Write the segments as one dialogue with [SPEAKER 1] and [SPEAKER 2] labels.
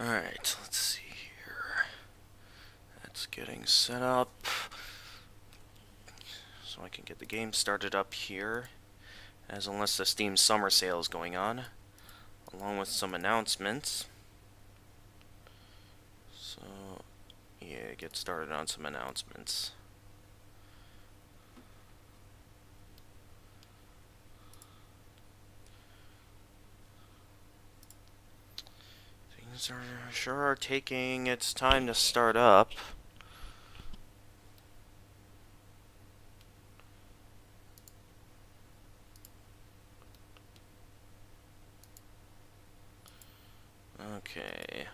[SPEAKER 1] Alright, let's see here. That's getting set up. So I can get the game started up here. Unless the Steam Summer Sale is going on. Along with some announcements. So, yeah, get started on some announcements. Things sure are taking its time to start up. Okay.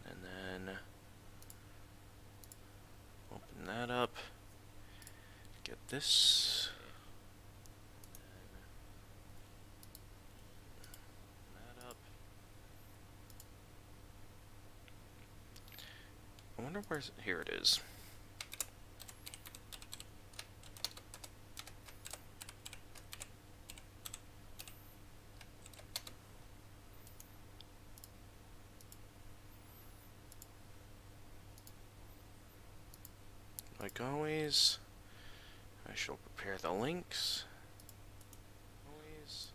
[SPEAKER 1] And then open that up. Get this. That up. I wonder where's... Here it is. Like always, I shall prepare the links. Always.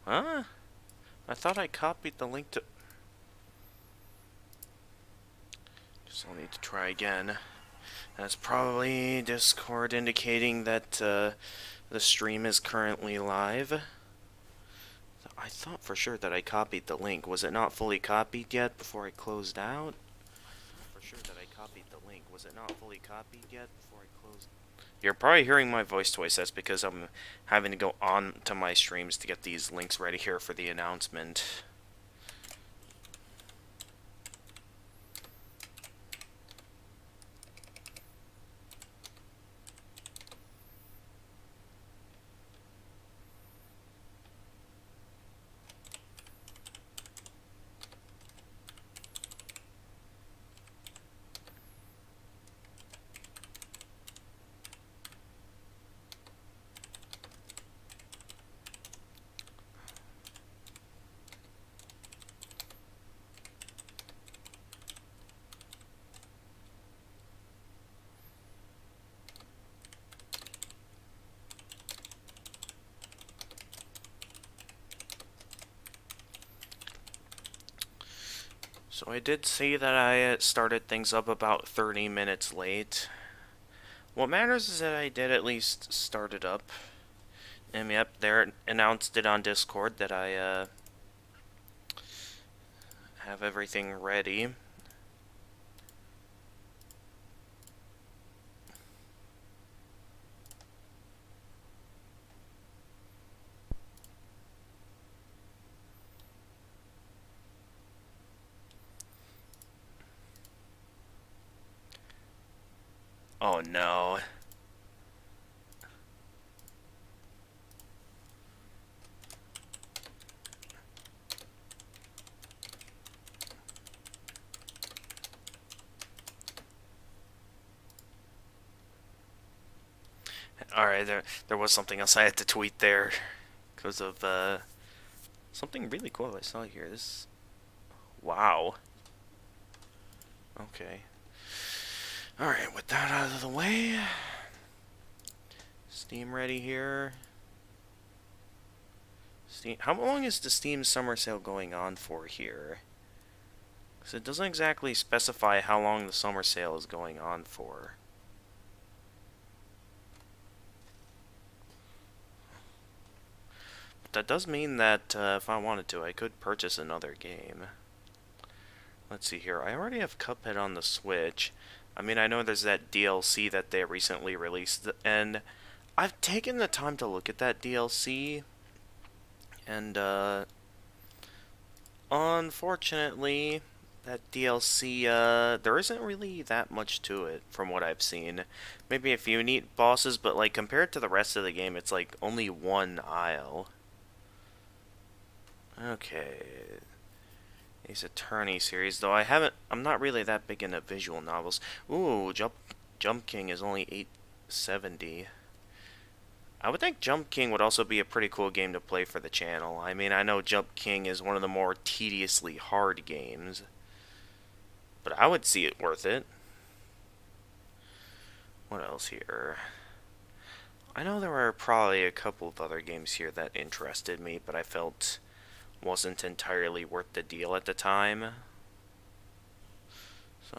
[SPEAKER 1] Huh? I thought I copied the link to... Guess I'll need to try again. That's probably Discord indicating that the stream is currently live. I thought for sure that I copied the link. Was it not fully copied yet before I closed out? For sure that I copied the link. Was it not fully copied yet before I closed? You're probably hearing my voice twice. That's because I'm having to go on to my streams to get these links ready here for the announcement. So I did see that I started things up about 30 minutes late. What matters is that I did at least start it up. And yep, there announced it on Discord that I have everything ready. Oh no. Alright, there was something else I had to tweet there. Because of something really cool I saw here. This... Wow. Okay. Alright, with that out of the way... Steam ready here. Steam... How long is the Steam Summer Sale going on for here? Because it doesn't exactly specify how long the Summer Sale is going on for. But that does mean that if I wanted to, I could purchase another game. Let's see here. I already have Cuphead on the Switch. I mean, I know there's that DLC that they recently released, and I've taken the time to look at that DLC, and unfortunately, that DLC, there isn't really that much to it from what I've seen. Maybe a few neat bosses, but like compared to the rest of the game, it's like only one aisle. Okay. Ace Attorney series, though I'm not really that big into visual novels. Ooh, Jump King is only $8.70. I would think Jump King would also be a pretty cool game to play for the channel. I mean, I know Jump King is one of the more tediously hard games, but I would see it worth it. What else here? I know there were probably a couple of other games here that interested me, but I felt wasn't entirely worth the deal at the time. So,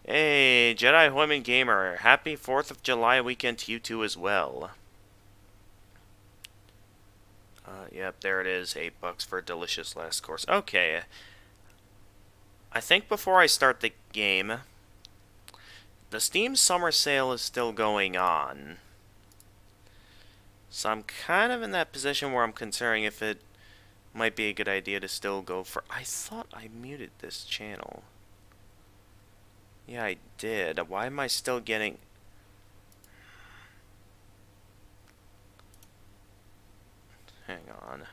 [SPEAKER 1] hey, Jedi Women Gamer, happy 4th of July weekend to you too as well. Yep, there it is, $8 for a delicious last course. Okay, I think before I start the game, the Steam Summer Sale is still going on. So I'm kind of in that position where I'm considering if it might be a good idea to still go for... I thought I muted this channel. Yeah, I did. Why am I still getting... Hang on.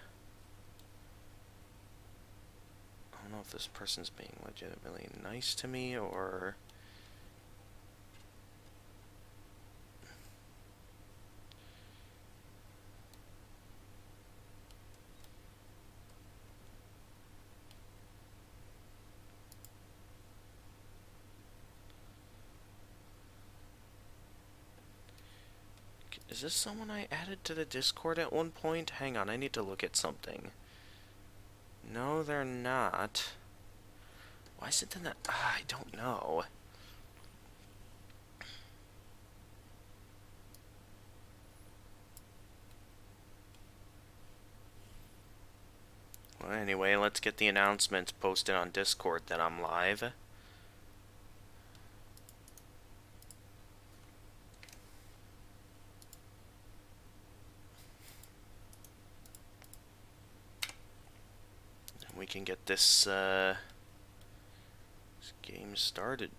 [SPEAKER 1] I don't know if this person's being legitimately nice to me or... Is this someone I added to the Discord at one point? Hang on, I need to look at something. No, they're not. Why is it in that? I don't know. Well, anyway, let's get the announcement posted on Discord that I'm live. We can get this game started.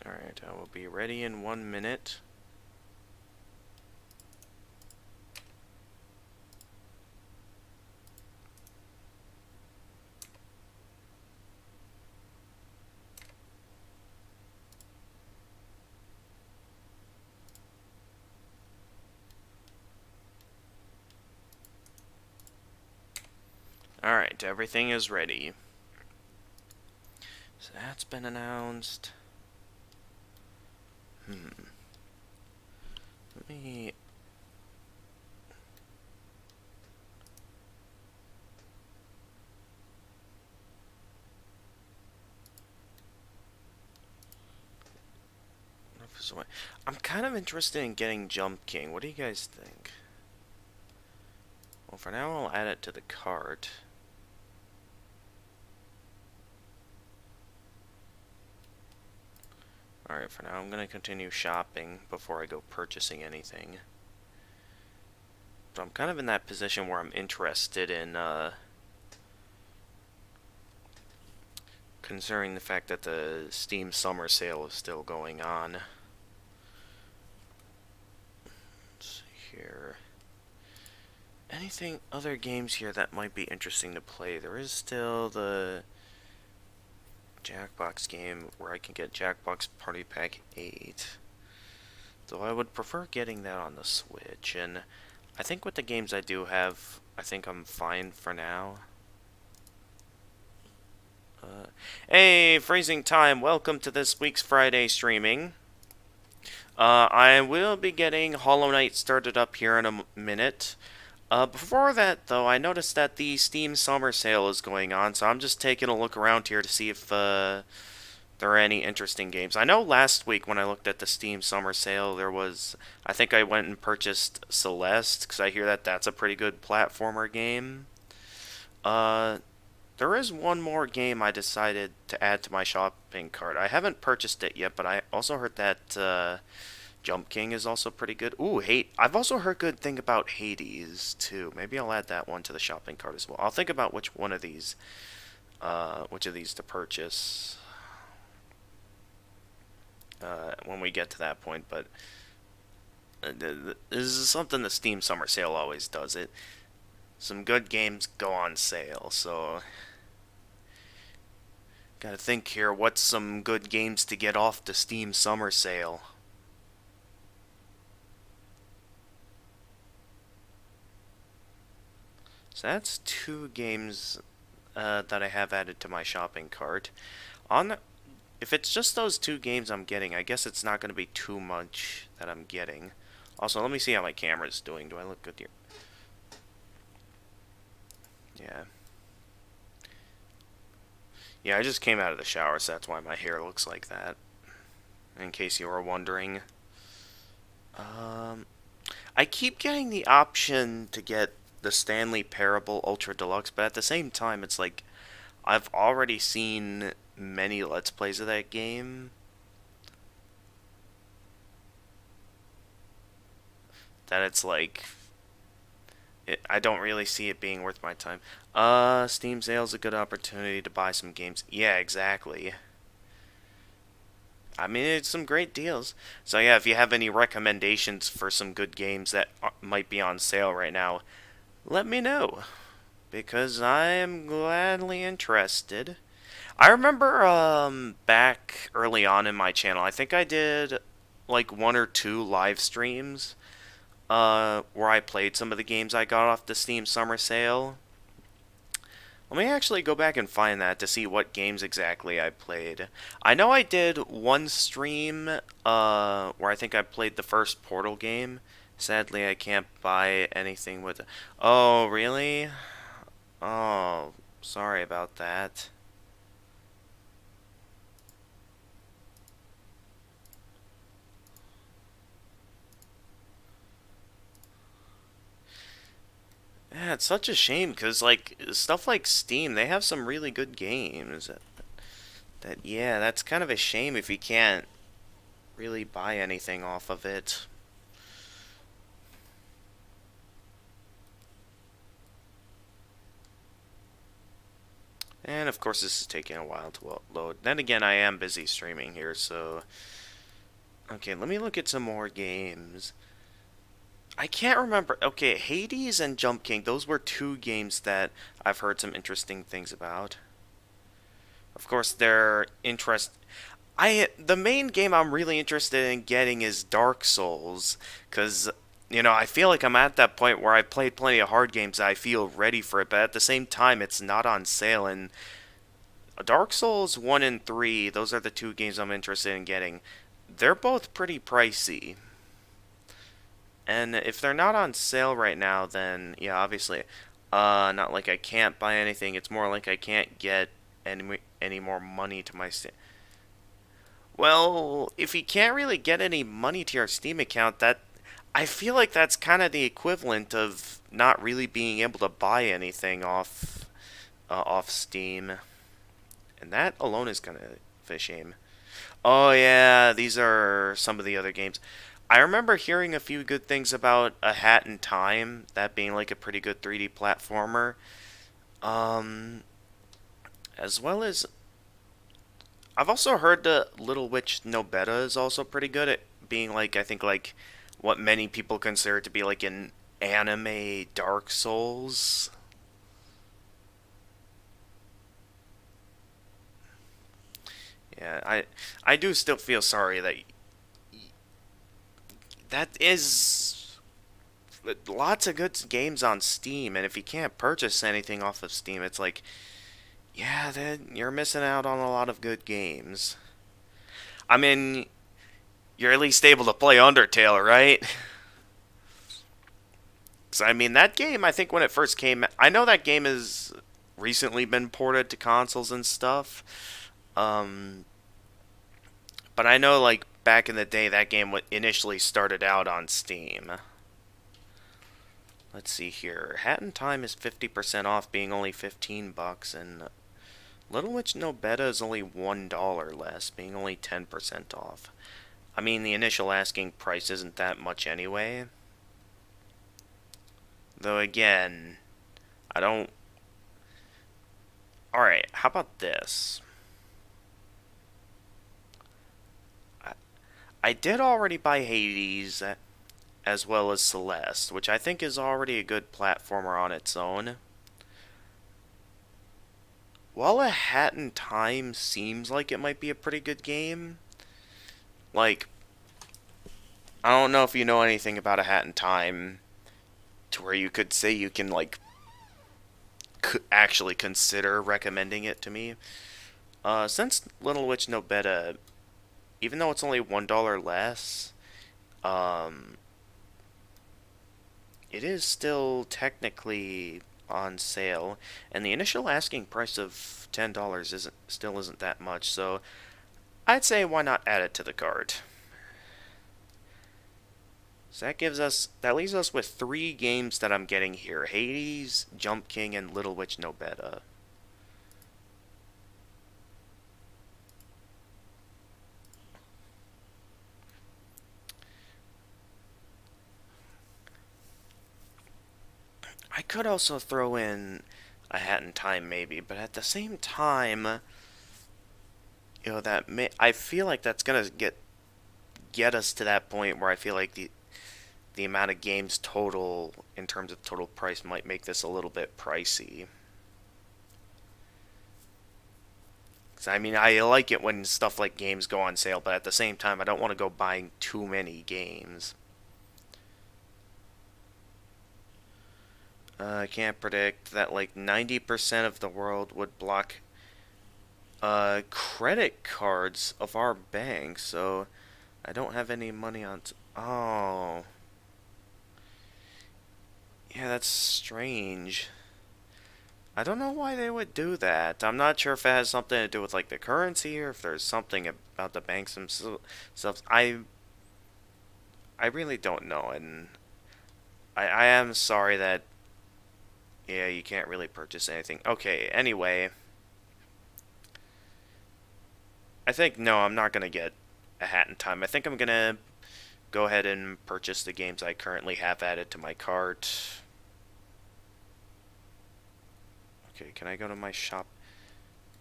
[SPEAKER 1] Alright, I will be ready in 1 minute. Alright, everything is ready. So that's been announced. Let me... I'm kind of interested in getting Jump King. What do you guys think? Well, for now, I'll add it to the cart. Alright, for now, I'm going to continue shopping before I go purchasing anything. So I'm kind of in that position where I'm interested in, considering the fact that the Steam Summer Sale is still going on. Let's see here. Anything, other games here that might be interesting to play? There is still the Jackbox game where I can get Jackbox Party Pack 8. Though I would prefer getting that on the Switch, and I think with the games I do have, I think I'm fine for now. Hey, Freezing Time, welcome to this week's Friday streaming. I will be getting Hollow Knight started up here in a minute. Before that, though, I noticed that the Steam Summer Sale is going on, so I'm just taking a look around here to see if there are any interesting games. I know last week when I looked at the Steam Summer Sale, there was... I think I went and purchased Celeste, because I hear that that's a pretty good platformer game. There is one more game I decided to add to my shopping cart. I haven't purchased it yet, but I also heard that Jump King is also pretty good. Ooh, I've also heard good thing about Hades, too. Maybe I'll add that one to the shopping cart as well. I'll think about which of these to purchase. when we get to that point. But this is something the Steam Summer Sale always does. Some good games go on sale, so gotta think here. What's some good games to get off the Steam Summer Sale? So that's two games that I have added to my shopping cart. On the, if it's just those two games I'm getting, I guess it's not going to be too much that I'm getting. Also, let me see how my camera's doing. Do I look good here? Yeah. Yeah, I just came out of the shower, so that's why my hair looks like that. In case you were wondering. I keep getting the option to get the Stanley Parable Ultra Deluxe, but at the same time, it's like I've already seen many Let's Plays of that game that it's like I don't really see it being worth my time. Steam sale's a good opportunity to buy some games. Yeah, exactly. I mean, it's some great deals. So yeah, if you have any recommendations for some good games that might be on sale right now, let me know, because I am gladly interested. I remember back early on in my channel, I think I did like one or two live streams where I played some of the games I got off the Steam Summer Sale. Let me actually go back and find that to see what games exactly I played. I know I did one stream where I think I played the first Portal game. Sadly, I can't buy anything with it. Oh, really? Oh, sorry about that. Yeah, it's such a shame because like stuff like Steam, they have some really good games. Yeah, that's kind of a shame if you can't really buy anything off of it. And of course, this is taking a while to load. Then again, I am busy streaming here, so okay, let me look at some more games. I can't remember. Okay, Hades and Jump King, those were two games that I've heard some interesting things about. Of course, they're the main game I'm really interested in getting is Dark Souls, cuz I feel like I'm at that point where I've played plenty of hard games. I feel ready for it, but at the same time, it's not on sale. And Dark Souls 1 and 3, those are the two games I'm interested in getting. They're both pretty pricey. And if they're not on sale right now, then yeah, obviously, not like I can't buy anything. It's more like I can't get any more money to my Steam. Well, if you can't really get any money to your Steam account, that I feel like that's kind of the equivalent of not really being able to buy anything off Steam, and that alone is kind of a shame. Oh yeah, these are some of the other games. I remember hearing a few good things about A Hat in Time, that being like a pretty good 3D platformer. Um, as well as I've also heard that Little Witch No Beta is also pretty good at being like I think like what many people consider to be like an anime Dark Souls. Yeah, I do still feel sorry that that is lots of good games on Steam, and if you can't purchase anything off of Steam, it's like, yeah, then you're missing out on a lot of good games. I mean, you're at least able to play Undertale, right? Because, I mean, that game, I think when it first came, I know that game has recently been ported to consoles and stuff. Um, but I know, like, back in the day, that game initially started out on Steam. Let's see here. Hat in Time is 50% off, being only 15 bucks, and Little Witch No Beta is only $1 less, being only 10% off. I mean, the initial asking price isn't that much anyway. Though again, I don't... Alright, how about this? I did already buy Hades as well as Celeste, which I think is already a good platformer on its own. While A Hat in Time seems like it might be a pretty good game, like, I don't know if you know anything about A Hat in Time, to where you could say you can, like, actually consider recommending it to me. Since Little Witch No Beta, even though it's only $1 less, um, it is still technically on sale, and the initial asking price of $10 isn't that much, so I'd say why not add it to the cart. So that leaves us with 3 games that I'm getting here: Hades, Jump King, and Little Witch No Beta. I could also throw in A Hat in Time maybe, but at the same time, I feel like that's gonna get us to that point where I feel like the amount of games total in terms of total price might make this a little bit pricey. 'Cause, I mean, I like it when stuff like games go on sale, but at the same time, I don't want to go buying too many games. I can't predict that like 90% of the world would block credit cards of our bank, so I don't have any money on. Oh. Yeah, that's strange. I don't know why they would do that. I'm not sure if it has something to do with like the currency or if there's something about the banks themselves. I really don't know, and I am sorry that yeah, you can't really purchase anything. Okay, anyway, I think no, I'm not gonna get A Hat in Time. I think I'm gonna go ahead and purchase the games I currently have added to my cart. Okay, can I go to my shop?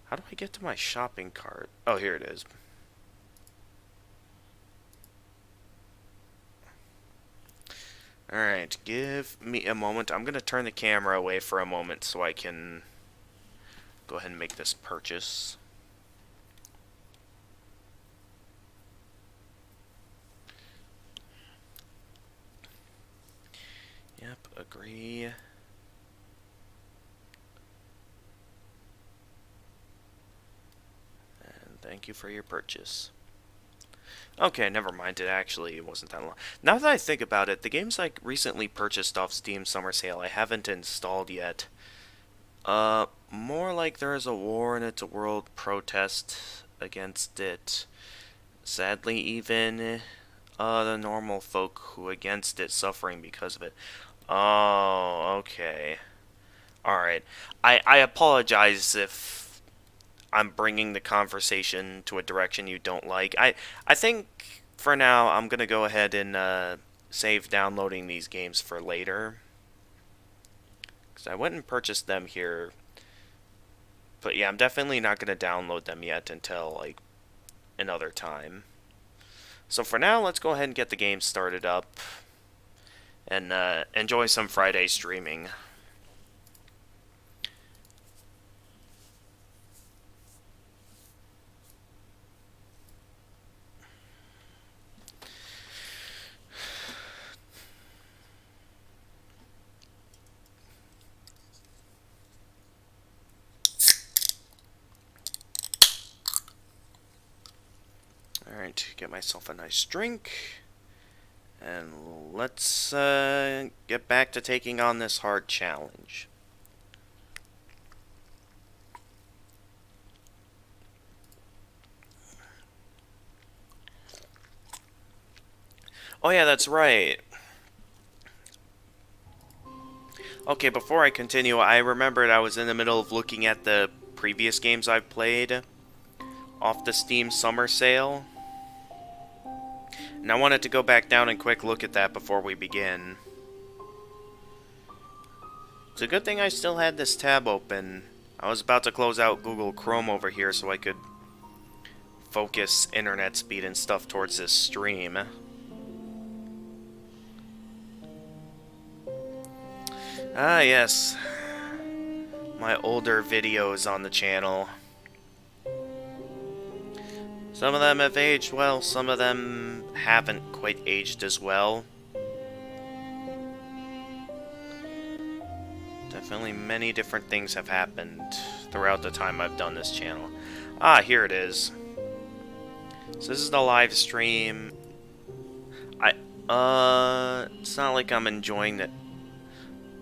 [SPEAKER 1] How do I get to my shopping cart? Oh, here it is. Alright, give me a moment. I'm going to turn the camera away for a moment so I can go ahead and make this purchase. Yep, agree. And thank you for your purchase. Okay, never mind. It actually wasn't that long. Now that I think about it, the games I recently purchased off Steam Summer Sale I haven't installed yet. More like there is a war and it's a world protest against it. Sadly, even the normal folk who against it suffering because of it. Oh, okay. Alright. I apologize if I'm bringing the conversation to a direction you don't like. I think for now I'm going to go ahead and save downloading these games for later. Because I went and purchased them here. But yeah, I'm definitely not going to download them yet until like another time. So for now, let's go ahead and get the game started up and enjoy some Friday streaming. Alright, get myself a nice drink. And let's get back to taking on this hard challenge. Oh yeah, that's right. Okay, before I continue, I remembered I was in the middle of looking at the previous games I've played off the Steam Summer Sale. And I wanted to go back down and quick look at that before we begin. It's a good thing I still had this tab open. I was about to close out Google Chrome over here so I could focus internet speed and stuff towards this stream. Ah, yes. My older videos on the channel. Some of them have aged well, some of them haven't quite aged as well. Definitely many different things have happened throughout the time I've done this channel. Ah, here it is. So this is the live stream. It's not like I'm enjoying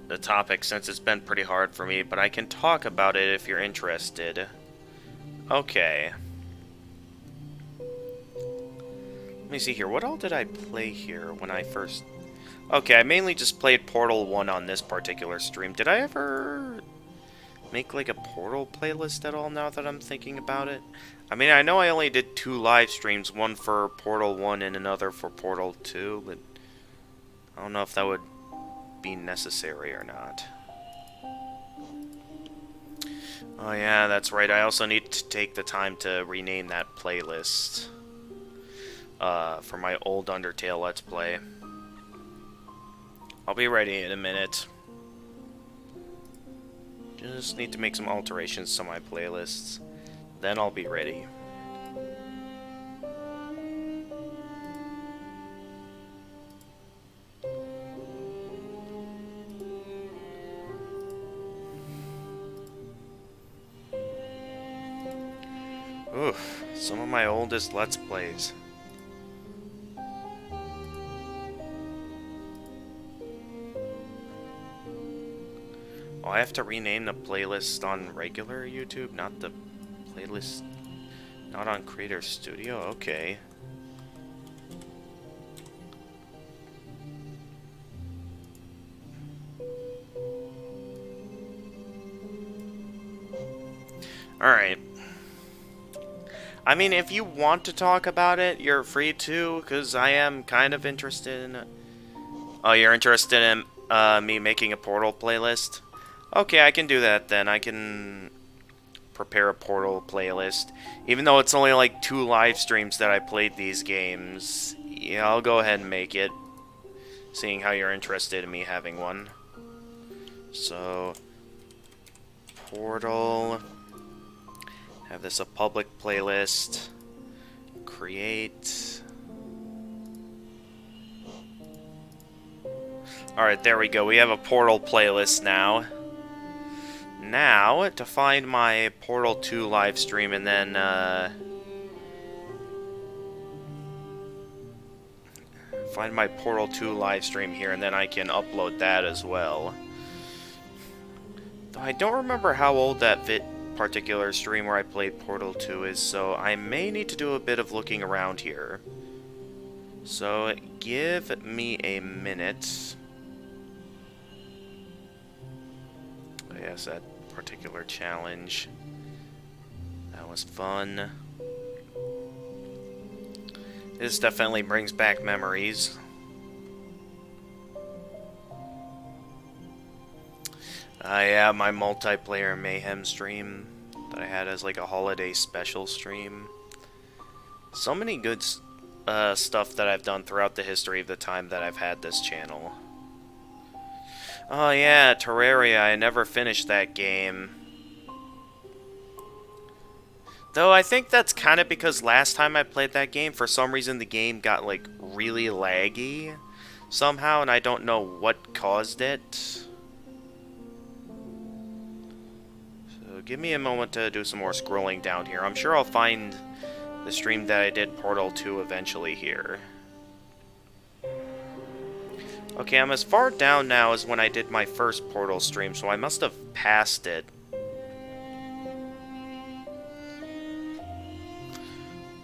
[SPEAKER 1] the topic since it's been pretty hard for me, but I can talk about it if you're interested. Okay. Let me see here. What all did I play here when I first... Okay, I mainly just played Portal 1 on this particular stream. Did I ever make like a Portal playlist at all now that I'm thinking about it? I mean, I know I only did 2 live streams, one for Portal 1 and another for Portal 2, but I don't know if that would be necessary or not. Oh yeah, that's right. I also need to take the time to rename that playlist for my old Undertale Let's Play. I'll be ready in a minute. Just need to make some alterations to my playlists. Then I'll be ready. Oof, some of my oldest Let's Plays. Oh, I have to rename the playlist on regular YouTube, not the playlist, not on Creator Studio? Okay. Alright. I mean, if you want to talk about it, you're free to, because I am kind of interested in it. Oh, you're interested in me making a Portal playlist? Okay, I can do that then. I can prepare a Portal playlist. Even though it's only like 2 live streams that I played these games, yeah, I'll go ahead and make it, seeing how you're interested in me having one. So, Portal, have this a public playlist, create. Alright, there we go. We have a Portal playlist now. Now, to find my Portal 2 live stream and then, find my Portal 2 live stream here, and then I can upload that as well. Though I don't remember how old that particular stream where I played Portal 2 is, so I may need to do a bit of looking around here. So, give me a minute. Oh, yes, that particular challenge. That was fun. This definitely brings back memories. Yeah, my multiplayer mayhem stream that I had as like a holiday special stream. So many good stuff that I've done throughout the history of the time that I've had this channel. Oh yeah, Terraria, I never finished that game. Though I think that's kind of because last time I played that game, for some reason the game got like really laggy somehow, and I don't know what caused it. So give me a moment to do some more scrolling down here. I'm sure I'll find the stream that I did Portal 2 eventually here. Okay, I'm as far down now as when I did my first Portal stream, so I must have passed it.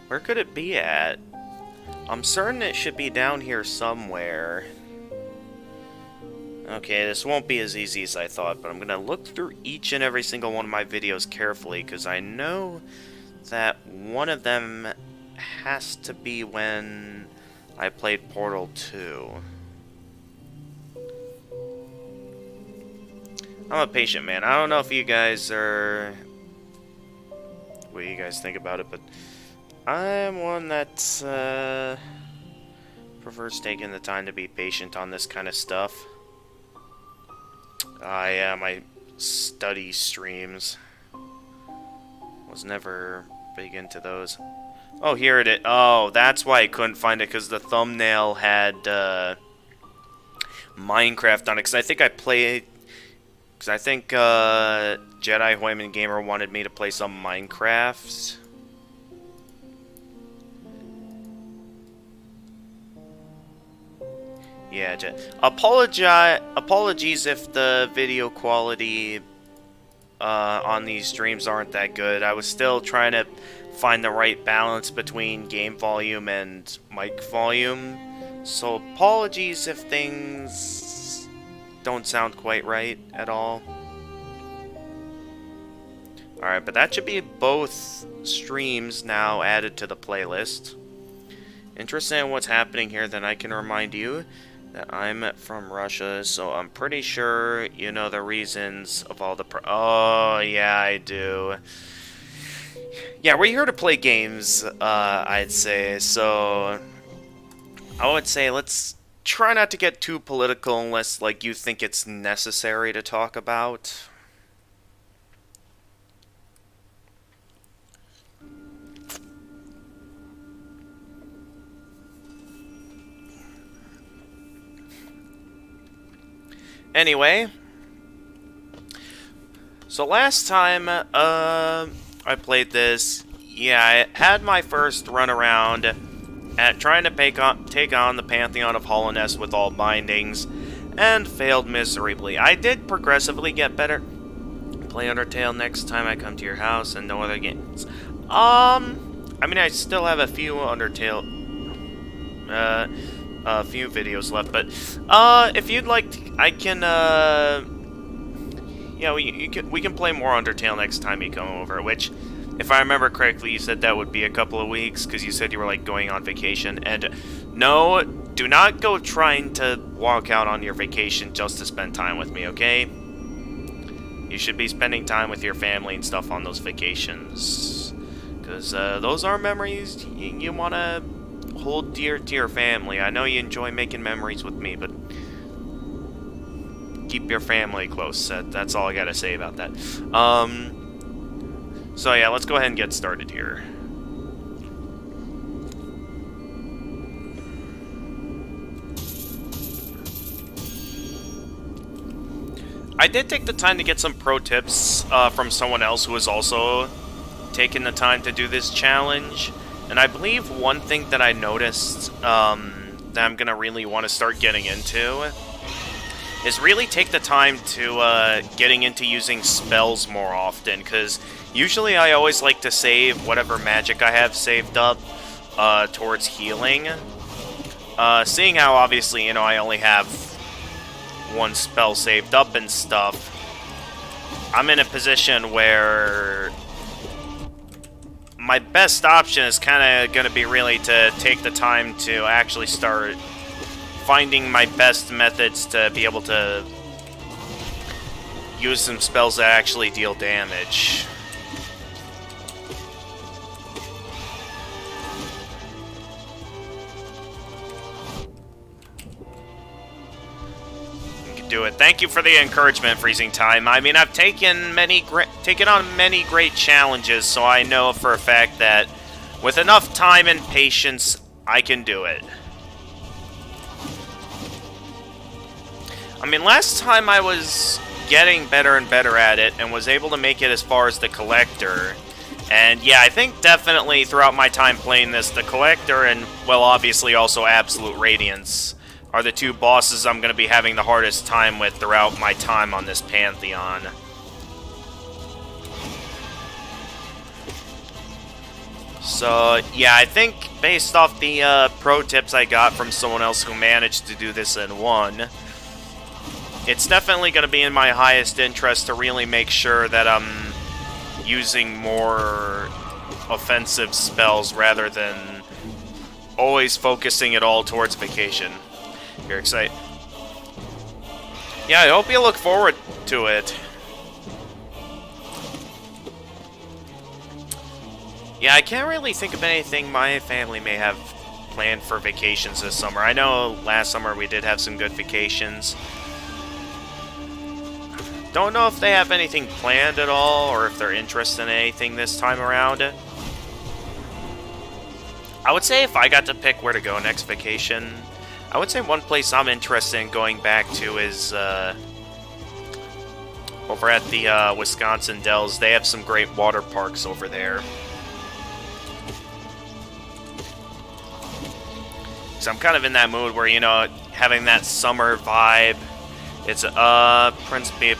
[SPEAKER 1] Where could it be at? I'm certain it should be down here somewhere. Okay, this won't be as easy as I thought, but I'm gonna look through each and every single one of my videos carefully, because I know that one of them has to be when I played Portal 2. I'm a patient man. I don't know if you guys are... what you guys think about it, but I'm one that prefers taking the time to be patient on this kind of stuff. Yeah, my study streams was never big into those. Oh, here it is. Oh, that's why I couldn't find it, because the thumbnail had Minecraft on it. Because I think I played... Because I think Jedi Hoyman Gamer wanted me to play some Minecraft. Yeah, apologies if the video quality on these streams aren't that good. I was still trying to find the right balance between game volume and mic volume. So apologies if things don't sound quite right at all. Alright, but that should be both streams now added to the playlist. Interested in what's happening here, then I can remind you that I'm from Russia, so I'm pretty sure you know the reasons of all the oh, yeah, I do. Yeah, we're here to play games, I'd say, so I would say let's try not to get too political unless, like, you think it's necessary to talk about. Anyway, so last time I played this, yeah, I had my first run around at trying to take on the Pantheon of Hollowness with all bindings, and failed miserably. I did progressively get better. Play Undertale next time I come to your house, and no other games. I mean, I still have a few Undertale, a few videos left, but if you'd like, I can yeah, we can play more Undertale next time you come over. Which, if I remember correctly, you said that would be a couple of weeks because you said you were like going on vacation. And no, do not go trying to walk out on your vacation just to spend time with me, okay? You should be spending time with your family and stuff on those vacations, because those are memories you want to hold dear to your family. I know you enjoy making memories with me, but keep your family close. That's all I gotta say about that. So yeah, let's go ahead and get started here. I did take the time to get some pro tips from someone else who was also taking the time to do this challenge. And I believe one thing that I noticed that I'm going to really want to start getting into is really take the time to getting into using spells more often, because usually I always like to save whatever magic I have saved up towards healing. Seeing how obviously, you know, I only have one spell saved up and stuff, I'm in a position where my best option is kind of going to be really to take the time to actually start finding my best methods to be able to use some spells that actually deal damage. You can do it. Thank you for the encouragement, Freezing Time. I mean, I've taken on many great challenges, so I know for a fact that with enough time and patience, I can do it. I mean, last time I was getting better and better at it and was able to make it as far as the Collector. And yeah, I think definitely throughout my time playing this, the Collector and, well, obviously also Absolute Radiance are the two bosses I'm going to be having the hardest time with throughout my time on this Pantheon. So, yeah, I think based off the pro tips I got from someone else who managed to do this in one, it's definitely going to be in my highest interest to really make sure that I'm using more offensive spells rather than always focusing it all towards vacation. You're excited? Yeah, I hope you look forward to it. Yeah, I can't really think of anything my family may have planned for vacations this summer. I know last summer we did have some good vacations. Don't know if they have anything planned at all, or if they're interested in anything this time around. I would say if I got to pick where to go next vacation, I would say one place I'm interested in going back to is over at the Wisconsin Dells. They have some great water parks over there. So I'm kind of in that mood where, you know, having that summer vibe. It's, Prince B.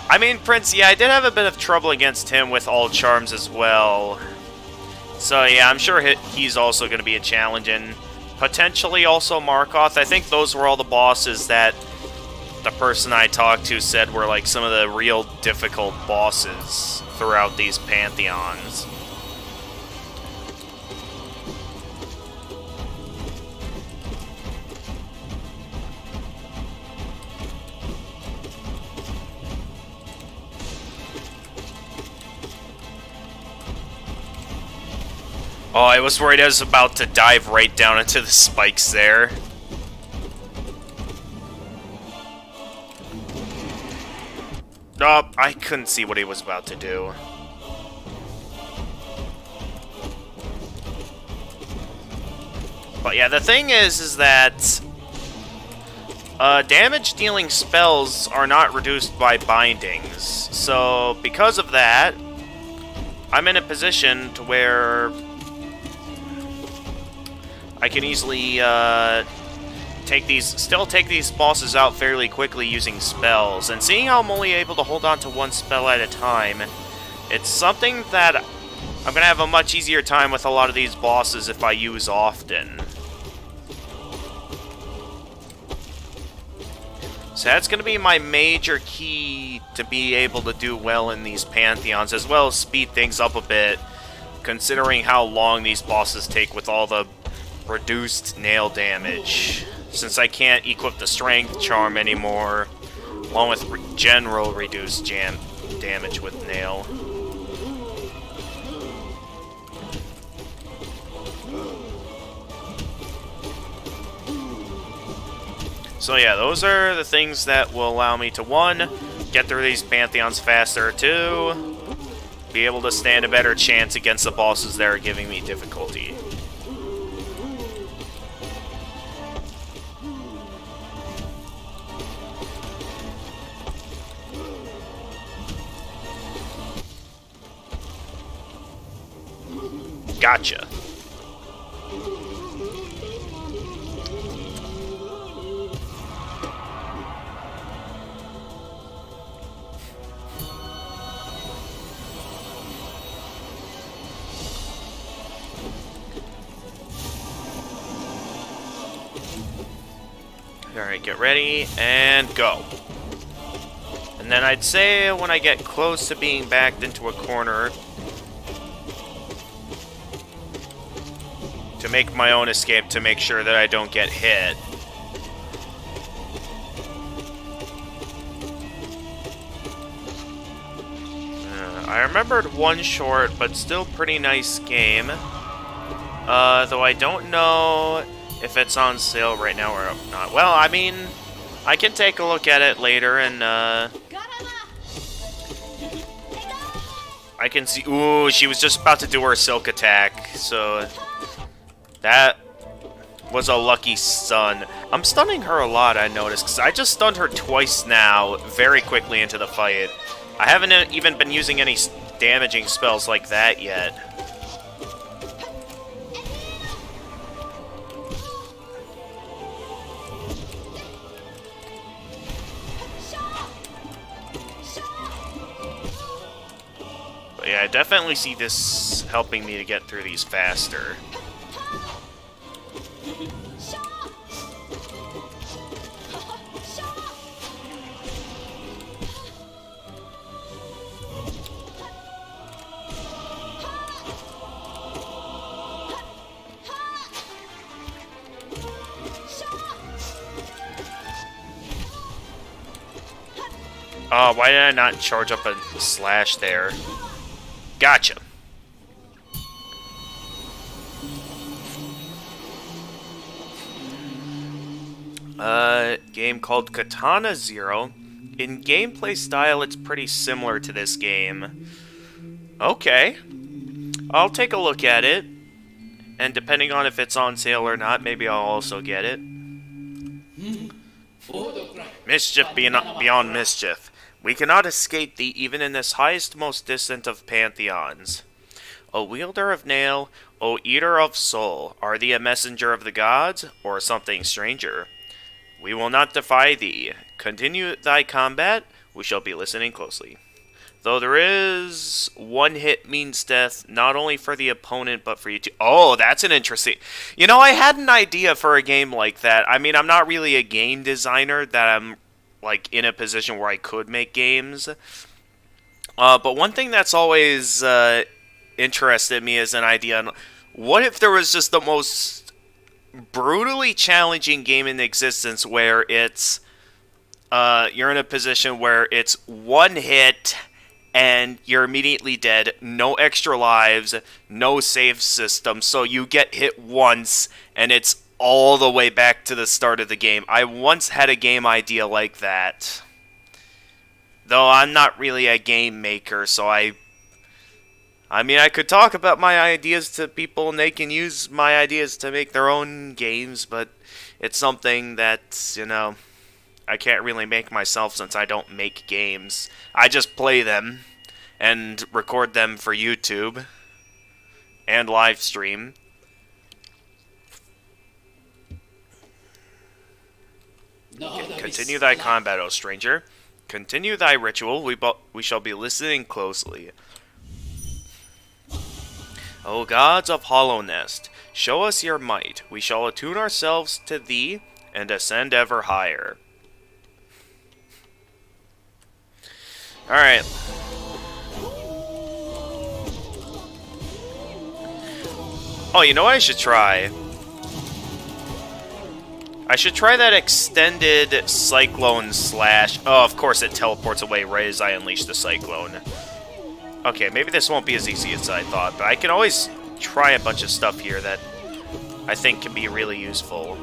[SPEAKER 1] I mean, Prince, yeah, I did have a bit of trouble against him with all charms as well. So, yeah, I'm sure he's also going to be a challenge. And potentially also Markoth. I think those were all the bosses that the person I talked to said were, like, some of the real difficult bosses throughout these pantheons. Oh, I was worried I was about to dive right down into the spikes there. Nope, I couldn't see what he was about to do. But yeah, the thing is that damage-dealing spells are not reduced by bindings. So, because of that, I'm in a position to where I can easily still take these bosses out fairly quickly using spells. And seeing how I'm only able to hold on to one spell at a time, it's something that I'm going to have a much easier time with a lot of these bosses if I use often. So that's going to be my major key to be able to do well in these pantheons, as well as speed things up a bit, considering how long these bosses take with all the reduced nail damage. Since I can't equip the strength charm anymore, along with general reduced damage with nail. So yeah, those are the things that will allow me to, 1, get through these pantheons faster, 2, be able to stand a better chance against the bosses that are giving me difficulty. Gotcha. Alright, get ready, and go. And then I'd say when I get close to being backed into a corner, to make my own escape to make sure that I don't get hit. I remembered one short, but still pretty nice game. Though I don't know if it's on sale right now or not. Well, I mean, I can take a look at it later and, I can see... Ooh, she was just about to do her silk attack, so... That was a lucky stun. I'm stunning her a lot, I noticed, because I just stunned her twice now, very quickly into the fight. I haven't even been using any damaging spells like that yet. But yeah, I definitely see this helping me to get through these faster. Oh, why did I not charge up a slash there? Gotcha. Game called Katana Zero. In gameplay style, it's pretty similar to this game. Okay. I'll take a look at it. And depending on if it's on sale or not, maybe I'll also get it. Mischief beyond mischief. We cannot escape thee even in this highest, most distant of pantheons. O wielder of nail, O eater of soul, are thee a messenger of the gods, or something stranger? We will not defy thee. Continue thy combat, we shall be listening closely. Though there is one hit means death, not only for the opponent, but for you too. Oh, that's an interesting... You know, I had an idea for a game like that. I mean, I'm not really a game designer that I'm, like, in a position where I could make games. But one thing that's always interested me is an idea. What if there was just the most brutally challenging game in existence where it's... you're in a position where it's one hit... and you're immediately dead, no extra lives, no save system, so you get hit once, and it's all the way back to the start of the game. I once had a game idea like that. Though I'm not really a game maker, so I mean, I could talk about my ideas to people, and they can use my ideas to make their own games, but it's something that, you know... I can't really make myself since I don't make games. I just play them and record them for YouTube and live stream. Continue thy combat, O stranger. Continue thy ritual. We shall be listening closely. O gods of Hollow Nest, show us your might. We shall attune ourselves to thee and ascend ever higher. Alright. Oh, you know what I should try? I should try that extended Cyclone Slash... Oh, of course it teleports away right as I unleash the Cyclone. Okay, maybe this won't be as easy as I thought, but I can always try a bunch of stuff here that I think can be really useful.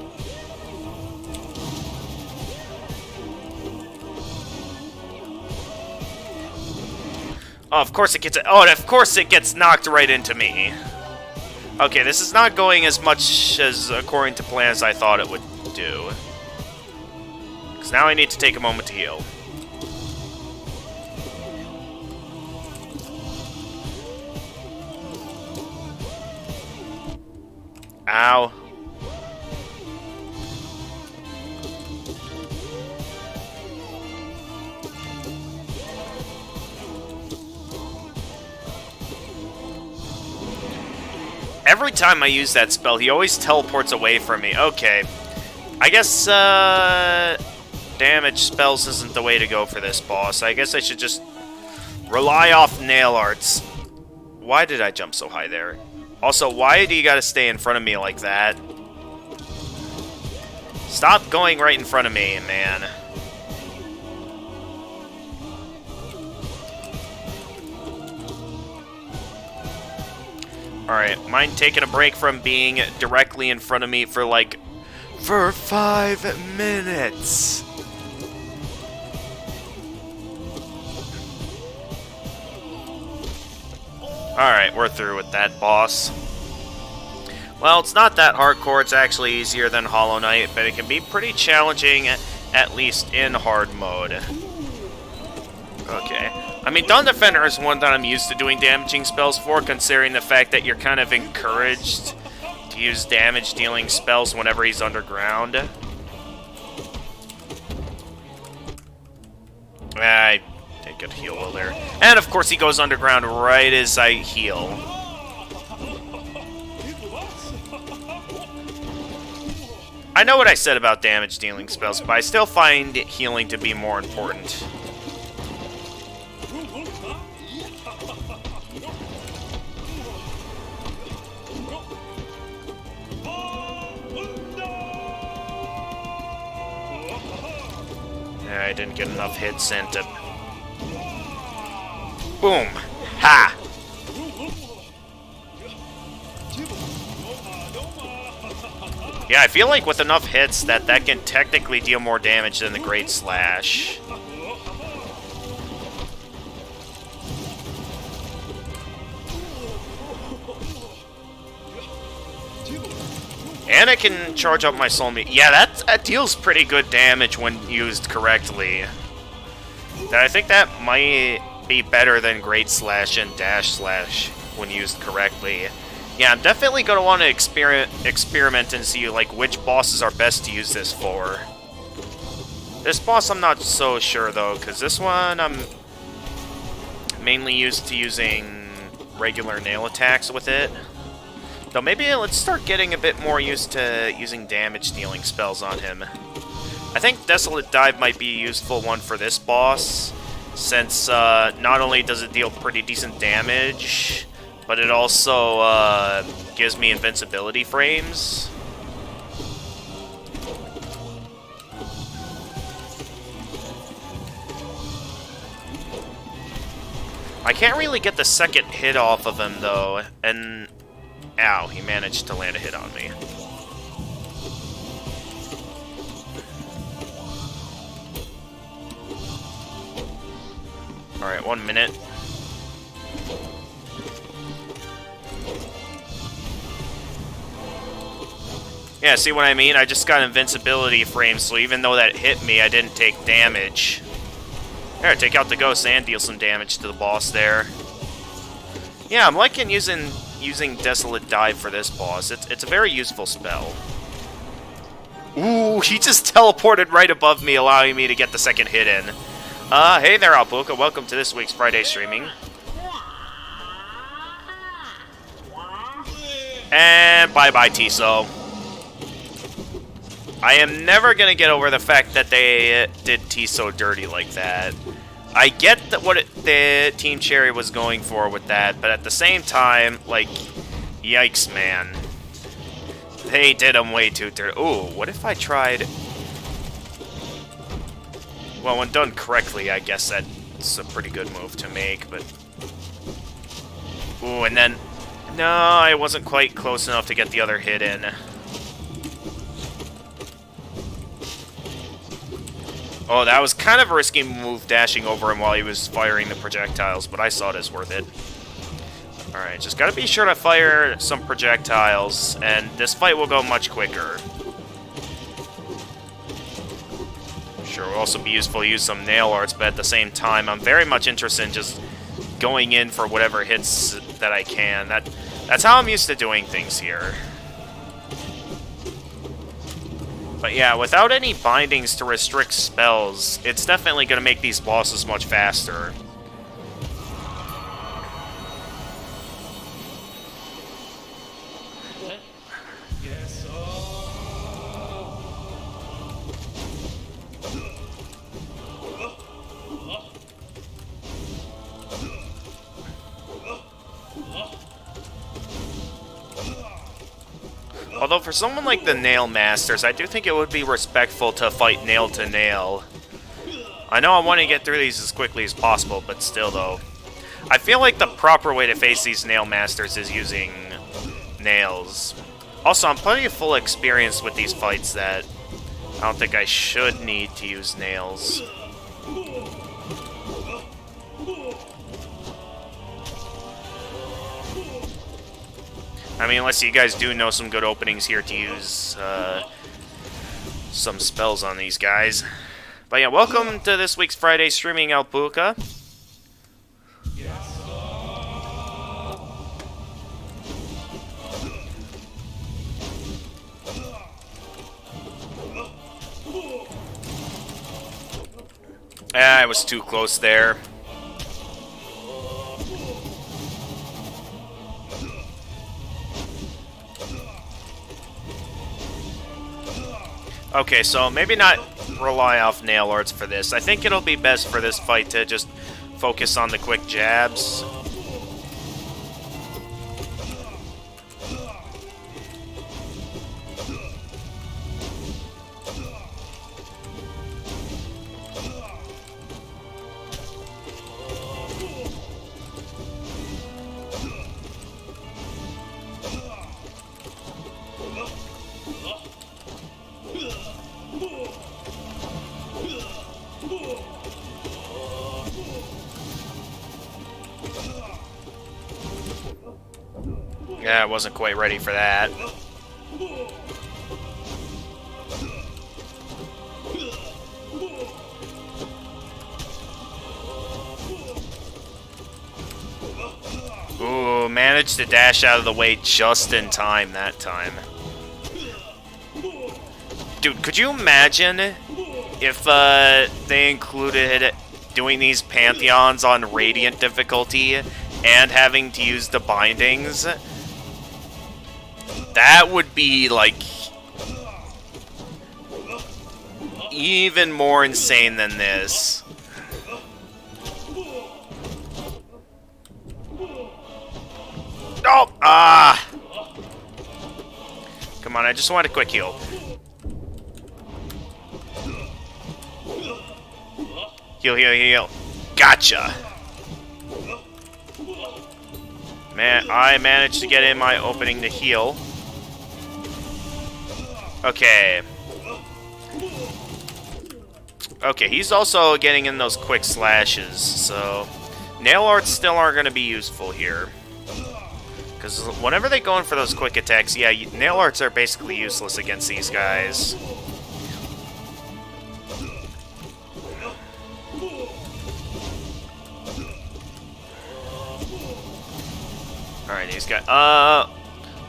[SPEAKER 1] Oh, of course it gets... Oh, of course it gets knocked right into me. Okay, this is not going as much as according to plan as I thought it would do. Because now I need to take a moment to heal. Ow. Every time I use that spell, he always teleports away from me. Okay. I guess, damage spells isn't the way to go for this boss. I guess I should just rely off nail arts. Why did I jump so high there? Also, why do you gotta stay in front of me like that? Stop going right in front of me, man. Alright, mind taking a break from being directly in front of me for 5 minutes. Alright, we're through with that boss. Well, it's not that hardcore, it's actually easier than Hollow Knight, but it can be pretty challenging, at least in hard mode. Okay. I mean, Dawn Defender is one that I'm used to doing damaging spells for, considering the fact that you're kind of encouraged to use damage-dealing spells whenever he's underground. I didn't get a heal well there. And, of course, he goes underground right as I heal. I know what I said about damage-dealing spells, but I still find healing to be more important. I didn't get enough hits into... Boom! Ha! Yeah, I feel like with enough hits that can technically deal more damage than the Great Slash. And I can charge up my soul meat. Yeah, that deals pretty good damage when used correctly. I think that might be better than Great Slash and Dash Slash when used correctly. Yeah, I'm definitely going to want to experiment and see like which bosses are best to use this for. This boss I'm not so sure though, because this one I'm mainly used to using regular nail attacks with it. Though maybe let's start getting a bit more used to using damage-dealing spells on him. I think Desolate Dive might be a useful one for this boss, since not only does it deal pretty decent damage, but it also gives me invincibility frames. I can't really get the second hit off of him, though, and... Ow, he managed to land a hit on me. Alright, 1 minute. Yeah, see what I mean? I just got invincibility frames, so even though that hit me, I didn't take damage. There, take out the ghost and deal some damage to the boss there. Yeah, I'm liking using Desolate Dive for this boss. It's a very useful spell. Ooh, he just teleported right above me, allowing me to get the second hit in. Hey there, Alpuka. Welcome to this week's Friday streaming. And bye-bye, Tiso. I am never gonna get over the fact that they did Tiso dirty like that. I get that the Team Cherry was going for with that, but at the same time, like, yikes, man. They did him way too dirty. Ooh, what if I tried... Well, when done correctly, I guess that's a pretty good move to make, but... Ooh, and then... No, I wasn't quite close enough to get the other hit in. Oh, that was kind of a risky move, dashing over him while he was firing the projectiles, but I saw it as worth it. Alright, just gotta be sure to fire some projectiles, and this fight will go much quicker. Sure, will also be useful to use some nail arts, but at the same time, I'm very much interested in just going in for whatever hits that I can. That's how I'm used to doing things here. But yeah, without any bindings to restrict spells, it's definitely going to make these bosses much faster. Although for someone like the Nail Masters, I do think it would be respectful to fight nail to nail. I know I want to get through these as quickly as possible, but still though. I feel like the proper way to face these Nail Masters is using nails. Also, I'm plenty of full experience with these fights that I don't think I should need to use nails. I mean, unless you guys do know some good openings here to use some spells on these guys. But yeah, welcome to this week's Friday streaming, Alpuka. I was too close there. Okay, so maybe not rely off nail arts for this. I think it'll be best for this fight to just focus on the quick jabs. Yeah, I wasn't quite ready for that. Ooh, managed to dash out of the way just in time that time. Dude, could you imagine if they included doing these Pantheons on Radiant difficulty and having to use the bindings? That would be, like, even more insane than this. Oh! Ah! Come on, I just want a quick heal. Heal, heal, heal. Gotcha! Man, I managed to get in my opening to heal. Okay. Okay, he's also getting in those quick slashes, so... Nail arts still aren't going to be useful here. Because whenever they go in for those quick attacks, yeah, nail arts are basically useless against these guys. Alright, these guys...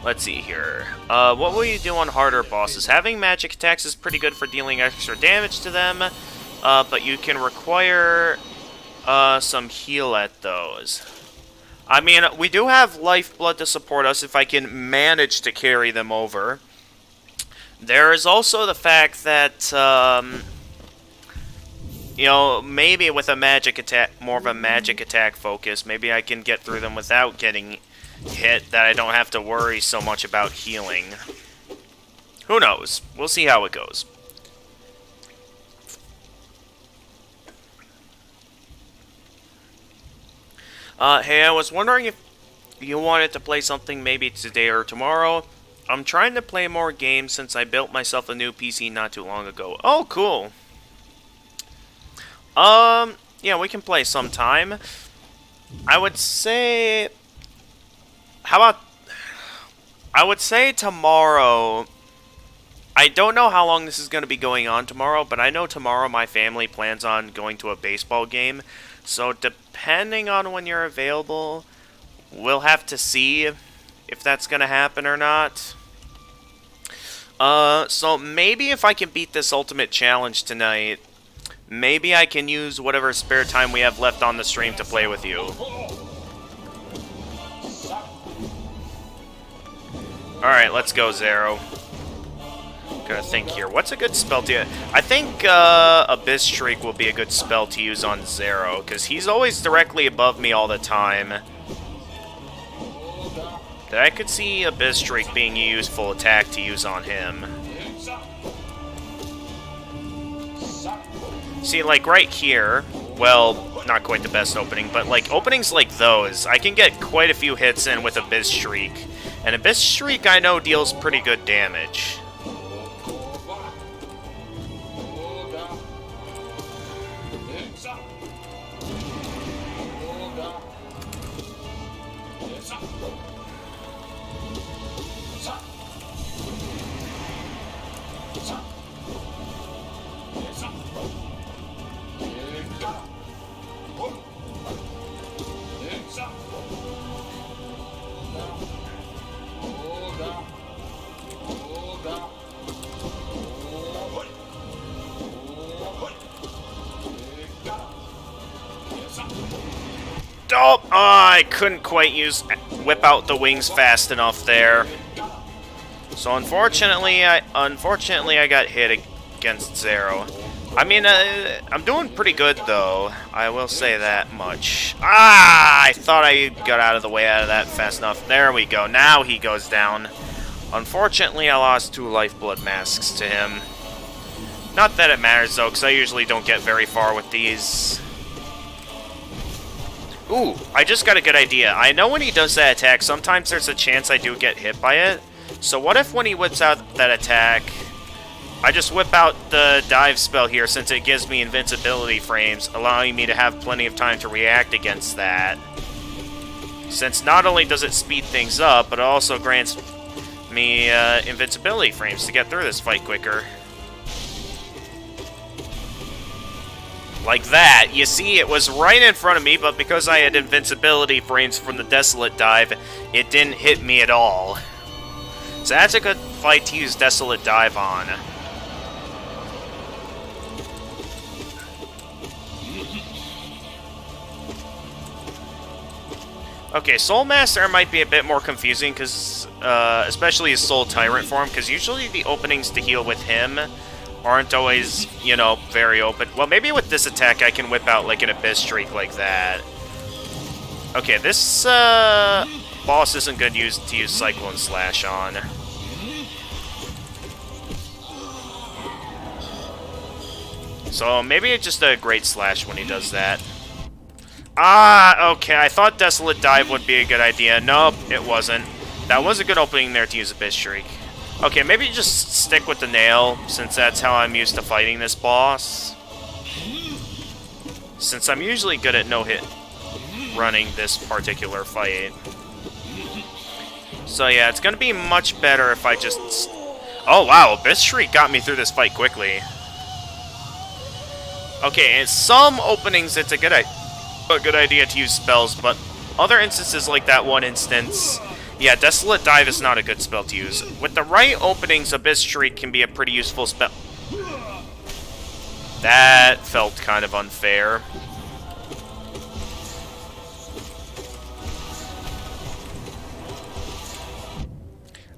[SPEAKER 1] let's see here. What will you do on harder bosses? Having magic attacks is pretty good for dealing extra damage to them, but you can require some heal at those. I mean, we do have lifeblood to support us if I can manage to carry them over. There is also the fact that, you know, maybe with a magic attack, more of a magic attack focus, maybe I can get through them without getting hit, that I don't have to worry so much about healing. Who knows? We'll see how it goes. Hey, I was wondering if you wanted to play something maybe today or tomorrow. I'm trying to play more games since I built myself a new PC not too long ago. Oh, cool. Yeah, we can play sometime. I would say... How about... I would say tomorrow... I don't know how long this is going to be going on tomorrow, but I know tomorrow my family plans on going to a baseball game. So depending on when you're available, we'll have to see if that's going to happen or not. So maybe if I can beat this ultimate challenge tonight, maybe I can use whatever spare time we have left on the stream to play with you. Alright, let's go, Zero. Gotta think here. What's a good spell to... I think Abyss Shriek will be a good spell to use on Zero, because he's always directly above me all the time. That I could see Abyss Shriek being a useful attack to use on him. See, like right here, well, not quite the best opening, but like openings like those, I can get quite a few hits in with Abyss Shriek. And Abyss Shriek, I know, deals pretty good damage. Oh, I couldn't quite whip out the wings fast enough there. So unfortunately I got hit against Zero. I mean, I'm doing pretty good though. I will say that much. Ah! I thought I got out of the way out of that fast enough. There we go. Now he goes down. Unfortunately, I lost 2 lifeblood masks to him. Not that it matters though, because I usually don't get very far with these. Ooh, I just got a good idea. I know when he does that attack, sometimes there's a chance I do get hit by it. So what if when he whips out that attack, I just whip out the dive spell here since it gives me invincibility frames, allowing me to have plenty of time to react against that. Since not only does it speed things up, but it also grants me invincibility frames to get through this fight quicker. Like that. You see, it was right in front of me, but because I had invincibility frames from the Desolate Dive, it didn't hit me at all. So that's a good fight to use Desolate Dive on. Okay, Soul Master might be a bit more confusing, because, especially his Soul Tyrant form, because usually the openings to heal with him aren't always, you know, very open. Well, maybe with this attack I can whip out, like, an Abyss Streak like that. Okay, this, boss isn't good to use Cyclone Slash on. So, maybe it's just a Great Slash when he does that. Ah, okay, I thought Desolate Dive would be a good idea. Nope, it wasn't. That was a good opening there to use Abyss Shriek. Okay, maybe just stick with the nail, since that's how I'm used to fighting this boss. Since I'm usually good at no-hit running this particular fight. So yeah, it's gonna be much better if I just... Oh wow, Abyss Shriek got me through this fight quickly. Okay, in some openings it's a good idea to use spells, but other instances like that one instance, yeah, Desolate Dive is not a good spell to use. With the right openings, Abyss Shriek can be a pretty useful spell. That felt kind of unfair.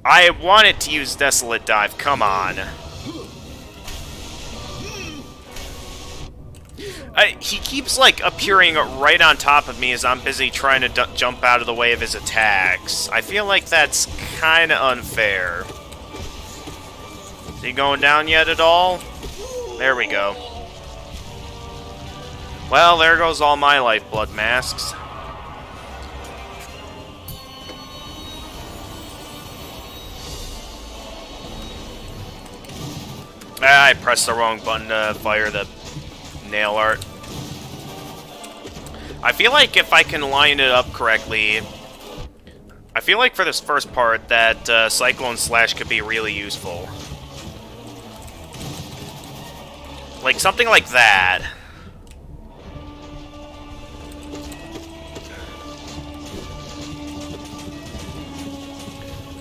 [SPEAKER 1] I wanted to use Desolate Dive, come on. He keeps, like, appearing right on top of me as I'm busy trying to jump out of the way of his attacks. I feel like that's kind of unfair. Is he going down yet at all? There we go. Well, there goes all my lifeblood masks. I pressed the wrong button to fire the nail art. I feel like if I can line it up correctly, I feel like for this first part that Cyclone Slash could be really useful. Like something like that.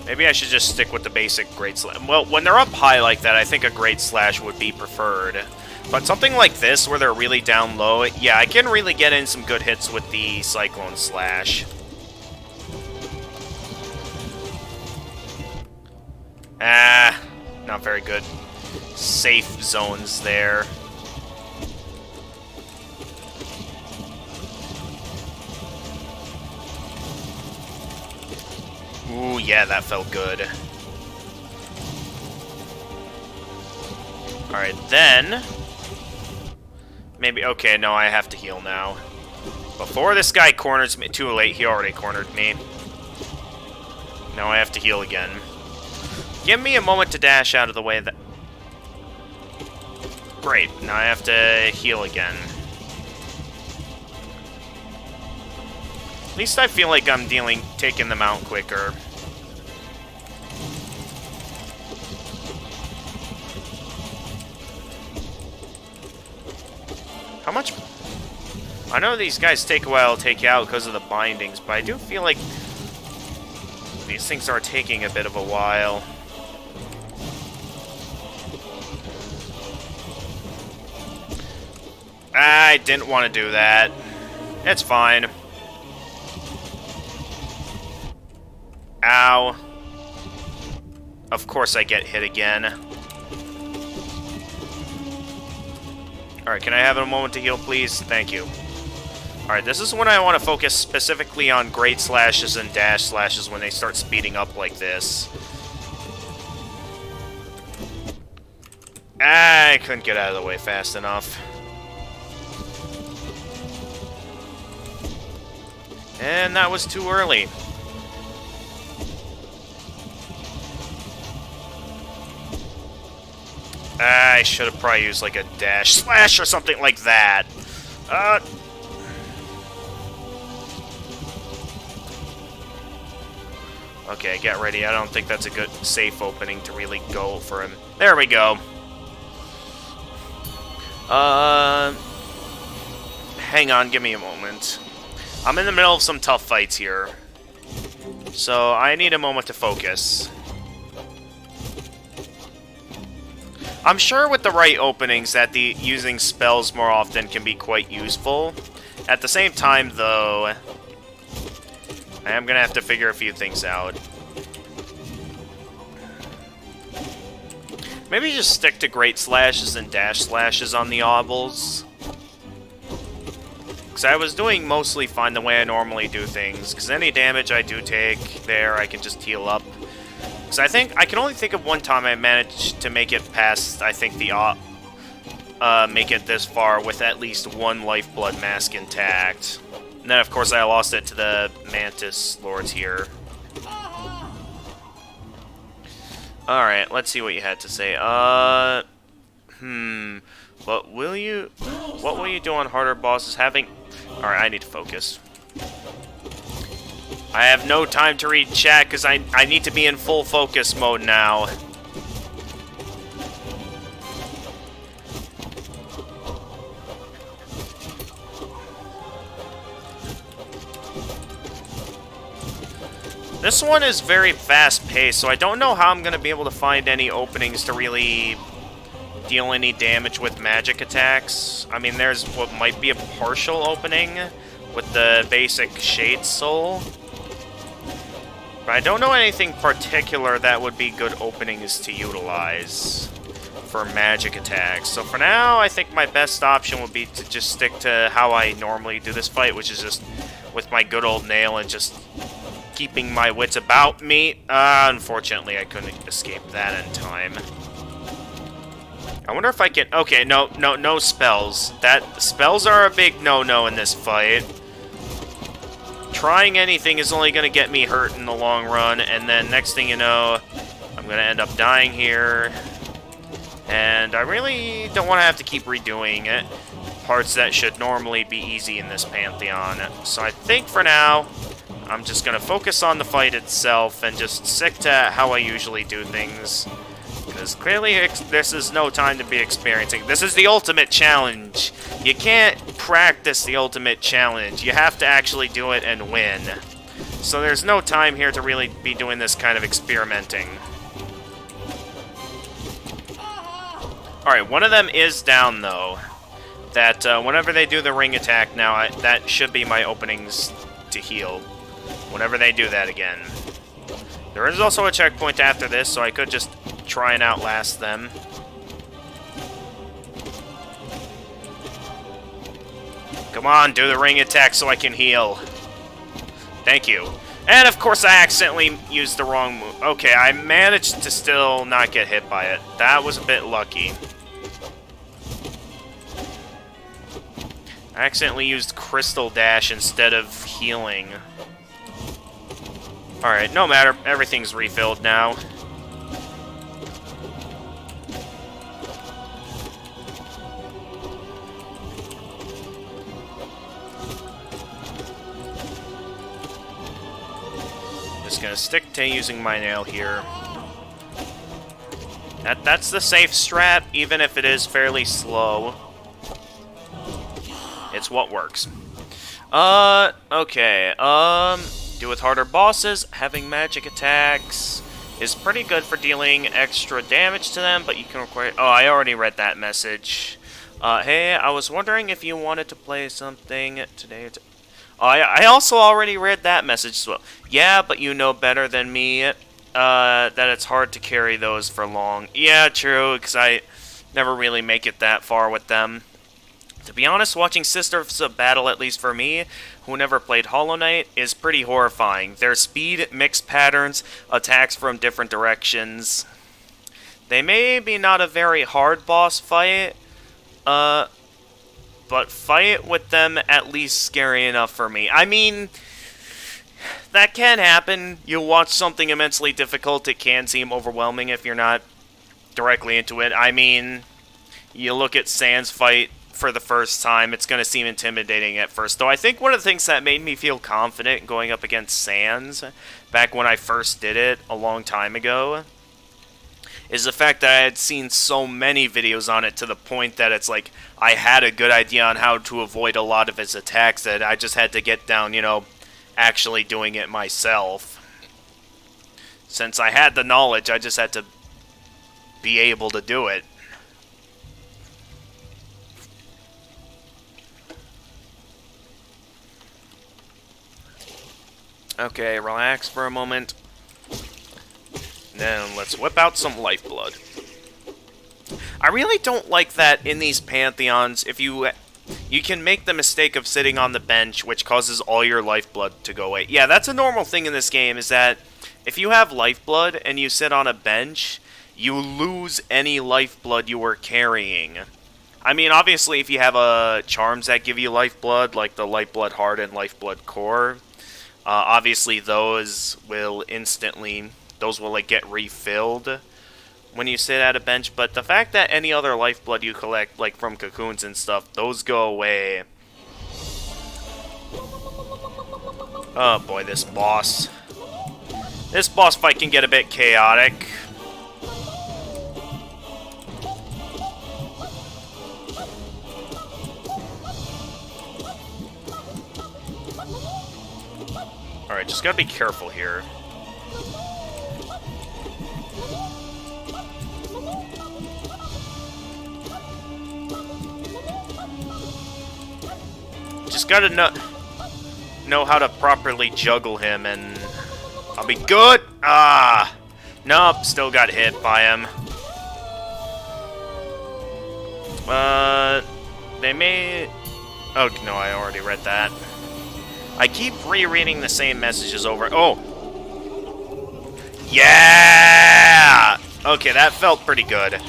[SPEAKER 1] Maybe I should just stick with the basic Great Slash. Well, when they're up high like that, I think a Great Slash would be preferred. But something like this, where they're really down low, yeah, I can really get in some good hits with the Cyclone Slash. Ah, not very good. Safe zones there. Ooh, yeah, that felt good. Alright, then... Maybe, okay, no, I have to heal now. Before this guy corners me, too late, he already cornered me. Now I have to heal again. Give me a moment to dash out of the way of that... Great, now I have to heal again. At least I feel like I'm taking them out quicker. How much... I know these guys take a while to take you out because of the bindings, but I do feel like these things are taking a bit of a while. I didn't want to do that. It's fine. Ow. Of course I get hit again. Alright, can I have a moment to heal, please? Thank you. Alright, this is when I want to focus specifically on Great Slashes and Dash Slashes when they start speeding up like this. I couldn't get out of the way fast enough. And that was too early. I should have probably used like a Dash Slash or something like that. Okay, get ready. I don't think that's a good, safe opening to really go for him. There we go. Hang on, give me a moment. I'm in the middle of some tough fights here. So, I need a moment to focus. I'm sure with the right openings that using spells more often can be quite useful. At the same time, though, I am gonna have to figure a few things out. Maybe just stick to Great Slashes and Dash Slashes on the obbles. Because I was doing mostly fine the way I normally do things. Because any damage I do take there, I can just heal up. Because I can only think of one time I managed to make it past, I think, make it this far with at least one Lifeblood Mask intact. And then, of course, I lost it to the Mantis Lords here. Alright, let's see what you had to say. What will you do on harder bosses? Alright, I need to focus. I have no time to read chat because I need to be in full focus mode now. This one is very fast-paced, so I don't know how I'm going to be able to find any openings to really deal any damage with magic attacks. I mean, there's what might be a partial opening with the basic Shade Soul. But I don't know anything particular that would be good openings to utilize for magic attacks. So for now, I think my best option would be to just stick to how I normally do this fight, which is just with my good old nail and just keeping my wits about me. Unfortunately, I couldn't escape that in time. I wonder if I can... Okay, no spells. Spells are a big no-no in this fight. Trying anything is only going to get me hurt in the long run, and then next thing you know, I'm going to end up dying here. And I really don't want to have to keep redoing it. Parts that should normally be easy in this Pantheon. So I think for now, I'm just going to focus on the fight itself and just stick to how I usually do things. Because clearly this is no time to be experiencing. This is the ultimate challenge. You can't practice the ultimate challenge. You have to actually do it and win. So there's no time here to really be doing this kind of experimenting. Alright, one of them is down though. That whenever they do the ring attack now, that should be my openings to heal. Whenever they do that again. There is also a checkpoint after this, so I could just try and outlast them. Come on, do the ring attack so I can heal. Thank you. And of course I accidentally used the wrong move. Okay, I managed to still not get hit by it. That was a bit lucky. I accidentally used Crystal Dash instead of healing. Alright, no matter. Everything's refilled now. Just gonna stick to using my nail here. That's the safe strat, even if it is fairly slow. It's what works. Okay, do with harder bosses, having magic attacks is pretty good for dealing extra damage to them, but you can require... Oh, I already read that message. Hey, I was wondering if you wanted to play something today. I also already read that message as well. Yeah, but you know better than me that it's hard to carry those for long. Yeah, true, because I never really make it that far with them. To be honest, watching Sisters of Battle, at least for me, who never played Hollow Knight, is pretty horrifying. Their speed, mixed patterns, attacks from different directions. They may be not a very hard boss fight, but fight with them at least scary enough for me. I mean, that can happen. You watch something immensely difficult, it can seem overwhelming if you're not directly into it. I mean, you look at Sans fight for the first time, it's going to seem intimidating at first. Though I think one of the things that made me feel confident going up against Sans, back when I first did it a long time ago, is the fact that I had seen so many videos on it to the point that it's like I had a good idea on how to avoid a lot of his attacks, that I just had to get down, you know, actually doing it myself. Since I had the knowledge, I just had to be able to do it. Okay, relax for a moment. Then let's whip out some lifeblood. I really don't like that in these pantheons, if you can make the mistake of sitting on the bench, which causes all your lifeblood to go away. Yeah, that's a normal thing in this game, is that if you have lifeblood and you sit on a bench, you lose any lifeblood you were carrying. I mean, obviously, if you have charms that give you lifeblood, like the Lifeblood Heart and Lifeblood Core, obviously those will like get refilled when you sit at a bench. But the fact that any other lifeblood you collect, like from cocoons and stuff, those go away. Oh boy, this boss fight can get a bit chaotic. Alright, just gotta be careful here. Just gotta know how to properly juggle him, and I'll be good. Ah! Nope, still got hit by him. They may... Oh, no, I already read that. I keep rereading the same messages over... Oh! Yeah! Okay, that felt pretty good.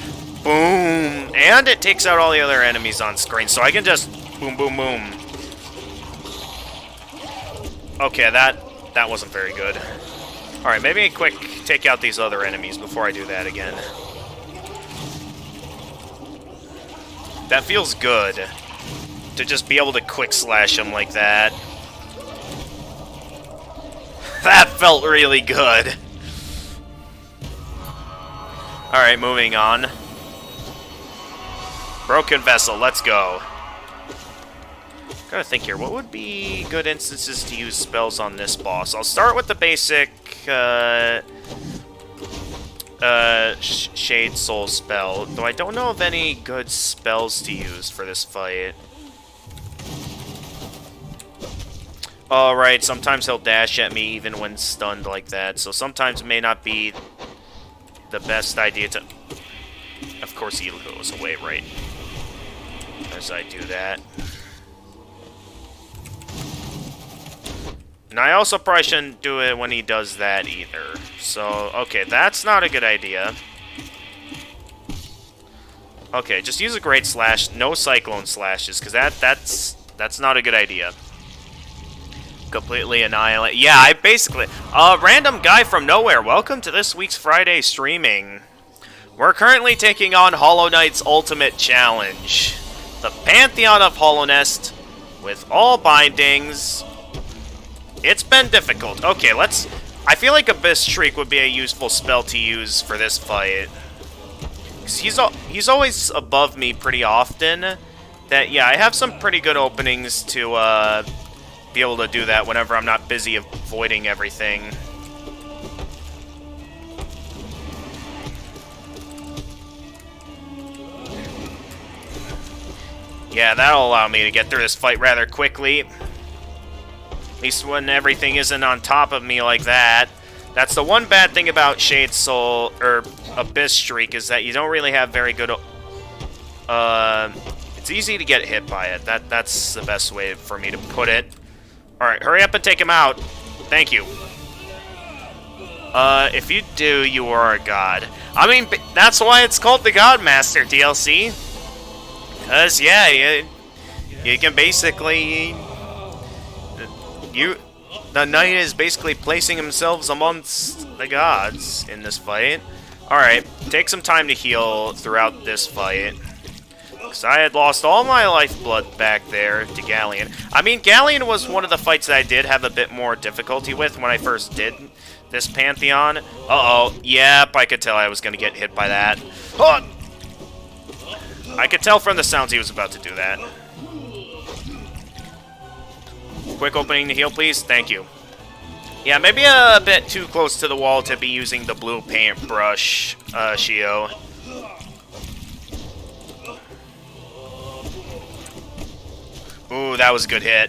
[SPEAKER 1] Boom! And it takes out all the other enemies on screen, so I can just... Boom, boom, boom. Okay, that wasn't very good. Alright, maybe a quick take out these other enemies before I do that again. That feels good. To just be able to quick slash them like that. That felt really good. Alright, moving on. Broken Vessel, let's go. Gotta think here, what would be good instances to use spells on this boss? I'll start with the basic Shade Soul spell, though I don't know of any good spells to use for this fight. Alright, sometimes he'll dash at me even when stunned like that, so sometimes it may not be the best idea to... Of course he goes away right as I do that. And I also probably shouldn't do it when he does that either. So, okay, that's not a good idea. Okay, just use a Great Slash, no Cyclone Slashes, because that's not a good idea. Completely annihilate. Yeah, I basically... random guy from nowhere, welcome to this week's Friday streaming. We're currently taking on Hollow Knight's Ultimate Challenge. The Pantheon of Hollownest, with all bindings... It's been difficult. Okay, let's... I feel like Abyss Shriek would be a useful spell to use for this fight. 'Cause he's always above me pretty often. That, yeah, I have some pretty good openings to be able to do that whenever I'm not busy avoiding everything. Yeah, that'll allow me to get through this fight rather quickly. At least when everything isn't on top of me like that. That's the one bad thing about Shade Soul, or Abyss Shriek, is that you don't really have very good... it's easy to get hit by it. That's the best way for me to put it. Alright, hurry up and take him out. Thank you. If you do, you are a god. I mean, that's why it's called the Godmaster DLC. Because, yeah, you can basically... The knight is basically placing himself amongst the gods in this fight. Alright, take some time to heal throughout this fight. Because I had lost all my lifeblood back there to Galleon. I mean, Galleon was one of the fights that I did have a bit more difficulty with when I first did this Pantheon. Uh-oh. Yep, I could tell I was going to get hit by that. Oh! I could tell from the sounds he was about to do that. Quick opening to heal, please. Thank you. Yeah, maybe a bit too close to the wall to be using the blue paintbrush, Shio. Ooh, that was a good hit.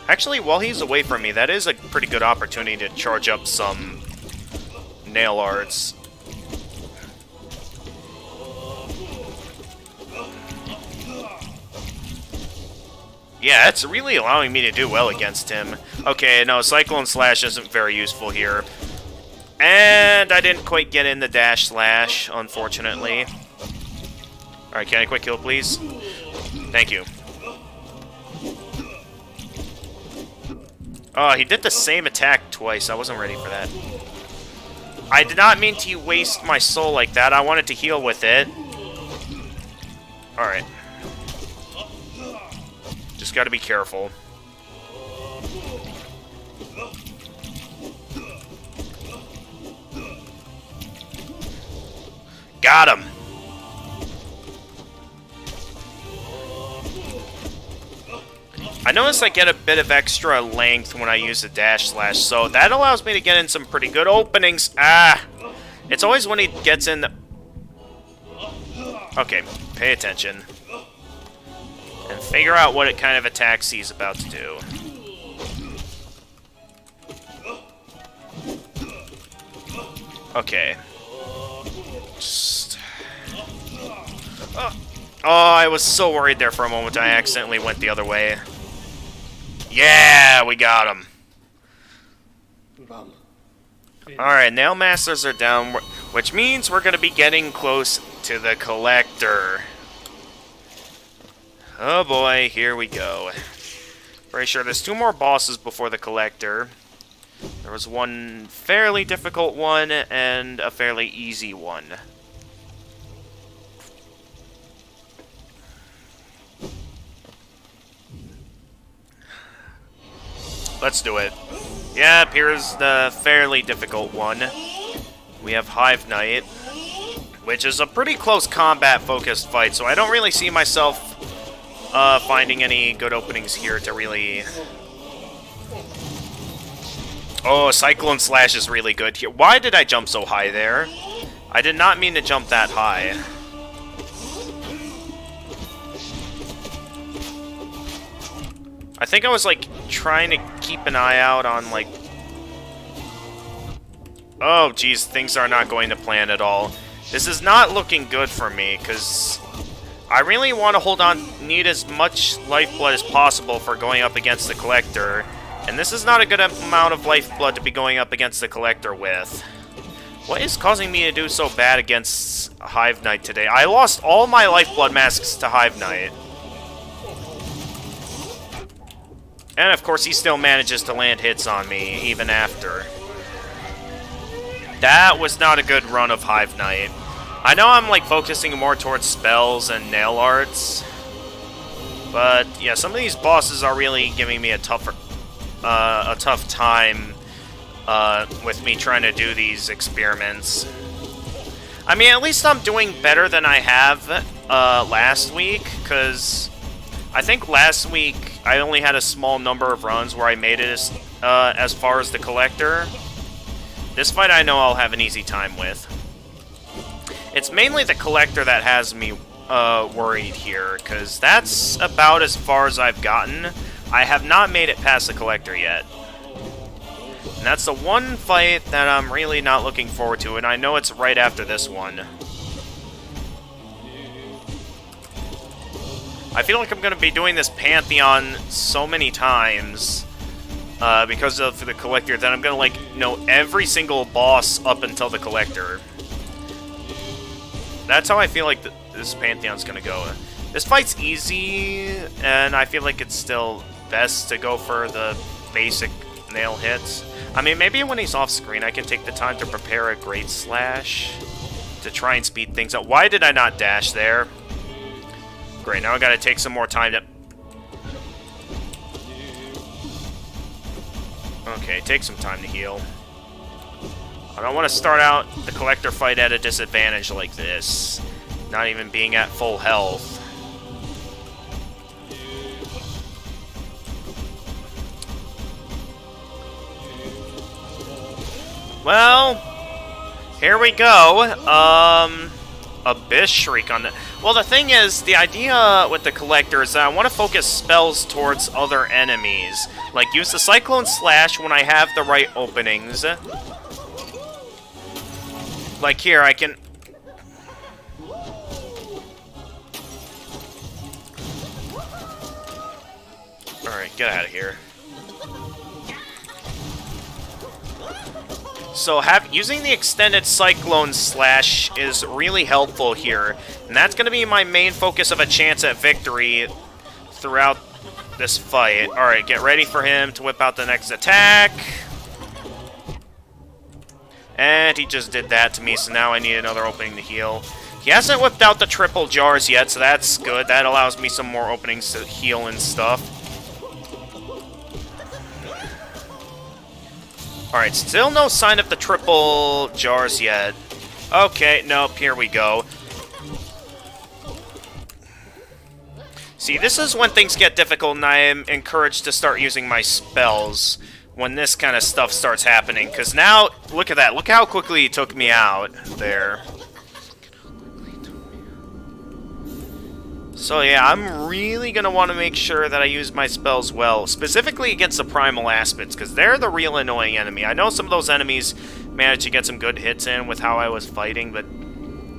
[SPEAKER 1] Actually, while he's away from me, that is a pretty good opportunity to charge up some nail arts. Yeah, it's really allowing me to do well against him. Okay, no, Cyclone Slash isn't very useful here. And I didn't quite get in the dash slash, unfortunately. Alright, can I quick kill, please? Thank you. Oh, he did the same attack twice. I wasn't ready for that. I did not mean to waste my soul like that. I wanted to heal with it. Alright. Just gotta be careful. Got him! I notice I get a bit of extra length when I use the dash slash, so that allows me to get in some pretty good openings. Ah! It's always when he gets in the... Okay, pay attention. And figure out what kind of attacks he's about to do. Okay. Just... Oh, I was so worried there for a moment I accidentally went the other way. Yeah, we got him. Alright, Nail Masters are down, which means we're going to be getting close to the Collector. Oh boy, here we go. Pretty sure there's 2 more bosses before the Collector. There was one fairly difficult one and a fairly easy one. Let's do it. Yep, here's the fairly difficult one. We have Hive Knight, which is a pretty close combat-focused fight, so I don't really see myself finding any good openings here to really... Oh, Cyclone Slash is really good here. Why did I jump so high there? I did not mean to jump that high. I think I was, like, trying to keep an eye out on, like... Oh, geez, things are not going to plan at all. This is not looking good for me, because I really want to hold on, need as much lifeblood as possible for going up against the Collector, and this is not a good amount of lifeblood to be going up against the Collector with. What is causing me to do so bad against Hive Knight today? I lost all my lifeblood masks to Hive Knight. And of course he still manages to land hits on me, even after. That was not a good run of Hive Knight. I know I'm like focusing more towards spells and nail arts. But yeah, some of these bosses are really giving me a tough time with me trying to do these experiments. I mean, at least I'm doing better than I have last week, because I think last week I only had a small number of runs where I made it as far as the Collector. This fight I know I'll have an easy time with. It's mainly the Collector that has me worried here, because that's about as far as I've gotten. I have not made it past the Collector yet. And that's the one fight that I'm really not looking forward to, and I know it's right after this one. I feel like I'm going to be doing this Pantheon so many times because of the Collector that I'm going to, like, know every single boss up until the Collector. That's how I feel like this Pantheon's going to go. This fight's easy, and I feel like it's still best to go for the basic nail hits. I mean, maybe when he's off screen, I can take the time to prepare a Great Slash to try and speed things up. Why did I not dash there? Great, now I gotta take some more time to... Okay, take some time to heal. I don't want to start out the Collector fight at a disadvantage like this. Not even being at full health. Well, here we go. Abyss Shriek on the... Well, the thing is, the idea with the Collector is that I want to focus spells towards other enemies. Like, use the Cyclone Slash when I have the right openings. Like here, I can... Alright, get out of here. So using the extended Cyclone Slash is really helpful here. And that's going to be my main focus of a chance at victory throughout this fight. Alright, get ready for him to whip out the next attack. And he just did that to me, so now I need another opening to heal. He hasn't whipped out the triple jars yet, so that's good. That allows me some more openings to heal and stuff. Alright, still no sign of the triple jars yet. Okay, nope, here we go. See, this is when things get difficult, and I am encouraged to start using my spells when this kind of stuff starts happening. Because now, look at that. Look how quickly he took me out there. So yeah, I'm really going to want to make sure that I use my spells well. Specifically against the Primal Aspids, because they're the real annoying enemy. I know some of those enemies managed to get some good hits in with how I was fighting, but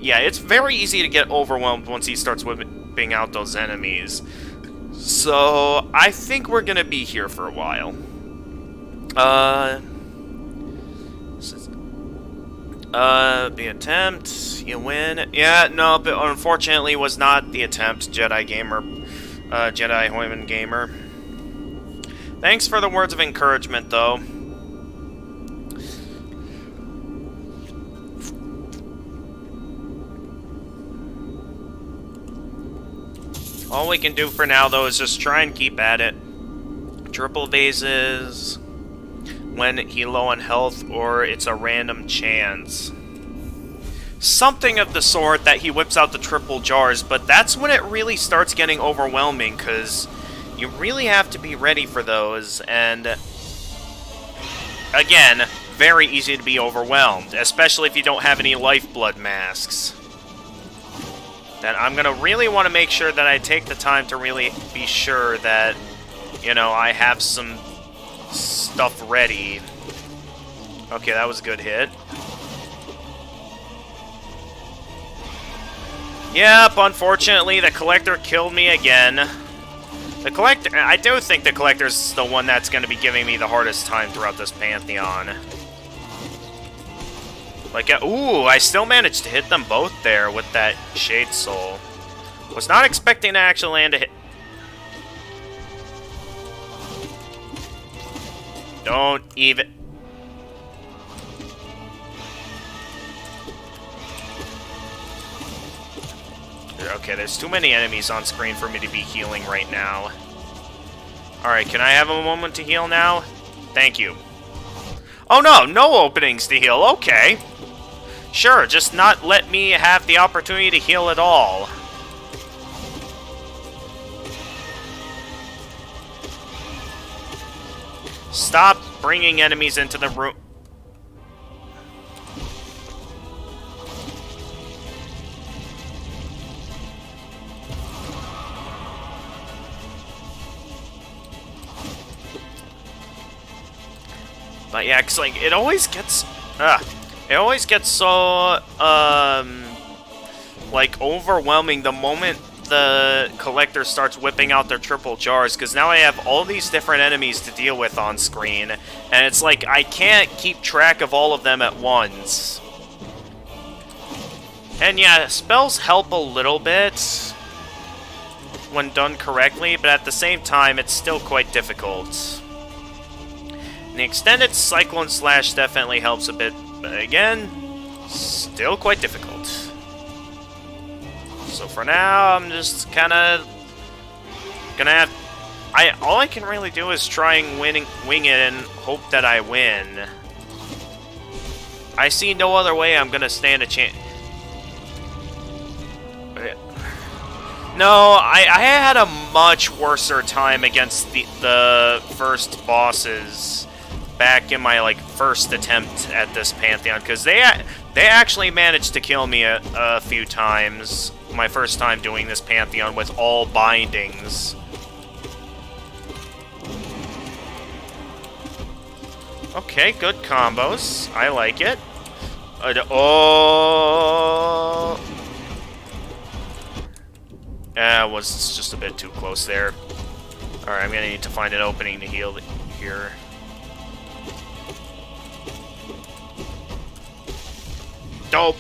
[SPEAKER 1] yeah, it's very easy to get overwhelmed once he starts whipping out those enemies. So I think we're going to be here for a while. The attempt, you win. Yeah, no, but unfortunately was not the attempt, Jedi Gamer, Jedi Hoyman Gamer. Thanks for the words of encouragement, though. All we can do for now, though, is just try and keep at it. Triple bases when he's low on health, or it's a random chance. Something of the sort that he whips out the triple jars, but that's when it really starts getting overwhelming, because you really have to be ready for those, and again, very easy to be overwhelmed, especially if you don't have any lifeblood masks. Then I'm going to really want to make sure that I take the time to really be sure that, you know, I have some stuff ready. Okay, that was a good hit. Yep, unfortunately, the Collector killed me again. The Collector, I do think the Collector's the one that's going to be giving me the hardest time throughout this Pantheon. Like, ooh, I still managed to hit them both there with that Shade Soul. Was not expecting to actually land a hit. Don't even... Okay, there's too many enemies on screen for me to be healing right now. Alright, can I have a moment to heal now? Thank you. Oh no, no openings to heal, okay. Sure, just not let me have the opportunity to heal at all. Stop bringing enemies into the room. But yeah, cause like it always gets so like overwhelming the moment the Collector starts whipping out their triple jars, because now I have all these different enemies to deal with on screen, and it's like I can't keep track of all of them at once. And yeah, spells help a little bit when done correctly, but at the same time, it's still quite difficult. The extended Cyclone Slash definitely helps a bit, but again, still quite difficult. So for now, I'm just kind of gonna have... all I can really do is try and wing it and hope that I win. I see no other way I'm gonna stand a chance. No, I had a much worser time against the first bosses back in my first attempt at this Pantheon, because they actually managed to kill me a few times. My first time doing this Pantheon with all bindings. Okay, good combos. I like it. Oh. Was just a bit too close there. Alright, I'm gonna need to find an opening to heal here. Dope!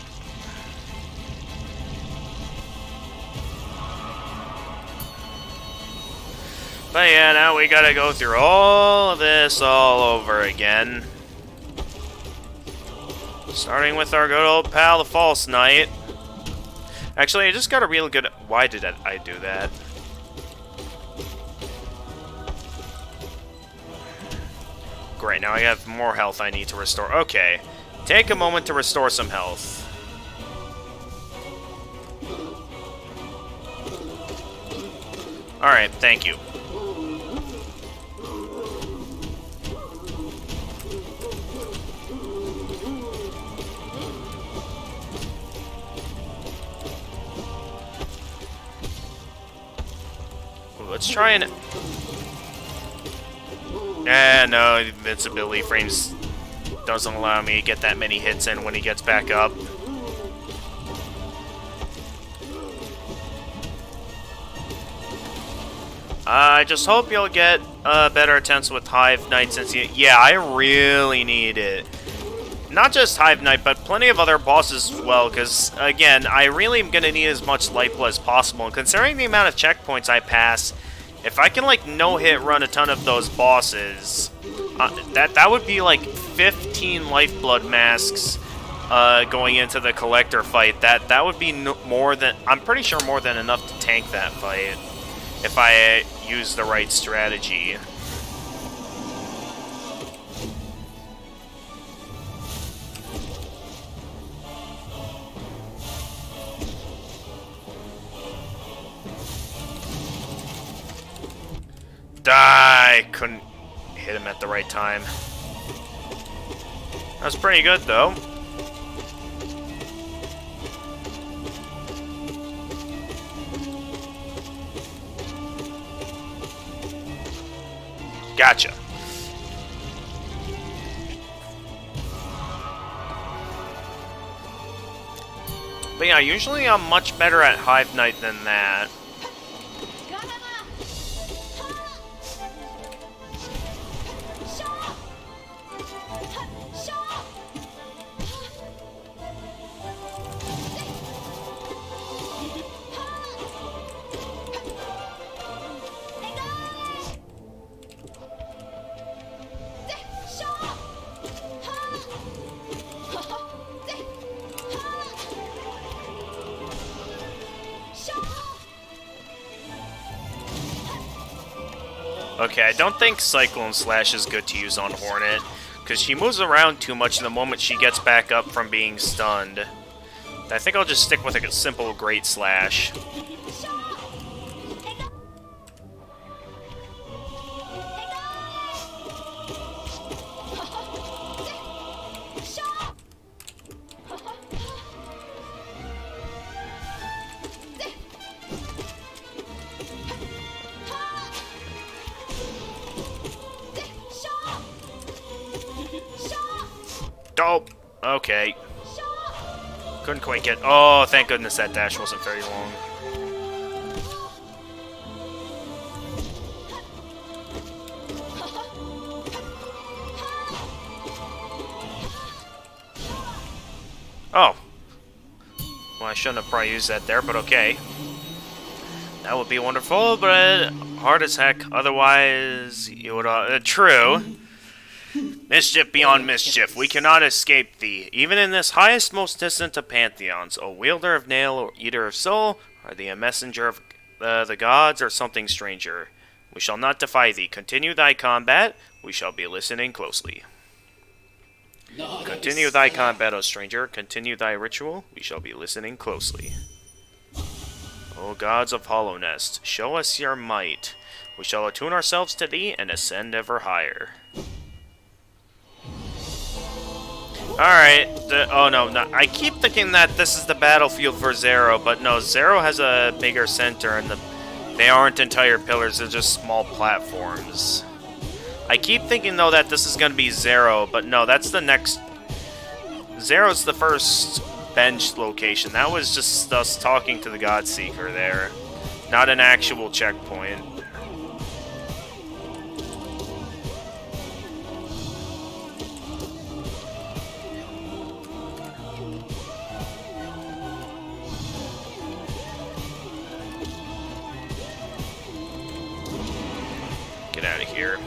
[SPEAKER 1] But yeah, now we gotta go through all of this all over again. Starting with our good old pal, the False Knight. Actually, I just got a real good... Why did I do that? Great, now I have more health I need to restore. Okay. Take a moment to restore some health. Alright, thank you. Let's try and... no, invincibility frames doesn't allow me to get that many hits in when he gets back up. I just hope you'll get better attempts with Hive Knight since you... Yeah, I really need it. Not just Hive Knight, but plenty of other bosses as well, because, again, I really am going to need as much Life as possible. And considering the amount of checkpoints I pass, if I can, no-hit run a ton of those bosses, that would be, 15 Lifeblood masks going into the Collector fight. That would be more than... I'm pretty sure more than enough to tank that fight, if I use the right strategy. I couldn't hit him at the right time. That was pretty good, though. Gotcha. But yeah, usually I'm much better at Hive Knight than that. Okay, I don't think Cyclone Slash is good to use on Hornet, because she moves around too much the moment she gets back up from being stunned. I think I'll just stick with a simple Great Slash. Dope! Okay. Couldn't quite get... Oh, thank goodness that dash wasn't very long. Oh. Well, I shouldn't have probably used that there, but okay. That would be wonderful, but hard as heck. Otherwise, you would... true. Mischief beyond mischief, we cannot escape thee, even in this highest, most distant of pantheons, O wielder of nail, or eater of soul, are thee a messenger of the gods, or something stranger? We shall not defy thee. Continue thy combat, we shall be listening closely. Continue thy combat, O stranger, continue thy ritual, we shall be listening closely. O gods of Hollownest, show us your might. We shall attune ourselves to thee and ascend ever higher. Alright, oh no, I keep thinking that this is the battlefield for Zero, but no, Zero has a bigger center and they aren't entire pillars, they're just small platforms. I keep thinking though that this is going to be Zero, but no, that's the next... Zero's the first bench location. That was just us talking to the Godseeker there, not an actual checkpoint. Get out of here.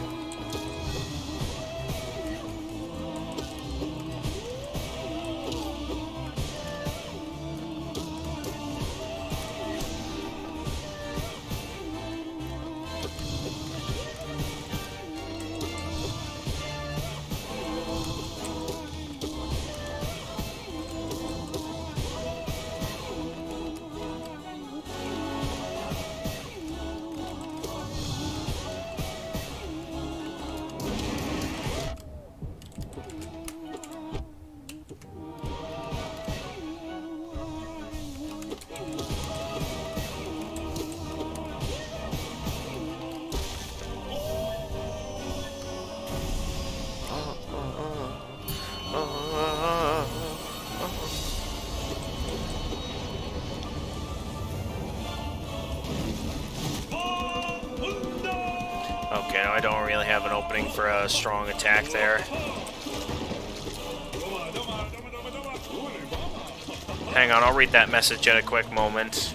[SPEAKER 1] Okay, I don't really have an opening for a strong attack there. Hang on, I'll read that message in a quick moment.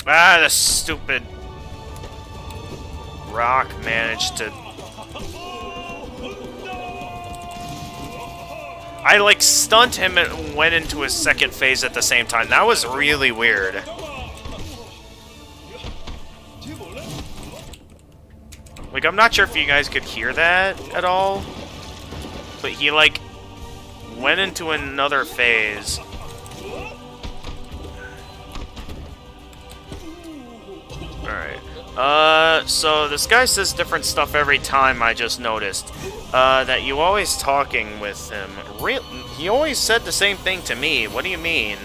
[SPEAKER 1] Ah, the stupid rock managed to... I, like, stunned him and went into his second phase at the same time. That was really weird. Like, I'm not sure if you guys could hear that at all, but he, like, went into another phase. Alright. So this guy says different stuff every time, I just noticed. That you always talking with him. He always said the same thing to me. What do you mean?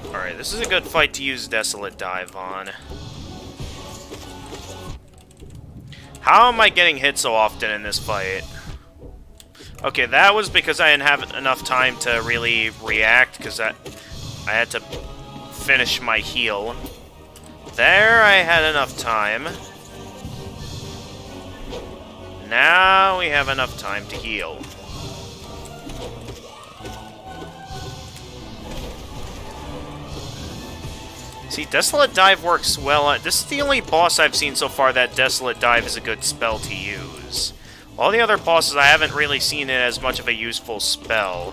[SPEAKER 1] Alright, this is a good fight to use Desolate Dive on. How am I getting hit so often in this fight? Okay, that was because I didn't have enough time to really react, because I had to finish my heal. There, I had enough time. Now we have enough time to heal. See, Desolate Dive works well. This is the only boss I've seen so far that Desolate Dive is a good spell to use. All the other bosses, I haven't really seen it as much of a useful spell.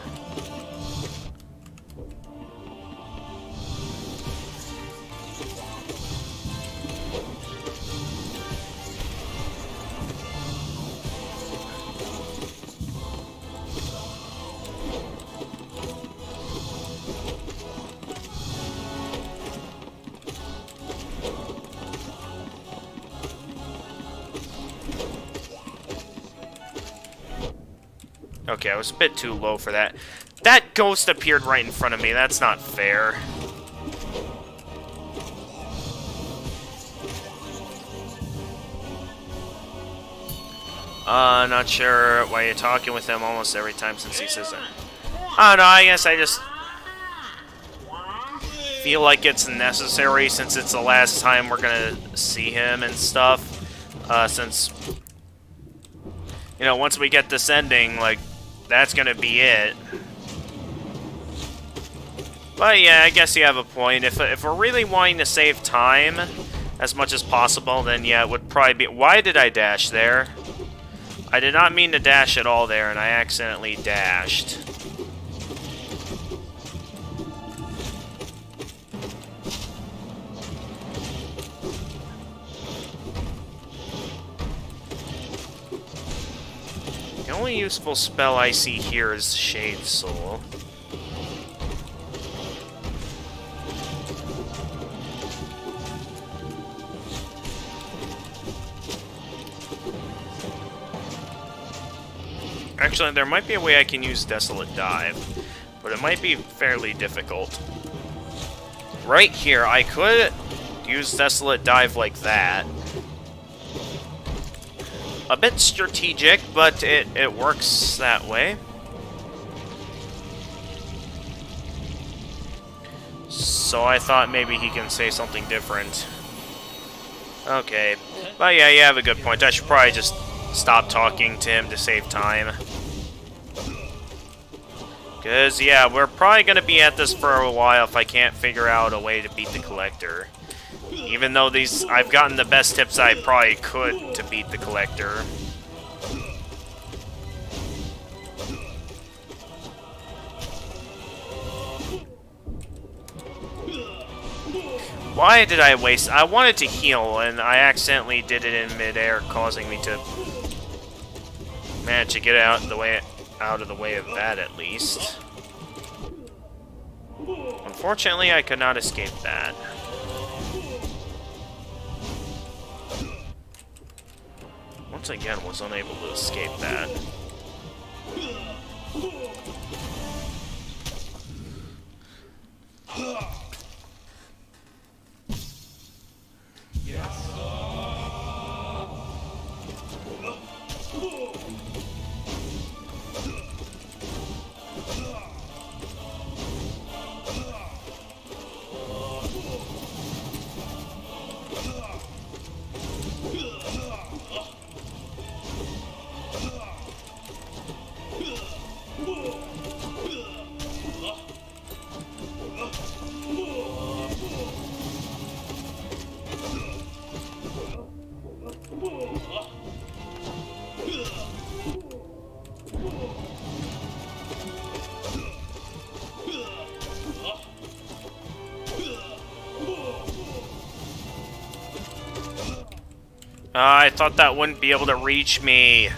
[SPEAKER 1] Okay, I was a bit too low for that. That ghost appeared right in front of me. That's not fair. Not sure why you're talking with him almost every time since he says that. Oh, no, I guess I just... feel like it's necessary since it's the last time we're gonna see him and stuff. Since, you know, once we get this ending, like, that's gonna be it. But yeah, I guess you have a point. If we're really wanting to save time as much as possible, then yeah, it would probably be... Why did I dash there? I did not mean to dash at all there, and I accidentally dashed. The only useful spell I see here is Shade Soul. Actually, there might be a way I can use Desolate Dive, but it might be fairly difficult. Right here, I could use Desolate Dive like that. A bit strategic, but it works that way. So I thought maybe he can say something different. Okay. But yeah, you have a good point. I should probably just stop talking to him to save time. Because, yeah, we're probably going to be at this for a while if I can't figure out a way to beat the Collector. Even though I've gotten the best tips I probably could to beat the Collector. Why did I waste... I wanted to heal, and I accidentally did it in midair, causing me to manage to get out of the way of that, at least. Unfortunately, I could not escape that. Once again, was unable to escape that. I thought that wouldn't be able to reach me.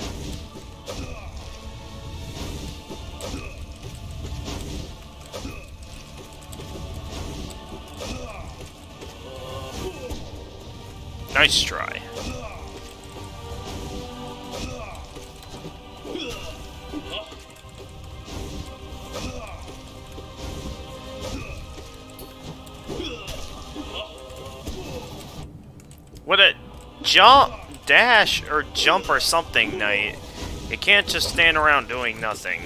[SPEAKER 1] Nice try. What a jump, dash, or jump or something, Knight. You can't just stand around doing nothing.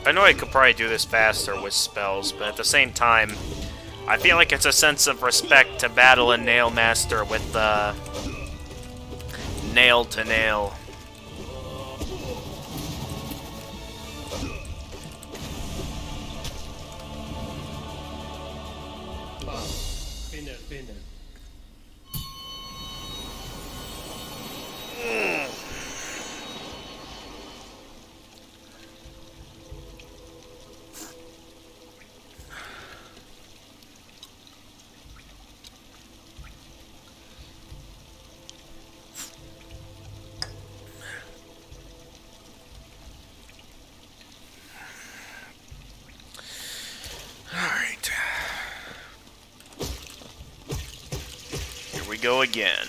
[SPEAKER 1] I know I could probably do this faster with spells, but at the same time, I feel like it's a sense of respect to battle a Nail Master with nail to nail. go again.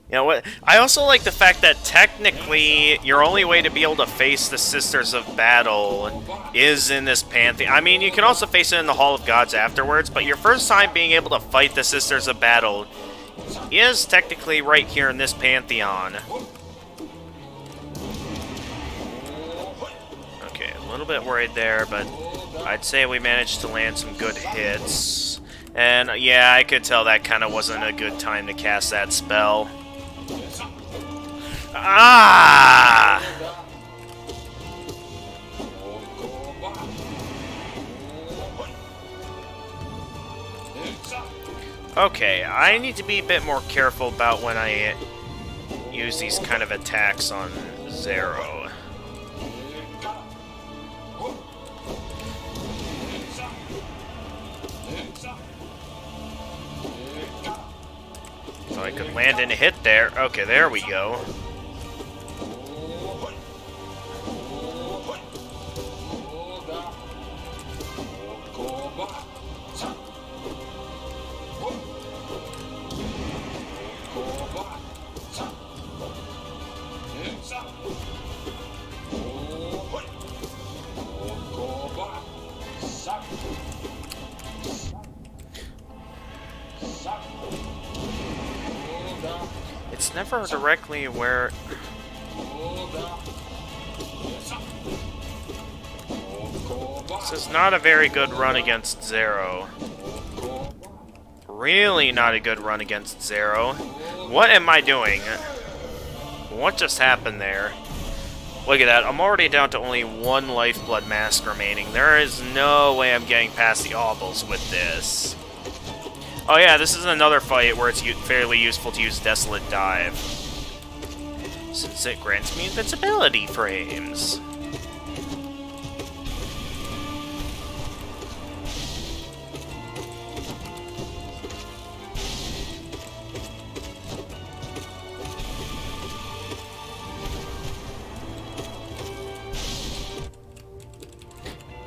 [SPEAKER 1] You know what? I also like the fact that technically your only way to be able to face the Sisters of Battle is in this Pantheon. I mean, you can also face it in the Hall of Gods afterwards, but your first time being able to fight the Sisters of Battle is technically right here in this Pantheon. Okay, a little bit worried there, but I'd say we managed to land some good hits. And yeah, I could tell that kind of wasn't a good time to cast that spell. Ah! Okay, I need to be a bit more careful about when I use these kind of attacks on Zero. So I could land in a hit there. Okay, there we go. It's never directly where... This is not a very good run against Zero. Really not a good run against Zero. What am I doing? What just happened there? Look at that, I'm already down to only one Lifeblood Mask remaining. There is no way I'm getting past the Obels with this. Oh yeah, this is another fight where it's fairly useful to use Desolate Dive, since it grants me invincibility frames.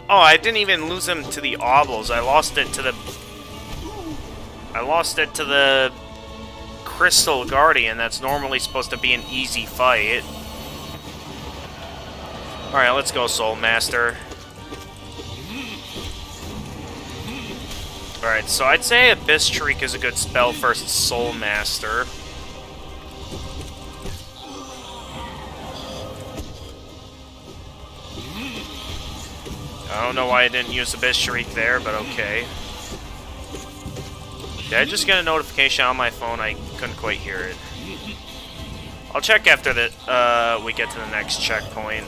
[SPEAKER 1] Oh, I didn't even lose him to the Obels. I lost it to the Crystal Guardian. That's normally supposed to be an easy fight. Alright, let's go, Soul Master. Alright, so I'd say Abyss Shriek is a good spell for Soul Master. I don't know why I didn't use Abyss Shriek there, but okay. Did I just get a notification on my phone? I couldn't quite hear it. I'll check after we get to the next checkpoint.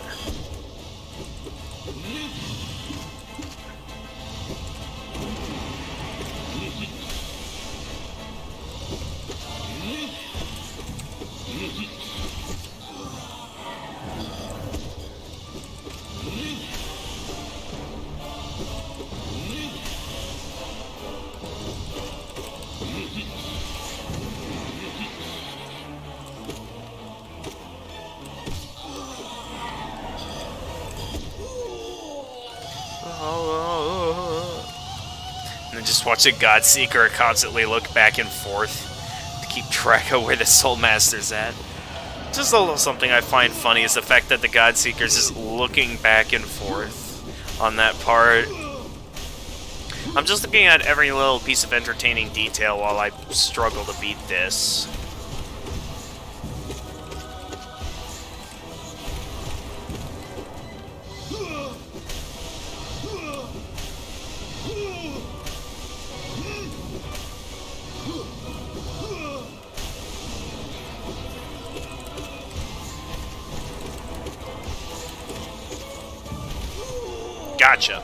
[SPEAKER 1] And then just watching Godseeker constantly look back and forth to keep track of where the Soul Master's at. Just a little something I find funny is the fact that the Godseeker's just looking back and forth on that part. I'm just looking at every little piece of entertaining detail while I struggle to beat this. Gotcha.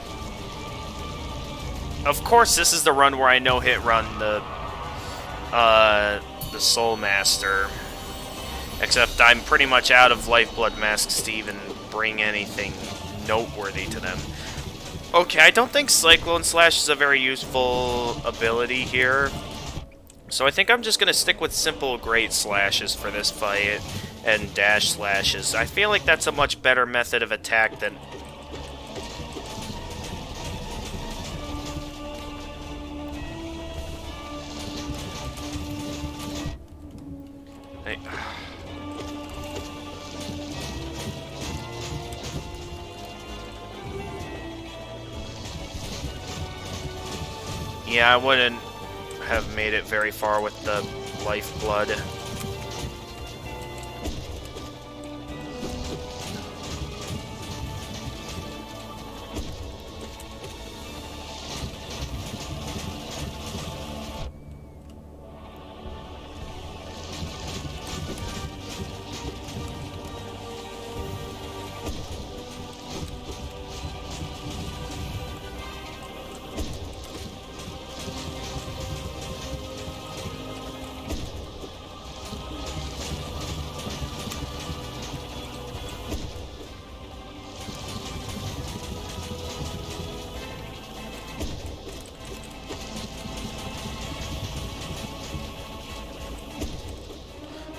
[SPEAKER 1] Of course, this is the run where I no-hit run the Soul Master. Except I'm pretty much out of Lifeblood Masks to even bring anything noteworthy to them. Okay, I don't think Cyclone Slash is a very useful ability here. So I think I'm just going to stick with simple Great Slashes for this fight and Dash Slashes. I feel like that's a much better method of attack than... Hey. Yeah, I wouldn't have made it very far with the lifeblood.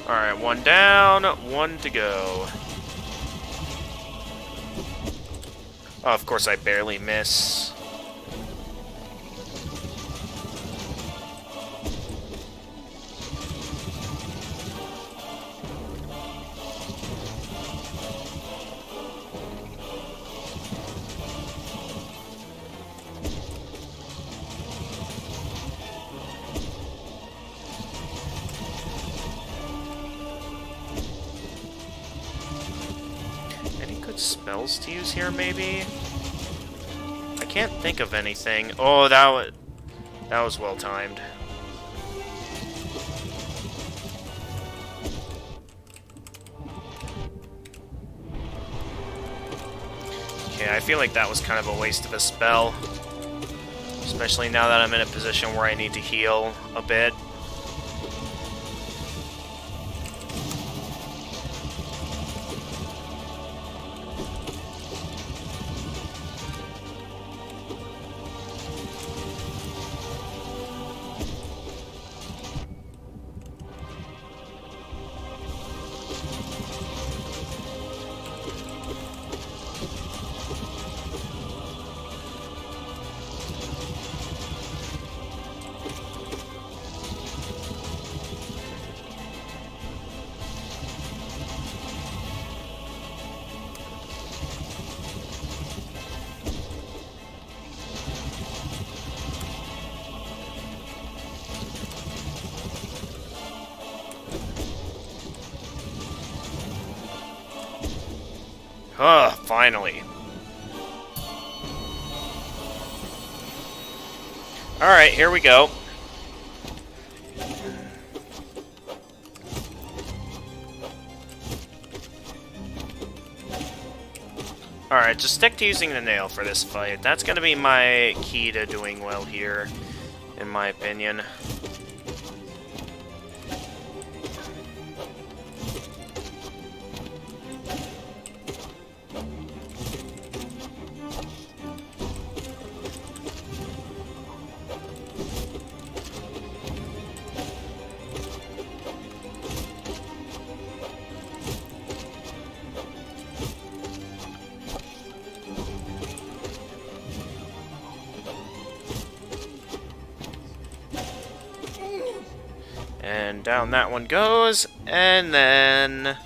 [SPEAKER 1] Alright, one down, one to go. Oh, of course I barely miss. Any good spells to use here, maybe? I can't think of anything. Oh, that was well timed. Okay, I feel like that was kind of a waste of a spell. Especially now that I'm in a position where I need to heal a bit. Ugh, finally. Alright, here we go. Alright, just stick to using the nail for this fight. That's gonna be my key to doing well here, in my opinion. And down that one goes, and then...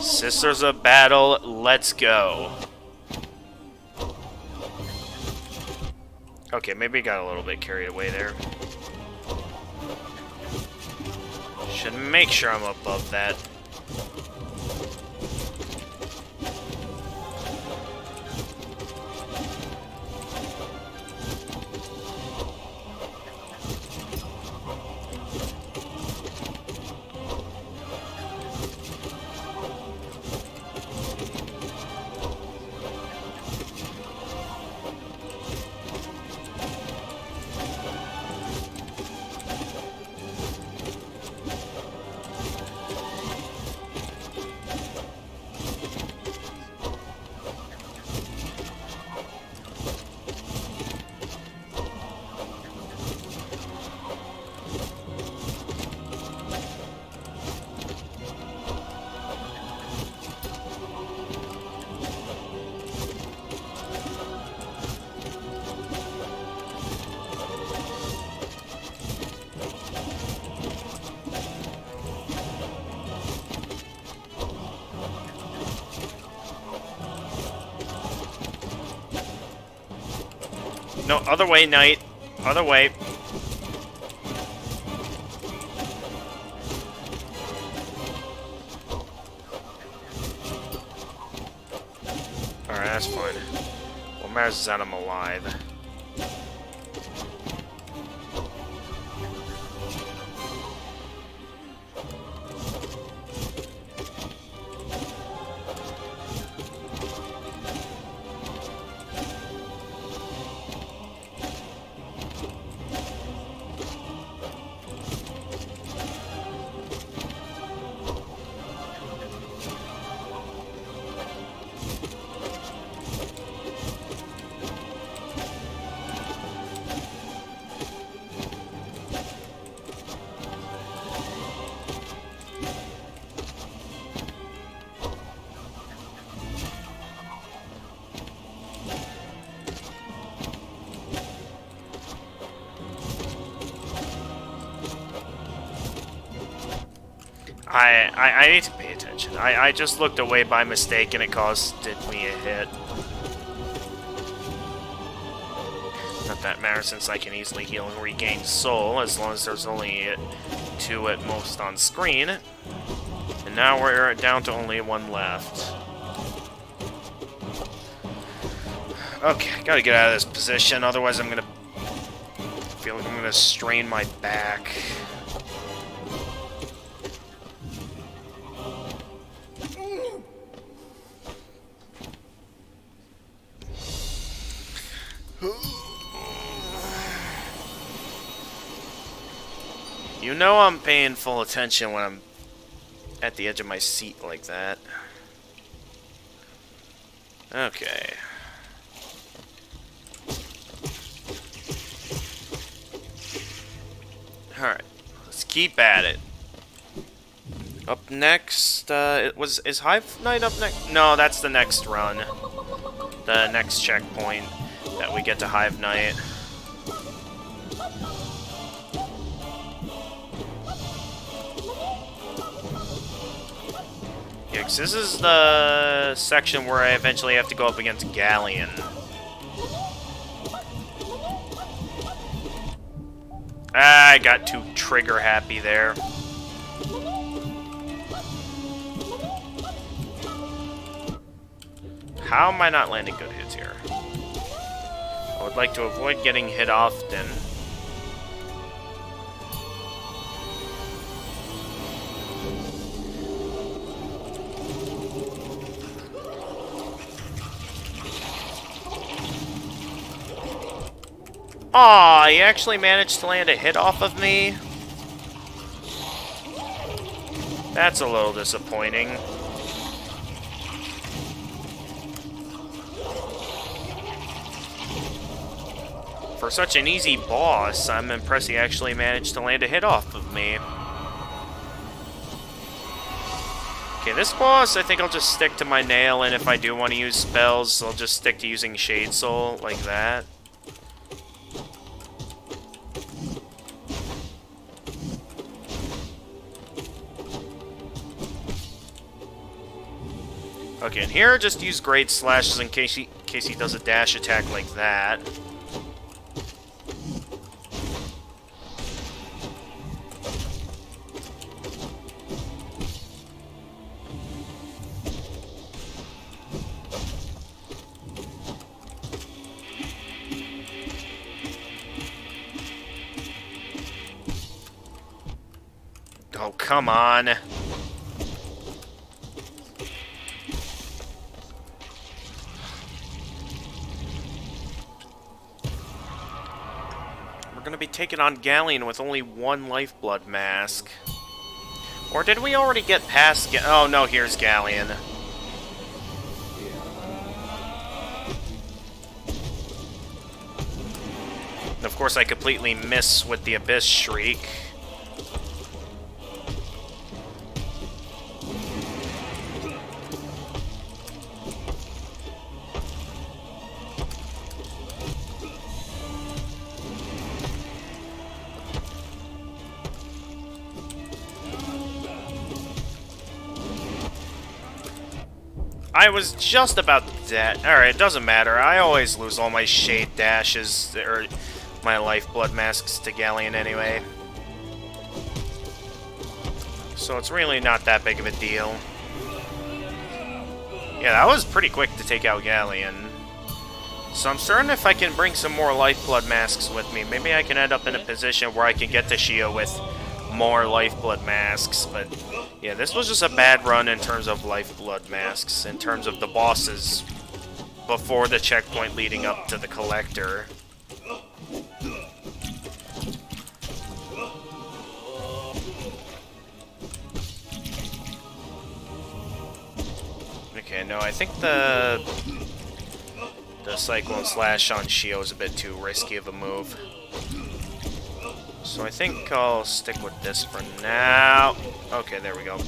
[SPEAKER 1] Sisters of Battle, let's go. Okay, maybe got a little bit carried away there. Should make sure I'm above that. No, other way, knight. Other way. Alright, that's fine. What matters is that I'm alive. I need to pay attention. I just looked away by mistake and it costed me a hit. Not that matters since I can easily heal and regain soul as long as there's only 2 at most on screen. And now we're down to only 1 left. Okay, gotta get out of this position, otherwise I feel like I'm gonna strain my back. You know I'm paying full attention when I'm at the edge of my seat like that. Okay. Alright, let's keep at it. Up next, is Hive Knight up next? No, that's the next run. The next checkpoint that we get to Hive Knight. Yeah, 'cause this is the section where I eventually have to go up against Galleon. I got too trigger happy there. How am I not landing good hits here? I would like to avoid getting hit often. Aw, he actually managed to land a hit off of me? That's a little disappointing. For such an easy boss, I'm impressed he actually managed to land a hit off of me. Okay, this boss, I think I'll just stick to my nail, and if I do want to use spells, I'll just stick to using Shade Soul, like that. Okay, and here, just use Great Slashes in case he does a dash attack like that. Oh, come on. We're gonna be taking on Galleon with only 1 Lifeblood Mask. Or did we already get past oh no, here's Galleon. And of course I completely miss with the Abyss Shriek. I was just about to Alright, it doesn't matter. I always lose all my shade dashes, or my lifeblood masks to Galleon anyway. So it's really not that big of a deal. Yeah, that was pretty quick to take out Galleon. So I'm certain if I can bring some more lifeblood masks with me, maybe I can end up in a position where I can get to Shio with more lifeblood masks. But yeah, this was just a bad run in terms of lifeblood masks, in terms of the bosses before the checkpoint leading up to the collector. Okay, no, I think the Cyclone Slash on Shio is a bit too risky of a move. So I think I'll stick with this for now. Okay, there we go.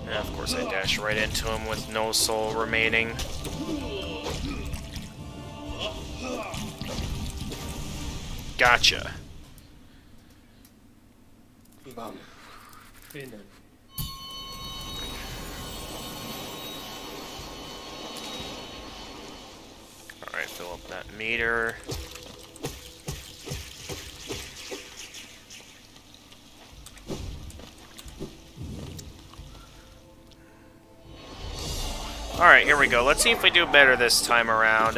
[SPEAKER 1] And of course I dash right into him with no soul remaining. Gotcha. Alright, fill up that meter. Alright, here we go. Let's see if we do better this time around.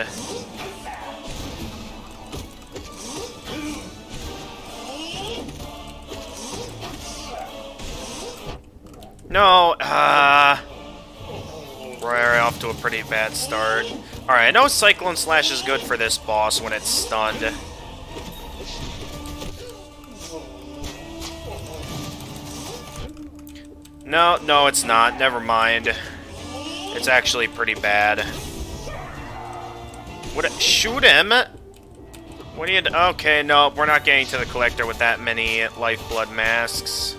[SPEAKER 1] No, we're off to a pretty bad start. Alright, I know Cyclone Slash is good for this boss when it's stunned. No, it's not. Never mind. It's actually pretty bad. What? Shoot him? What are you? Okay, no, we're not getting to the collector with that many lifeblood masks.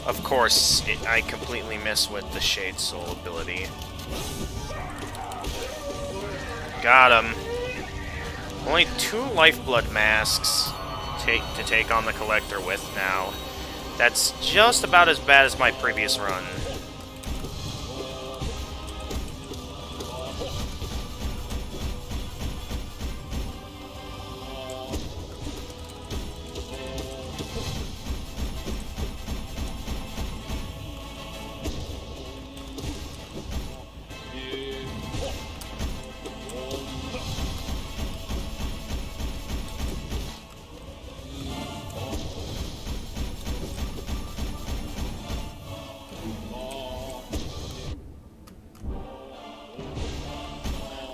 [SPEAKER 1] Of course, I completely miss with the Shade Soul ability. Got him. Only 2 lifeblood masks to take on the collector with now. That's just about as bad as my previous run.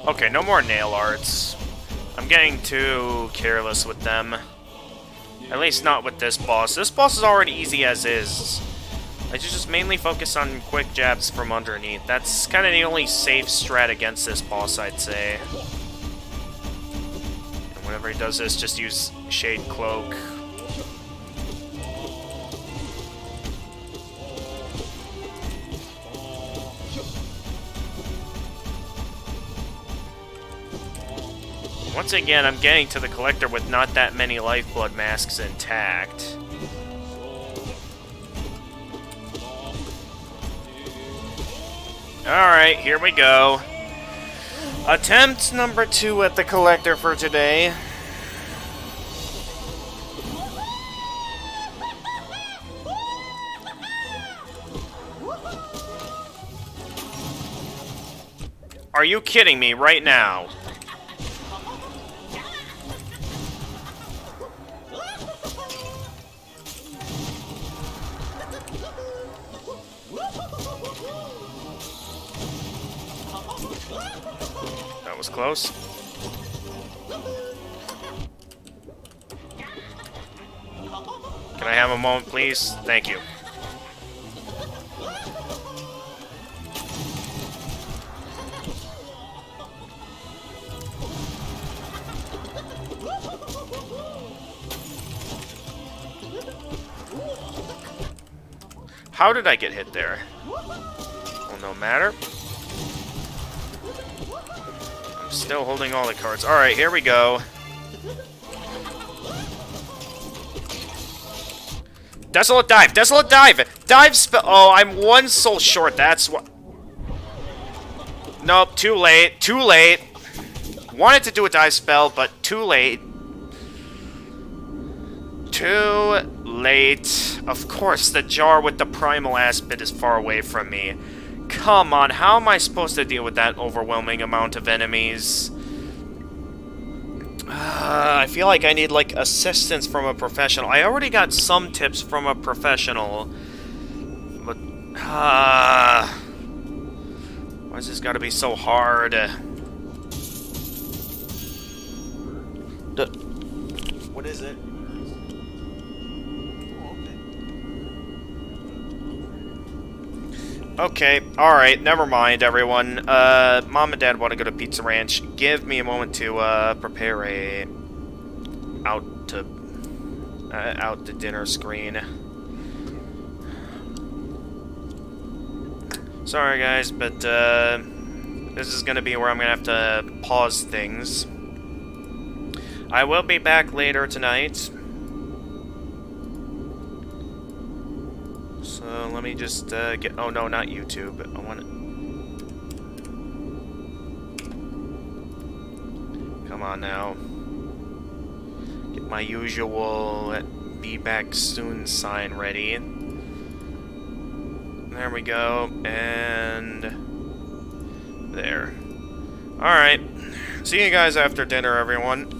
[SPEAKER 1] Okay, no more nail arts. I'm getting too careless with them. At least not with this boss. This boss is already easy as is. I should just mainly focus on quick jabs from underneath. That's kind of the only safe strat against this boss, I'd say. And whenever he does this, just use Shade Cloak. Once again, I'm getting to the collector with not that many lifeblood masks intact. Alright, here we go. Attempt number 2 at the collector for today. Are you kidding me right now? That was close. Can I have a moment, please? Thank you. How did I get hit there? Well, no matter. I'm still holding all the cards. Alright, here we go. Desolate dive! Desolate dive! Dive spell! Oh, I'm one soul short. That's what... Nope, too late. Too late. Wanted to do a dive spell, but too late. Too late. Of course, the jar with the primal aspect is far away from me. Come on, how am I supposed to deal with that overwhelming amount of enemies? I feel like I need, like, assistance from a professional. I already got some tips from a professional. But, why's this gotta be so hard? What is it? Okay, alright, never mind, everyone. Mom and Dad want to go to Pizza Ranch. Give me a moment to, prepare a out to dinner screen. Sorry, guys, but, this is gonna be where I'm gonna have to pause things. I will be back later tonight. So let me just get... Oh no, not YouTube. I want it... Come on now. Get my usual be back soon sign ready. There we go. And... there. Alright. See you guys after dinner, everyone.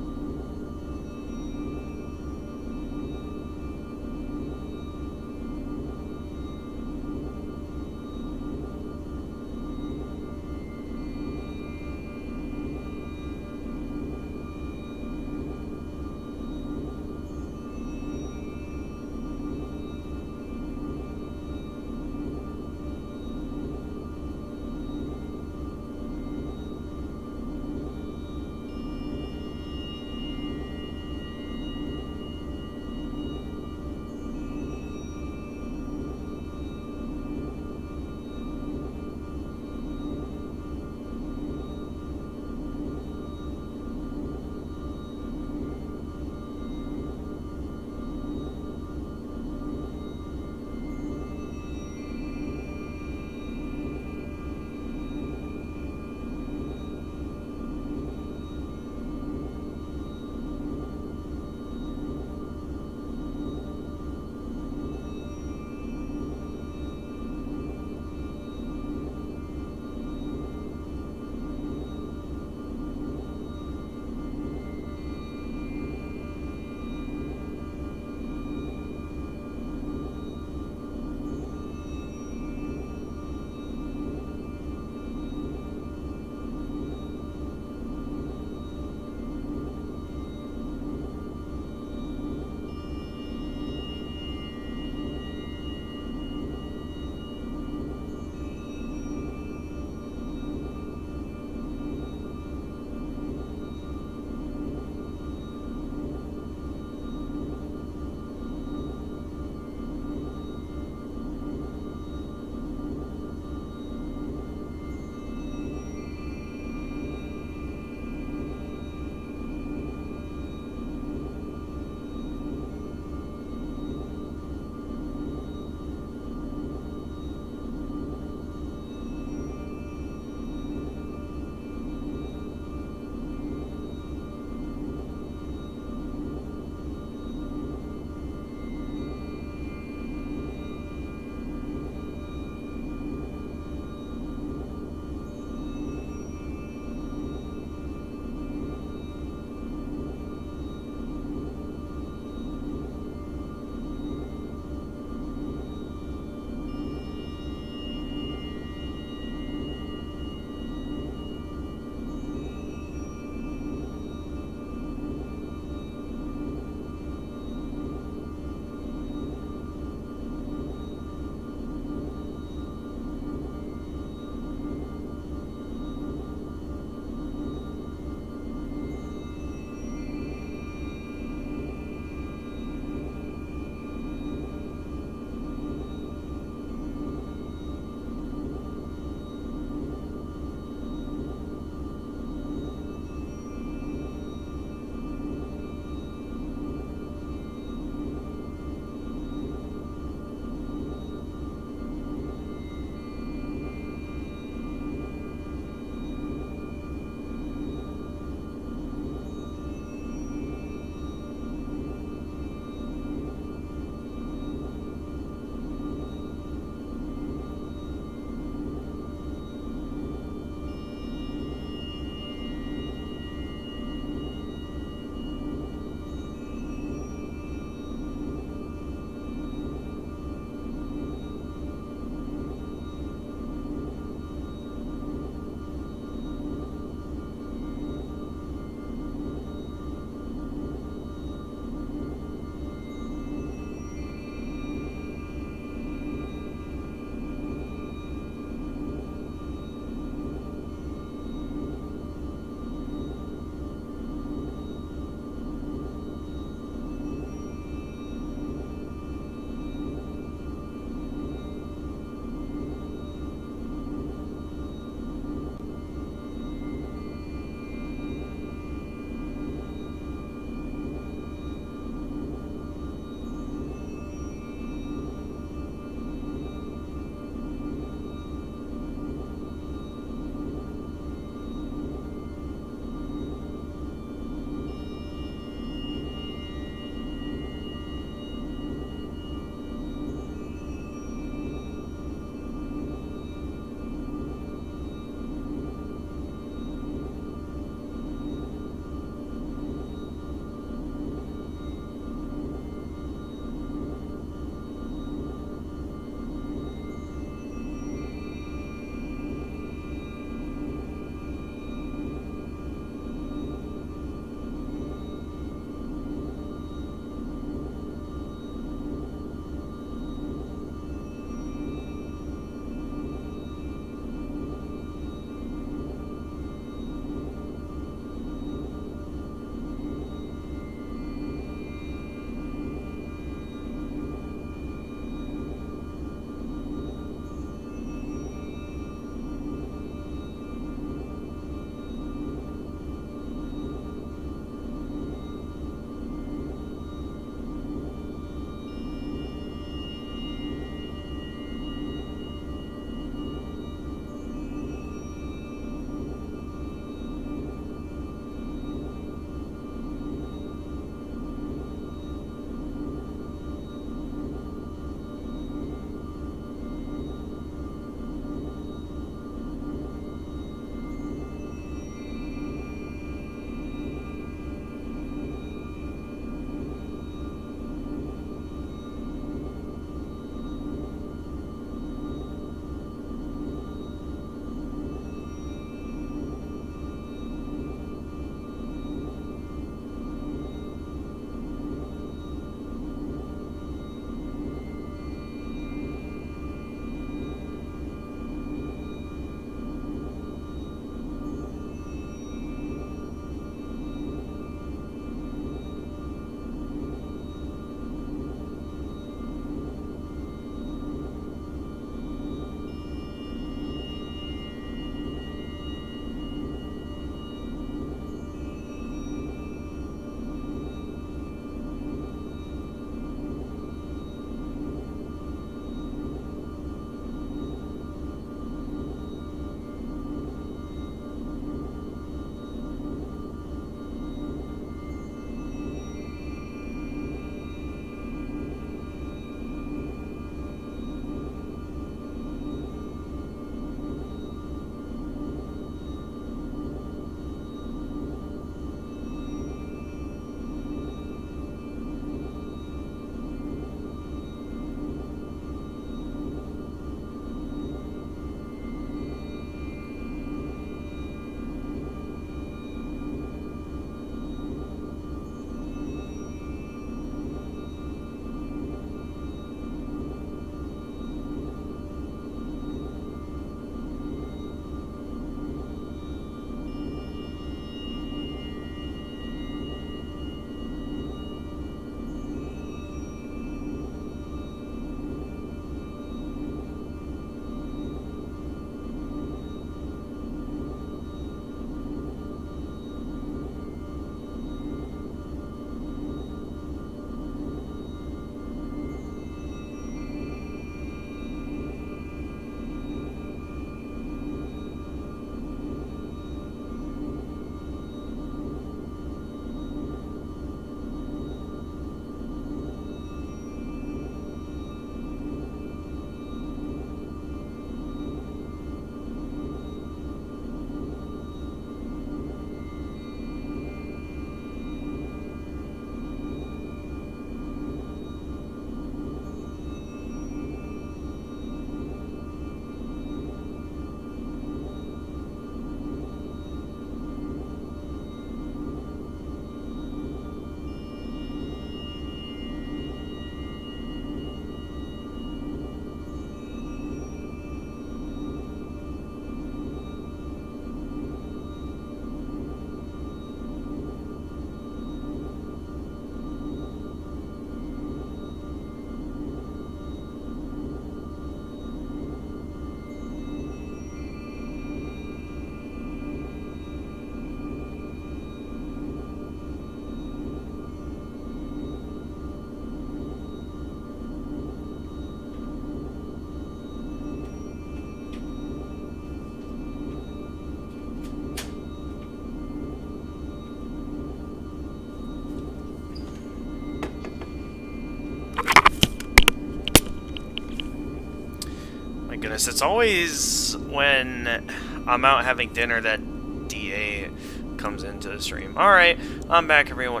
[SPEAKER 1] My goodness, it's always when I'm out having dinner that DA comes into the stream. Alright, I'm back, everyone.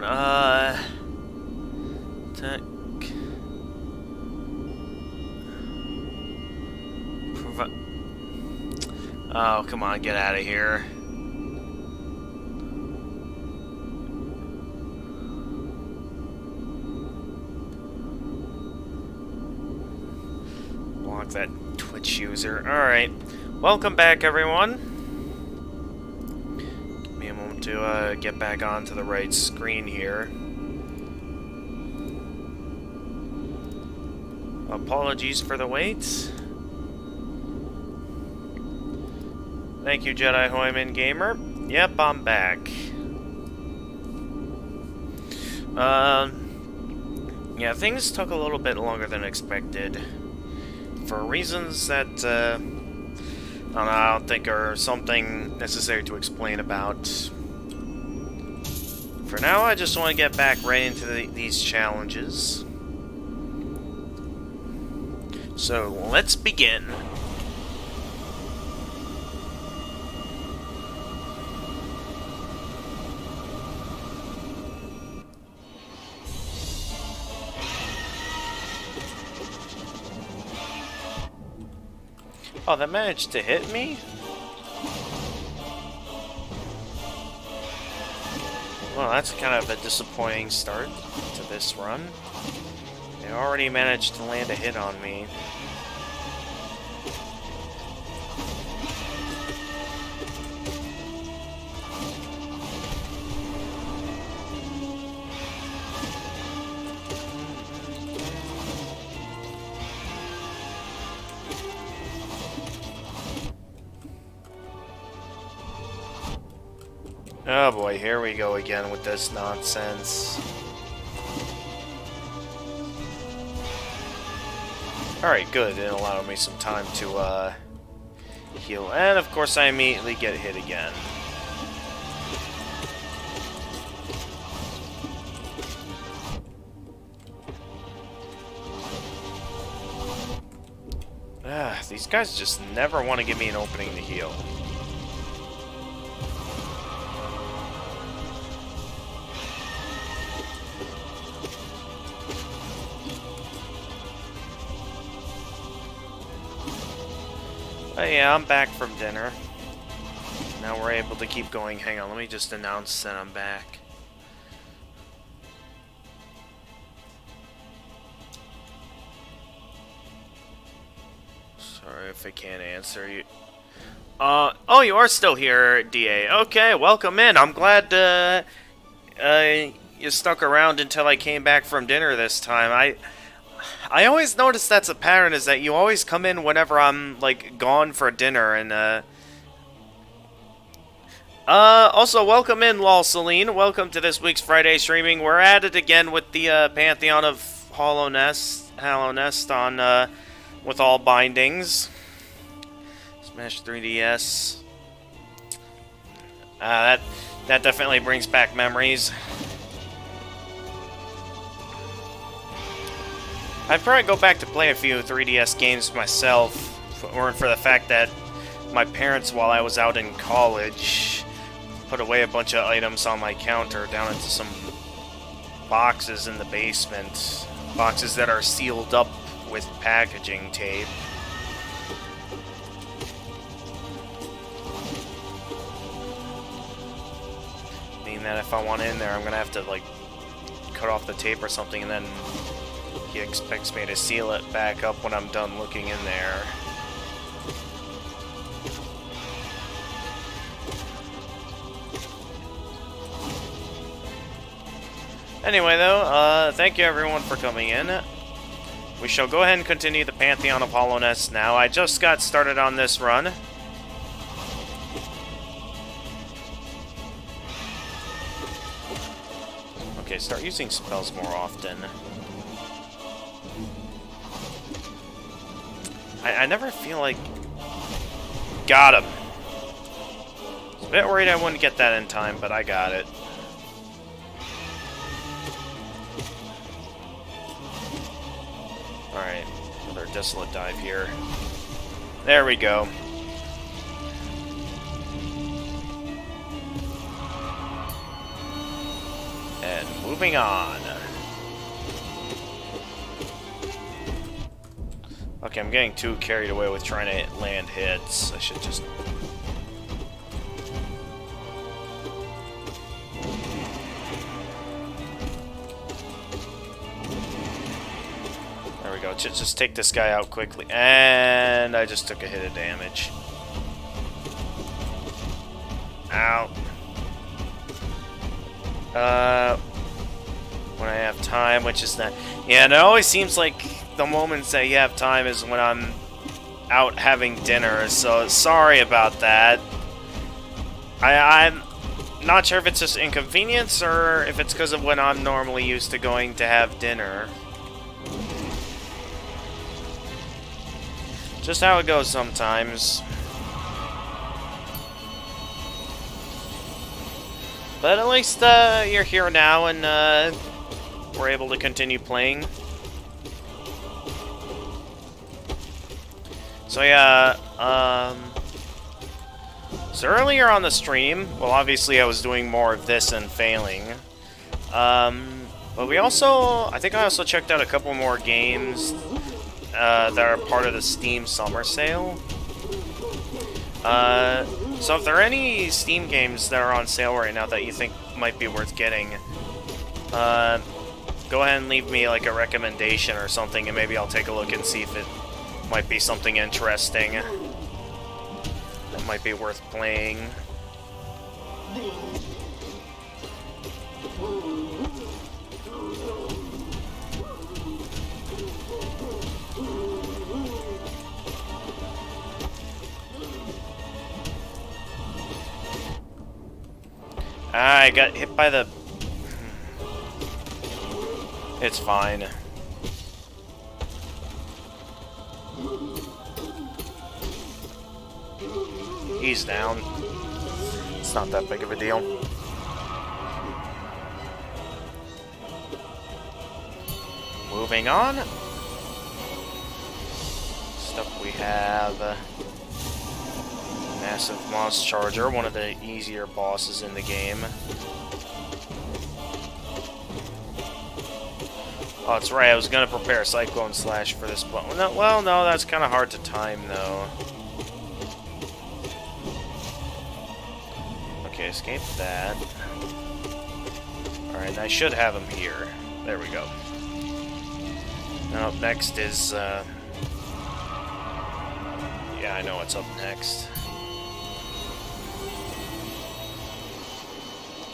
[SPEAKER 1] Tech. Oh, come on, get out of here. Block that Twitch user. Alright. Welcome back, everyone. Give me a moment to get back onto the right screen here. Apologies for the wait. Thank you, Jedi Hoyman Gamer. Yep, I'm back. Yeah, things took a little bit longer than expected. For reasons that, I don't think are something necessary to explain about. For now, I just want to get back right into these challenges. So, let's begin. Oh, that managed to hit me? Well, that's kind of a disappointing start to this run. They already managed to land a hit on me. Oh boy, here we go again with this nonsense. Alright, good. It allowed me some time to heal. And of course I immediately get hit again. These guys just never want to give me an opening to heal. Oh yeah, I'm back from dinner. Now we're able to keep going. Hang on, let me just announce that I'm back. Sorry if I can't answer you. Oh, you are still here, DA. Okay, welcome in. I'm glad you stuck around until I came back from dinner this time. I always notice that's a pattern, is that you always come in whenever I'm, like, gone for dinner, and, also, welcome in, Lol Celine. Welcome to this week's Friday streaming. We're at it again with the, Pantheon of Hollow Nest on, with all bindings. Smash 3DS. That definitely brings back memories. I'd probably go back to play a few 3DS games myself, if it weren't for the fact that my parents, while I was out in college, put away a bunch of items on my counter down into some boxes in the basement. Boxes that are sealed up with packaging tape. Meaning that if I want in there, I'm gonna have to, like, cut off the tape or something, and then he expects me to seal it back up when I'm done looking in there. Anyway, though, thank you everyone for coming in. We shall go ahead and continue the Pantheon of Hollow Nest now. I just got started on this run. Okay, start using spells more often. I never feel like... Got him! I was a bit worried I wouldn't get that in time, but I got it. Alright, another Desolate Dive here. There we go. And moving on. Okay, I'm getting too carried away with trying to land hits. I should just... There we go. Just take this guy out quickly. And I just took a hit of damage. Ow. When I have time, which is that... Yeah, and it always seems like the moments that you have time is when I'm out having dinner, so sorry about that. I'm not sure if it's just inconvenience or if it's because of when I'm normally used to going to have dinner. Just how it goes sometimes. But at least you're here now and we're able to continue playing. So yeah, so earlier on the stream, well obviously I was doing more of this and failing, but we also, I think I also checked out a couple more games that are part of the Steam Summer Sale. So if there are any Steam games that are on sale right now that you think might be worth getting, go ahead and leave me like a recommendation or something, and maybe I'll take a look and see if it might be something interesting that might be worth playing. I got hit by the... It's fine. He's down. It's not that big of a deal. Moving on. Next up we have Massive Moss Charger, one of the easier bosses in the game. Oh, that's right, I was gonna prepare Cyclone Slash for this, but well, no, that's kind of hard to time, though. Okay, escape that. Alright, I should have him here. There we go. Now, up next is, yeah, I know what's up next.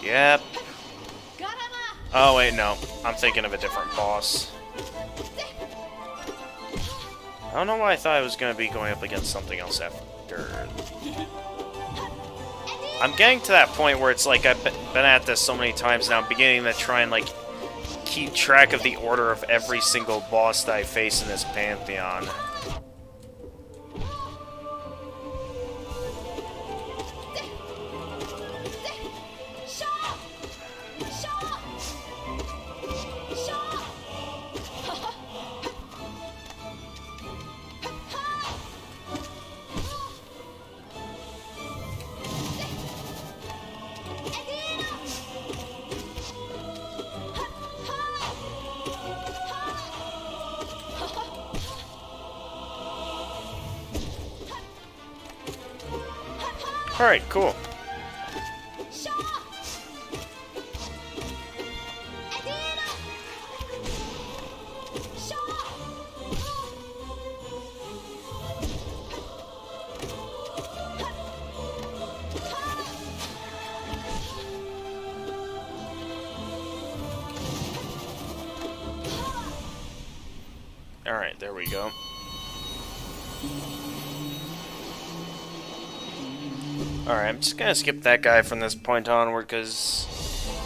[SPEAKER 1] Yep. Oh, wait, no. I'm thinking of a different boss. I don't know why I thought I was going to be going up against something else after. I'm getting to that point where it's like I've been at this so many times now, I'm beginning to try and, like, keep track of the order of every single boss that I face in this pantheon. Alright, cool. Alright, there we go. Alright, I'm just gonna skip that guy from this point onward, because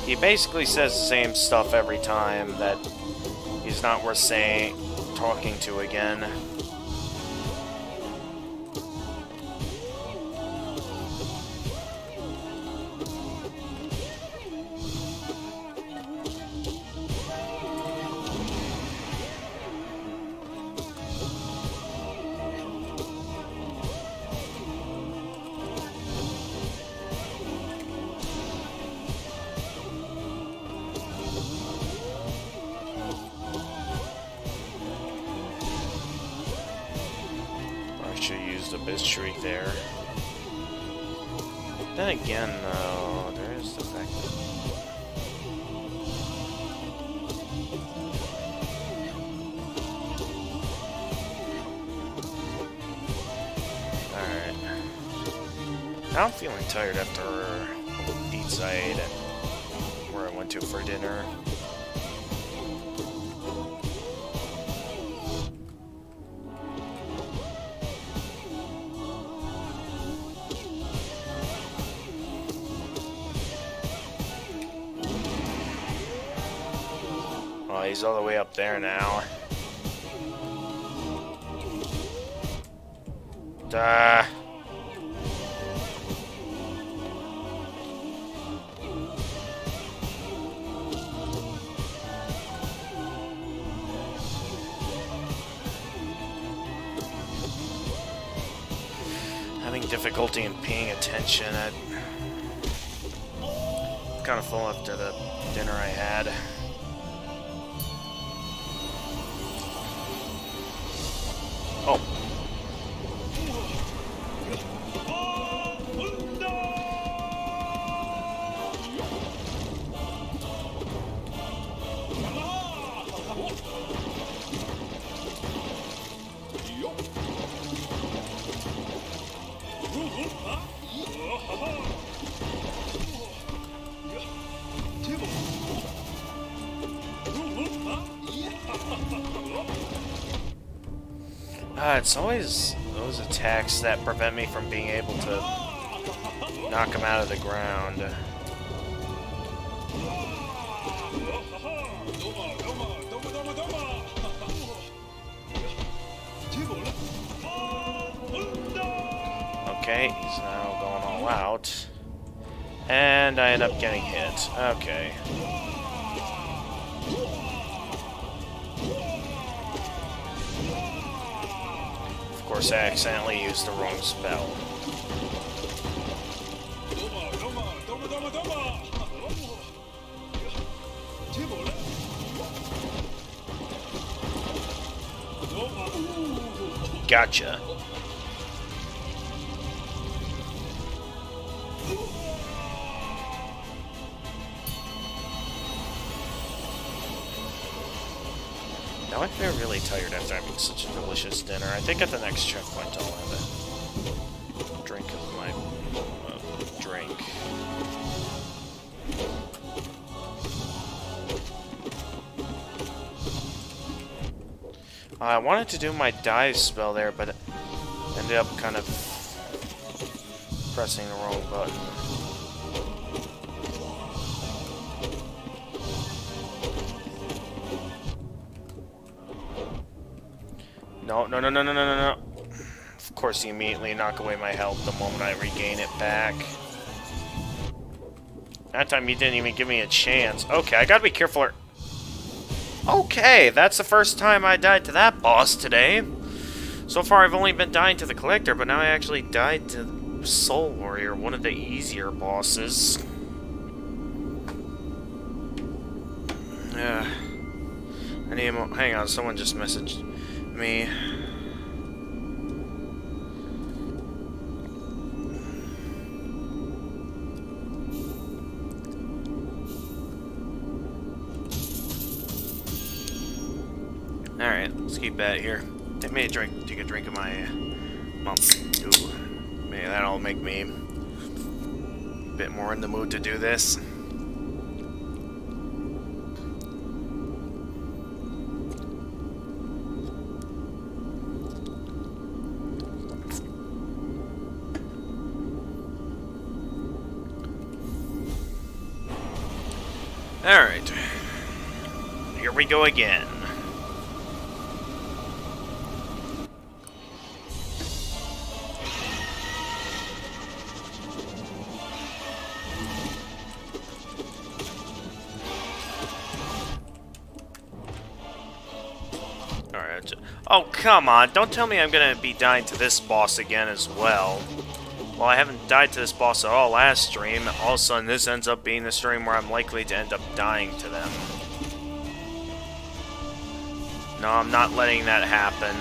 [SPEAKER 1] he basically says the same stuff every time that he's not worth talking to again. should have used a Biz Shriek there. Then again, though, there is the fact that... Alright. Now I'm feeling tired after the pizza I ate and where I went to for dinner. Oh, he's all the way up there now. Duh. Having difficulty in paying attention. I'm kind of full after the dinner I had. Oh. It's always those attacks that prevent me from being able to knock him out of the ground. Okay, he's now going all out. And I end up getting hit. Okay. Of course, I accidentally used the wrong spell. Gotcha. Now I feel really tired after having such a delicious dinner. I think at the next checkpoint I'll have a drink of my drink. I wanted to do my dive spell there, but ended up kind of pressing the wrong button. No, no, no, no, no, no, no, no. Of course, you immediately knock away my health the moment I regain it back. That time you didn't even give me a chance. Okay, I gotta be careful. Okay, that's the first time I died to that boss today. So far, I've only been dying to the Collector, but now I actually died to Soul Warrior, one of the easier bosses. I need more. Hang on, someone just messaged me. Alright, let's keep that here. Take me a drink. Take a drink of my Ooh. Maybe that'll make me a bit more in the mood to do this. Alright. Here we go again. Alright. Oh, come on. Don't tell me I'm gonna be dying to this boss again as well. Well, I haven't died to this boss at all last stream. All of a sudden, this ends up being the stream where I'm likely to end up dying to them. No, I'm not letting that happen.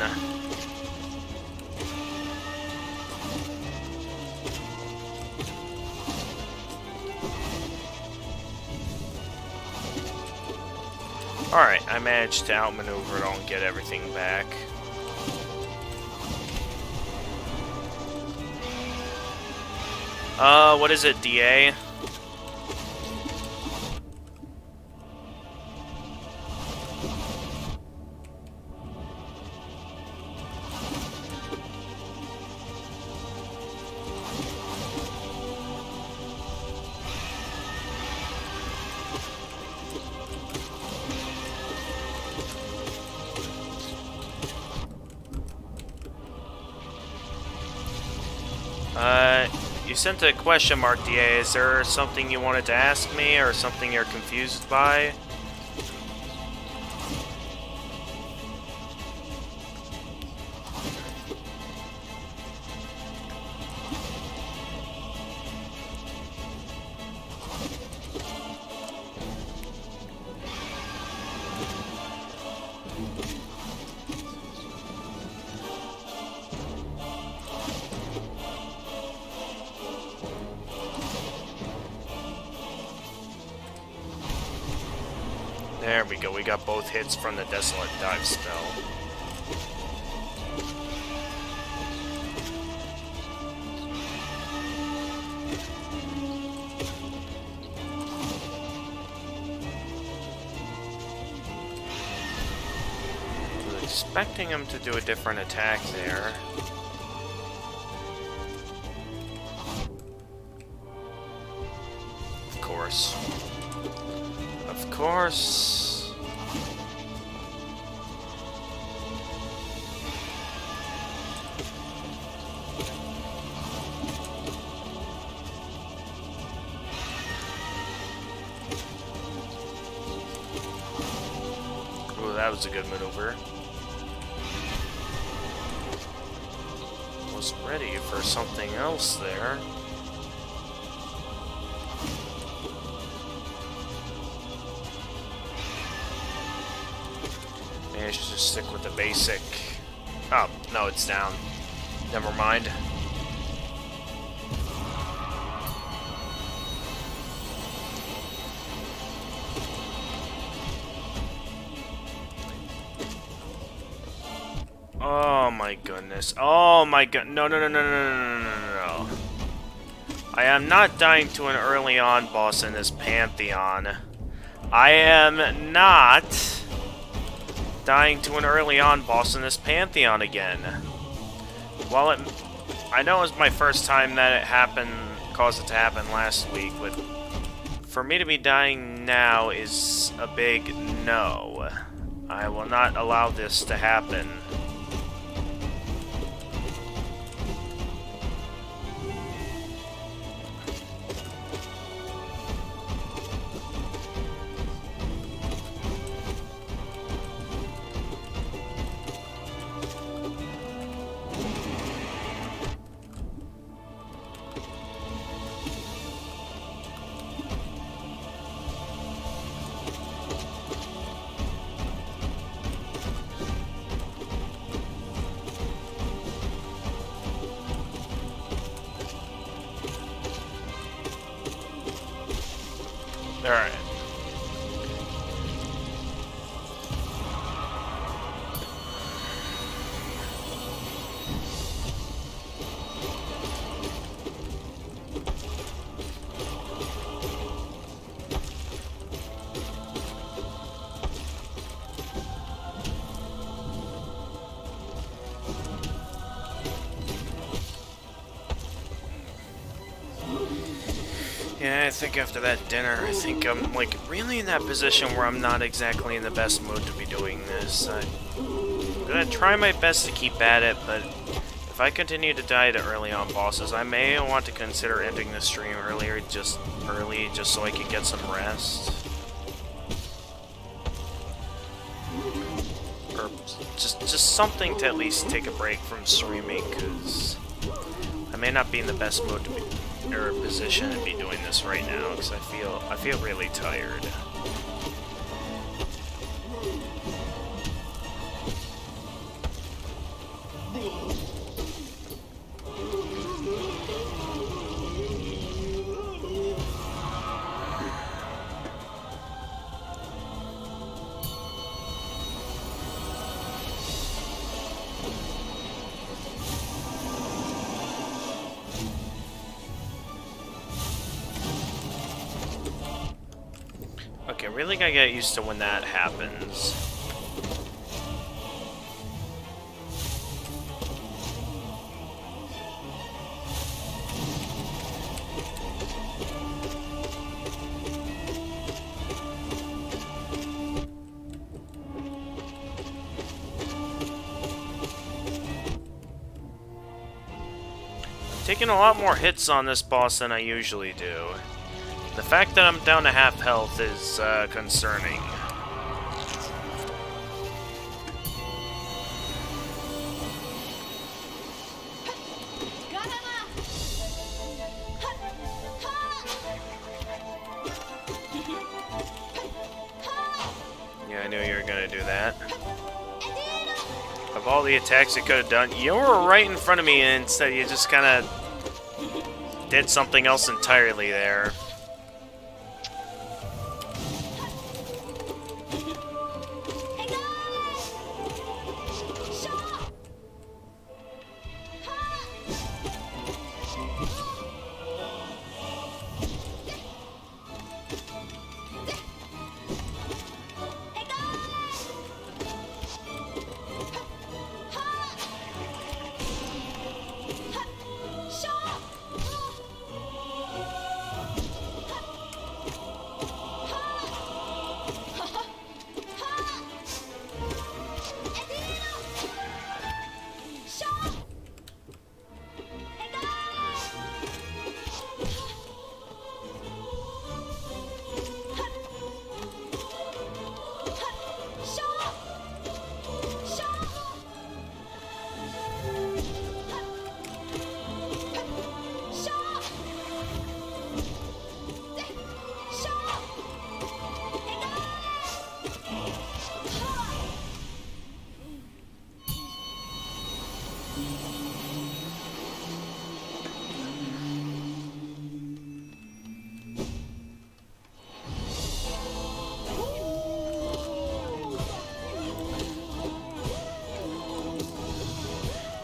[SPEAKER 1] Alright, I managed to outmaneuver it all and get everything back. What is it, DA? You sent a question mark, DA. Is there something you wanted to ask me, or something you're confused by? There we go, we got both hits from the Desolate Dive spell. I was expecting him to do a different attack there. Of course. Of course. Ooh, that was a good maneuver. Was ready for something else there. Maybe I should just stick with the basic. Oh, no, it's down. Never mind. Oh my goodness. Oh my god. No, no, no, no, no, no, no, no, no. I am not dying to an early on boss in this Pantheon. I am not dying to an early on boss in this Pantheon again. While I know it was my first time that it happened, caused it to happen last week, but for me to be dying now is a big no. I will not allow this to happen. Alright. Yeah, I think after that dinner, I think I'm, like, really in that position where I'm not exactly in the best mood to be doing this. I'm gonna try my best to keep at it, but if I continue to die to early on bosses, I may want to consider ending the stream early, just so I can get some rest. Or just something to at least take a break from streaming, because I may not be in the best mood to be, or position to be doing this right now, because I feel really tired. Okay, really gotta get used to when that happens. Taking a lot more hits on this boss than I usually do. The fact that I'm down to half health is concerning. Yeah, I knew you were gonna do that. Of all the attacks you could have done, you were right in front of me, and instead you just kind of did something else entirely there.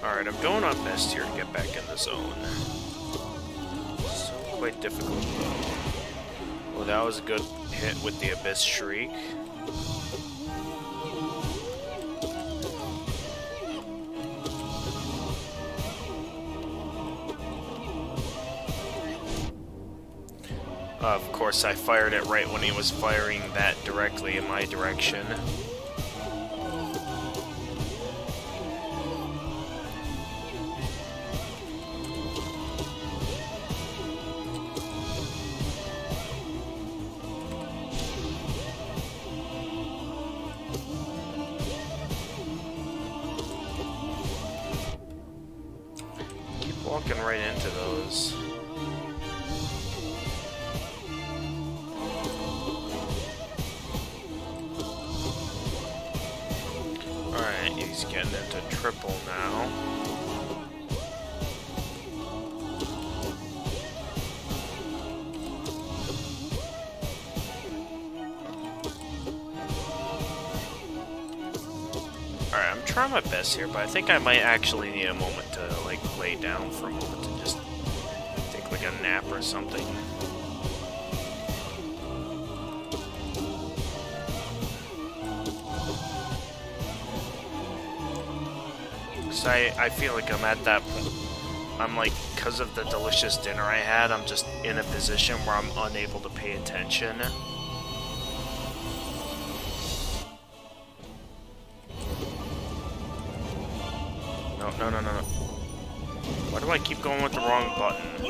[SPEAKER 1] Alright, I'm doing my best here to get back in the zone. So quite difficult though. Well, that was a good hit with the Abyss Shriek. Of course, I fired it right when he was firing that directly in my direction. Keep walking right into those. He's getting into triple now. Alright, I'm trying my best here, but I think I might actually need a moment to, like, lay down for a moment and just take, like, a nap or something. I feel like I'm at that point. I'm like, because of the delicious dinner I had, I'm just in a position where I'm unable to pay attention. No. Why do I keep going with the wrong button?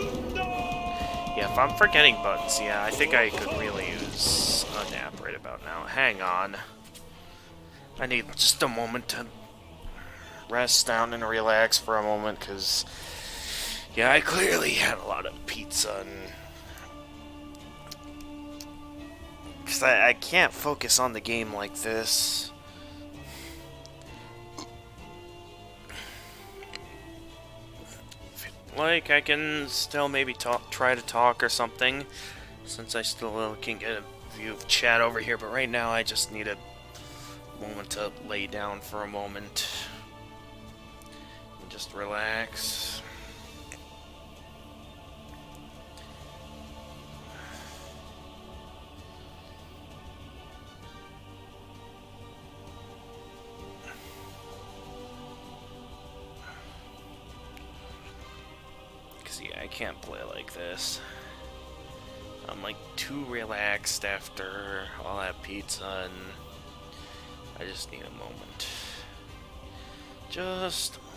[SPEAKER 1] Yeah, if I'm forgetting buttons, yeah, I think I could really use a nap right about now. Hang on. I need just a moment to rest down and relax for a moment, because, yeah, I clearly had a lot of pizza, and because I can't focus on the game like this. Like, I can still maybe try to talk or something, since I still can get a view of chat over here, but right now I just need a moment to lay down for a moment. Just relax. Cause yeah, I can't play like this. I'm like too relaxed after all that pizza, and I just need a moment. Just a moment.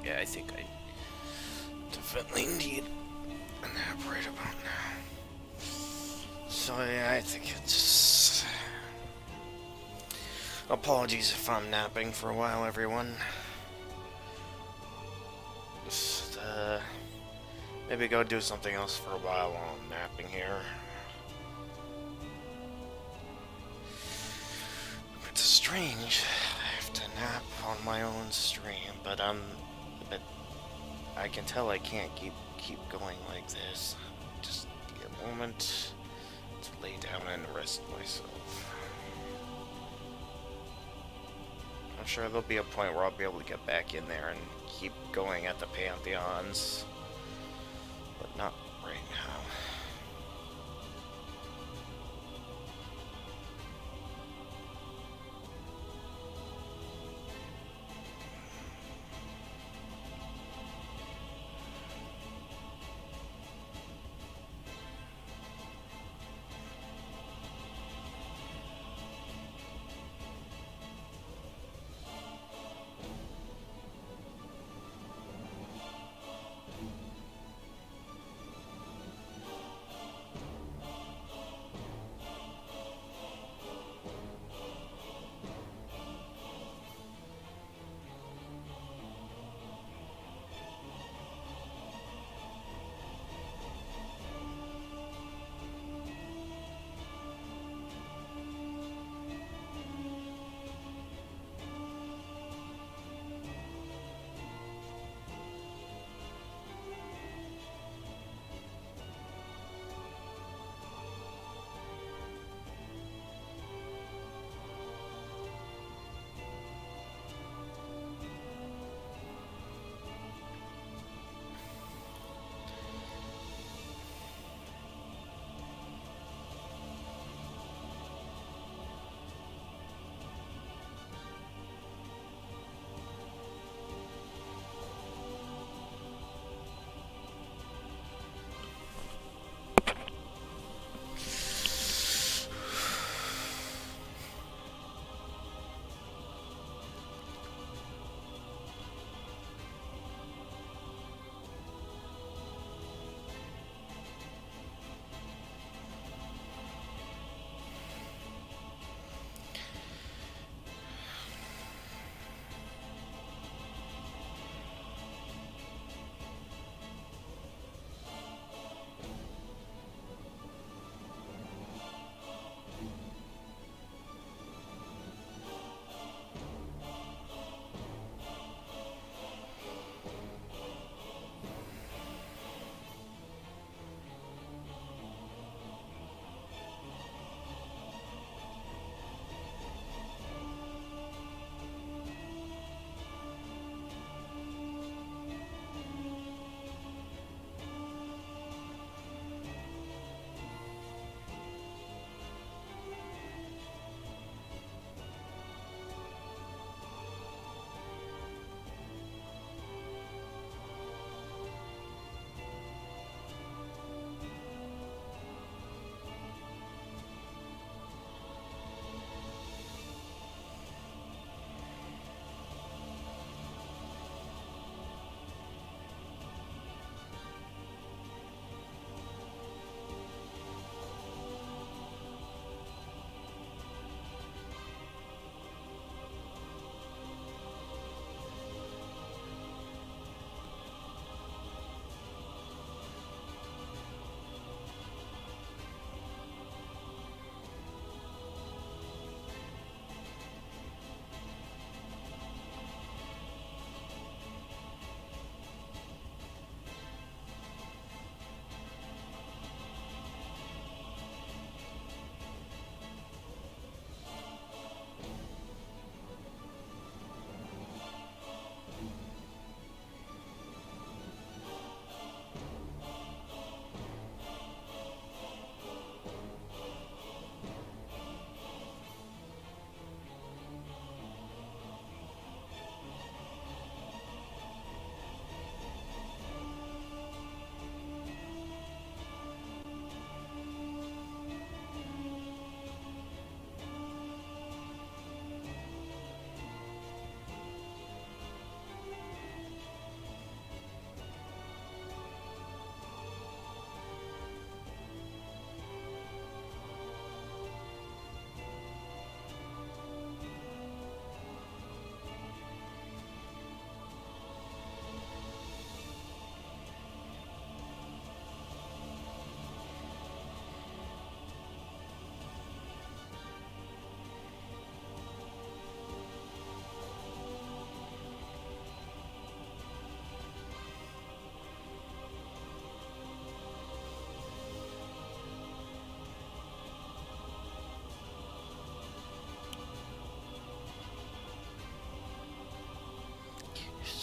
[SPEAKER 1] Yeah, I think I definitely need a nap right about now. So yeah, I think it's... Apologies if I'm napping for a while, everyone. Just, maybe go do something else for a while I'm napping here. It's strange. I have to nap on my own stream, but I can tell I can't keep going like this. Just need a moment to lay down and rest myself. I'm sure there'll be a point where I'll be able to get back in there and keep going at the Pantheons, but not right now.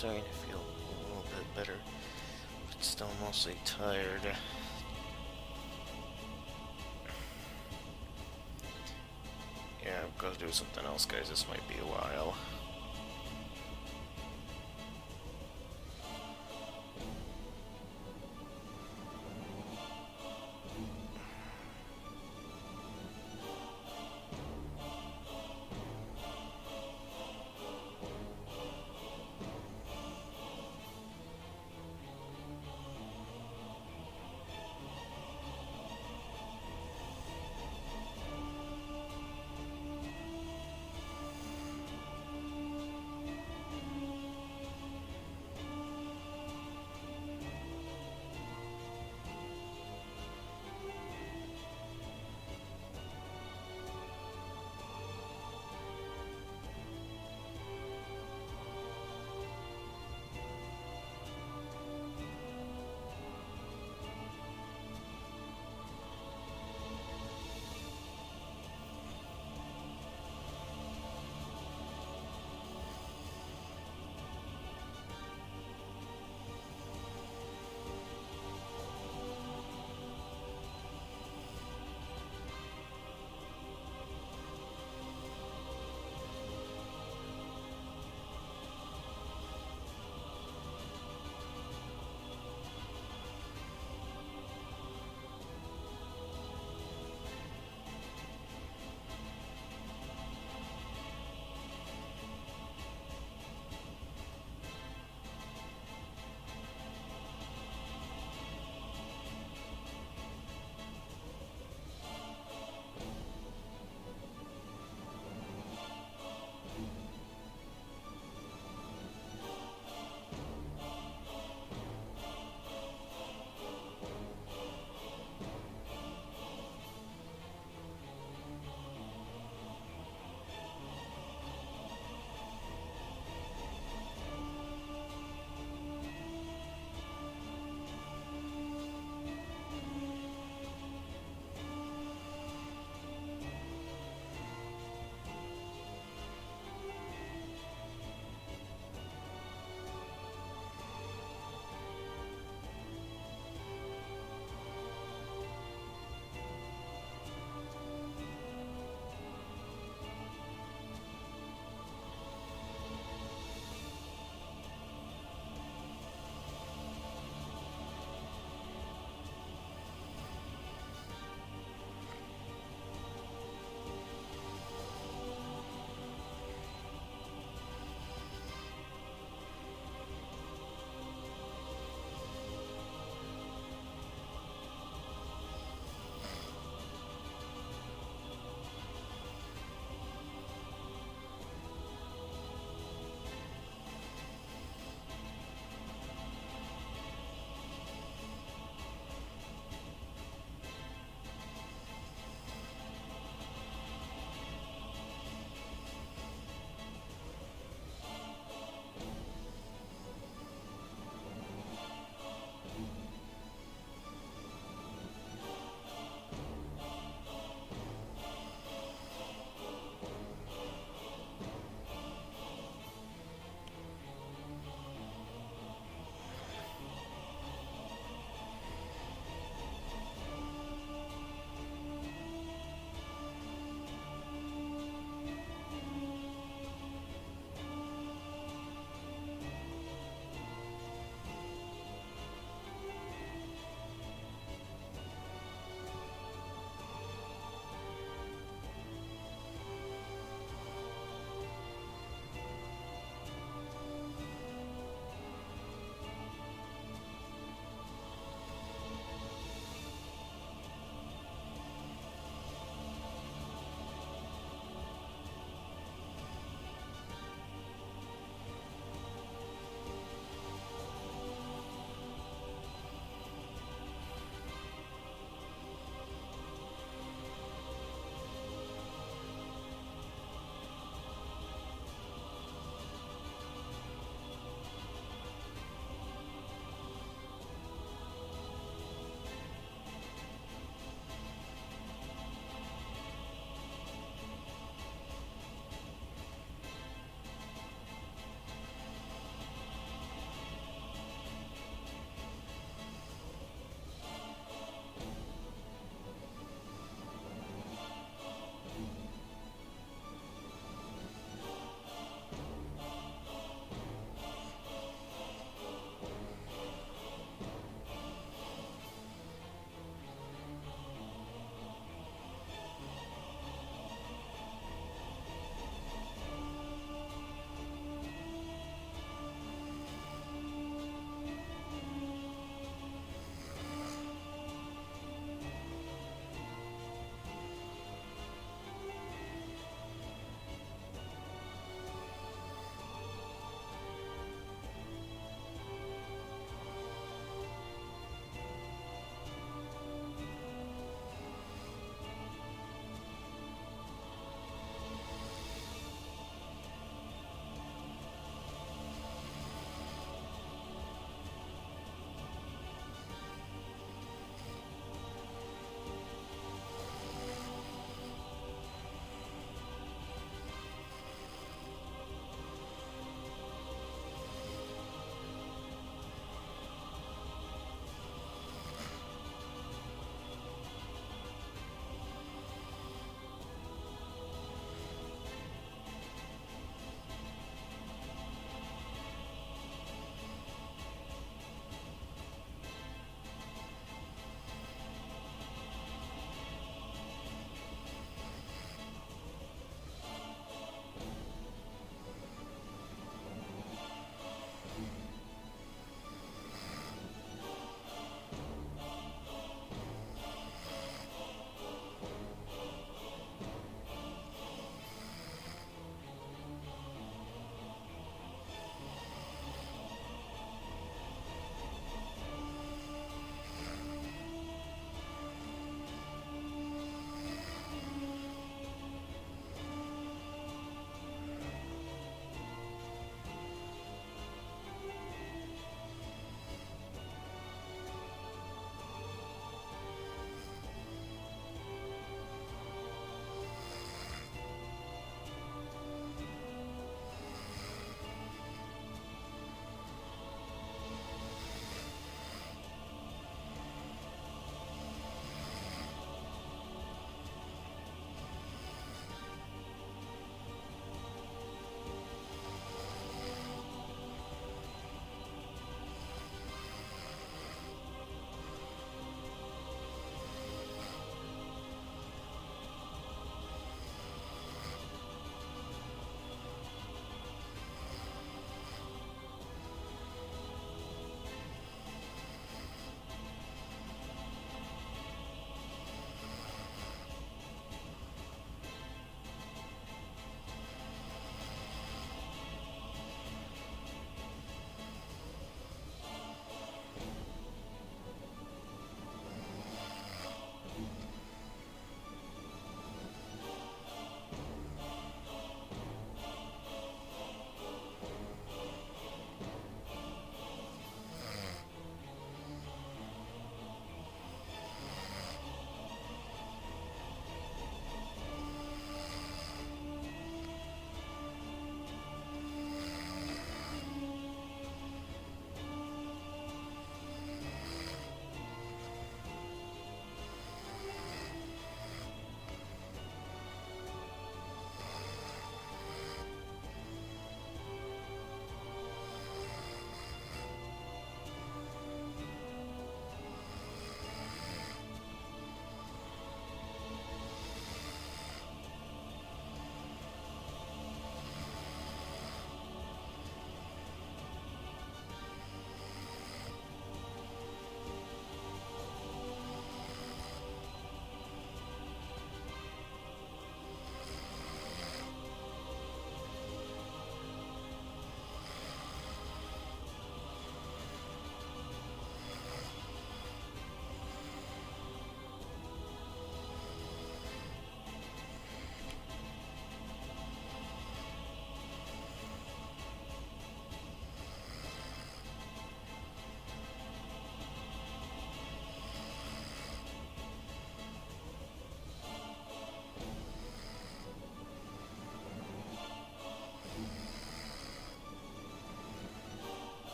[SPEAKER 1] starting to feel a little bit better, but still mostly tired. Yeah, I've got to do something else, guys. This might be a while.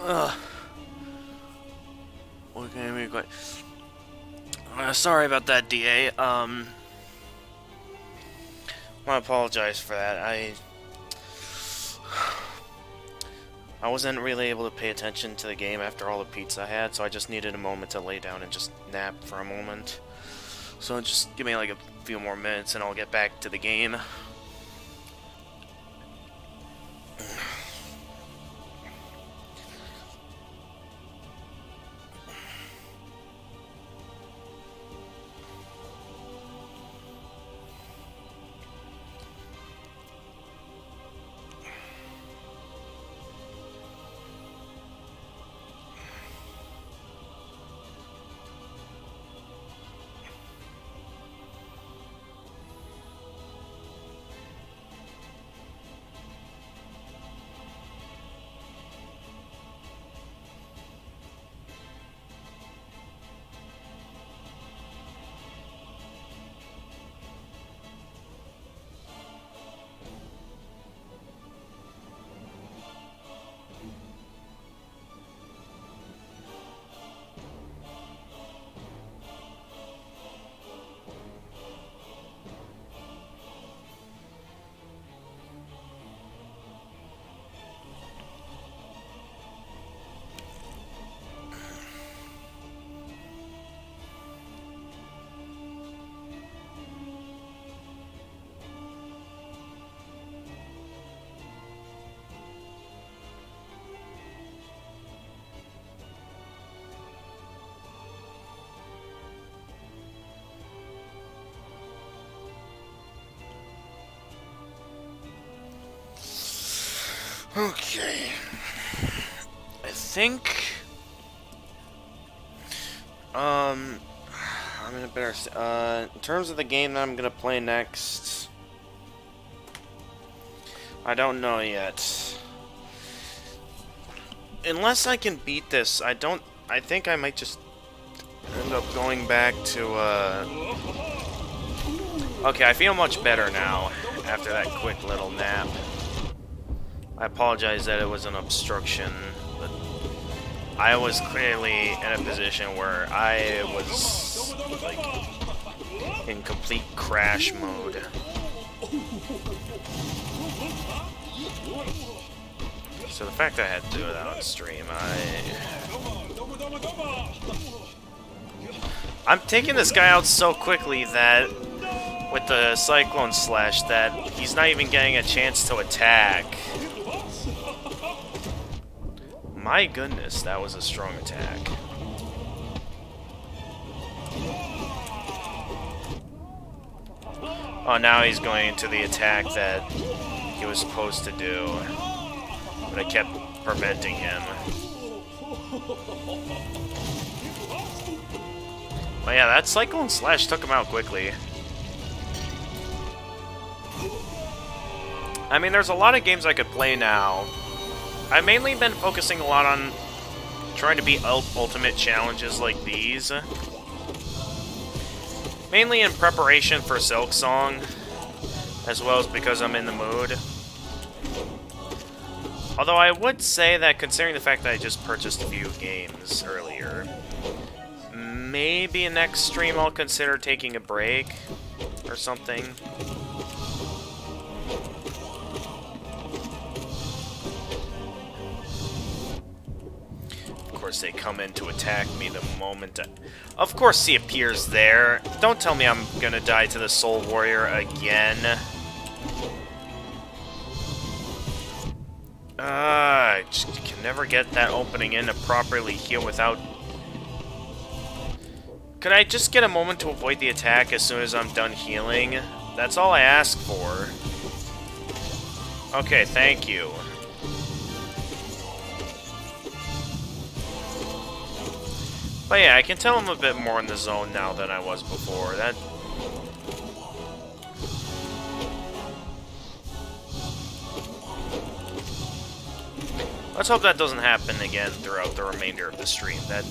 [SPEAKER 1] Ugh. Okay, we got. Sorry about that, DA. I want to apologize for that. I wasn't really able to pay attention to the game after all the pizza I had, so I just needed a moment to lay down and just nap for a moment. So just give me like a few more minutes and I'll get back to the game. Okay. I think I'm in a better in terms of the game that I'm gonna play next, I don't know yet. Unless I can beat this, I think I might just end up going back to okay, I feel much better now after that quick little nap. I apologize that it was an obstruction, but I was clearly in a position where I was, like, in complete crash mode. So the fact that I had to do it on stream, I'm taking this guy out so quickly that, with the Cyclone Slash, that he's not even getting a chance to attack. My goodness, that was a strong attack. Oh, now he's going into the attack that he was supposed to do. But I kept preventing him. Oh yeah, that Cyclone Slash took him out quickly. I mean, there's a lot of games I could play now. I've mainly been focusing a lot on trying to beat ultimate challenges like these. Mainly in preparation for Silk Song, as well as because I'm in the mood. Although I would say that, considering the fact that I just purchased a few games earlier, maybe next stream I'll consider taking a break or something. Of course, they come in to attack me the moment Of course he appears there. Don't tell me I'm gonna die to the Soul Warrior again. I just can never get that opening in to properly heal without... Could I just get a moment to avoid the attack as soon as I'm done healing? That's all I ask for. Okay, thank you. But yeah, I can tell I'm a bit more in the zone now than I was before. Let's hope that doesn't happen again throughout the remainder of the stream. That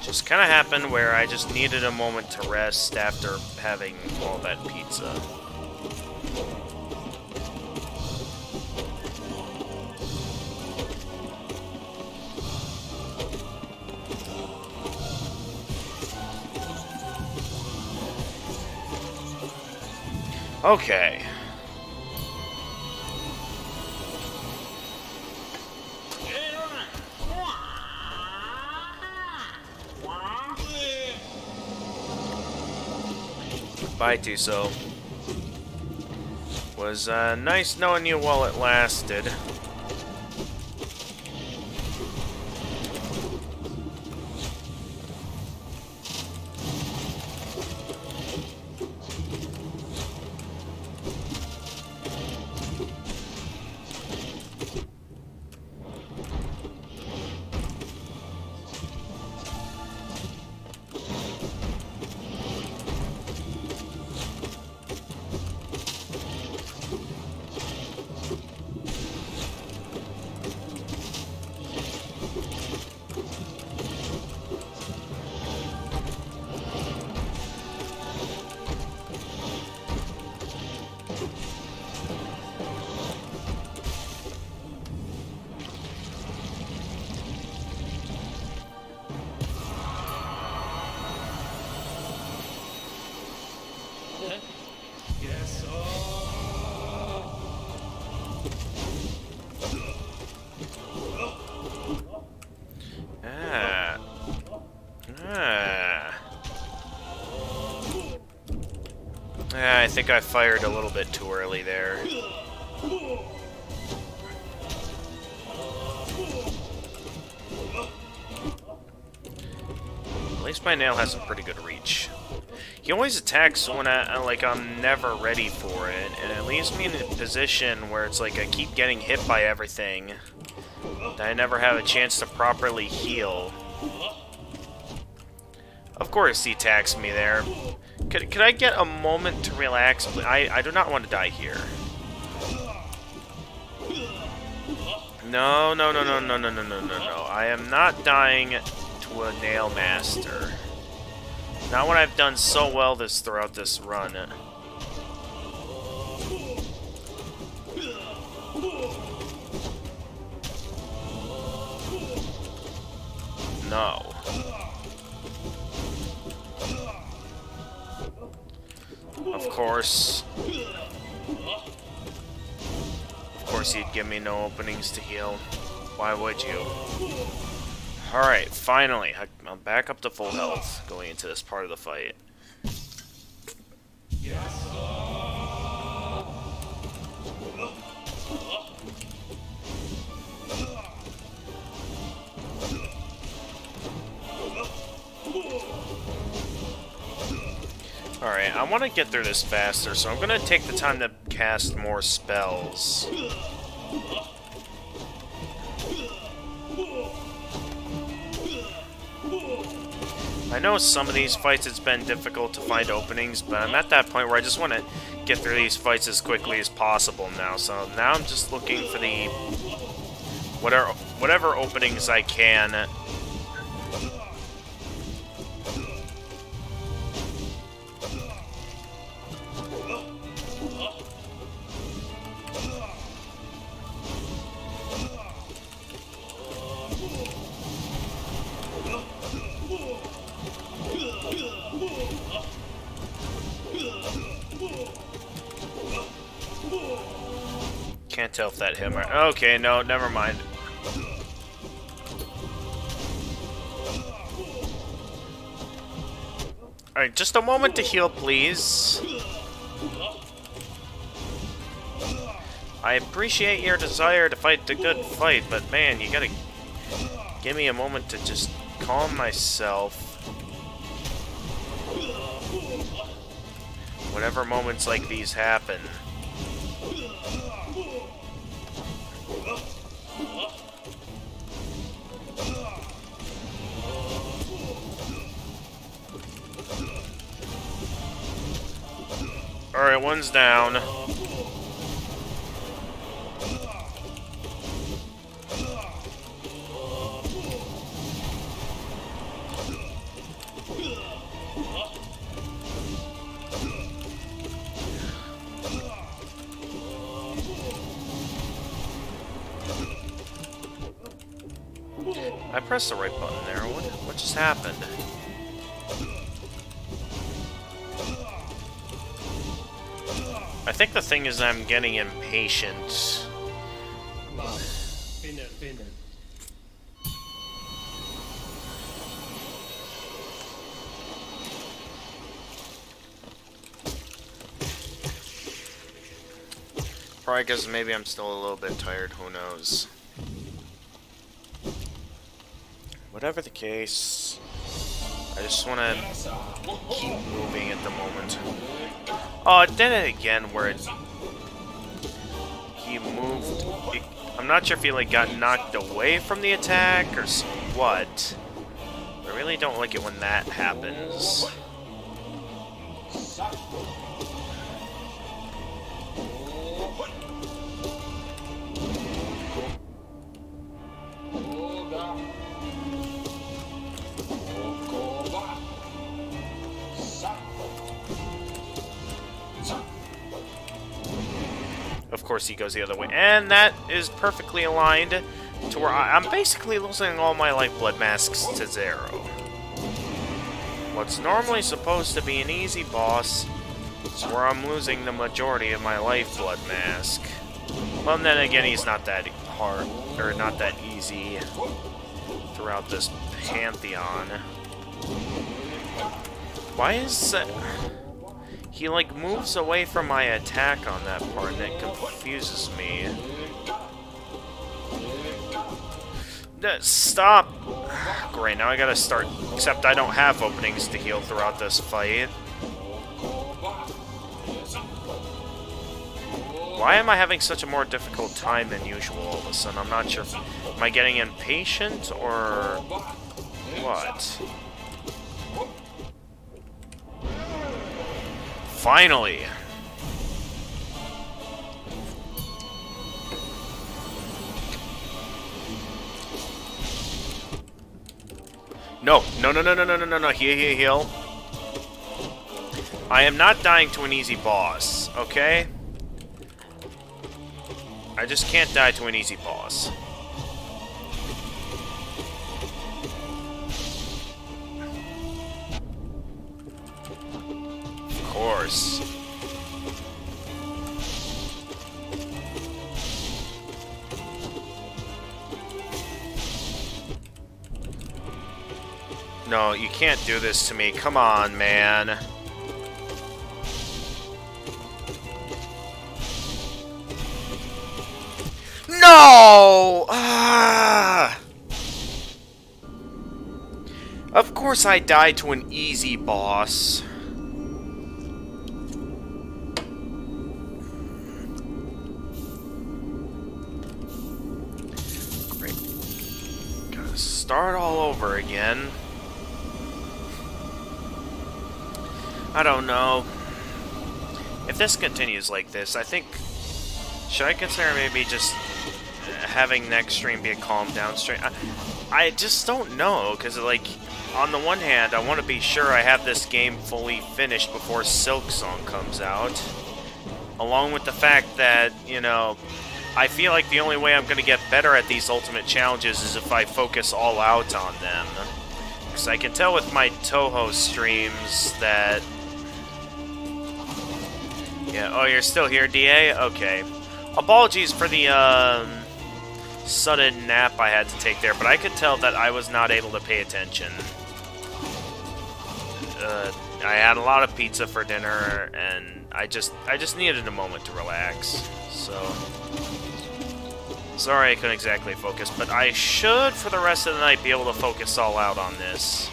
[SPEAKER 1] just kind of happened where I just needed a moment to rest after having all that pizza. Okay. Bye, Tiso. Was nice knowing you while it lasted. I think I fired a little bit too early there. At least my nail has a pretty good reach. He always attacks when I'm never ready for it, and it leaves me in a position where it's like I keep getting hit by everything that I never have a chance to properly heal. Of course he attacks me there. Could I get a moment to relax? I do not want to die here. No. I am not dying to a Nail Master. Not when I've done so well throughout this run. No. Of course. Of course he'd give me no openings to heal. Why would you? Alright, finally. I'm back up to full health going into this part of the fight. Alright, I want to get through this faster, so I'm going to take the time to cast more spells. I know some of these fights it's been difficult to find openings, but I'm at that point where I just want to get through these fights as quickly as possible now. So now I'm just looking for the whatever openings I can. Can't tell if that hit my... Okay, no, never mind. Alright, just a moment to heal, please. I appreciate your desire to fight the good fight, but man, you gotta give me a moment to just calm myself. Whenever moments like these happen. Alright, one's down. I pressed the right button there. What just happened? I think the thing is I'm getting impatient. Probably because maybe I'm still a little bit tired, who knows. Whatever the case, I just want to keep moving at the moment. Oh, it did it again where he moved. I'm not sure if he like got knocked away from the attack or what. I really don't like it when that happens. Of course he goes the other way, and that is perfectly aligned to where I'm basically losing all my lifeblood masks to 0. What's normally supposed to be an easy boss is where I'm losing the majority of my lifeblood mask. Well, then again, he's not that hard, or not that easy throughout this Pantheon. Why is he like moves away from my attack on that part, and it confuses me. Stop! Great, now I gotta start. Except I don't have openings to heal throughout this fight. Why am I having such a more difficult time than usual all of a sudden? I'm not sure. Am I getting impatient or what? Finally! No, no, no, no, no, no, no, no, no, heal. I am not dying to an easy boss, okay? I just can't die to an easy boss. Of course. No, you can't do this to me. Come on, man. No! Ah! Of course I died to an easy boss. Great. Gotta start all over again. I don't know. If this continues like this, I think... Should I consider maybe just having next stream be a calm down stream? I just don't know, because, like, on the one hand, I want to be sure I have this game fully finished before Silk Song comes out. Along with the fact that, you know, I feel like the only way I'm going to get better at these ultimate challenges is if I focus all out on them. Because I can tell with my Toho streams that... Yeah, oh, you're still here, DA? Okay. Apologies for the, sudden nap I had to take there, but I could tell that I was not able to pay attention. I had a lot of pizza for dinner, and I just needed a moment to relax, so... Sorry I couldn't exactly focus, but I should, for the rest of the night, be able to focus all out on this.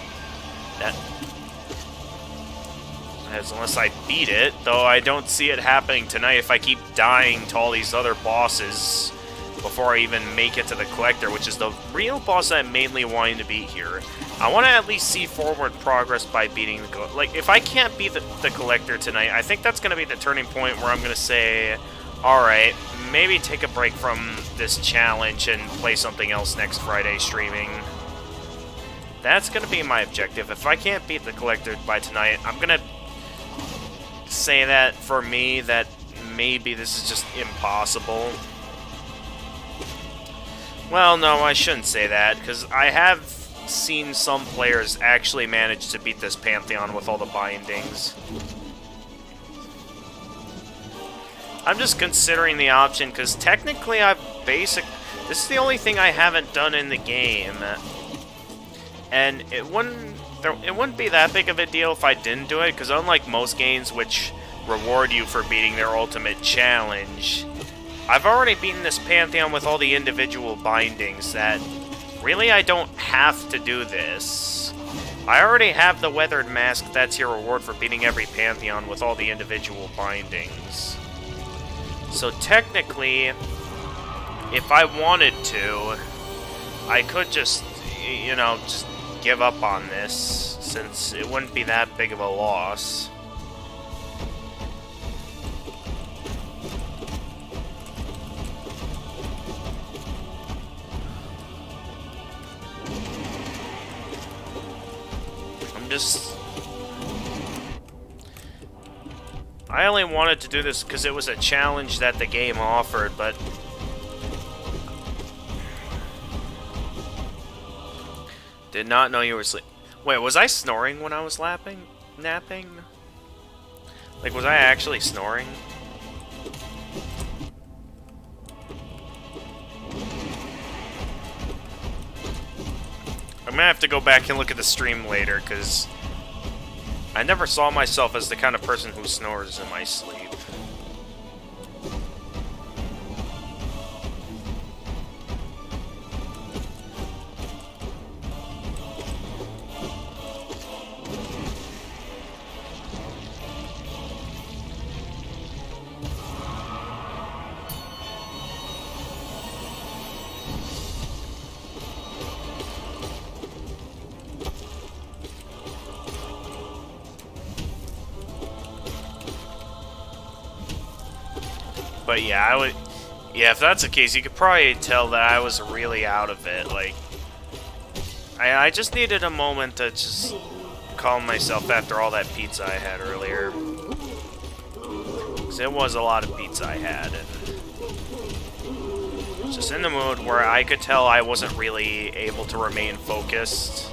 [SPEAKER 1] Unless I beat it, though I don't see it happening tonight if I keep dying to all these other bosses before I even make it to the Collector, which is the real boss I'm mainly wanting to beat here. I want to at least see forward progress by beating the Collector. Like, if I can't beat the Collector tonight, I think that's going to be the turning point where I'm going to say, alright, maybe take a break from this challenge and play something else next Friday streaming. That's going to be my objective. If I can't beat the Collector by tonight, I'm going to say that for me that maybe this is just impossible. Well, no, I shouldn't say that, because I have seen some players actually manage to beat this Pantheon with all the bindings. I'm just considering the option, because technically this is the only thing I haven't done in the game. And it wouldn't be that big of a deal if I didn't do it, because unlike most games which reward you for beating their ultimate challenge, I've already beaten this Pantheon with all the individual bindings that really I don't have to do this. I already have the Weathered Mask, that's your reward for beating every Pantheon with all the individual bindings. So technically, if I wanted to, I could just, you know, just give up on this, since it wouldn't be that big of a loss. I only wanted to do this because it was a challenge that the game offered, but did not know you were sleeping. Wait, was I snoring when I was napping? Like, was I actually snoring? I'm gonna have to go back and look at the stream later, because I never saw myself as the kind of person who snores in my sleep. But yeah, yeah, if that's the case, you could probably tell that I was really out of it. Like, I just needed a moment to just calm myself after all that pizza I had earlier. Because it was a lot of pizza I had, and just in the mood where I could tell I wasn't really able to remain focused.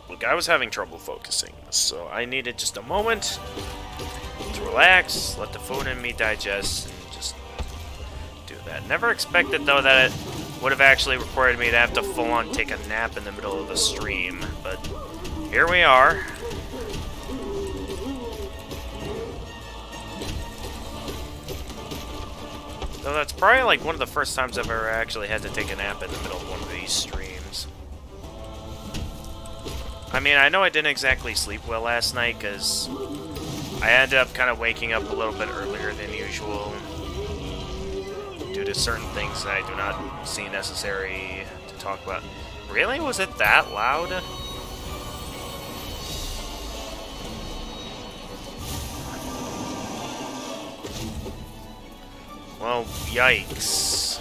[SPEAKER 1] Look, I was having trouble focusing, so I needed just a moment to relax, let the food in me digest, and just do that. Never expected, though, that it would have actually required me to have to full-on take a nap in the middle of the stream, but here we are. So that's probably like one of the first times I've ever actually had to take a nap in the middle of one of these streams. I mean, I know I didn't exactly sleep well last night, because I ended up kind of waking up a little bit earlier than usual due to certain things that I do not see necessary to talk about. Really? Was it that loud? Well, yikes.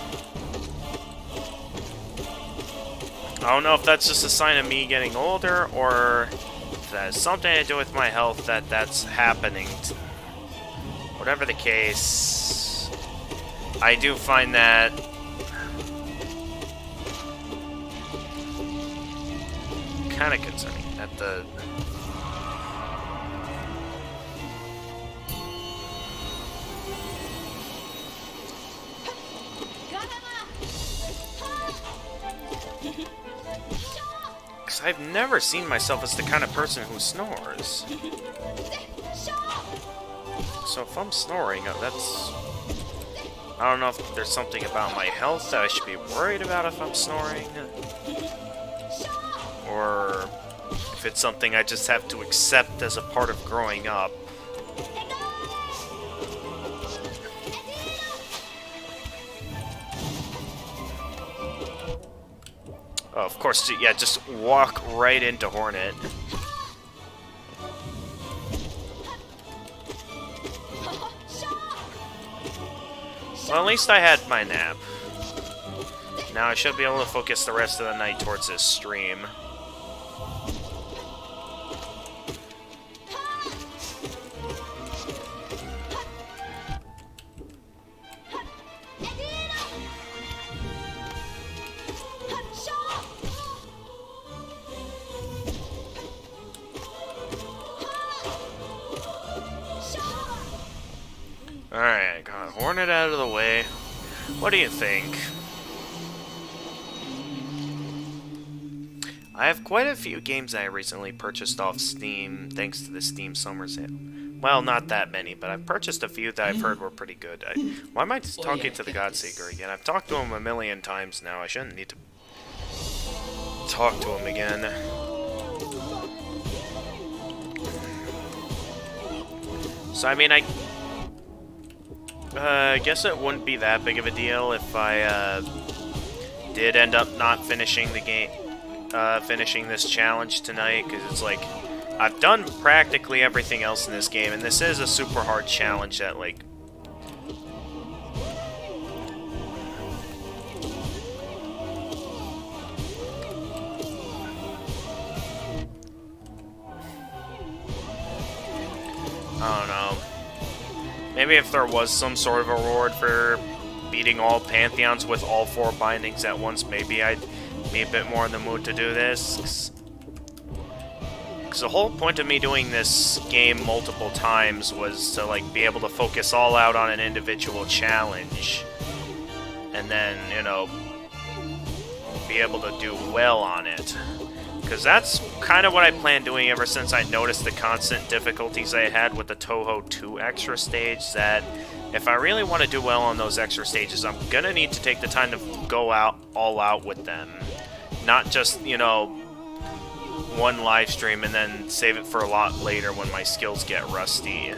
[SPEAKER 1] I don't know if that's just a sign of me getting older, or if that has something to do with my health that's happening. Whatever the case, I do find that kind of concerning at the... Because I've never seen myself as the kind of person who snores. So if I'm snoring, that's... I don't know if there's something about my health that I should be worried about if I'm snoring. Or if it's something I just have to accept as a part of growing up. Oh, of course, yeah, just walk right into Hornet. Well, at least I had my nap. Now I should be able to focus the rest of the night towards this stream. Alright, got Hornet out of the way. What do you think? I have quite a few games I recently purchased off Steam, thanks to the Steam Summer Sale. Well, not that many, but I've purchased a few that I've heard were pretty good. Why am I talking to the Godseeker again? I've talked to him a million times now. I shouldn't need to talk to him again. So, I mean, I guess it wouldn't be that big of a deal if I did end up not finishing the game. Finishing this challenge tonight, because it's like I've done practically everything else in this game, and this is a super hard challenge that, like, I don't know. Maybe if there was some sort of a reward for beating all Pantheons with all 4 bindings at once, maybe I'd be a bit more in the mood to do this. Because the whole point of me doing this game multiple times was to, like, be able to focus all out on an individual challenge. And then, you know, be able to do well on it. Because that's kind of what I planned doing ever since I noticed the constant difficulties I had with the Touhou 2 extra stage, that if I really want to do well on those extra stages, I'm gonna need to take the time to go all out with them. Not just, you know, one live stream and then save it for a lot later when my skills get rusty.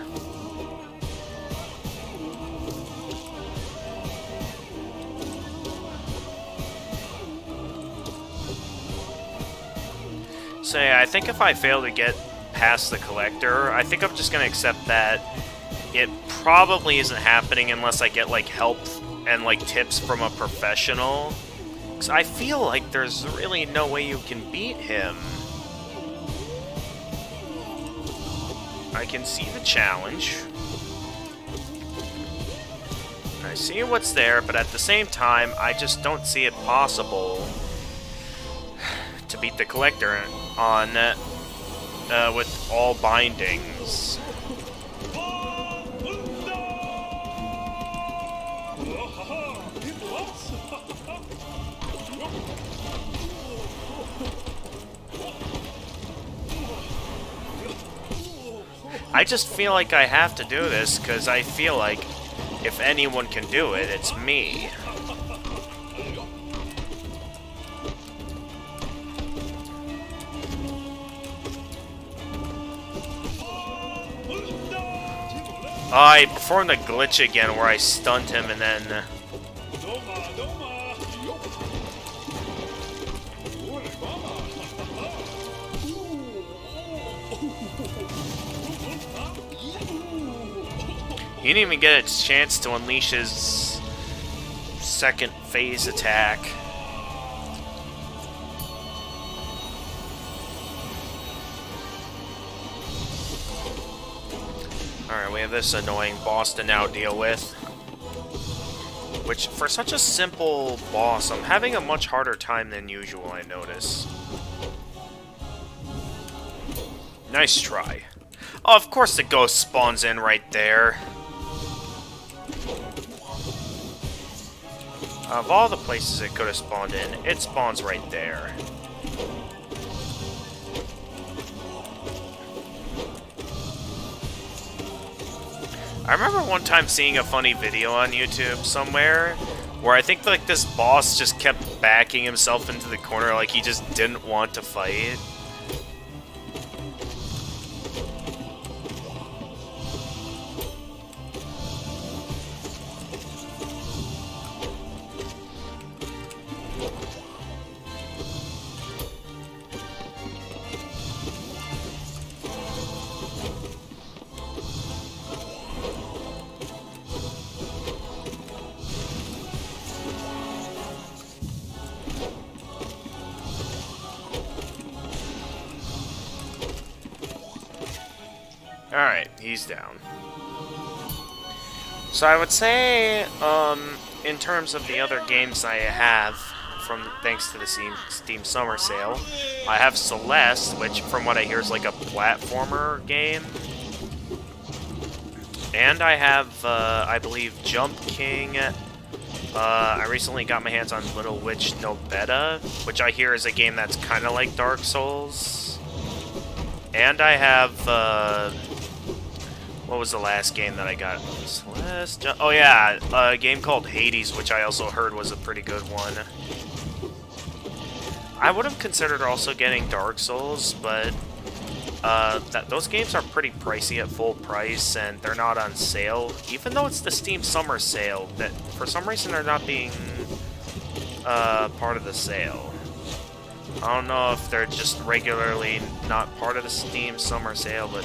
[SPEAKER 1] So yeah, I think if I fail to get past the collector, I think I'm just gonna accept that it probably isn't happening unless I get, like, help and, like, tips from a professional. Because I feel like there's really no way you can beat him. I can see the challenge. I see what's there, but at the same time, I just don't see it possible to beat the collector on with all bindings. I just feel like I have to do this because I feel like if anyone can do it, it's me. I performed the glitch again where I stunned him and then... He didn't even get a chance to unleash his second phase attack. Alright, we have this annoying boss to now deal with. Which, for such a simple boss, I'm having a much harder time than usual, I notice. Nice try. Oh, of course the ghost spawns in right there. Of all the places it could have spawned in, it spawns right there. I remember one time seeing a funny video on YouTube somewhere where I think, like, this boss just kept backing himself into the corner like he just didn't want to fight. Alright, he's down. So I would say, in terms of the other games I have, thanks to the Steam Summer Sale, I have Celeste, which from what I hear is like a platformer game. And I have, I believe, Jump King. I recently got my hands on Little Witch No Beta, which I hear is a game that's kind of like Dark Souls. And I have, what was the last game that I got? Oh yeah, a game called Hades, which I also heard was a pretty good one. I would have considered also getting Dark Souls, but those games are pretty pricey at full price, and they're not on sale. Even though it's the Steam Summer Sale, that for some reason they're not being part of the sale. I don't know if they're just regularly not part of the Steam Summer Sale, but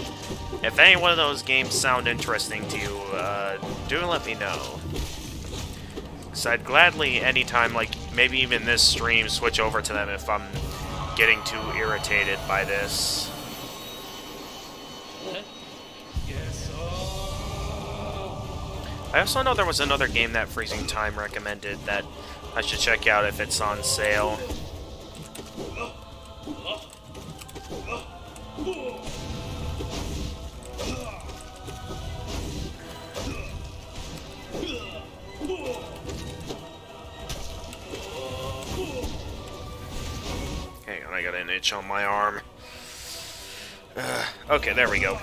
[SPEAKER 1] if any one of those games sound interesting to you, do let me know. Because I'd gladly, anytime, like, maybe even this stream, switch over to them if I'm getting too irritated by this. I also know there was another game that Freezing Time recommended that I should check out if it's on sale. Hang on, I got an itch on my arm. Okay, there we go.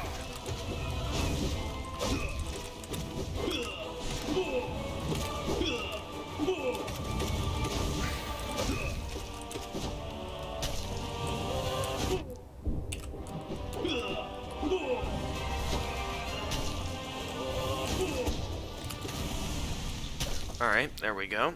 [SPEAKER 1] Alright, there we go.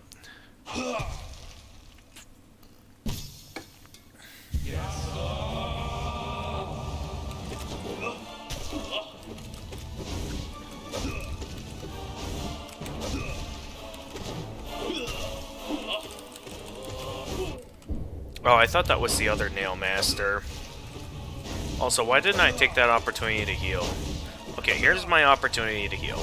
[SPEAKER 1] Oh, I thought that was the other Nail Master. Also, why didn't I take that opportunity to heal? Okay, here's my opportunity to heal.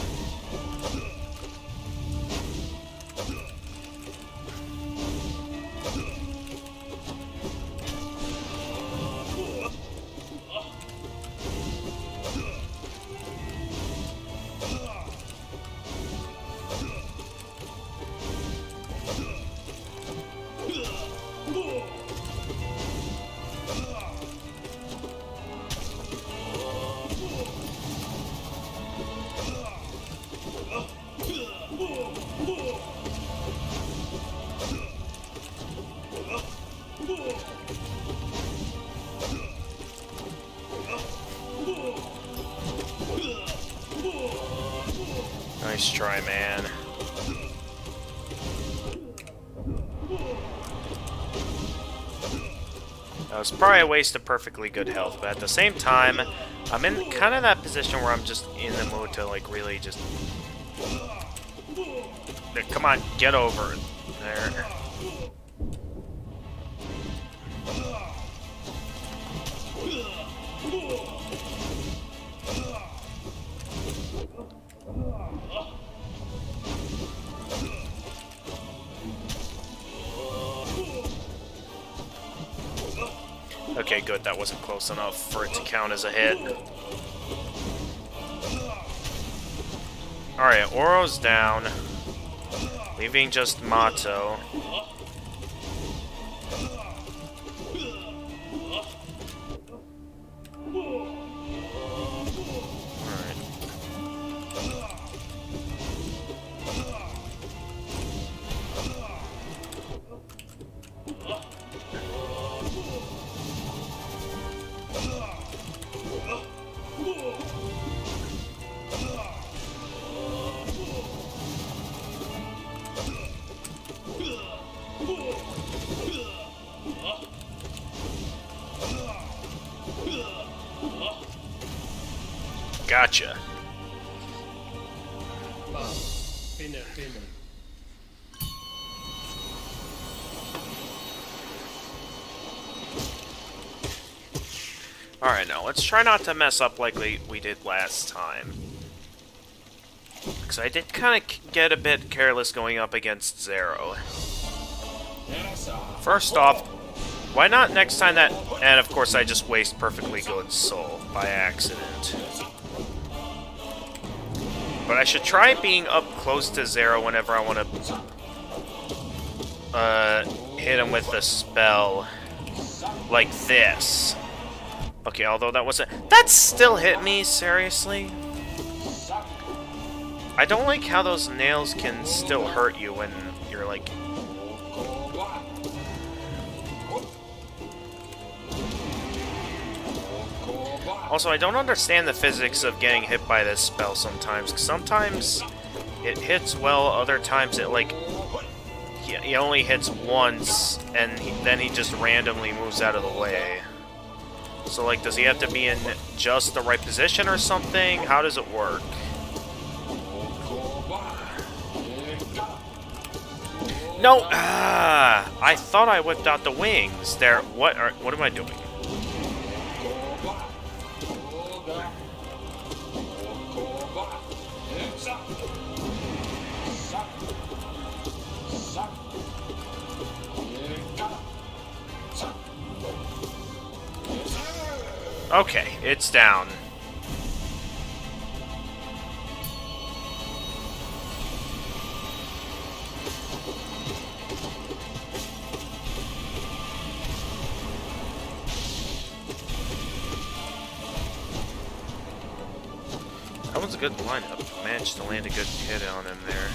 [SPEAKER 1] Nice try, man. That was probably a waste of perfectly good health, but at the same time, I'm in kind of that position where I'm just in the mood to, like, really just... Come on, get over it. There. Okay, good. That wasn't close enough for it to count as a hit. Alright, Oro's down. Leaving just Mato. Gotcha. Alright, now let's try not to mess up like we did last time. Because I did kind of get a bit careless going up against Zero. First off, why not next time that... And of course I just waste perfectly good soul by accident. But I should try being up close to Zero whenever I want to hit him with a spell like this. Okay, although that wasn't... That still hit me, seriously? I don't like how those nails can still hurt you when you're like... Also, I don't understand the physics of getting hit by this spell sometimes. 'Cause sometimes it hits well, other times it like... He only hits once, and then he just randomly moves out of the way. So, like, does he have to be in just the right position or something? How does it work? No! I thought I whipped out the wings. There. What am I doing? Okay, it's down. That was a good lineup. Managed to land a good hit on him there.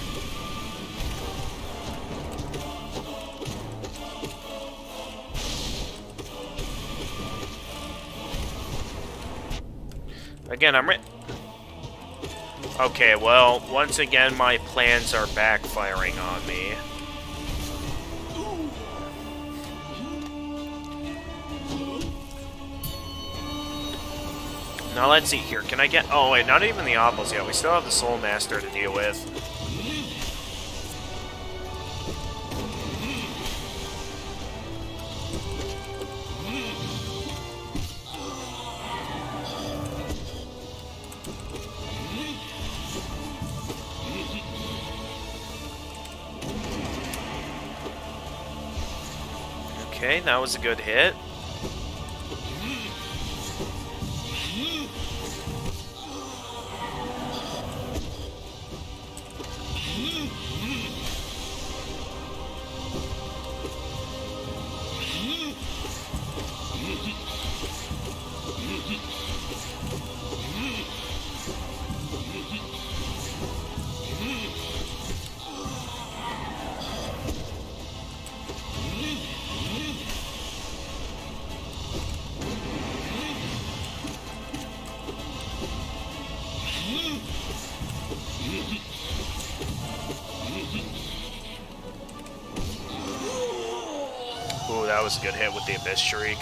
[SPEAKER 1] Again, okay, well, once again, my plans are backfiring on me. Now, let's see here. Can I get... Oh, wait, not even the Oppos yet. We still have the Soul Master to deal with. Okay, that was a good hit. Ooh, that was a good hit with the Abyss Shriek.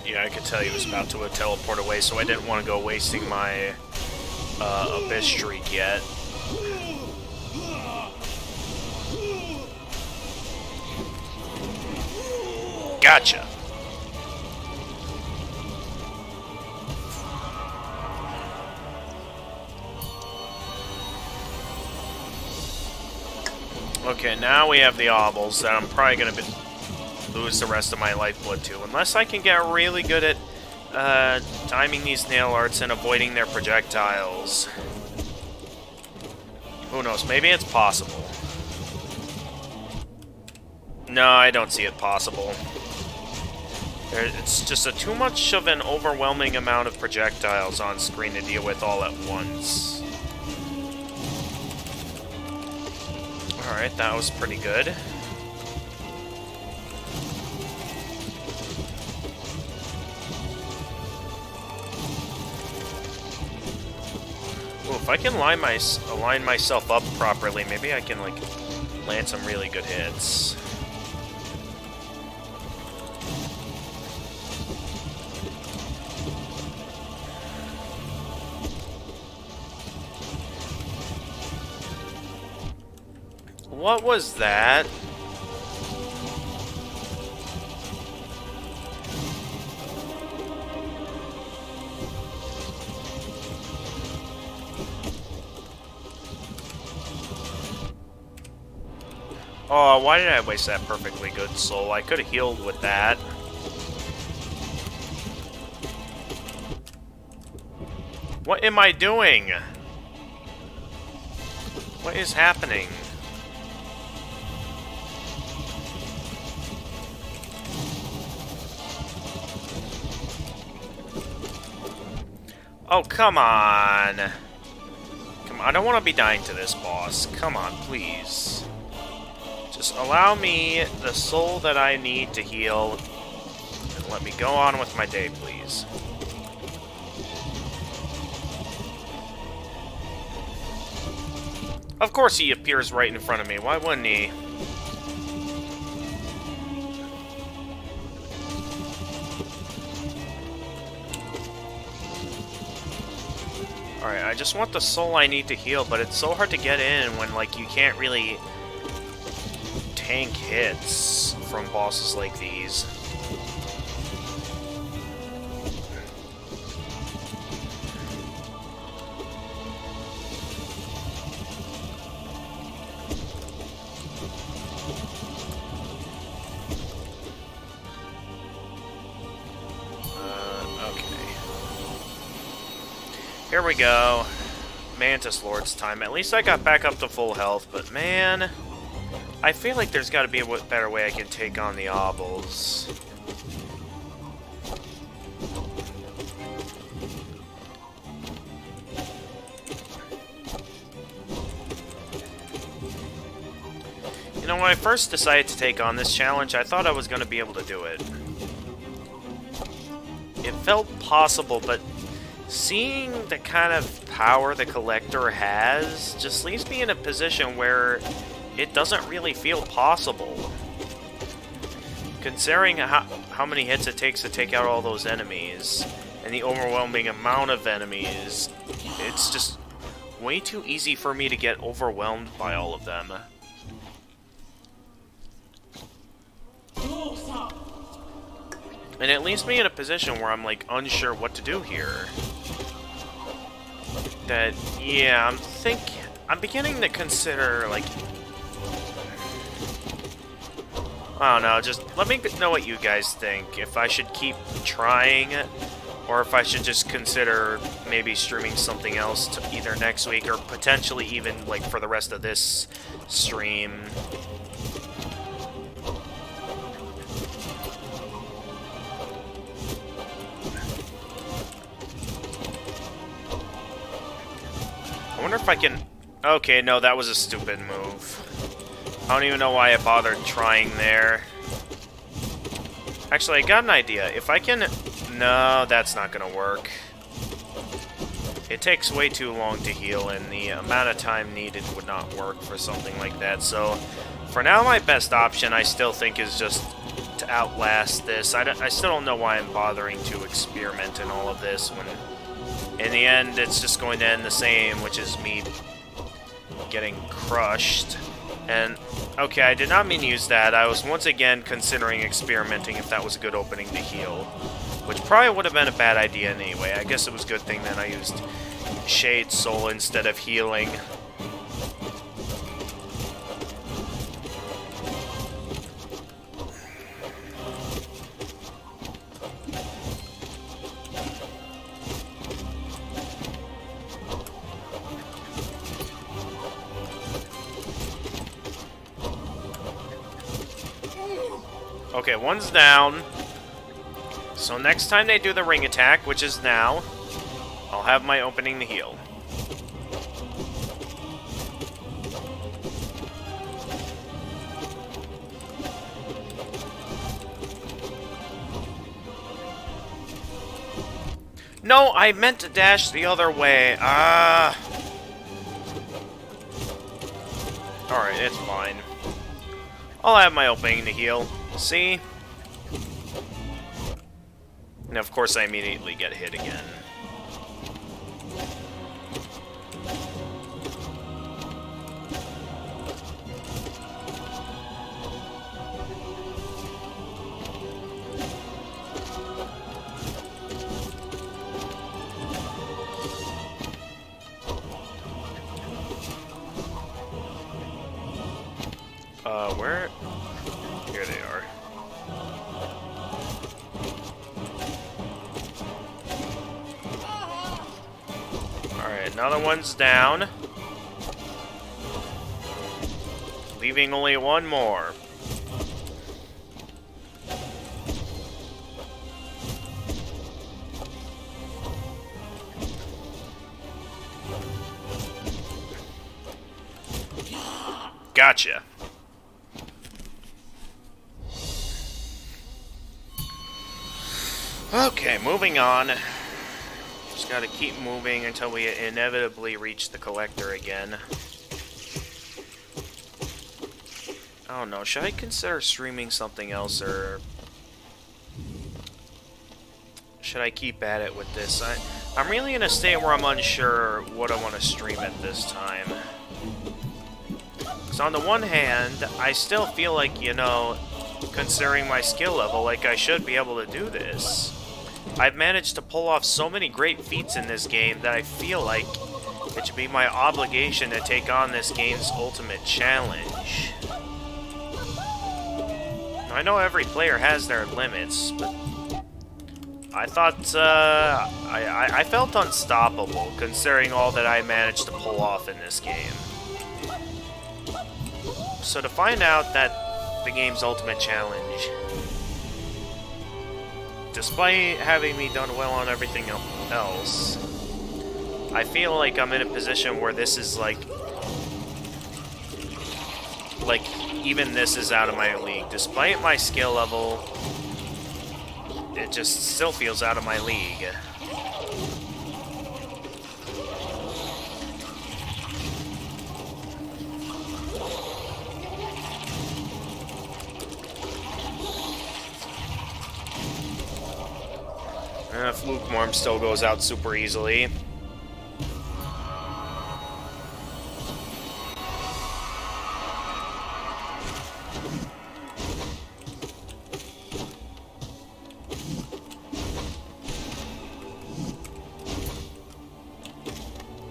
[SPEAKER 1] Yeah, I could tell he was about to teleport away, so I didn't want to go wasting my Abyss Shriek yet. Gotcha! Okay, now we have the Obbles that I'm probably going to lose the rest of my lifeblood to, unless I can get really good at timing these nail arts and avoiding their projectiles. Who knows, maybe it's possible. No, I don't see it possible. It's just too much of an overwhelming amount of projectiles on screen to deal with all at once. Alright, that was pretty good. Ooh, if I can align myself up properly, maybe I can, like, land some really good hits. What was that? Oh, why did I waste that perfectly good soul? I could have healed with that. What am I doing? What is happening? Oh, come on. Come on, I don't want to be dying to this boss. Come on, please. Just allow me the soul that I need to heal, and let me go on with my day, please. Of course he appears right in front of me. Why wouldn't he? Alright, I just want the soul I need to heal, but it's so hard to get in when, like, you can't really tank hits from bosses like these. Here we go. Mantis Lord's time. At least I got back up to full health, but man, I feel like there's got to be a better way I can take on the obels. You know, when I first decided to take on this challenge, I thought I was going to be able to do it. It felt possible, but seeing the kind of power the Collector has just leaves me in a position where it doesn't really feel possible. Considering how many hits it takes to take out all those enemies, and the overwhelming amount of enemies, it's just way too easy for me to get overwhelmed by all of them. And it leaves me in a position where I'm, like, unsure what to do here. That, yeah, I'm beginning to consider, like, I don't know, just let me know what you guys think. If I should keep trying, or if I should just consider maybe streaming something else to either next week, or potentially even, like, for the rest of this stream. I wonder if I can... Okay, no, that was a stupid move. I don't even know why I bothered trying there. Actually, I got an idea. If I can... No, that's not gonna work. It takes way too long to heal, and the amount of time needed would not work for something like that. So, for now, my best option, I still think, is just to outlast this. I still don't know why I'm bothering to experiment in all of this when... In the end, it's just going to end the same, which is me getting crushed. And, okay, I did not mean to use that. I was once again considering experimenting if that was a good opening to heal. Which probably would have been a bad idea anyway. I guess it was a good thing that I used Shade Soul instead of healing. Okay, one's down. So next time they do the ring attack, which is now, I'll have my opening to heal. No, I meant to dash the other way. Ah. Alright, it's fine. I'll have my opening to heal. See? And of course I immediately get hit again. Where? Here they are. Alright, another one's down. Leaving only one more. Gotcha. Okay, moving on. Just gotta keep moving until we inevitably reach the collector again. I don't know, should I consider streaming something else, or should I keep at it with this? I'm really in a state where I'm unsure what I want to stream at this time. Because on the one hand, I still feel like, you know, considering my skill level, like I should be able to do this. I've managed to pull off so many great feats in this game that I feel like it should be my obligation to take on this game's ultimate challenge. I know every player has their limits, but I thought, I felt unstoppable considering all that I managed to pull off in this game. So to find out that the game's ultimate challenge, despite having me done well on everything else, I feel like I'm in a position where this is like even this is out of my league. Despite my skill level, it just still feels out of my league. Fluke Worm still goes out super easily.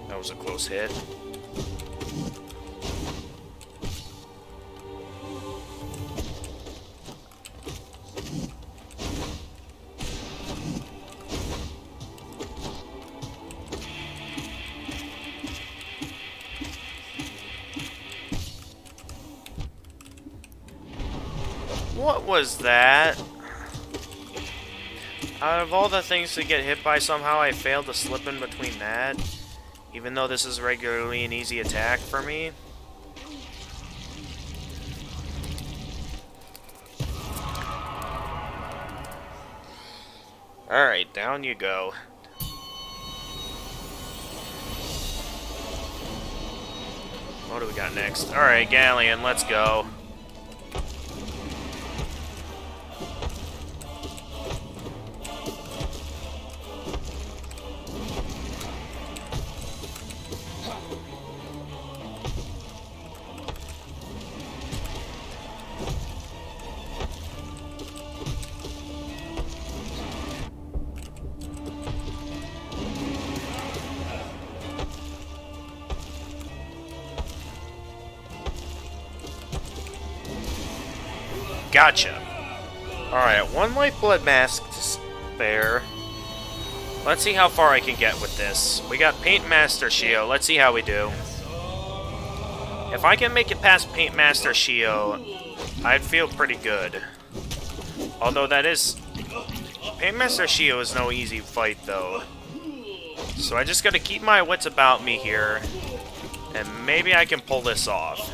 [SPEAKER 1] That was a close hit. What was that? Out of all the things to get hit by, somehow I failed to slip in between that. Even though this is regularly an easy attack for me. Alright, down you go. What do we got next? Alright, Galleon, let's go. Gotcha. Alright, one Lifeblood Mask to spare. Let's see how far I can get with this. We got Paint Master Shio. Let's see how we do. If I can make it past Paint Master Shio, I'd feel pretty good. Although that is... Paint Master Shio is no easy fight, though. So I just gotta keep my wits about me here. And maybe I can pull this off.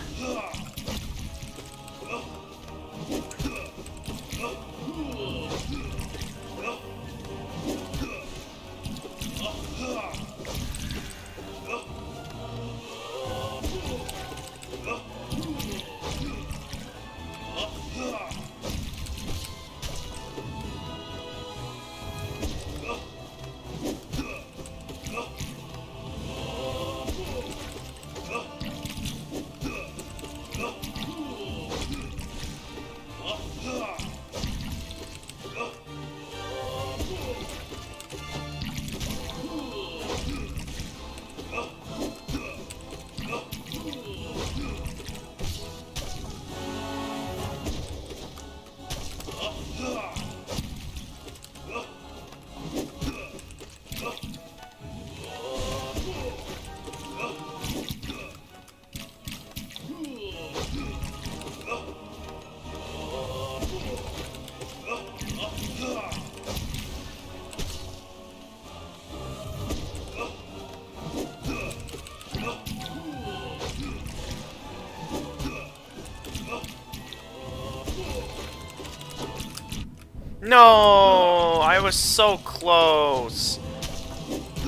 [SPEAKER 1] No! I was so close.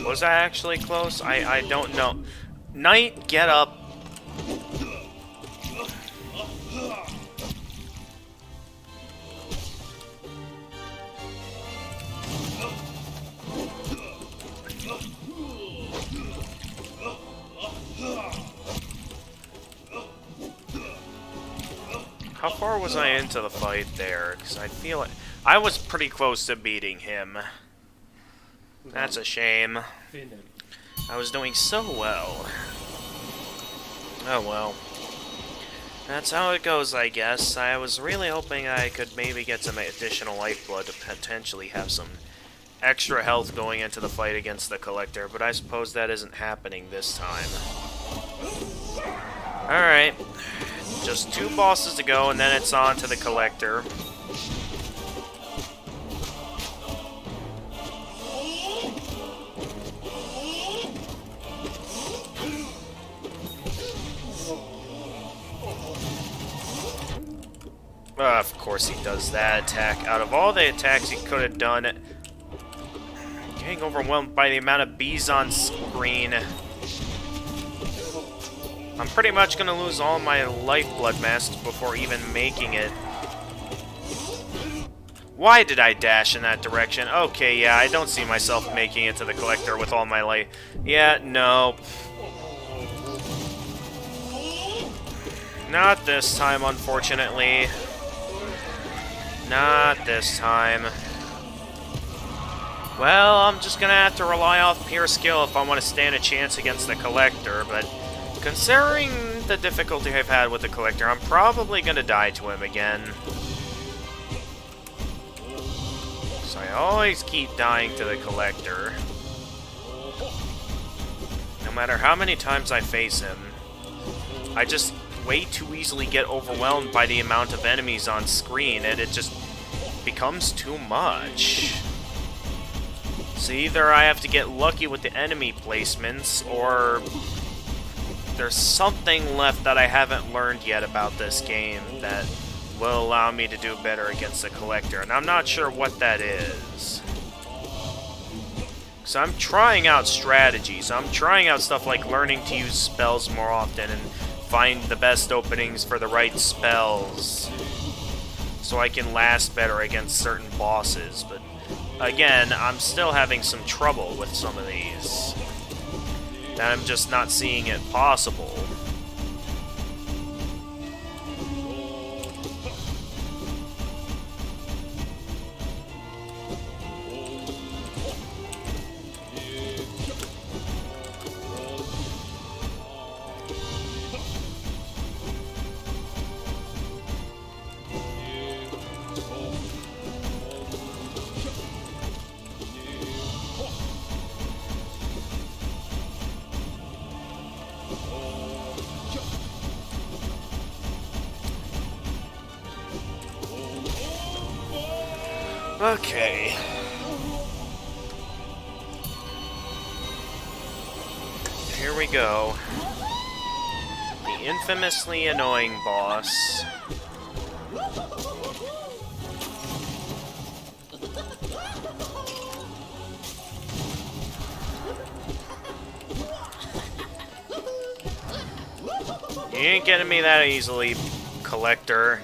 [SPEAKER 1] Was I actually close? I don't know. Knight, get up. How far was I into the fight there? Because I feel like I was pretty close to beating him. That's a shame. I was doing so well. Oh well. That's how it goes, I guess. I was really hoping I could maybe get some additional lifeblood to potentially have some extra health going into the fight against the Collector, but I suppose that isn't happening this time. Alright. Just 2 bosses to go, and then it's on to the Collector. Of course he does that attack. Out of all the attacks he could have done, getting overwhelmed by the amount of bees on screen. I'm pretty much going to lose all my lifeblood masks before even making it. Why did I dash in that direction? Okay, yeah, I don't see myself making it to the Collector with all my life. Yeah, no. Not this time, unfortunately. Not this time. Well, I'm just gonna have to rely off pure skill if I want to stand a chance against the Collector, but considering the difficulty I've had with the Collector, I'm probably gonna die to him again. So I always keep dying to the Collector. No matter how many times I face him, I just way too easily get overwhelmed by the amount of enemies on screen, and it just becomes too much. So either I have to get lucky with the enemy placements, or there's something left that I haven't learned yet about this game that will allow me to do better against the Collector, and I'm not sure what that is. So I'm trying out strategies. I'm trying out stuff like learning to use spells more often and find the best openings for the right spells so I can last better against certain bosses, but again, I'm still having some trouble with some of these. That I'm just not seeing it possible. Okay. Here we go. The infamously annoying boss. You ain't getting me that easily, Collector.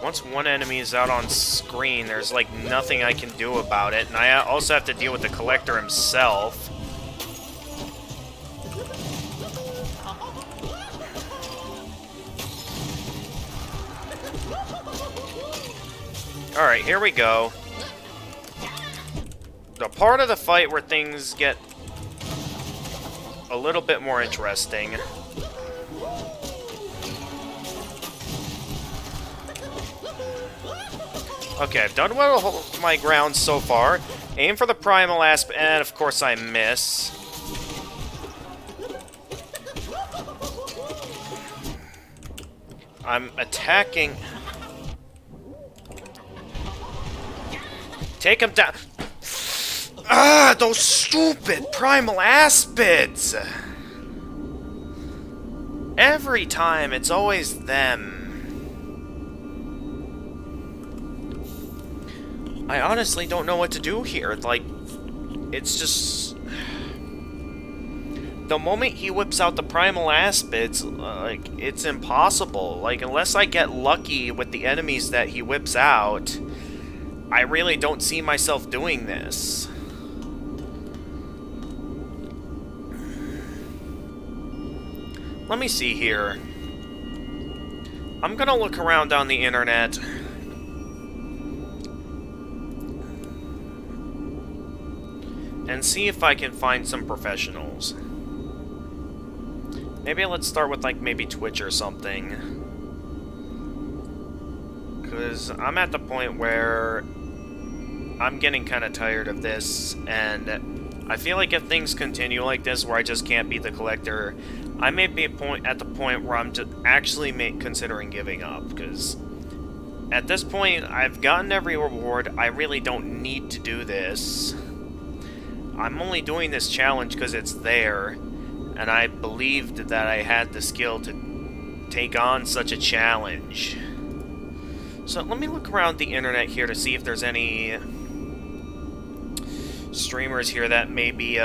[SPEAKER 1] Once one enemy is out on screen, there's like nothing I can do about it, and I also have to deal with the Collector himself. Alright, here we go. The part of the fight where things get a little bit more interesting. Okay, I've done well with my ground so far. Aim for the primal aspect, and of course I miss. I'm attacking... Take him down! Ah, those stupid primal aspids! Every time, it's always them. I honestly don't know what to do here. Like, it's just... The moment he whips out the primal aspids, like, it's impossible. Like, unless I get lucky with the enemies that he whips out, I really don't see myself doing this. Let me see here. I'm gonna look around on the internet. And see if I can find some professionals. Maybe let's start with, like, maybe Twitch or something. Because I'm at the point where I'm getting kind of tired of this, and I feel like if things continue like this, where I just can't beat the collector, I may be at the point where I'm just actually considering giving up, because at this point, I've gotten every reward. I really don't need to do this. I'm only doing this challenge because it's there, and I believed that I had the skill to take on such a challenge. So let me look around the internet here to see if there's any streamers here that maybe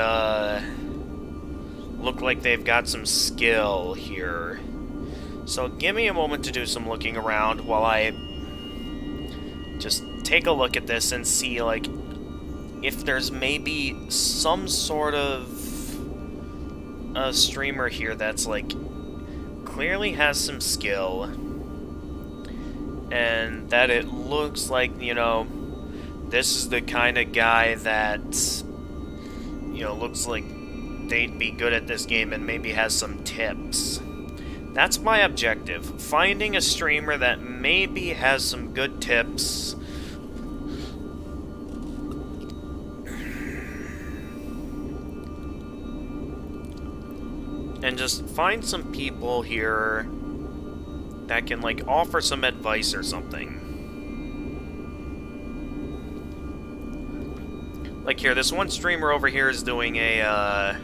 [SPEAKER 1] look like they've got some skill here. So give me a moment to do some looking around while I just take a look at this and see, like, if there's maybe some sort of a streamer here that's, like, clearly has some skill, and that it looks like, you know, this is the kind of guy that, you know, looks like they'd be good at this game and maybe has some tips. That's my objective. Finding a streamer that maybe has some good tips. And just find some people here that can, like, offer some advice or something. Like here, this one streamer over here is doing a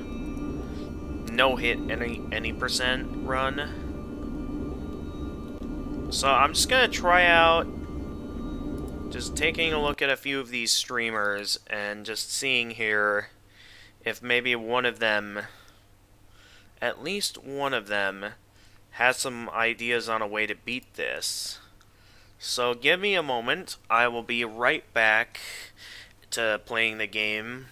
[SPEAKER 1] no-hit any percent run. So I'm just gonna try out just taking a look at a few of these streamers and just seeing here if maybe one of them, at least one of them, has some ideas on a way to beat this. So give me a moment. I will be right back to playing the game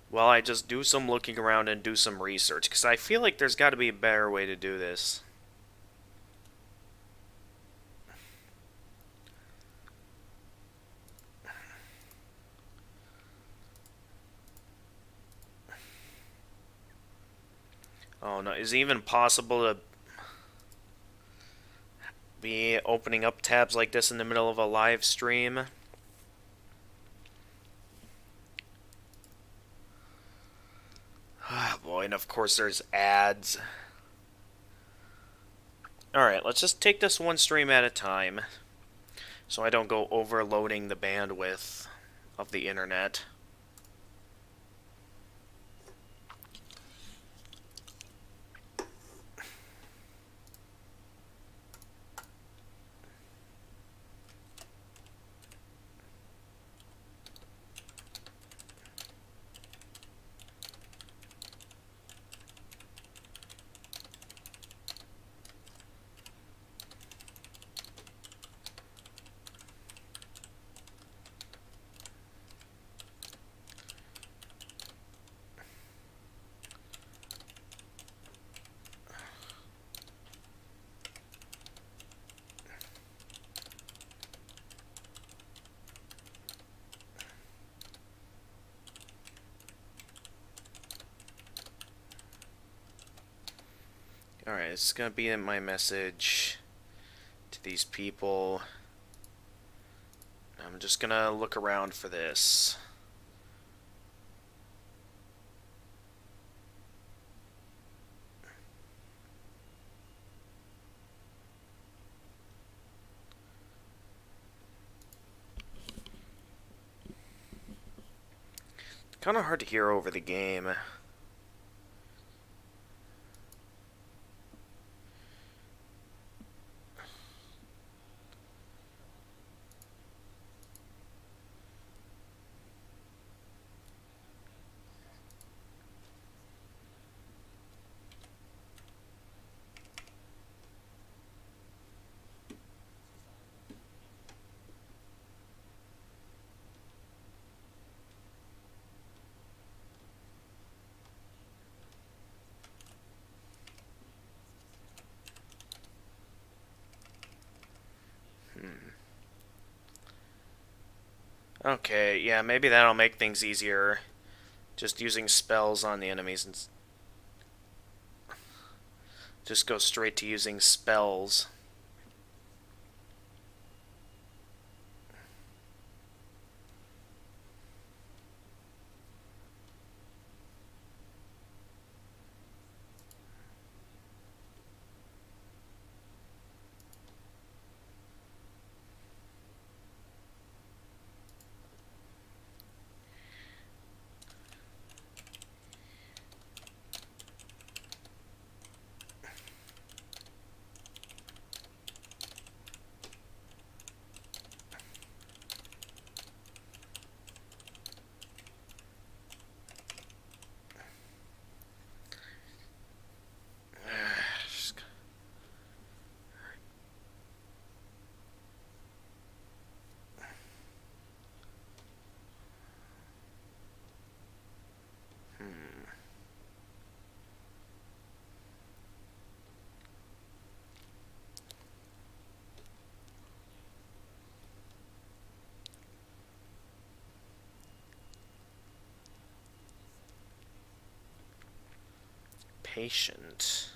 [SPEAKER 1] while I just do some looking around and do some research, because I feel like there's got to be a better way to do this. Oh no, is it even possible to be opening up tabs like this in the middle of a live stream? Ah, boy, and of course there's ads. Alright, let's just take this one stream at a time, so I don't go overloading the bandwidth of the internet. Alright, it's gonna be in my message to these people. I'm just gonna look around for this. Kind of hard to hear over the game. Okay, yeah, maybe that'll make things easier. Just using spells on the enemies and just go straight to using spells. Patient.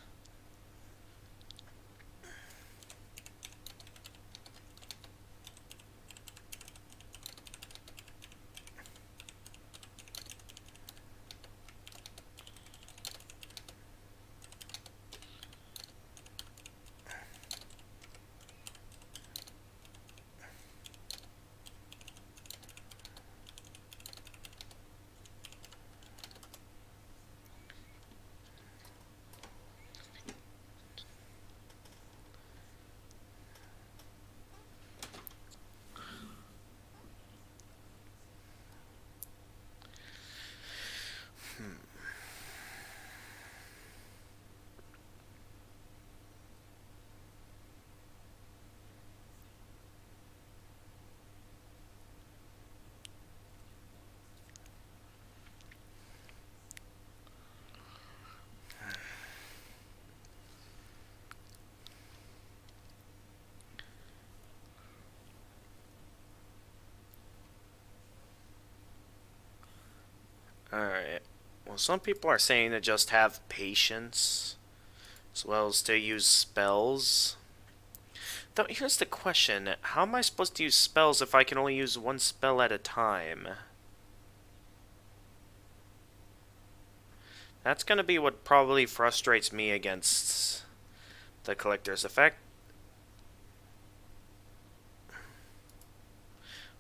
[SPEAKER 1] Alright. Well, some people are saying to just have patience, as well as to use spells. Though, here's the question. How am I supposed to use spells if I can only use one spell at a time? That's gonna be what probably frustrates me against the Collector's Effect.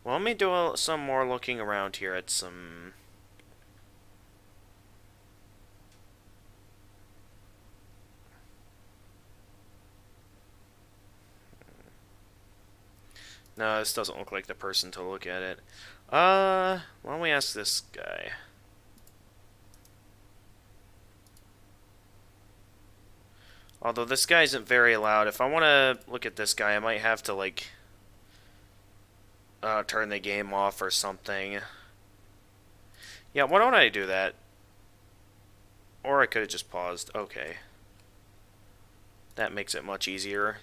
[SPEAKER 1] Well, let me do some more looking around here at some... No, this doesn't look like the person to look at it. Why don't we ask this guy? Although this guy isn't very loud. If I want to look at this guy, I might have to, like, turn the game off or something. Yeah, why don't I do that? Or I could have just paused. Okay. That makes it much easier.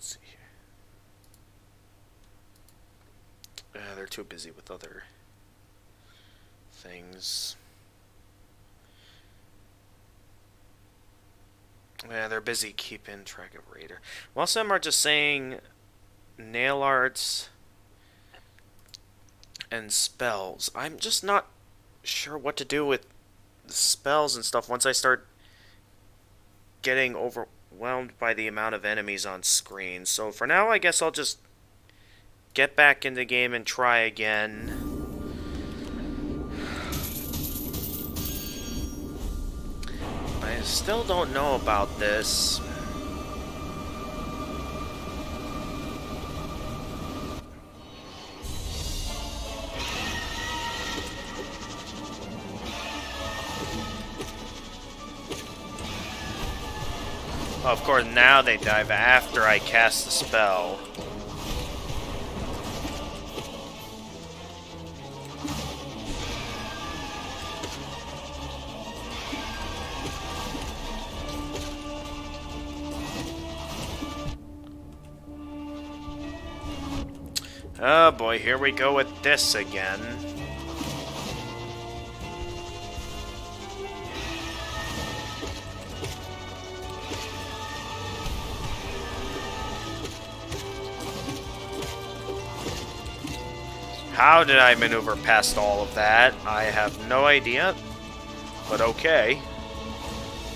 [SPEAKER 1] Let's see here. They're too busy with other things. Yeah, they're busy keeping track of Raider. Well, some are just saying nail arts and spells. I'm just not sure what to do with the spells and stuff once I start getting overwhelmed by the amount of enemies on screen. So for now, I guess I'll just get back in the game and try again. I still don't know about this. Of course, now they dive after I cast the spell. Oh boy, here we go with this again. How did I maneuver past all of that? I have no idea, but okay.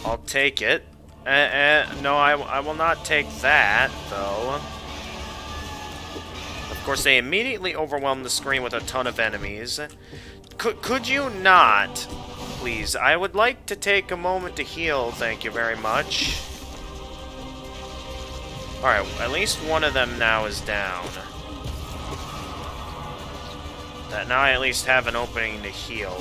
[SPEAKER 1] I'll take it. No, I will not take that, though. Of course, they immediately overwhelm the screen with a ton of enemies. Could you not, please? I would like to take a moment to heal, thank you very much. Alright, at least one of them now is down. That now I at least have an opening to heal.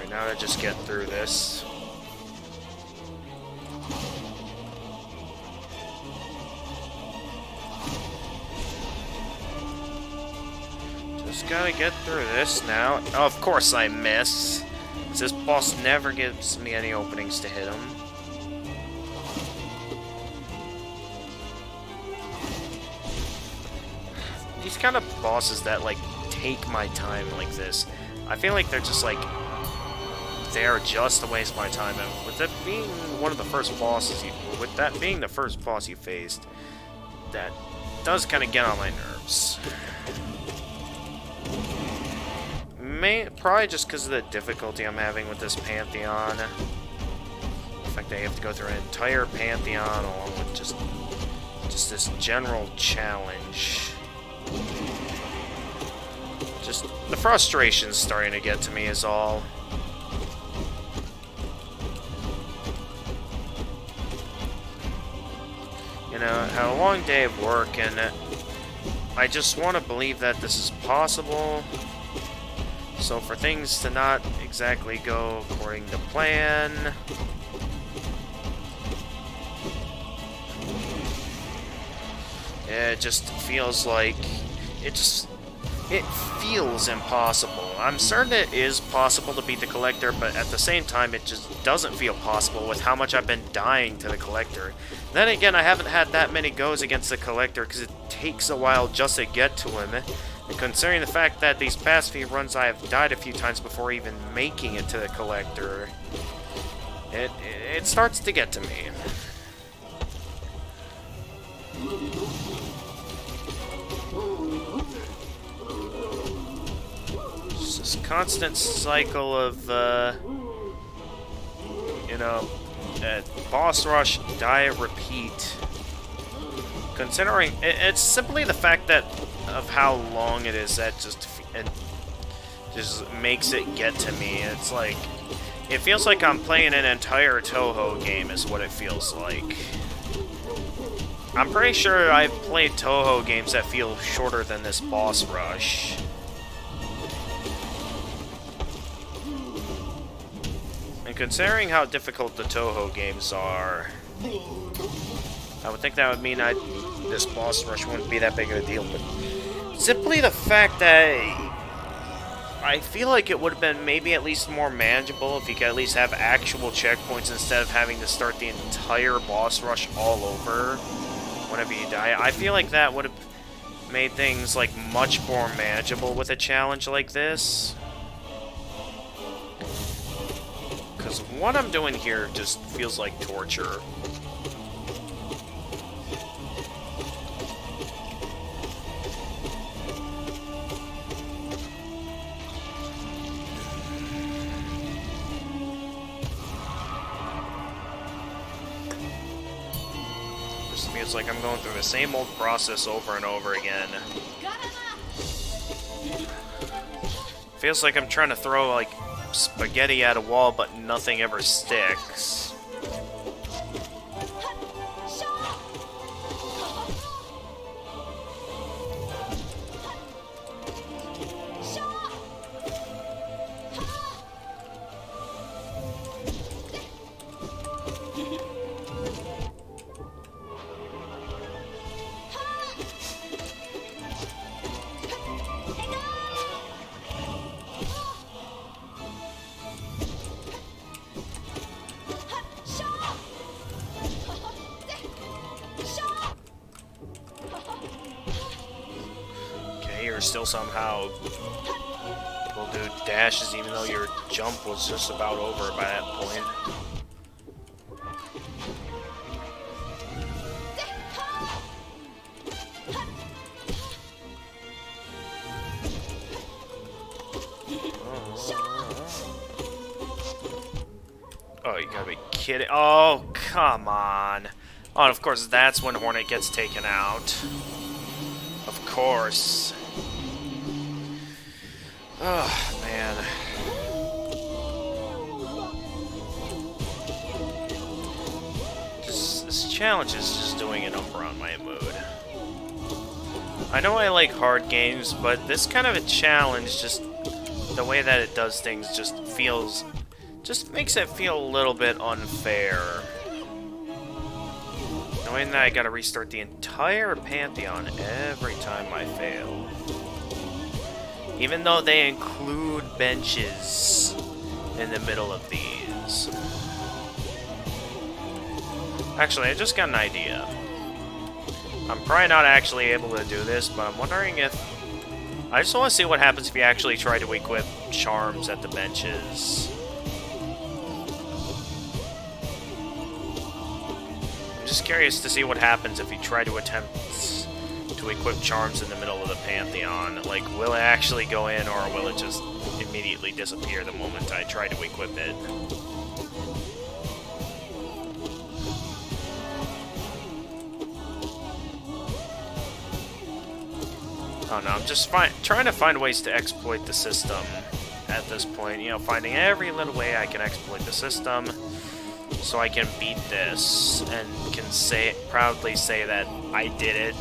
[SPEAKER 1] Now to just get through this. Just gotta get through this now. Oh, of course I miss. This boss never gives me any openings to hit him. These kind of bosses that, like, take my time like this, I feel like they're just, like, they are just to waste my time, and with that being one of the first bosses with that being the first boss you faced, that does kind of get on my nerves. Probably just because of the difficulty I'm having with this Pantheon. The fact that I have to go through an entire Pantheon along with just this general challenge. Just the frustration's starting to get to me is all. You know, had a long day of work, and I just want to believe that this is possible. So for things to not exactly go according to plan, it just feels like it feels impossible. I'm certain it is possible to beat the Collector, but at the same time, it just doesn't feel possible with how much I've been dying to the Collector. Then again, I haven't had that many goes against the Collector because it takes a while just to get to him. And considering the fact that these past few runs I have died a few times before even making it to the Collector, it starts to get to me. This constant cycle of, you know, boss rush, die, repeat. Considering, it's simply the fact that of how long it is that just makes it get to me. It's like, it feels like I'm playing an entire Toho game is what it feels like. I'm pretty sure I've played Toho games that feel shorter than this boss rush. And considering how difficult the Toho games are, I would think that would mean this boss rush wouldn't be that big of a deal. But simply the fact that I feel like it would have been maybe at least more manageable if you could at least have actual checkpoints instead of having to start the entire boss rush all over whenever you die. I feel like that would have made things like much more manageable with a challenge like this. Because what I'm doing here just feels like torture. It's like I'm going through the same old process over and over again. Feels like I'm trying to throw like spaghetti at a wall, but nothing ever sticks. Still somehow will do dashes even though your jump was just about over by that point. Oh, you gotta be kidding. Oh, come on. Oh, and of course that's when Hornet gets taken out. Of course. Oh, man. This challenge is just doing a number on my mood. I know I like hard games, but this kind of a challenge, just the way that it does things just makes it feel a little bit unfair. Knowing that I gotta restart the entire Pantheon every time I fail. Even though they include benches in the middle of these. Actually, I just got an idea. I'm probably not actually able to do this, but I'm wondering if... I just want to see what happens if you actually try to equip charms at the benches. I'm just curious to see what happens if you try to attempt to equip charms in the middle of the Pantheon. Like, will it actually go in, or will it just immediately disappear the moment I try to equip it? Oh no, I'm just trying to find ways to exploit the system at this point. You know, finding every little way I can exploit the system so I can beat this and can proudly say that I did it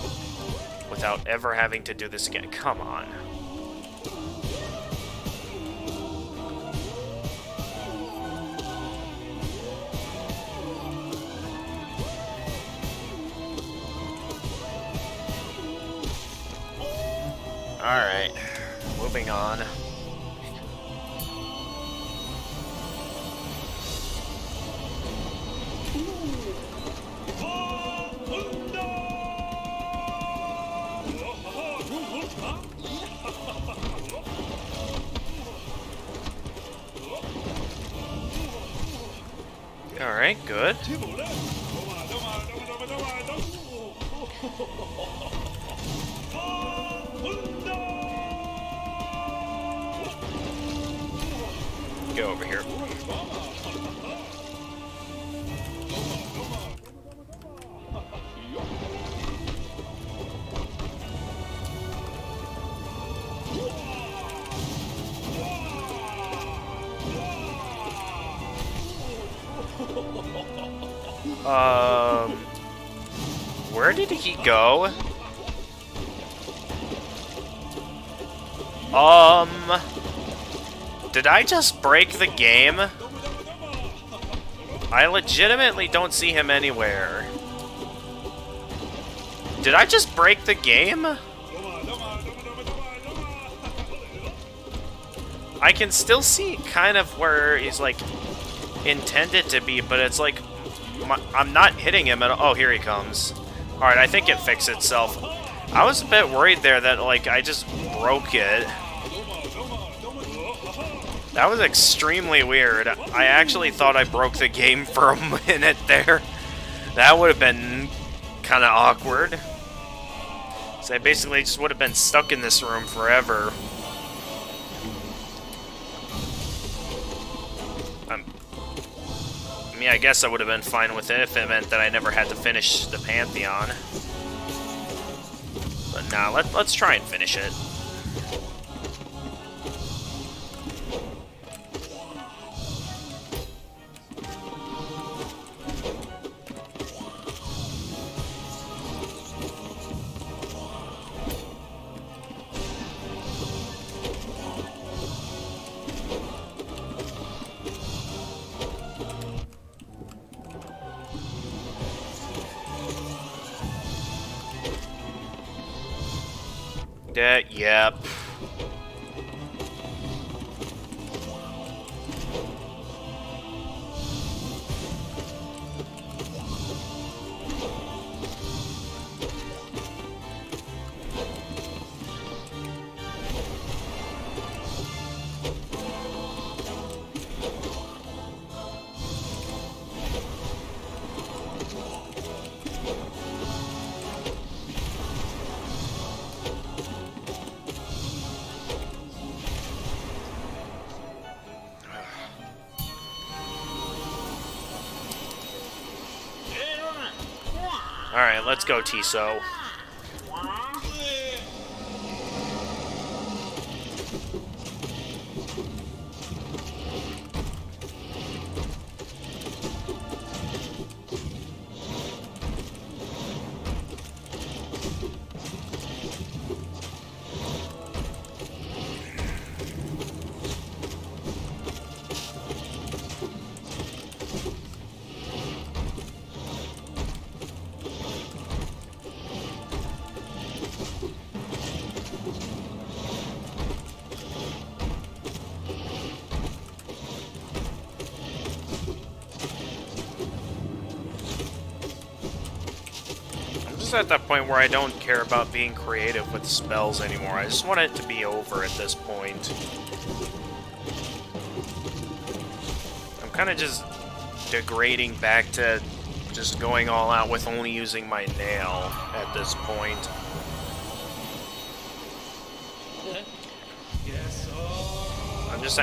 [SPEAKER 1] without ever having to do this again. Come on. Alright, moving on. Alright, good. Go over here. Where did he go? Did I just break the game? I legitimately don't see him anywhere. Did I just break the game? I can still see kind of where he's, like, intended to be, but it's like, I'm not hitting him at all. Oh, here he comes. Alright, I think it fixed itself. I was a bit worried there that, like, I just broke it. That was extremely weird. I actually thought I broke the game for a minute there. That would have been kind of awkward. So I basically just would have been stuck in this room forever. I mean, I guess I would have been fine with it if it meant that I never had to finish the Pantheon. But nah, let's try and finish it. Yep. Alright, let's go, Tiso. At that point where I don't care about being creative with spells anymore. I just want it to be over at this point. I'm kind of just degrading back to just going all out with only using my nail at this point. I'm just...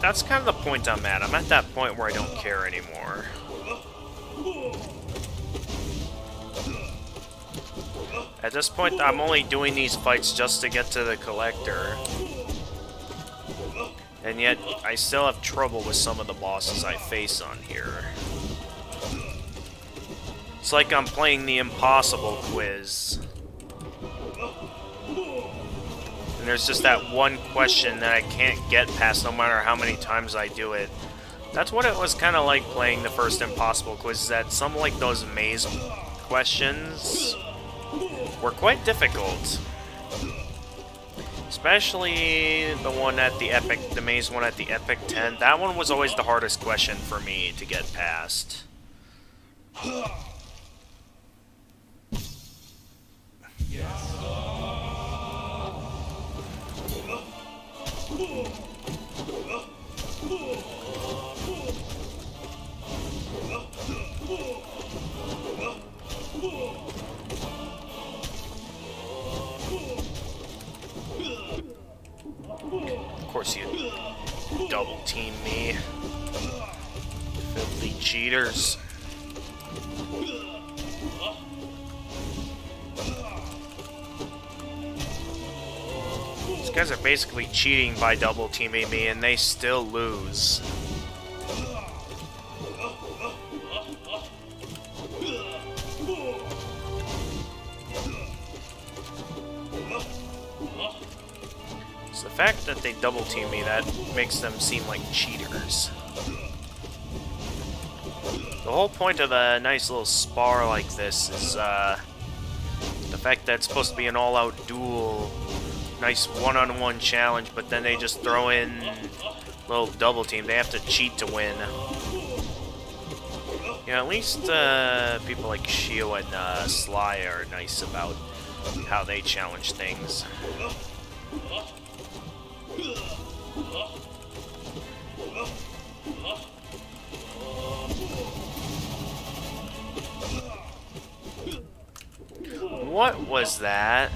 [SPEAKER 1] That's kind of the point I'm at. I'm at that point where I don't care anymore. At this point, I'm only doing these fights just to get to the collector. And yet, I still have trouble with some of the bosses I face on here. It's like I'm playing the impossible quiz. And there's just that one question that I can't get past no matter how many times I do it. That's what it was kind of like playing the first impossible quiz, is that some like those maze questions were quite difficult. Especially the one at the maze one at the Epic 10. That one was always the hardest question for me to get past. Of course you double team me. Filthy cheaters. These guys are basically cheating by double teaming me and they still lose. fact that they double team me, that makes them seem like cheaters. The whole point of a nice little spar like this is the fact that it's supposed to be an all-out duel, nice one-on-one challenge, but then they just throw in little double team. They have to cheat to win. Yeah, at least people like Shio and Sly are nice about how they challenge things. What was that?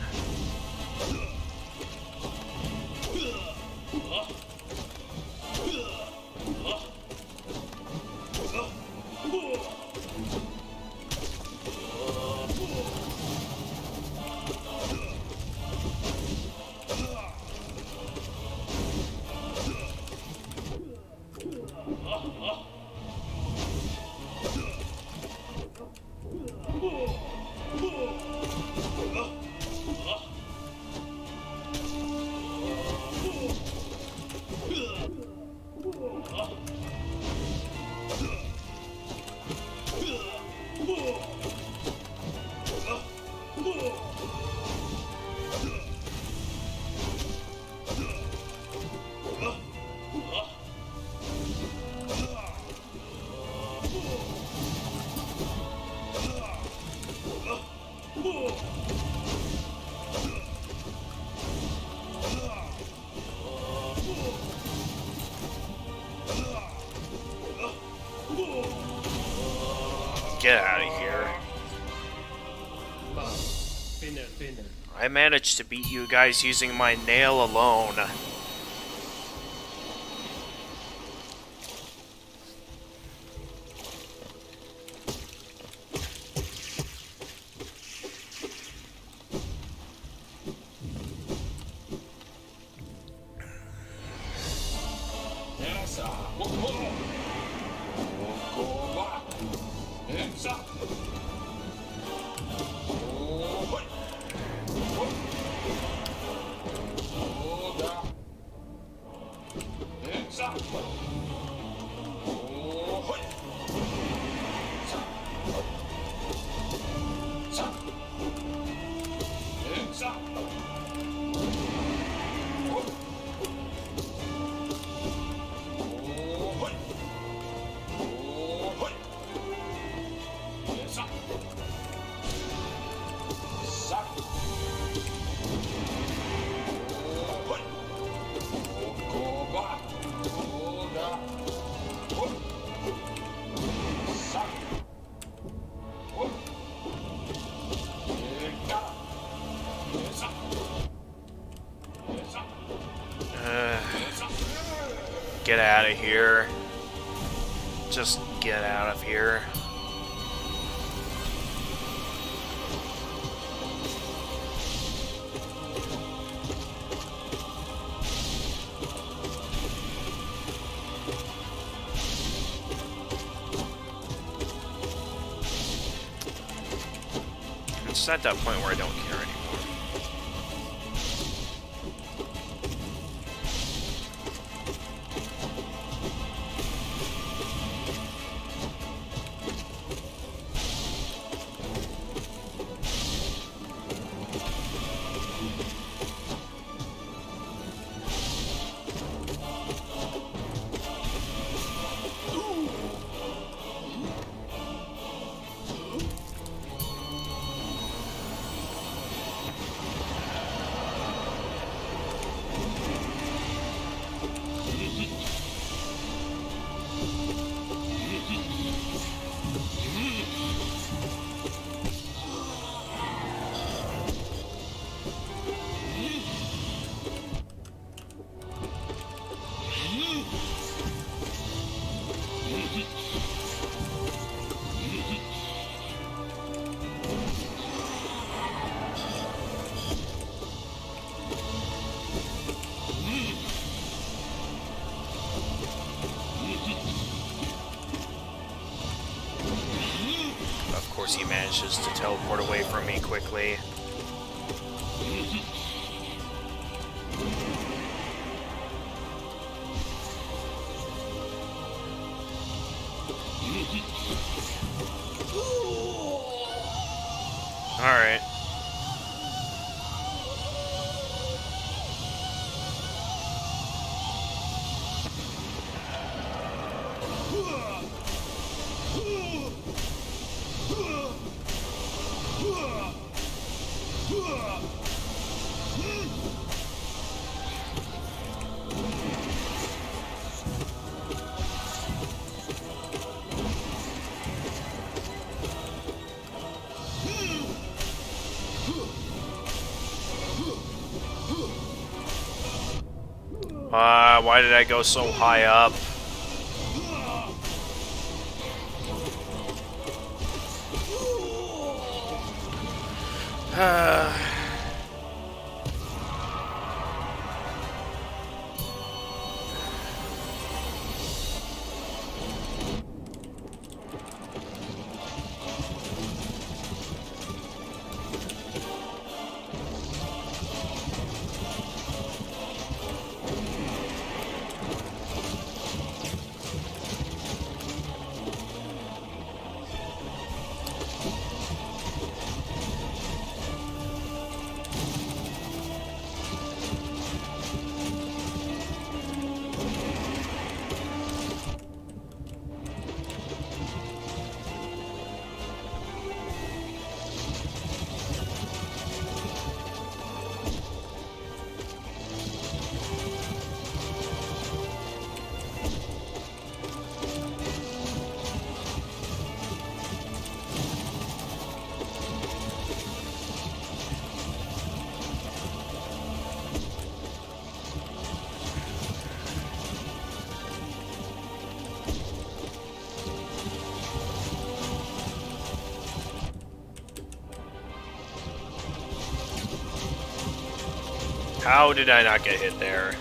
[SPEAKER 1] Get out of here. I managed to beat you guys using my nail alone. Get out of here. Just get out of here. It's at that point where I don't care anymore. He manages to teleport away from me quickly. Alright. Why did I go so high up? How did I not get hit there?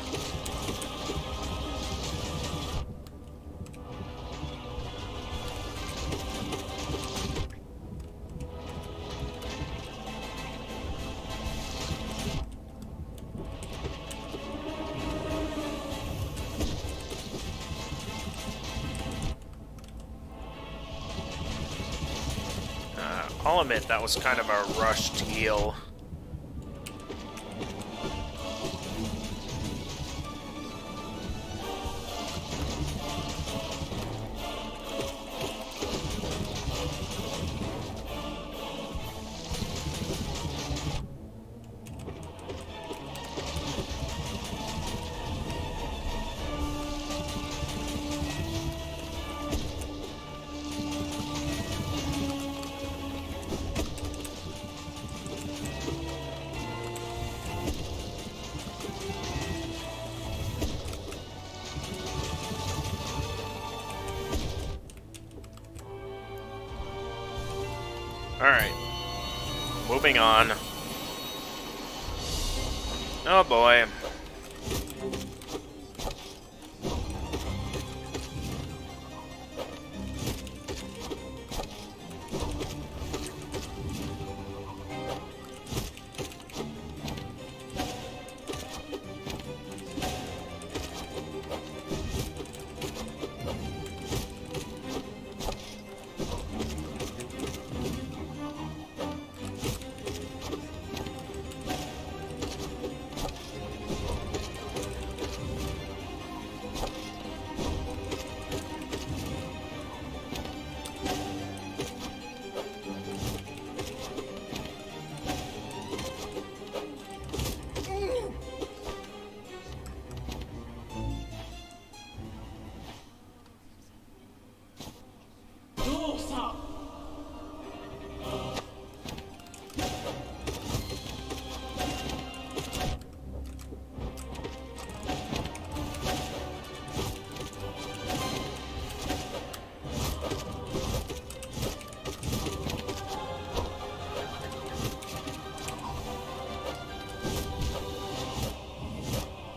[SPEAKER 1] I'll admit that was kind of a rushed heal. Alright. Moving on. Oh boy.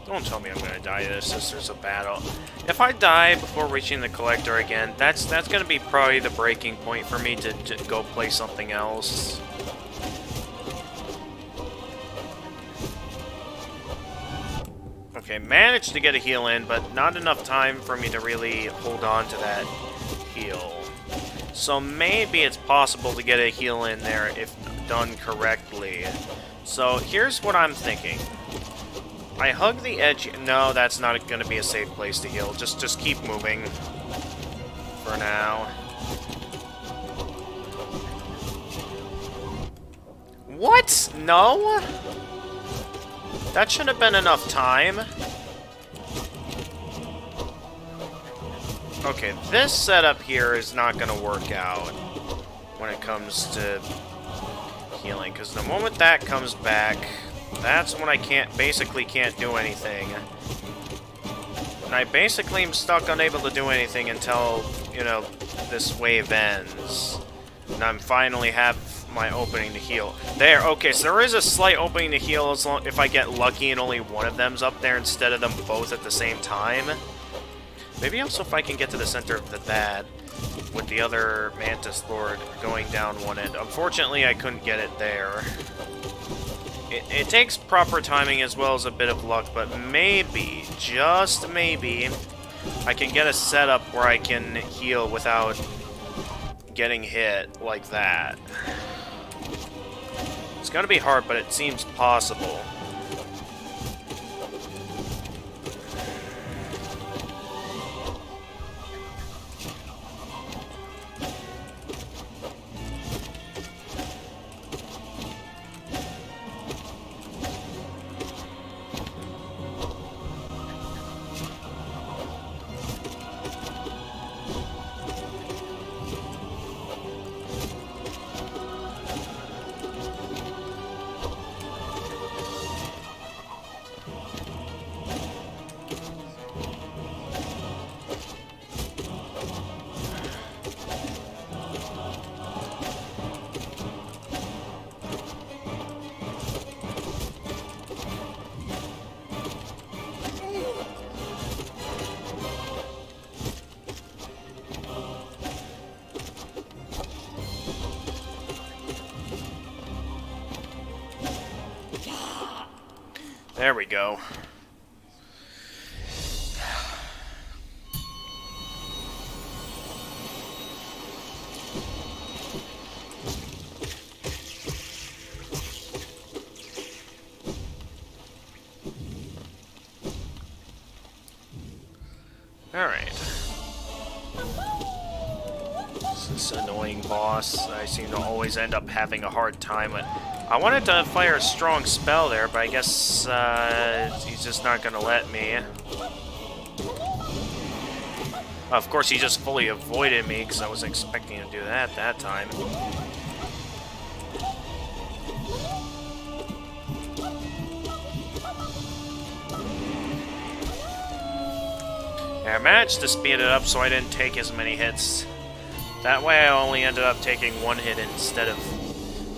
[SPEAKER 1] Don't tell me I'm gonna die to this as there's a battle. If I die before reaching the collector again, that's gonna be probably the breaking point for me to go play something else. Okay, managed to get a heal in, but not enough time for me to really hold on to that. heal. So maybe it's possible to get a heal in there if done correctly. So here's what I'm thinking. I hug the edge. No, that's not going to be a safe place to heal. Just keep moving for now. What? No? That should have been enough time. Okay, this setup here is not going to work out when it comes to healing, because the moment that comes back, that's when I basically can't do anything. And I basically am stuck unable to do anything until, you know, this wave ends. And I'm finally have my opening to heal. There, okay, so there is a slight opening to heal as long if I get lucky and only one of them's up there instead of them both at the same time. Maybe also if I can get to the center of that with the other Mantis Lord going down one end. Unfortunately, I couldn't get it there. It takes proper timing as well as a bit of luck, but maybe, just maybe, I can get a setup where I can heal without getting hit like that. It's gonna be hard, but it seems possible. There we go. Alright. This annoying boss I seem to always end up having a hard time with. I wanted to fire a strong spell there, but I guess he's just not going to let me. Of course, he just fully avoided me, because I was expecting to do that time. I managed to speed it up so I didn't take as many hits. That way I only ended up taking one hit instead of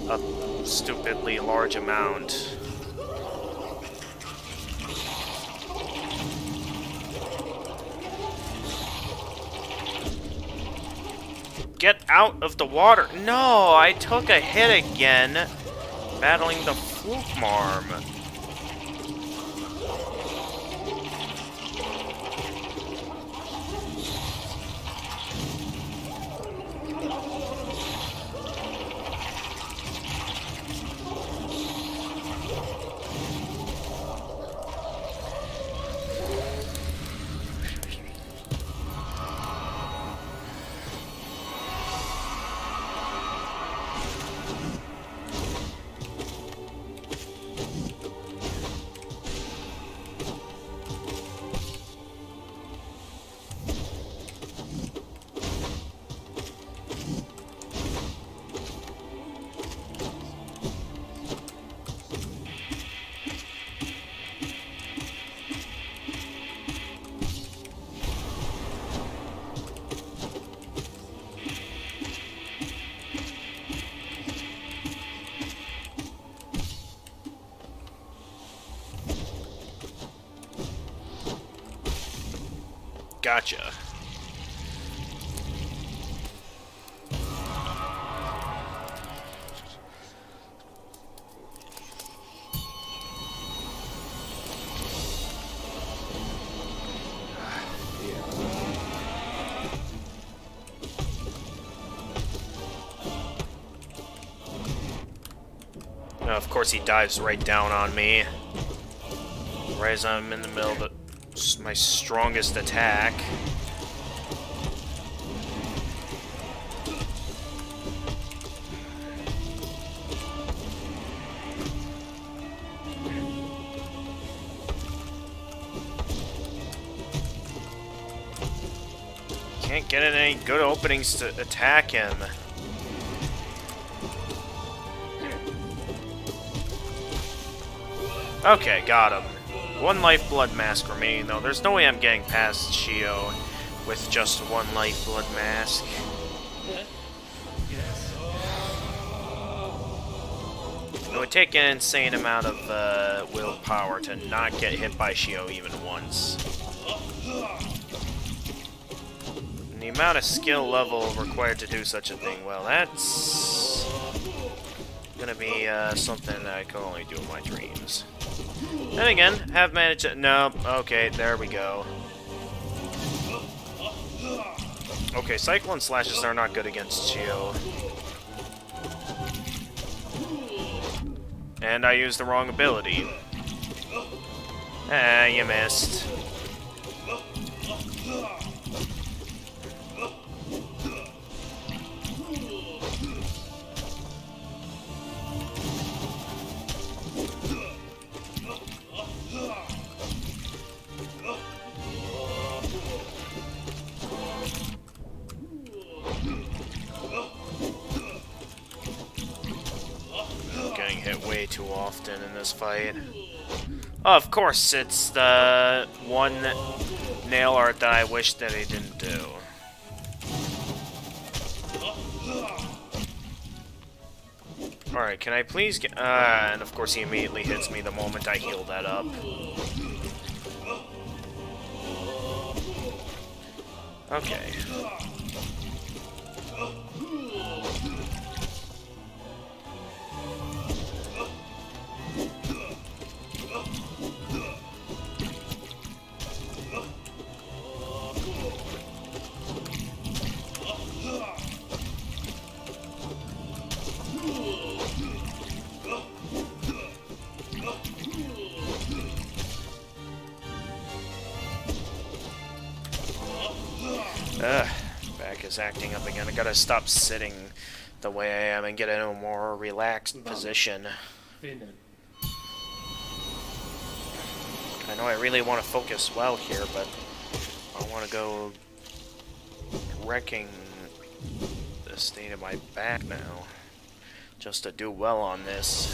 [SPEAKER 1] a stupidly large amount. Get out of the water! No, I took a hit again, battling the Fluke Marm. Gotcha. Of course, he dives right down on me. Right as I'm in the middle of my strongest attack. Can't get in any good openings to attack him. Okay, got him. One life blood mask remaining, though. There's no way I'm getting past Shio with just one life blood mask. It would take an insane amount of willpower to not get hit by Shio even once. And the amount of skill level required to do such a thing, well, that's gonna be something that I can only do in my dreams. Then again, have managed to... No, okay, there we go. Okay, Cyclone Slashes are not good against Shio. And I used the wrong ability. Ah, you missed. Hit way too often in this fight. Oh, of course, it's the one nail art that I wish that he didn't do. Alright, can I please get... and of course he immediately hits me the moment I heal that up. Okay. Back is acting up again. I gotta stop sitting the way I am and get in a more relaxed position. I know I really want to focus well here, but I want to go wrecking the state of my back now, just to do well on this.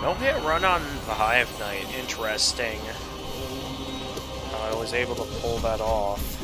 [SPEAKER 1] No hit run on the Hive Knight. Interesting. I was able to pull that off.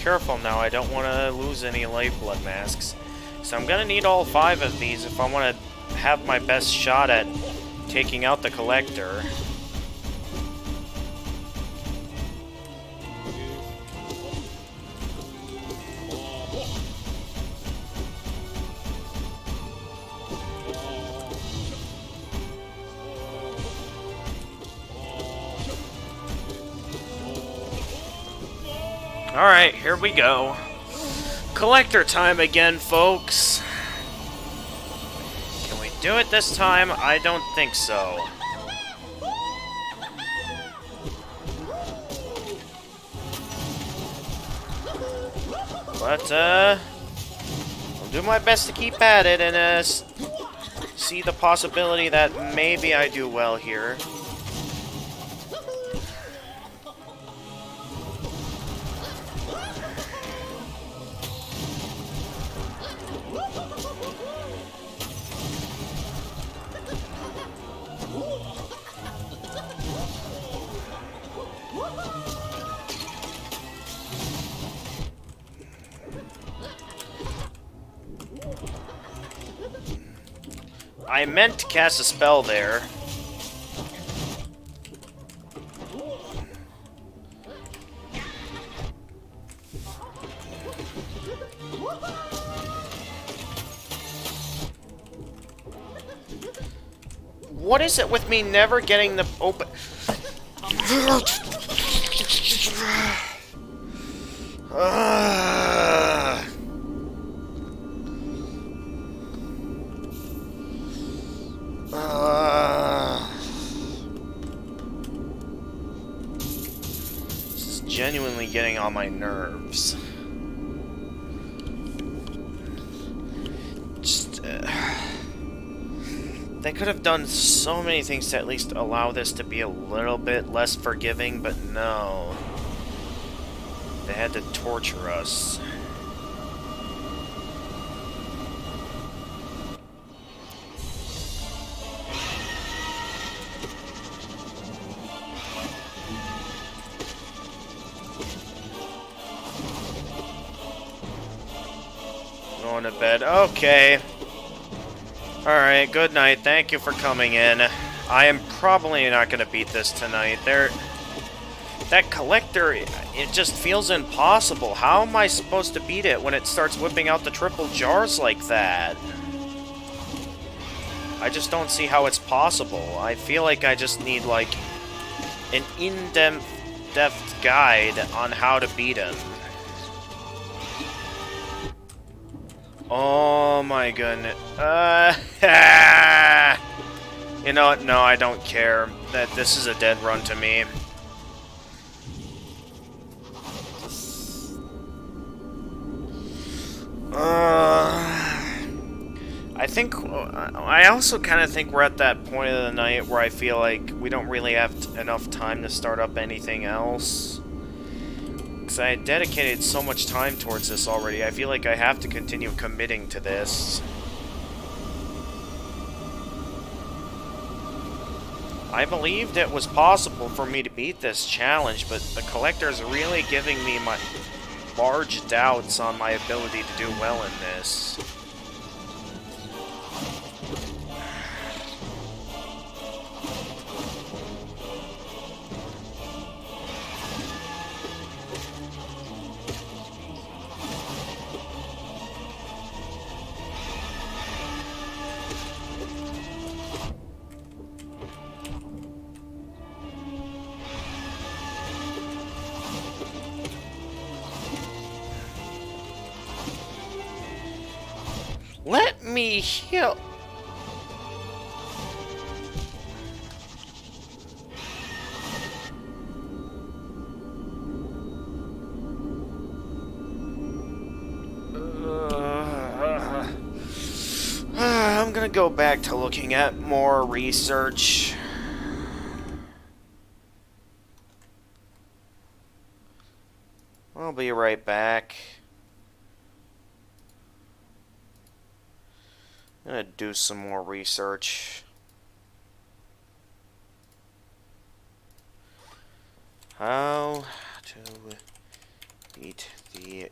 [SPEAKER 1] Careful now, I don't want to lose any life blood masks. So I'm gonna need all 5 of these if I want to have my best shot at taking out the collector. Alright, here we go. Collector time again, folks. Can we do it this time? I don't think so. But, I'll do my best to keep at it and, see the possibility that maybe I do well here. I meant to cast a spell there. What is it with me never getting the open... This is genuinely getting on my nerves. They could have done so many things to at least allow this to be a little bit less forgiving, but no. They had to torture us. Going to bed. Okay. Alright, good night. Thank you for coming in. I am probably not going to beat this tonight. That collector, it just feels impossible. How am I supposed to beat it when it starts whipping out the triple jars like that? I just don't see how it's possible. I feel like I just need, like, an in-depth guide on how to beat him. Oh my goodness. You know what? No, I don't care. That this is a dead run to me. I also kind of think we're at that point of the night where I feel like we don't really have enough time to start up anything else. Because I had dedicated so much time towards this already, I feel like I have to continue committing to this. I believed it was possible for me to beat this challenge, but the collector's really giving me my large doubts on my ability to do well in this. Let me heal. I'm gonna go back to looking at more research. I'll be right back. I'm gonna do some more research. How to beat the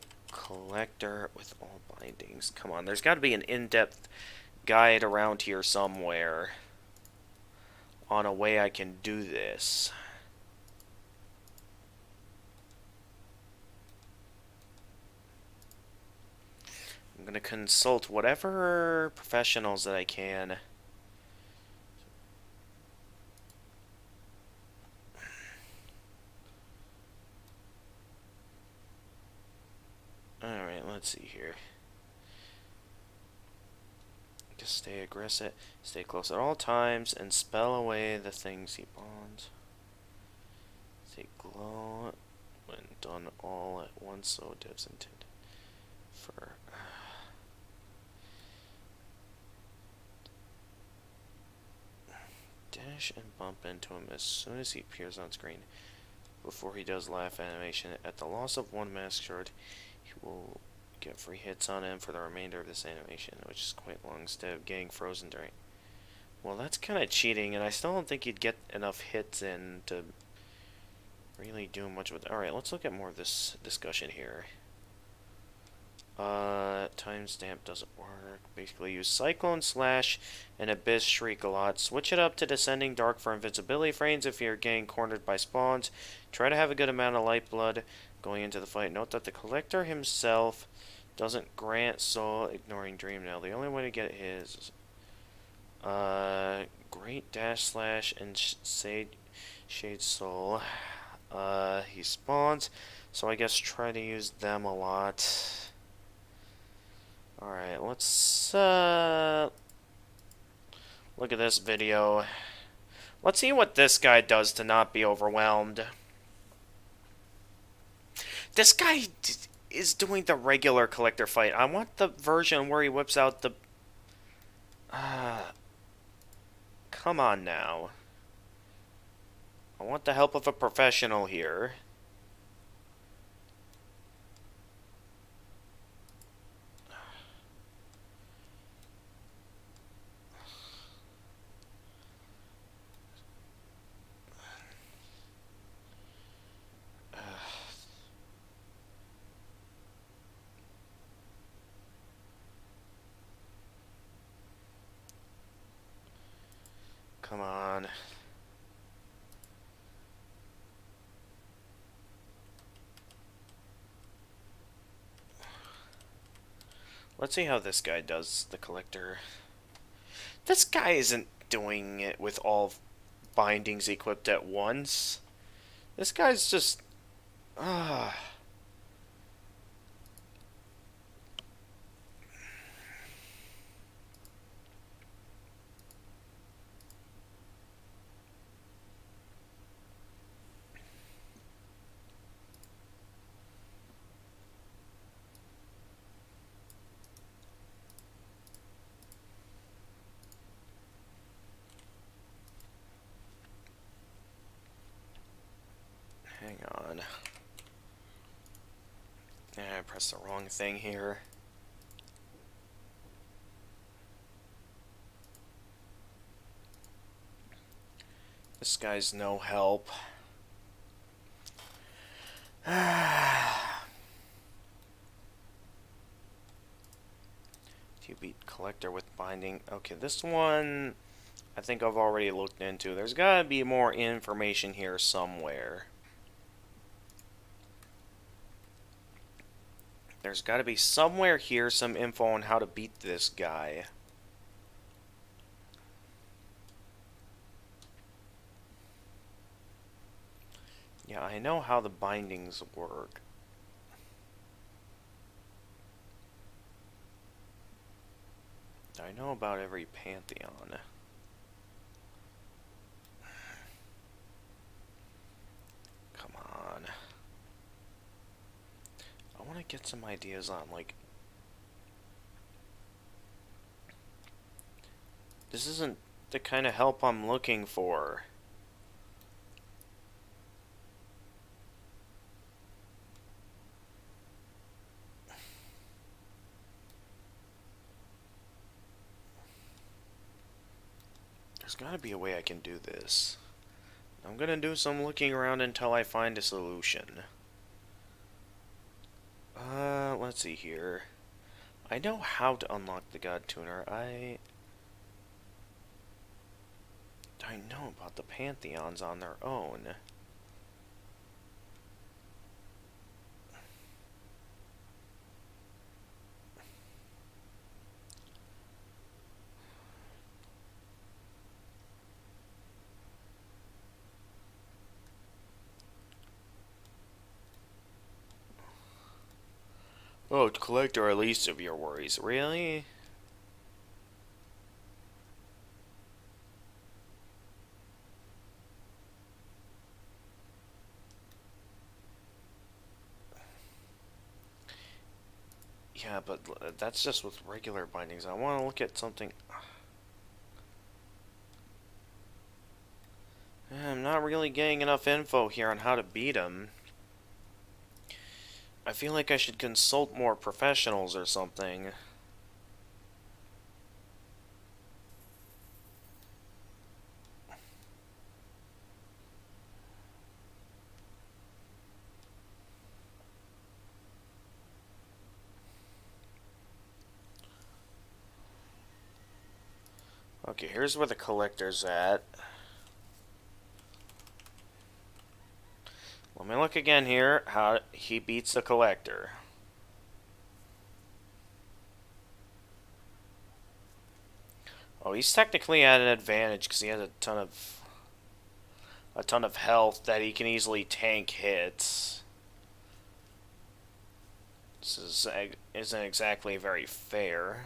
[SPEAKER 1] collector with all bindings. Come on, there's got to be an in-depth guide around here somewhere on a way I can do this. I'm going to consult whatever professionals that I can. Alright, let's see here. Just stay aggressive, stay close at all times, and spell away the things he bonds. Stay glow when done all at once, so devs intend for... Dash and bump into him as soon as he appears on screen. Before he does laugh animation, at the loss of one mask shard, he will get free hits on him for the remainder of this animation, which is quite long instead of getting frozen during. Well, that's kind of cheating, and I still don't think you'd get enough hits in to really do much with it. Alright, let's look at more of this discussion here. Timestamp doesn't work. Basically use Cyclone Slash and Abyss Shriek a lot. Switch it up to Descending Dark for invincibility frames if you're getting cornered by spawns. Try to have a good amount of light blood going into the fight. Note that the Collector himself doesn't grant soul, ignoring Dream now. The only way to get his Great Dash Slash and Shade Soul. He spawns, so I guess try to use them a lot. Alright, let's look at this video. Let's see what this guy does to not be overwhelmed. This guy is doing the regular collector fight. I want the version where he whips out the... come on now. I want the help of a professional here. Come on. Let's see how this guy does the collector. This guy isn't doing it with all bindings equipped at once. This guy's just... Hang on. I pressed the wrong thing here. This guy's no help. Do you beat collector with binding? Okay, this one I think I've already looked into. There's gotta be more information here somewhere. There's got to be somewhere here some info on how to beat this guy. Yeah, I know how the bindings work. I know about every pantheon. Come on. I want to get some ideas on, like... This isn't the kind of help I'm looking for. There's gotta be a way I can do this. I'm gonna do some looking around until I find a solution. let's see here. I know how to unlock the God Tuner. I know about the Pantheons on their own. Oh, to collect our least of your worries. Really? Yeah, but that's just with regular bindings. I want to look at something. I'm not really getting enough info here on how to beat him. I feel like I should consult more professionals or something. Okay, here's where the collector's at. Let me look again here, how he beats the collector. Oh, he's technically at an advantage because he has a ton of health that he can easily tank hits. Isn't exactly very fair.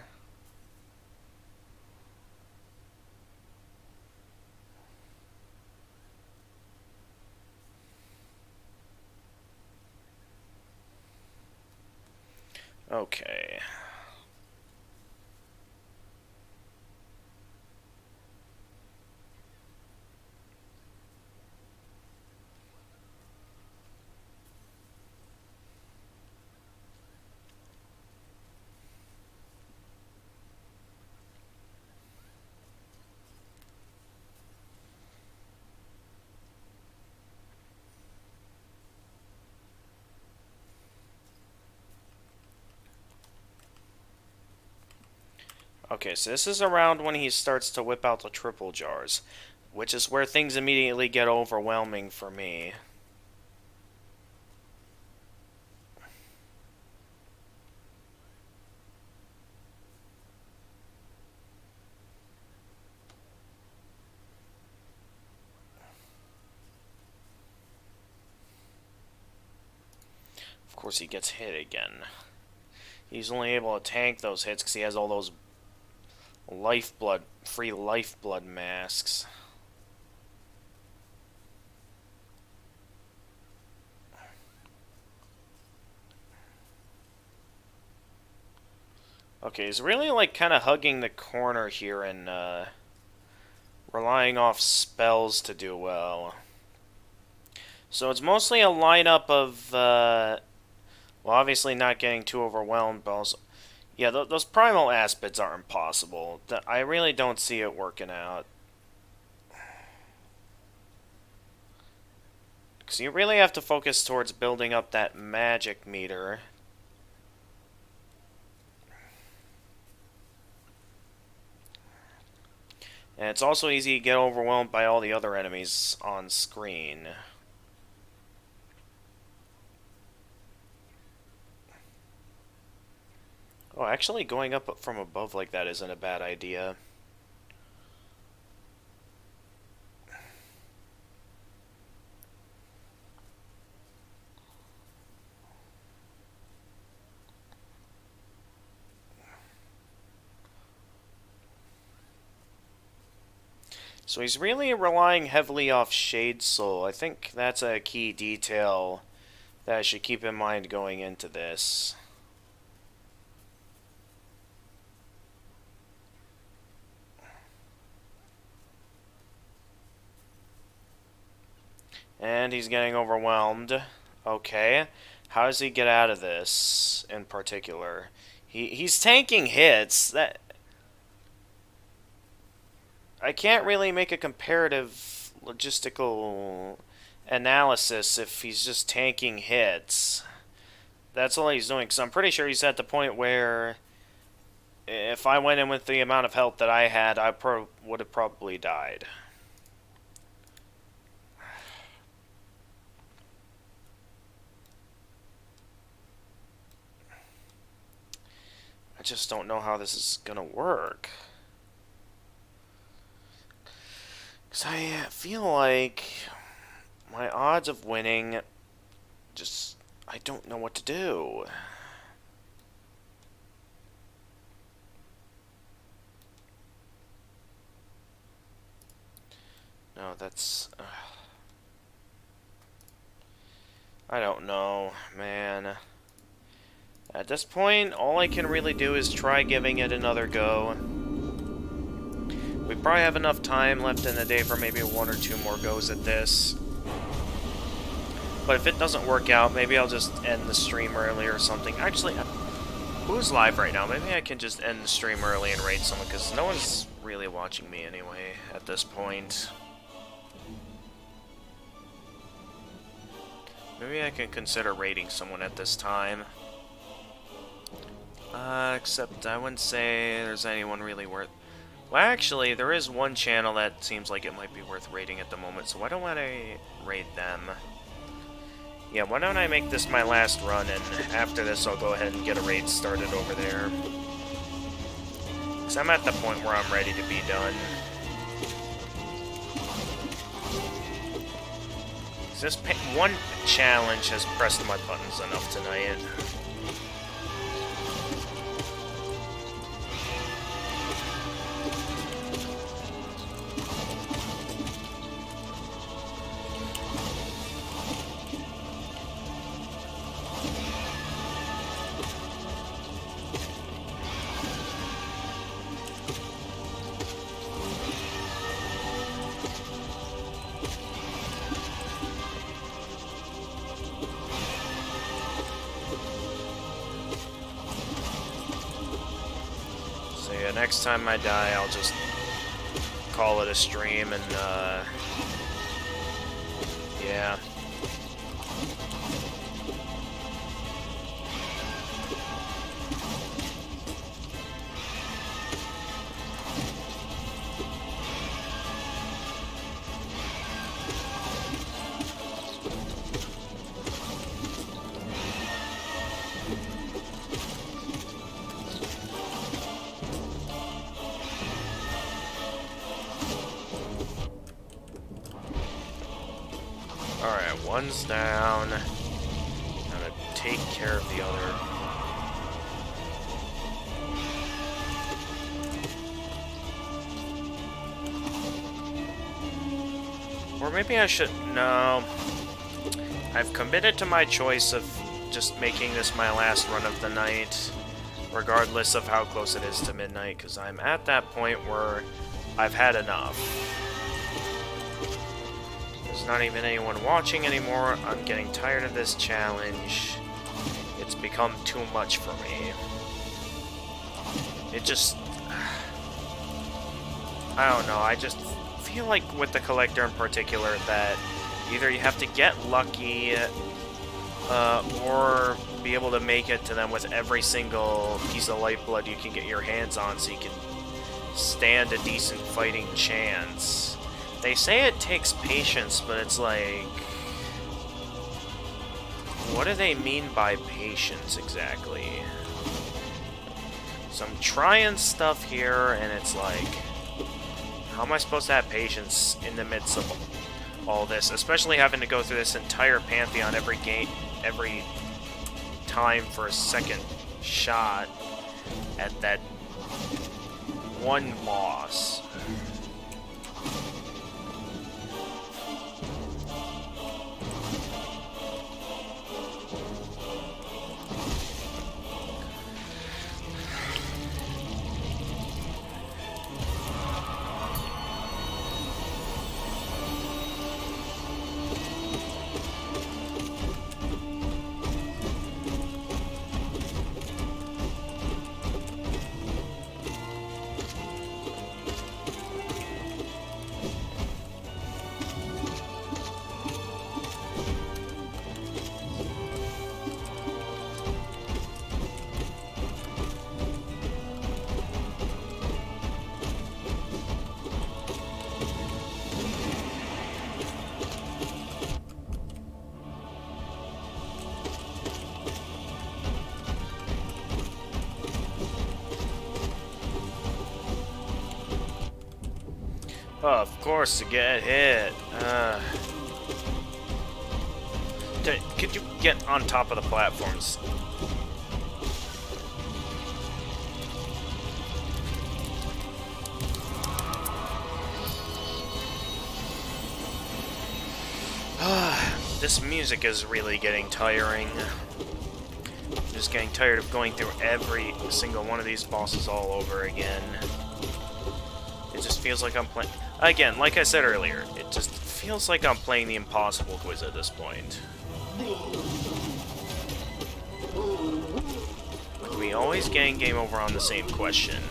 [SPEAKER 1] Okay. Okay, so this is around when he starts to whip out the triple jars, which is where things immediately get overwhelming for me. Of course, he gets hit again. He's only able to tank those hits because he has all those free lifeblood masks. Okay, he's really like kind of hugging the corner here and relying off spells to do well. So it's mostly a lineup of, well, obviously not getting too overwhelmed, but also, yeah, those primal aspids are impossible. I really don't see it working out. Because you really have to focus towards building up that magic meter. And it's also easy to get overwhelmed by all the other enemies on screen. Oh, actually going up from above like that isn't a bad idea. So he's really relying heavily off Shade Soul. I think that's a key detail that I should keep in mind going into this. And he's getting overwhelmed. Okay. How does he get out of this in particular? He's tanking hits. That I can't really make a comparative logistical analysis if he's just tanking hits. that's all he's doing. Because I'm pretty sure he's at the point where if I went in with the amount of health that I had, I would have probably died. I just don't know how this is gonna work. Because I feel like my odds of winning just... I don't know what to do. No, that's... I don't know, man. At this point, all I can really do is try giving it another go. We probably have enough time left in the day for maybe 1 or 2 more goes at this. But if it doesn't work out, maybe I'll just end the stream early or something. Actually, who's live right now? Maybe I can just end the stream early and raid someone, because no one's really watching me anyway at this point. Maybe I can consider raiding someone at this time. Except I wouldn't say there's anyone really worth... Well, actually, there is one channel that seems like it might be worth raiding at the moment, so why don't I raid them? Yeah, why don't I make this my last run, and after this I'll go ahead and get a raid started over there. Because I'm at the point where I'm ready to be done. This one challenge has pressed my buttons enough tonight. Next time I die, I'll just call it a stream and, yeah. Alright, one's down. I'm gonna take care of the other. Or maybe I should... No. I've committed to my choice of just making this my last run of the night, regardless of how close it is to midnight, because I'm at that point where I've had enough. There's not even anyone watching anymore. I'm getting tired of this challenge. It's become too much for me. It just... I don't know, I just feel like with the Collector in particular that either you have to get lucky or be able to make it to them with every single piece of lifeblood you can get your hands on so you can stand a decent fighting chance. They say it takes patience, but it's like... what do they mean by patience, exactly? So I'm trying stuff here, and it's like... how am I supposed to have patience in the midst of all this? Especially having to go through this entire Pantheon every time for a second shot at that one boss. Of course, to get hit. Could you get on top of the platforms? This music is really getting tiring. I'm just getting tired of going through every single one of these bosses all over again. It just feels like I'm playing... Again, like I said earlier, it just feels like I'm playing the impossible quiz at this point. Like, we always getting game over on the same question.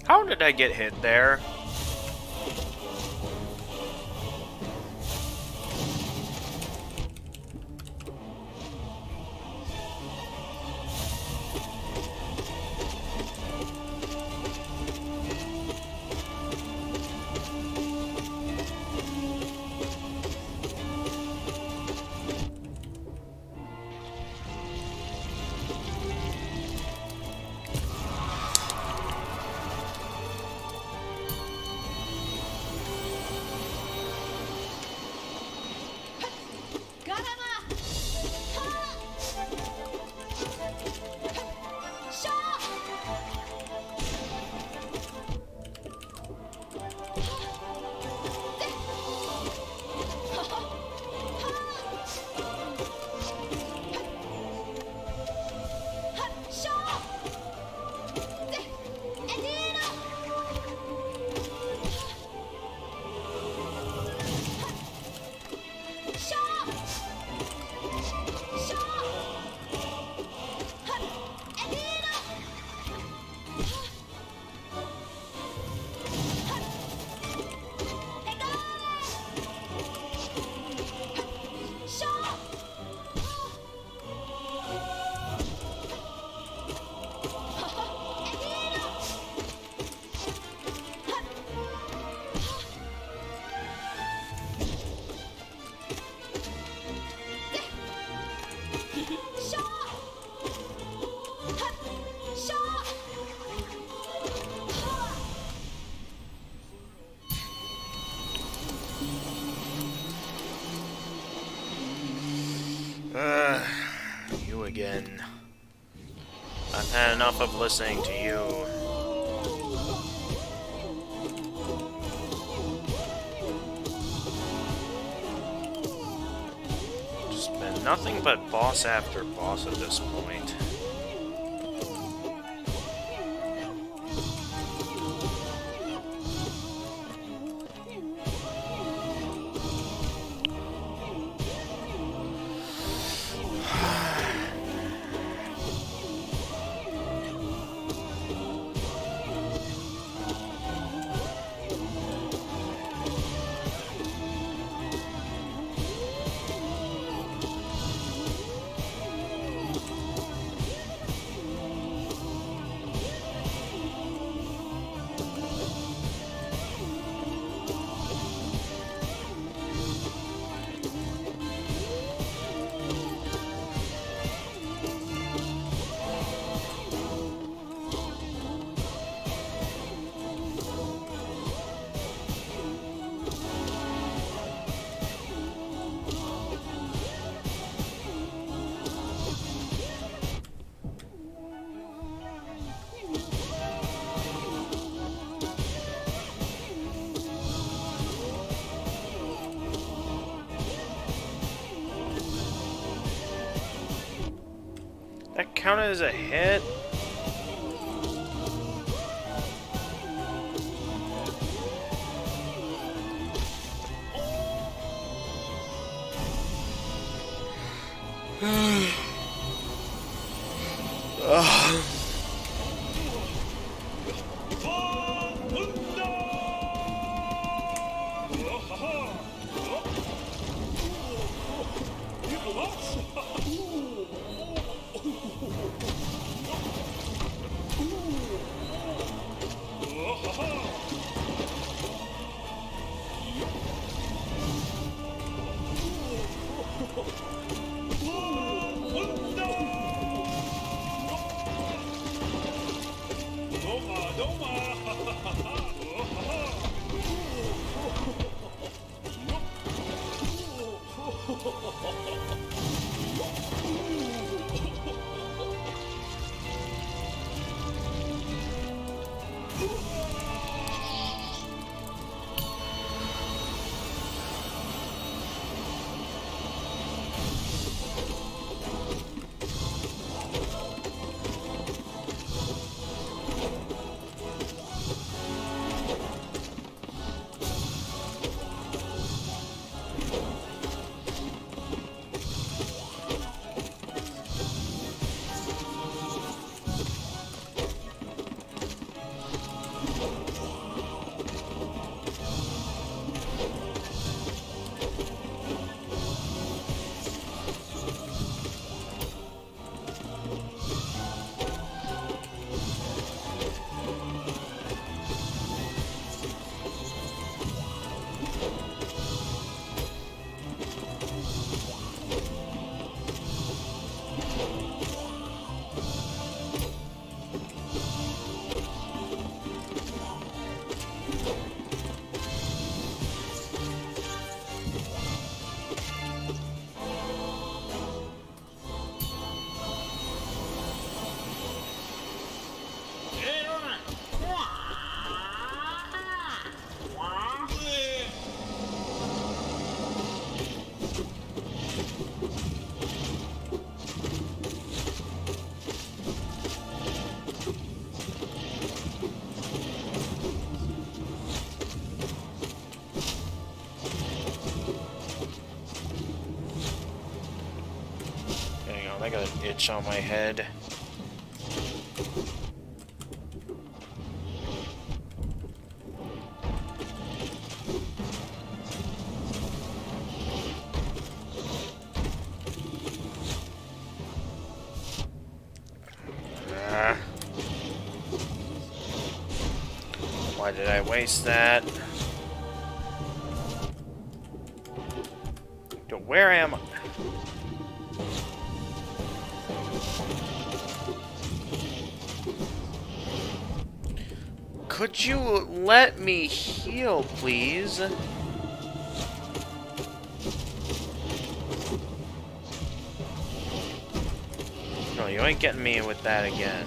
[SPEAKER 1] How did I get hit there? You again. I've had enough of listening to you. Just been nothing but boss after boss at this point. That counted as a hit? Ugh. I got an itch on my head. Why did I waste that? Where am I? Could you let me heal, please? No, you ain't getting me with that again.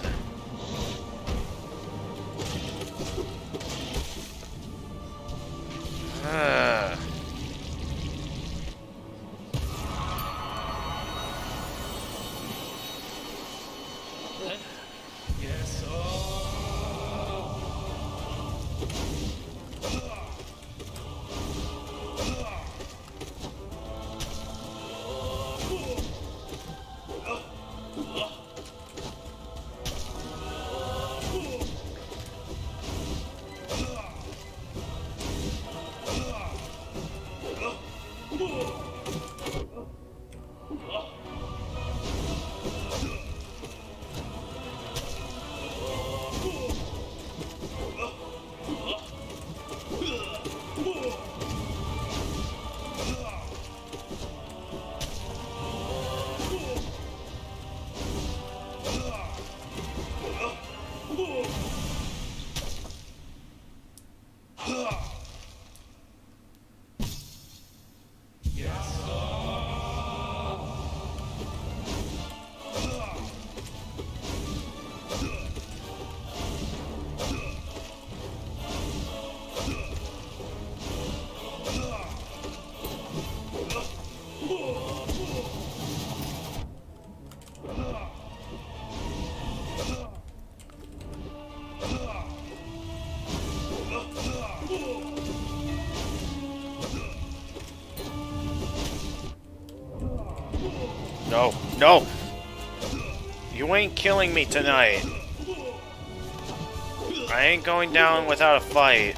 [SPEAKER 1] No! You ain't killing me tonight. I ain't going down without a fight.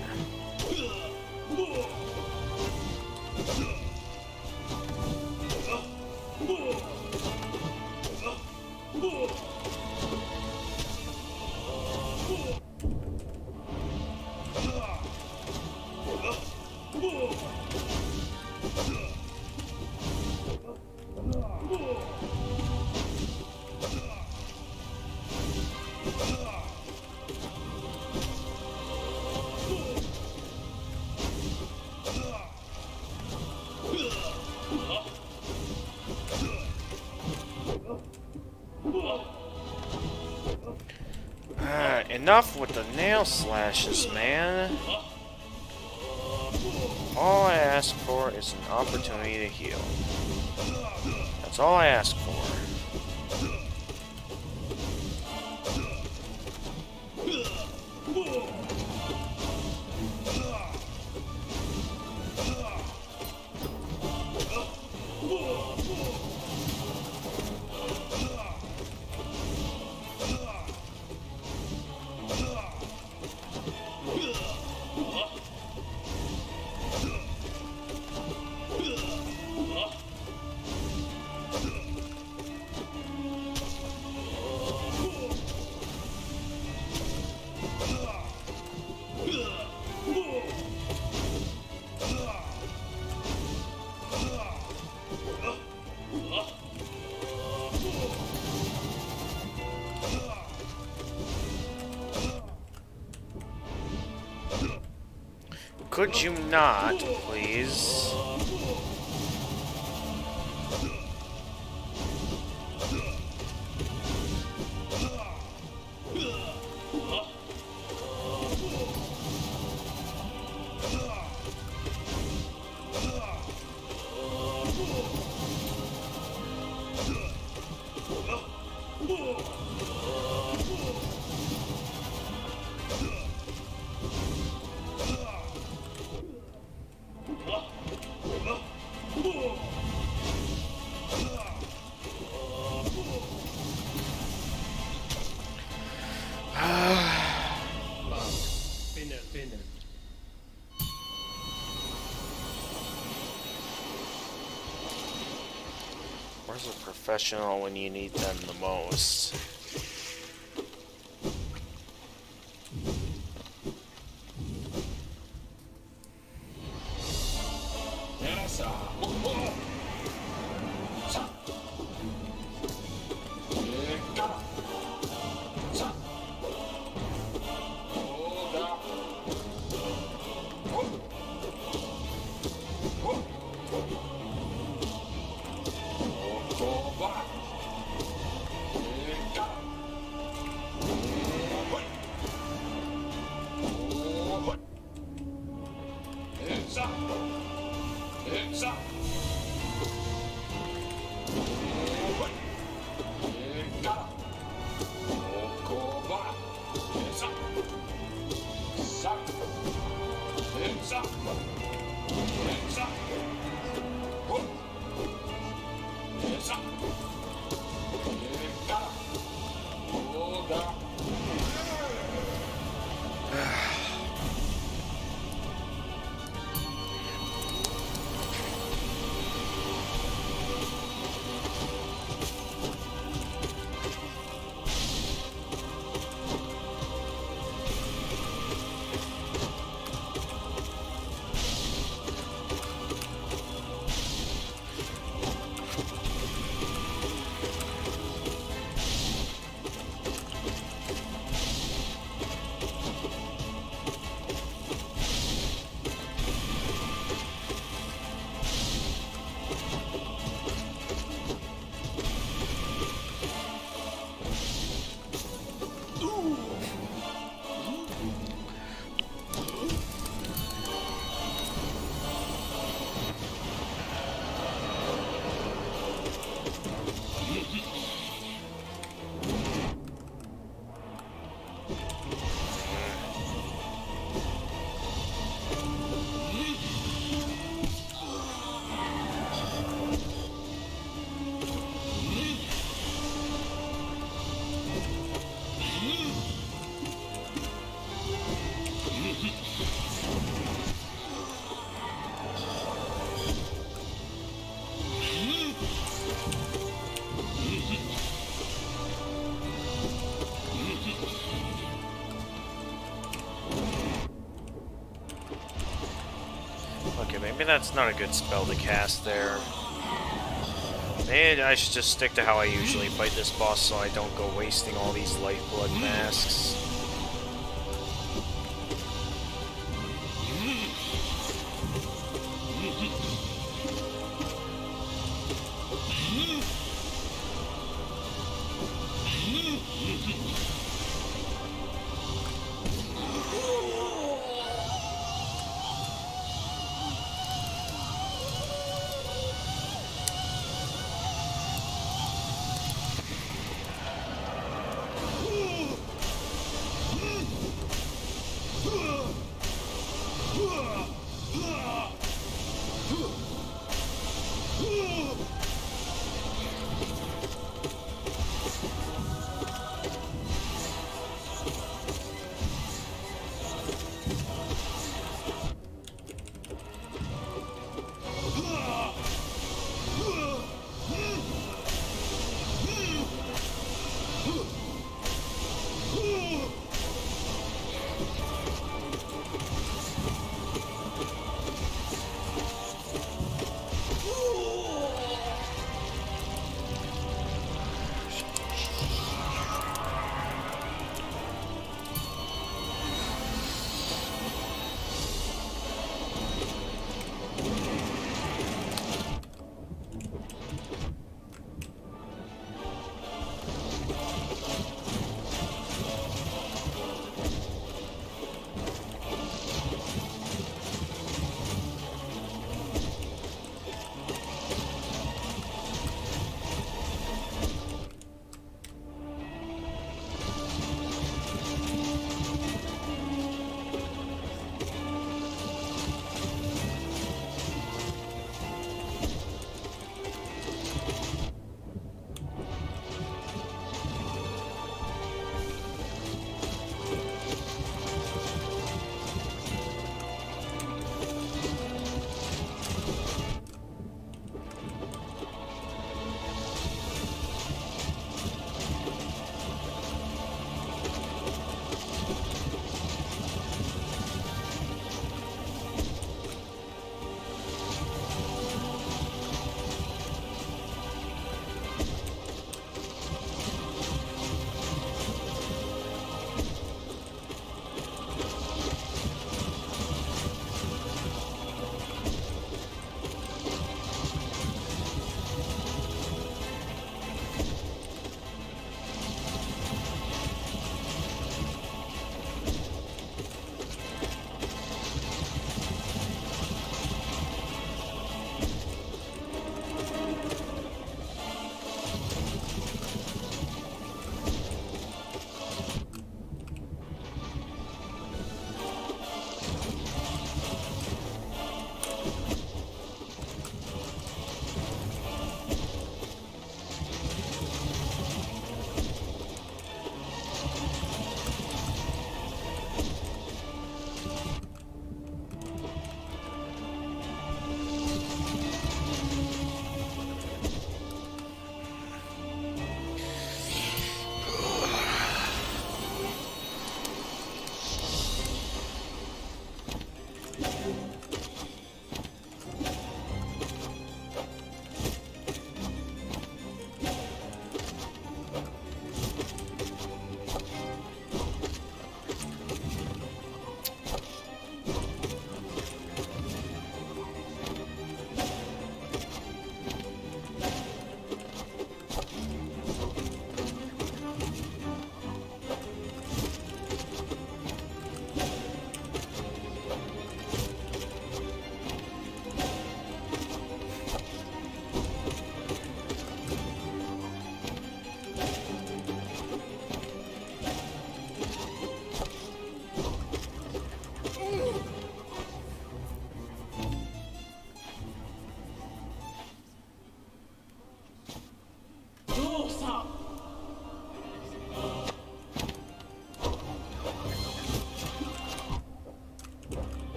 [SPEAKER 1] Enough with the nail slashes, man. All I ask for is an opportunity to heal. That's all I ask for. Could you not, please? Where's a professional when you need them the most? Maybe that's not a good spell to cast there. Maybe I should just stick to how I usually fight this boss so I don't go wasting all these lifeblood masks.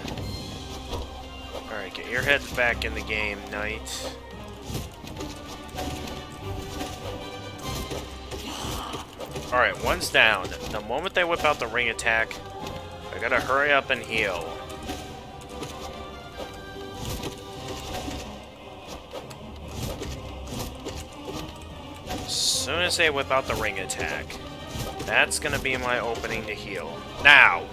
[SPEAKER 1] go. Alright, get your heads back in the game, Knight. Alright, one's down. The moment they whip out the ring attack, I gotta hurry up and heal. As soon as they whip out the ring attack, that's gonna be my opening to heal. Now!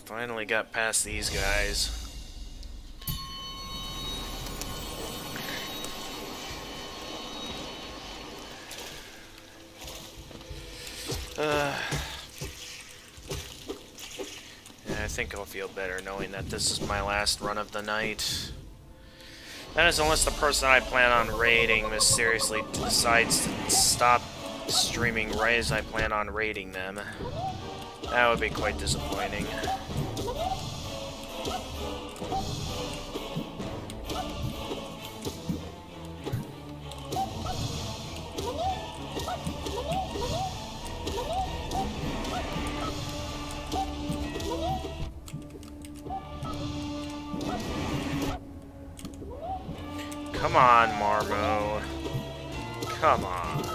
[SPEAKER 1] Finally got past these guys. Yeah, I think I'll feel better knowing that this is my last run of the night. That is, unless the person I plan on raiding mysteriously decides to stop streaming right as I plan on raiding them. That would be quite disappointing. Come on, Marmo. Come on.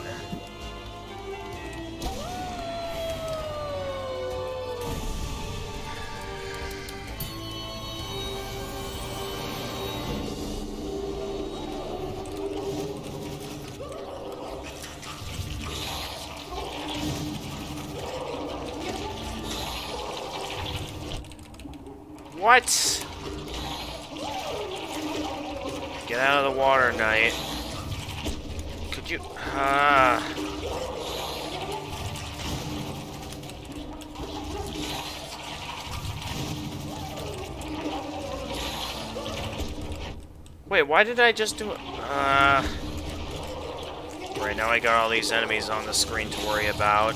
[SPEAKER 1] What? Get out of the water, Knight. Could you... Wait, why did I just do it? Right, now I got all these enemies on the screen to worry about.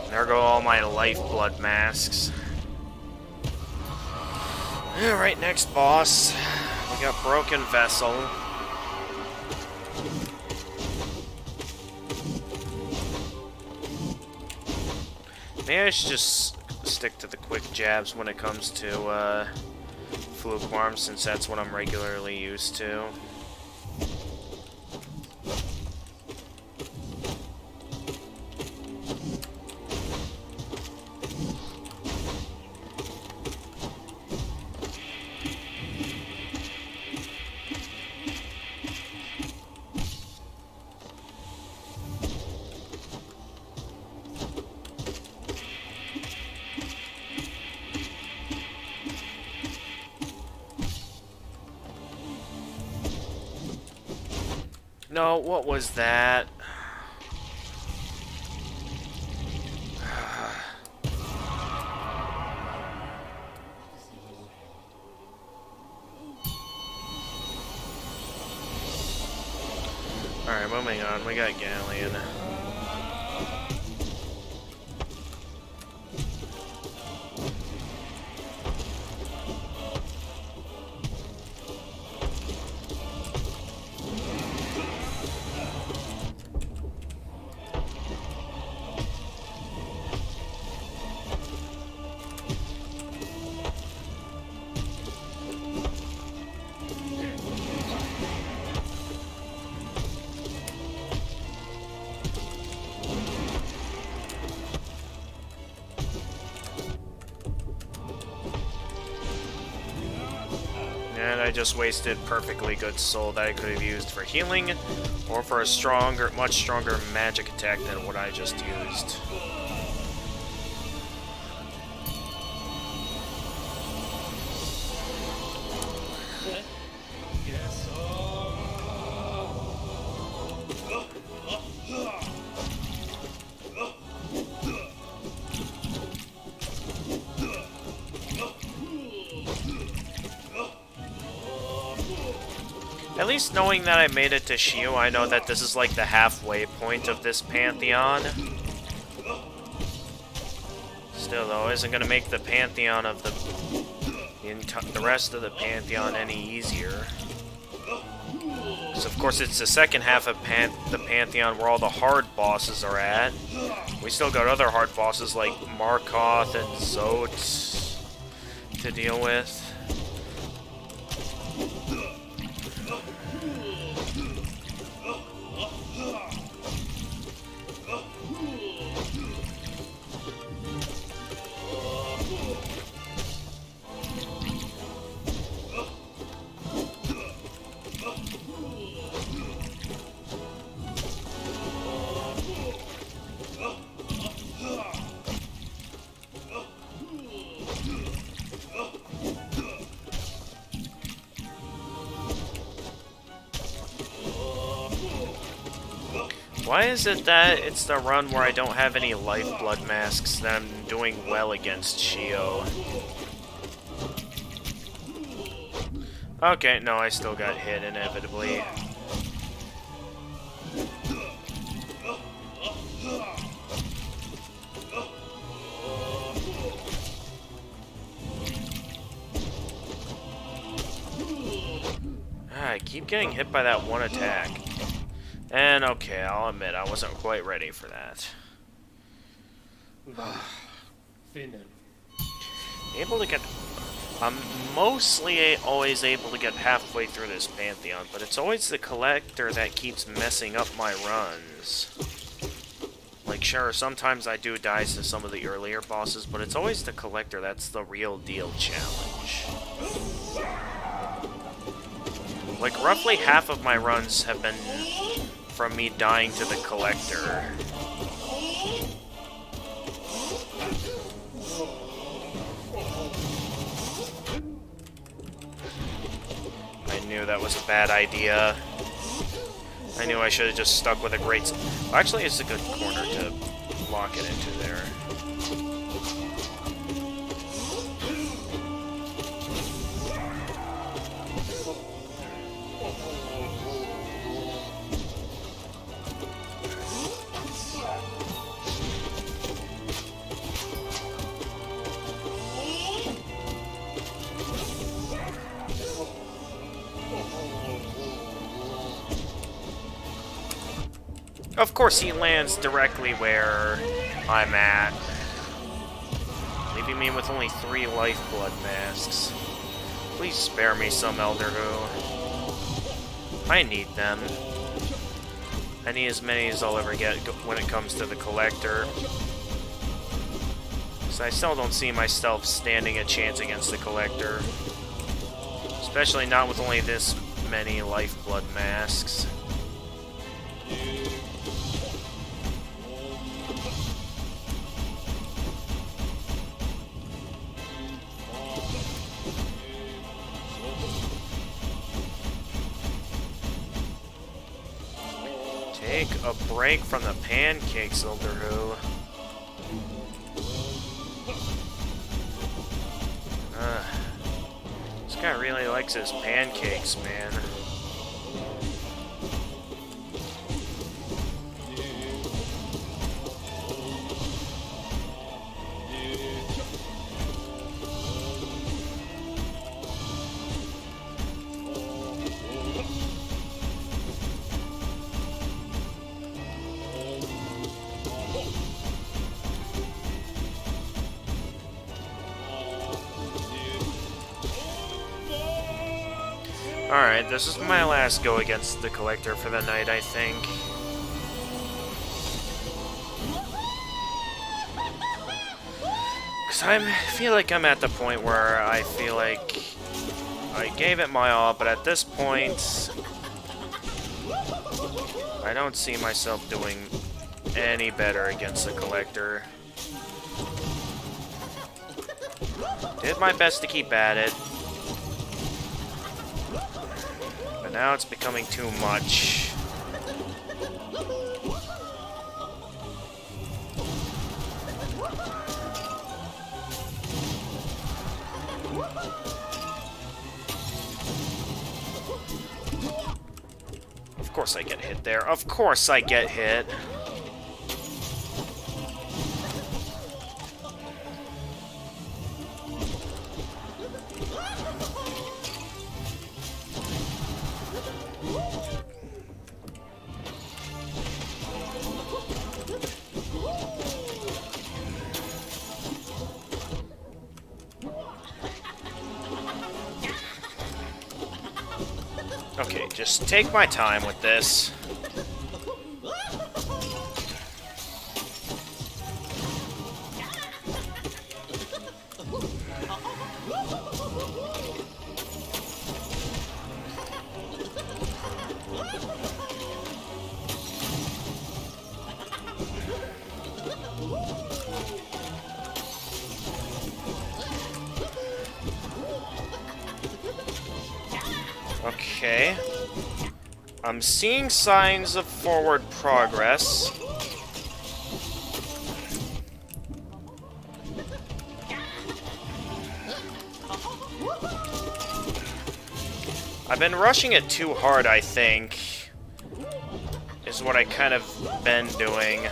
[SPEAKER 1] There go all my lifeblood masks. Alright, next boss. We got Broken Vessel. Maybe I should just stick to the quick jabs when it comes to Fluke Worm, since that's what I'm regularly used to. No, what was that? Alright, moving on. We got Galleon. I just wasted perfectly good soul that I could have used for healing, or for a stronger, much stronger magic attack than what I just used. At least knowing that I made it to Shio, I know that this is like the halfway point of this Pantheon. Still, though, isn't going to make the Pantheon of the rest of the Pantheon any easier. Because, of course, it's the second half of the Pantheon where all the hard bosses are at. We still got other hard bosses like Markoth and Zote to deal with. Why is it that it's the run where I don't have any lifeblood masks that I'm doing well against Shio? Okay, no, I still got hit inevitably. I keep getting hit by that one attack. And okay, I'll admit, I wasn't quite ready for that. Able to get... I'm mostly always able to get halfway through this Pantheon, but it's always the Collector that keeps messing up my runs. Like, sure, sometimes I do die to some of the earlier bosses, but it's always the Collector that's the real deal challenge. Like, roughly half of my runs have been from me dying to the Collector. I knew that was a bad idea. I knew I should have just stuck with a great... Actually, it's a good corner to lock it into there. Of course, he lands directly where I'm at, leaving me with only 3 lifeblood masks. Please spare me some, Elder Who. I need them. I need as many as I'll ever get when it comes to the Collector. So I still don't see myself standing a chance against the Collector. Especially not with only this many lifeblood masks. Take a break from the pancakes, Elder Who. This guy really likes his pancakes, man. Alright, this is my last go against the Collector for the night, I think. Because I feel like I'm at the point where I feel like I gave it my all, but at this point, I don't see myself doing any better against the Collector. Did my best to keep at it. But now it's becoming too much. Of course I get hit there. Of course I get hit. Okay, just take my time with this. Okay. I'm seeing signs of forward progress. I've been rushing it too hard, I think, is what I kind of been doing.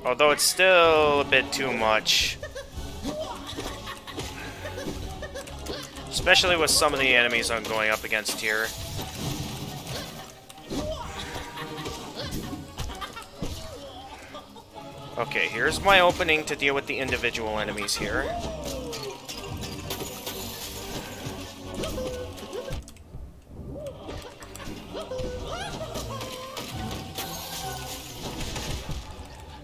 [SPEAKER 1] Although it's still a bit too much. Especially with some of the enemies I'm going up against here. Okay, here's my opening to deal with the individual enemies here.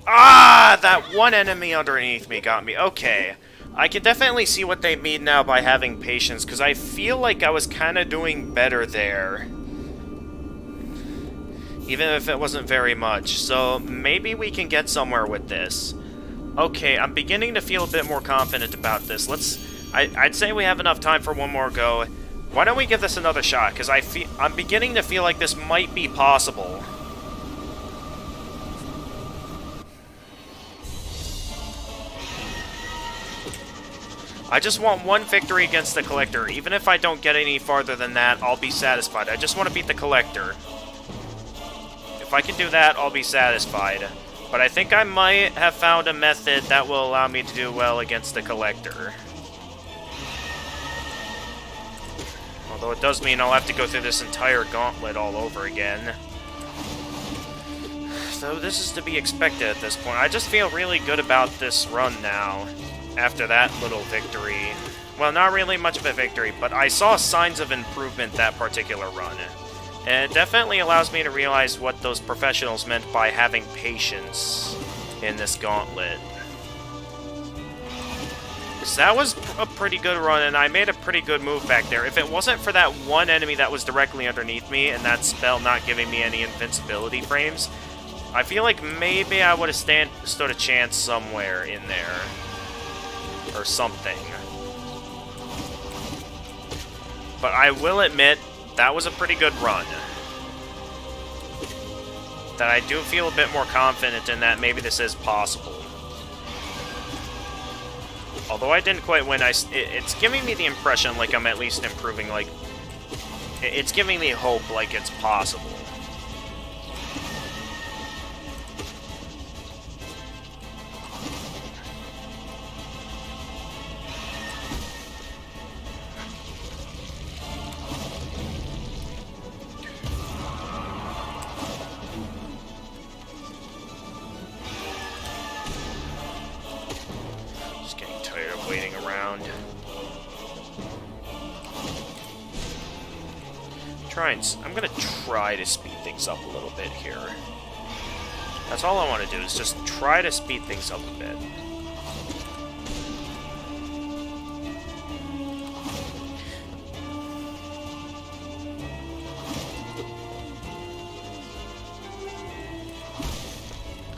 [SPEAKER 1] Ah! That one enemy underneath me got me. Okay. I can definitely see what they mean now by having patience, because I feel like I was kind of doing better there. Even if it wasn't very much. So maybe we can get somewhere with this. Okay, I'm beginning to feel a bit more confident about this. I'd say we have enough time for one more go. Why don't we give this another shot? Because I'm beginning to feel like this might be possible. I just want one victory against the Collector. Even if I don't get any farther than that, I'll be satisfied. I just want to beat the Collector. If I can do that, I'll be satisfied. But I think I might have found a method that will allow me to do well against the Collector. Although it does mean I'll have to go through this entire gauntlet all over again. So this is to be expected at this point. I just feel really good about this run now. After that little victory. Well, not really much of a victory, but I saw signs of improvement that particular run. And it definitely allows me to realize what those professionals meant by having patience in this gauntlet. So that was a pretty good run, and I made a pretty good move back there. If it wasn't for that one enemy that was directly underneath me, and that spell not giving me any invincibility frames, I feel like maybe I would have stood a chance somewhere in there. Or something. But I will admit, that was a pretty good run. That I do feel a bit more confident in that maybe this is possible. Although I didn't quite win, it's giving me the impression like I'm at least improving, like... It's giving me hope like it's possible. Waiting around. I'm gonna try to speed things up a little bit here. That's all I want to do, is just try to speed things up a bit.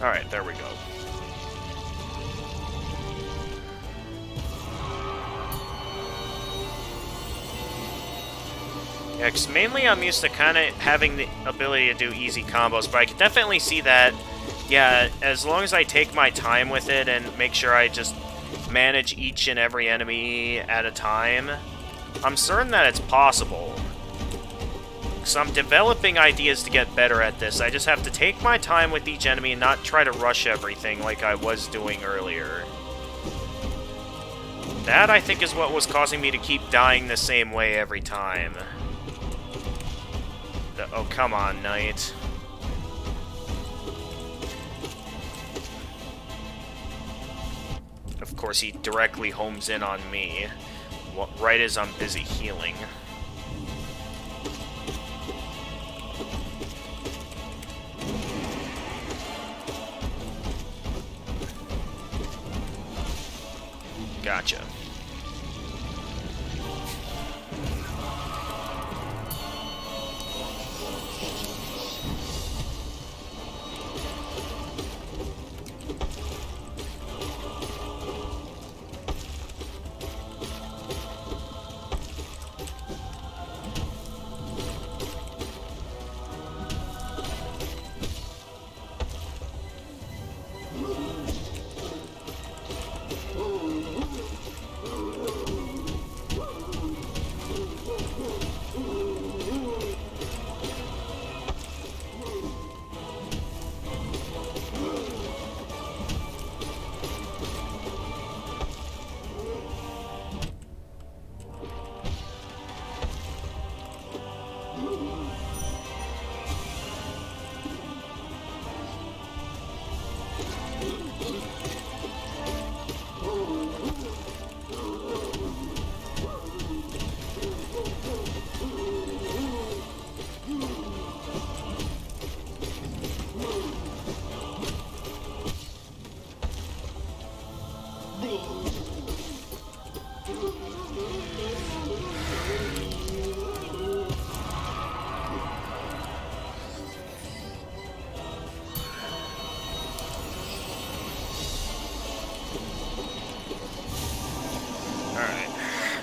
[SPEAKER 1] Alright, there we go. Yeah, 'cause mainly I'm used to kind of having the ability to do easy combos, but I can definitely see that, yeah, as long as I take my time with it and make sure I just manage each and every enemy at a time, I'm certain that it's possible. So I'm developing ideas to get better at this. I just have to take my time with each enemy and not try to rush everything like I was doing earlier. That, I think, is what was causing me to keep dying the same way every time. Oh, come on, Knight. Of course, he directly homes in on me, right as I'm busy healing. Gotcha.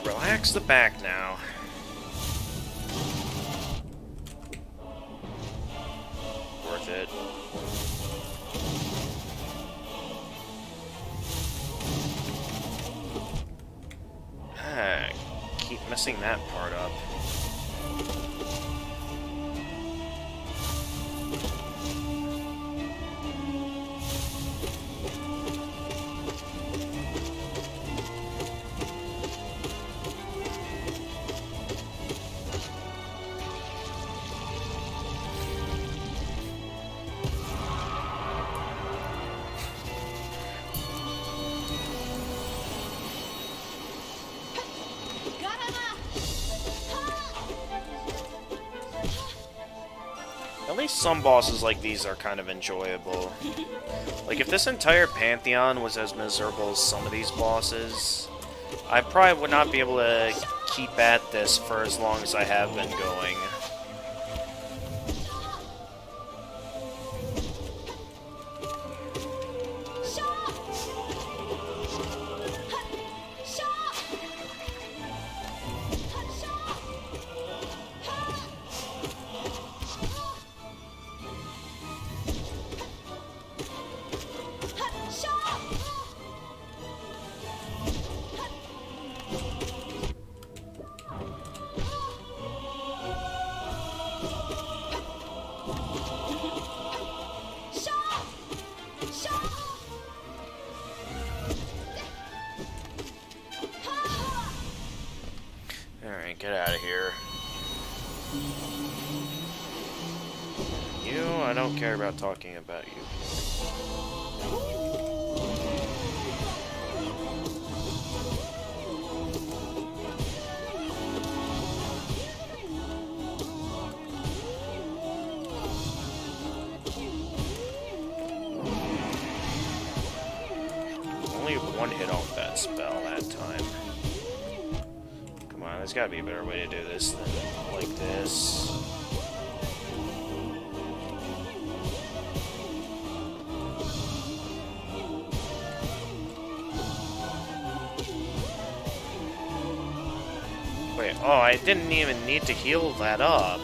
[SPEAKER 1] Relax the back now. Worth it. Keep messing that part up. At least some bosses like these are kind of enjoyable. Like, if this entire Pantheon was as miserable as some of these bosses, I probably would not be able to keep at this for as long as I have been going. Alright, get out of here. You, I don't care about talking about you. Only one hit off that spell that time. There's gotta be a better way to do this than like this. Oh, I didn't even need to heal that up.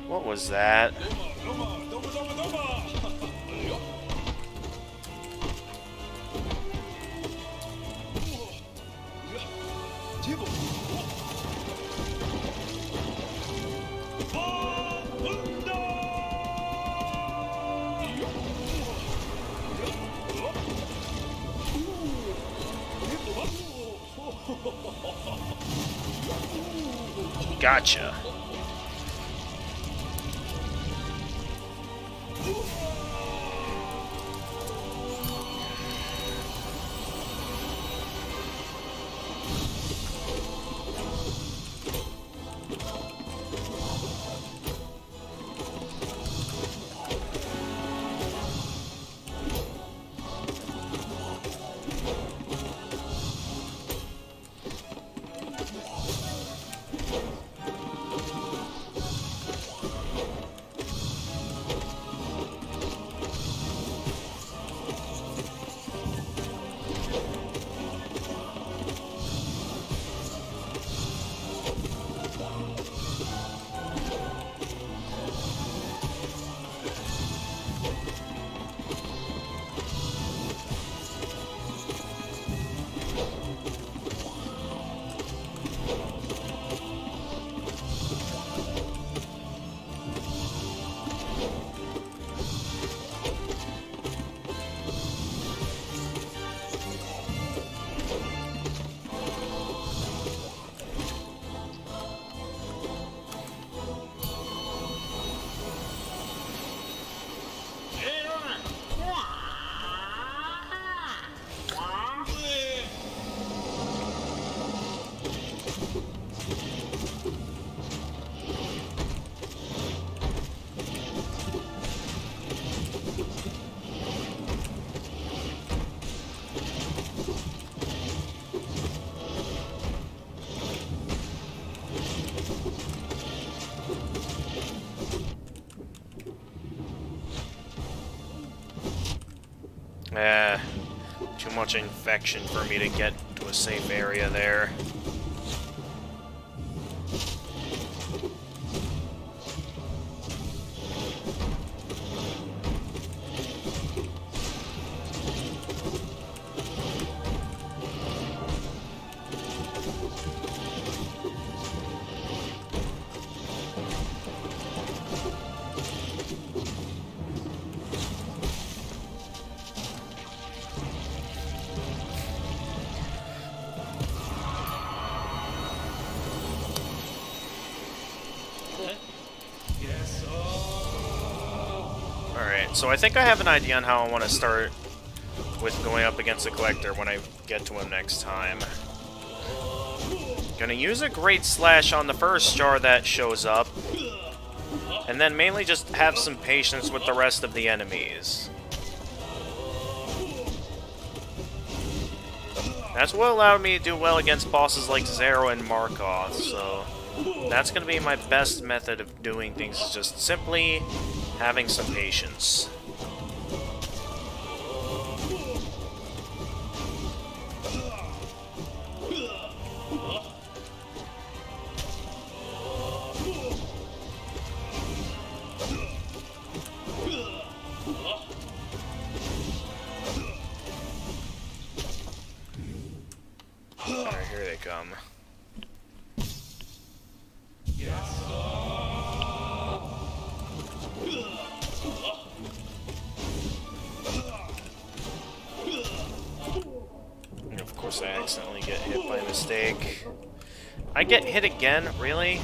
[SPEAKER 1] What was that? Gotcha. Too much infection for me to get to a safe area there. Alright, so I think I have an idea on how I want to start with going up against the Collector when I get to him next time. Gonna use a Great Slash on the first jar that shows up, and then mainly just have some patience with the rest of the enemies. That's what allowed me to do well against bosses like Zero and Markoth, so that's gonna be my best method of doing things, is just simply having some patience. Here they come. And of course I accidentally get hit by mistake. I get hit again? Really?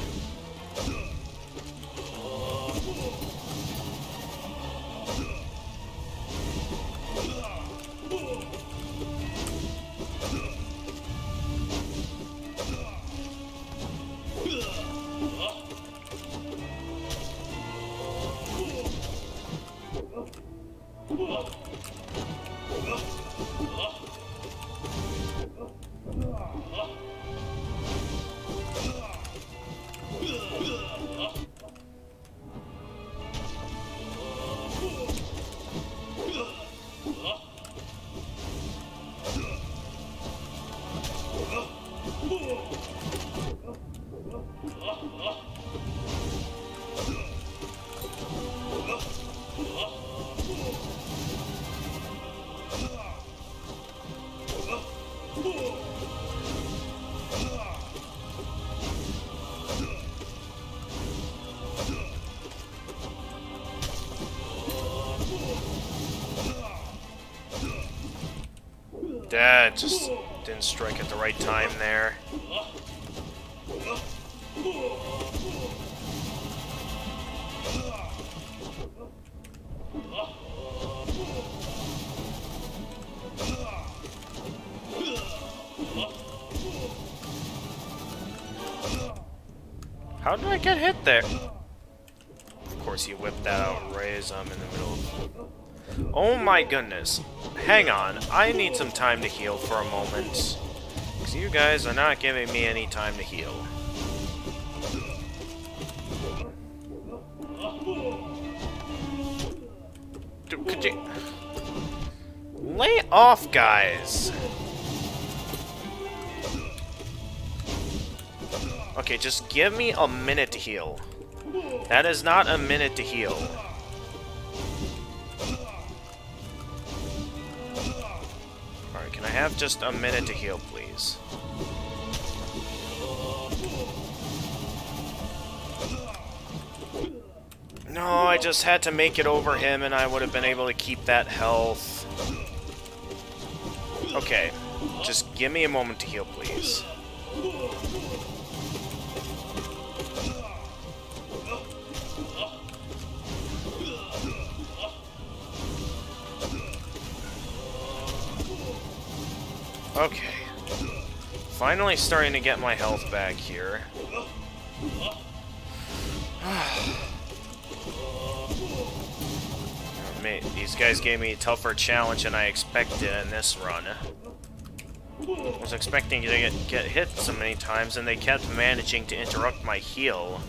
[SPEAKER 1] That just didn't strike at the right time there. How did I get hit there? Of course, you whipped that out right as I'm in the middle of... Oh my goodness. Hang on. I need some time to heal for a moment. Because you guys are not giving me any time to heal. Dude, could you... Lay off, guys! Okay, just give me a minute to heal. That is not a minute to heal. Alright, can I have just a minute to heal, please? No, I just had to make it over him and I would have been able to keep that health. Okay, just give me a moment to heal, please. Okay. Finally starting to get my health back here. Mate, these guys gave me a tougher challenge than I expected in this run. I was expecting to get hit so many times, and they kept managing to interrupt my heal.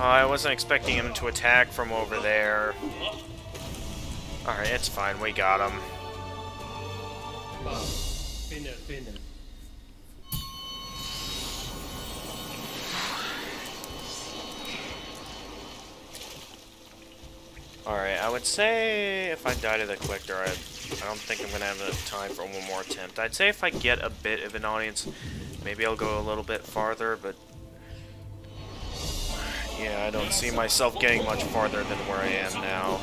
[SPEAKER 1] I wasn't expecting him to attack from over there. Alright, it's fine, we got him. Alright, I would say if I die to the collector, I don't think I'm going to have enough time for one more attempt. I'd say if I get a bit of an audience, maybe I'll go a little bit farther, but... yeah, I don't see myself getting much farther than where I am now.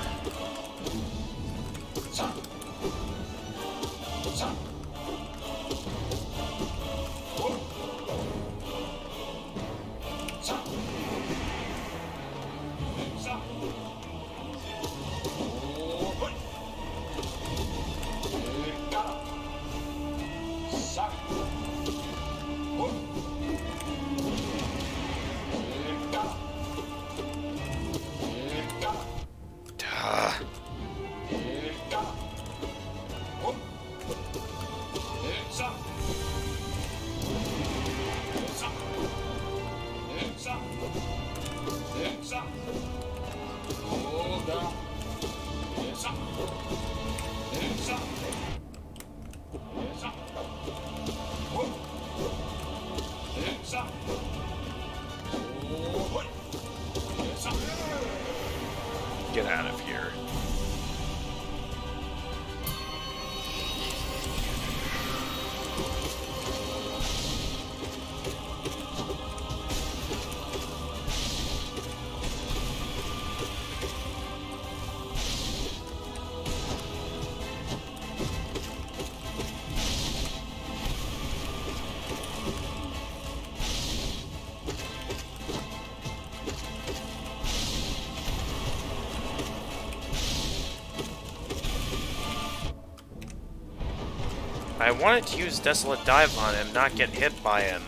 [SPEAKER 1] I wanted to use Desolate Dive on him, not get hit by him.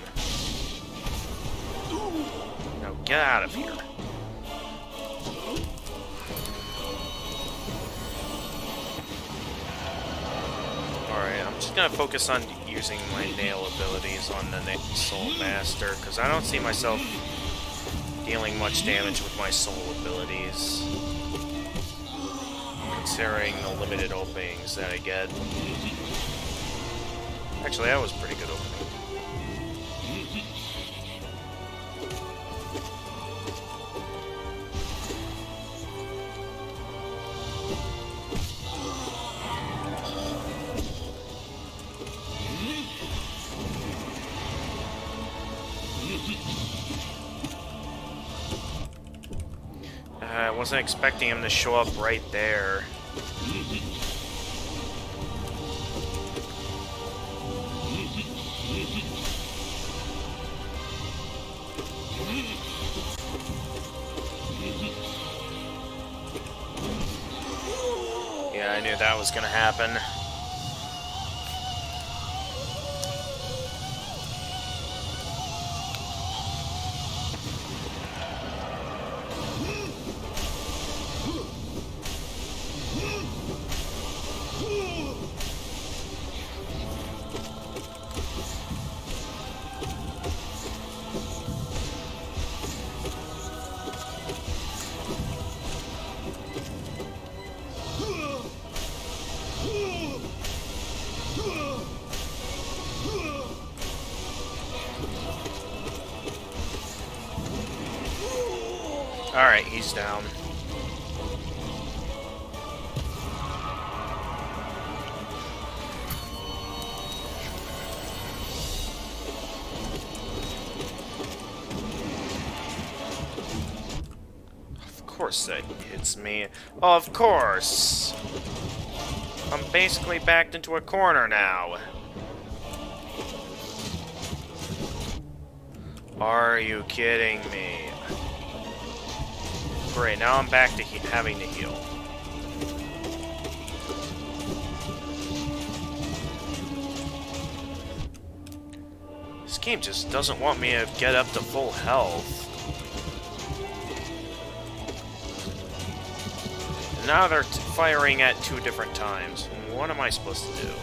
[SPEAKER 1] Now get out of here. Alright, I'm just gonna focus on using my nail abilities on the Soul Master, because I don't see myself dealing much damage with my soul abilities, considering the limited openings that I get. Actually, that was pretty good opening. I wasn't expecting him to show up right there. Yeah, I knew that was gonna happen. Alright, he's down. Of course that hits me. Of course! I'm basically backed into a corner now. Are you kidding me? Great, now I'm back to having to heal. This game just doesn't want me to get up to full health. And now they're firing at 2 different times. What am I supposed to do?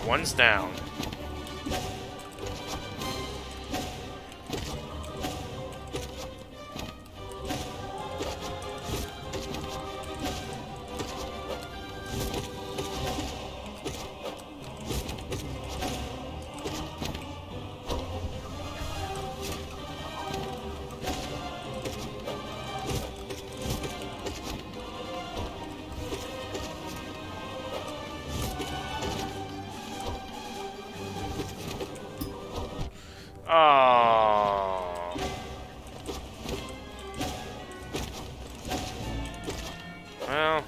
[SPEAKER 1] one's down. Oh. Well,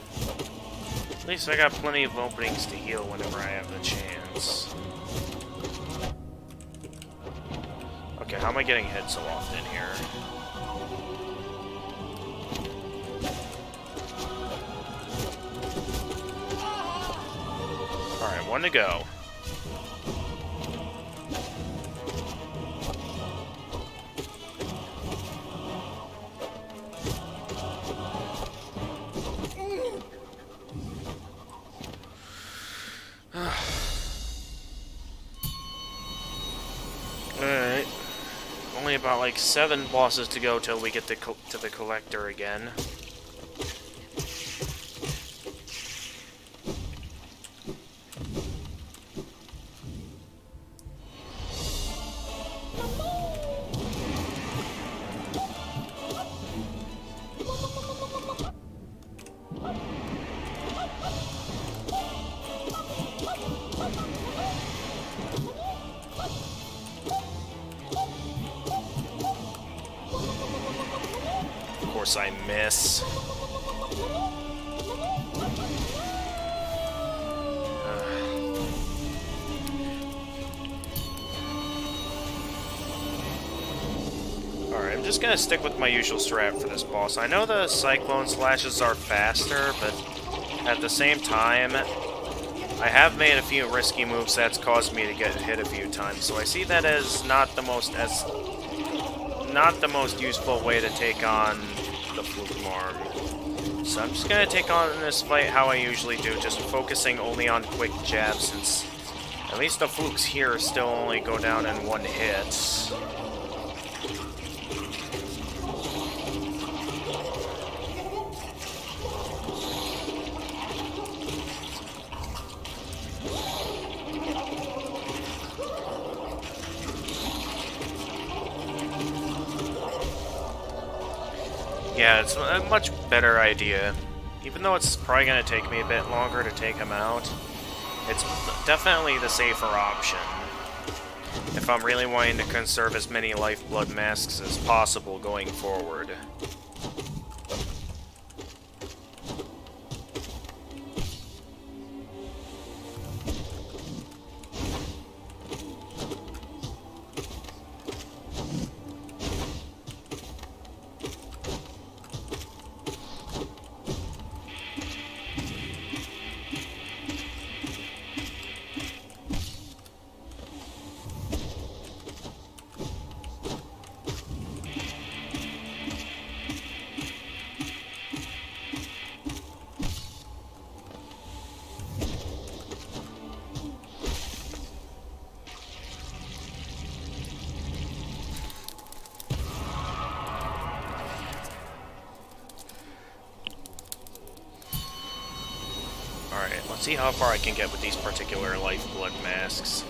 [SPEAKER 1] at least I got plenty of openings to heal whenever I have the chance. Okay, how am I getting hit so often here? Alright, one to go. Alright. Only about like 7 bosses to go till we get to the collector again. Of course I miss. Alright, I'm just gonna stick with my usual strat for this boss. I know the Cyclone Slashes are faster, but at the same time, I have made a few risky moves that's caused me to get hit a few times, so I see that as not the most useful way to take on the Fluke Marm. So I'm just gonna take on this fight how I usually do, just focusing only on quick jabs, since at least the Flukes here still only go down in one hit. Yeah, it's a much better idea. Even though it's probably going to take me a bit longer to take him out, it's definitely the safer option. If I'm really wanting to conserve as many lifeblood masks as possible going forward. Alright, let's see how far I can get with these particular lifeblood masks.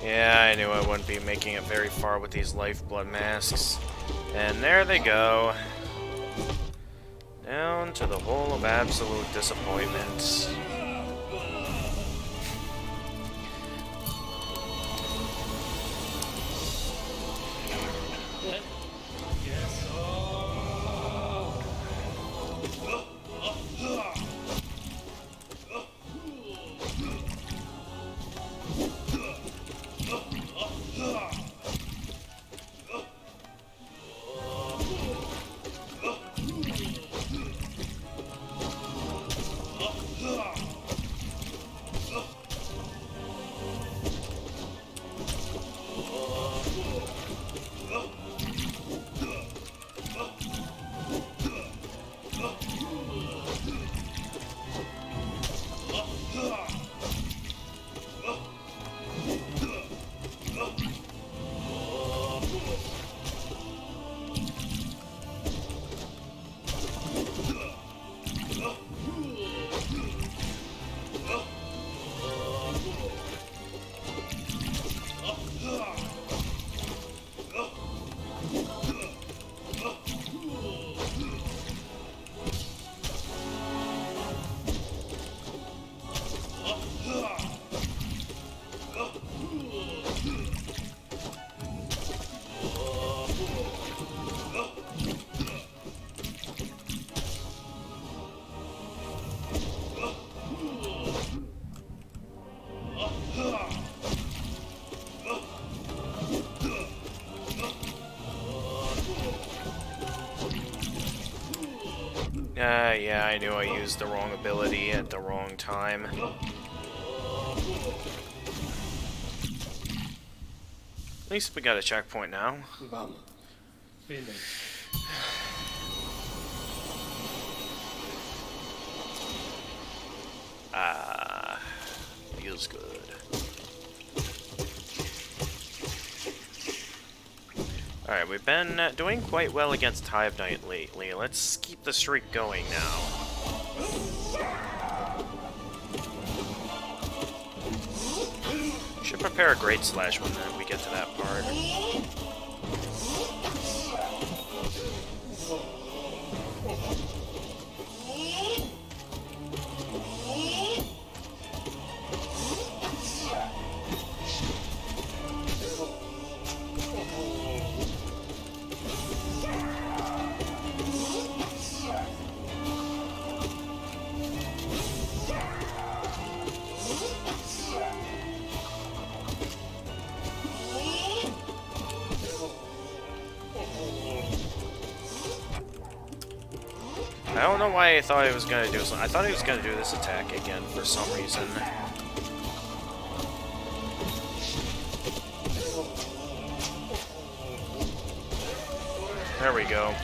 [SPEAKER 1] Yeah, I knew I wouldn't be making it very far with these lifeblood masks. And there they go. Down to the hole of absolute disappointment. Yeah, I knew I used the wrong ability at the wrong time. At least we got a checkpoint now.
[SPEAKER 2] Vamos. Finish.
[SPEAKER 1] Feels good. Alright, we've been doing quite well against Hive Knight lately. Let's keep the streak going now. Should prepare a Great Slash when we get to that part. I don't know why I thought he was gonna do this. I thought he was gonna do this attack again for some reason. There we go.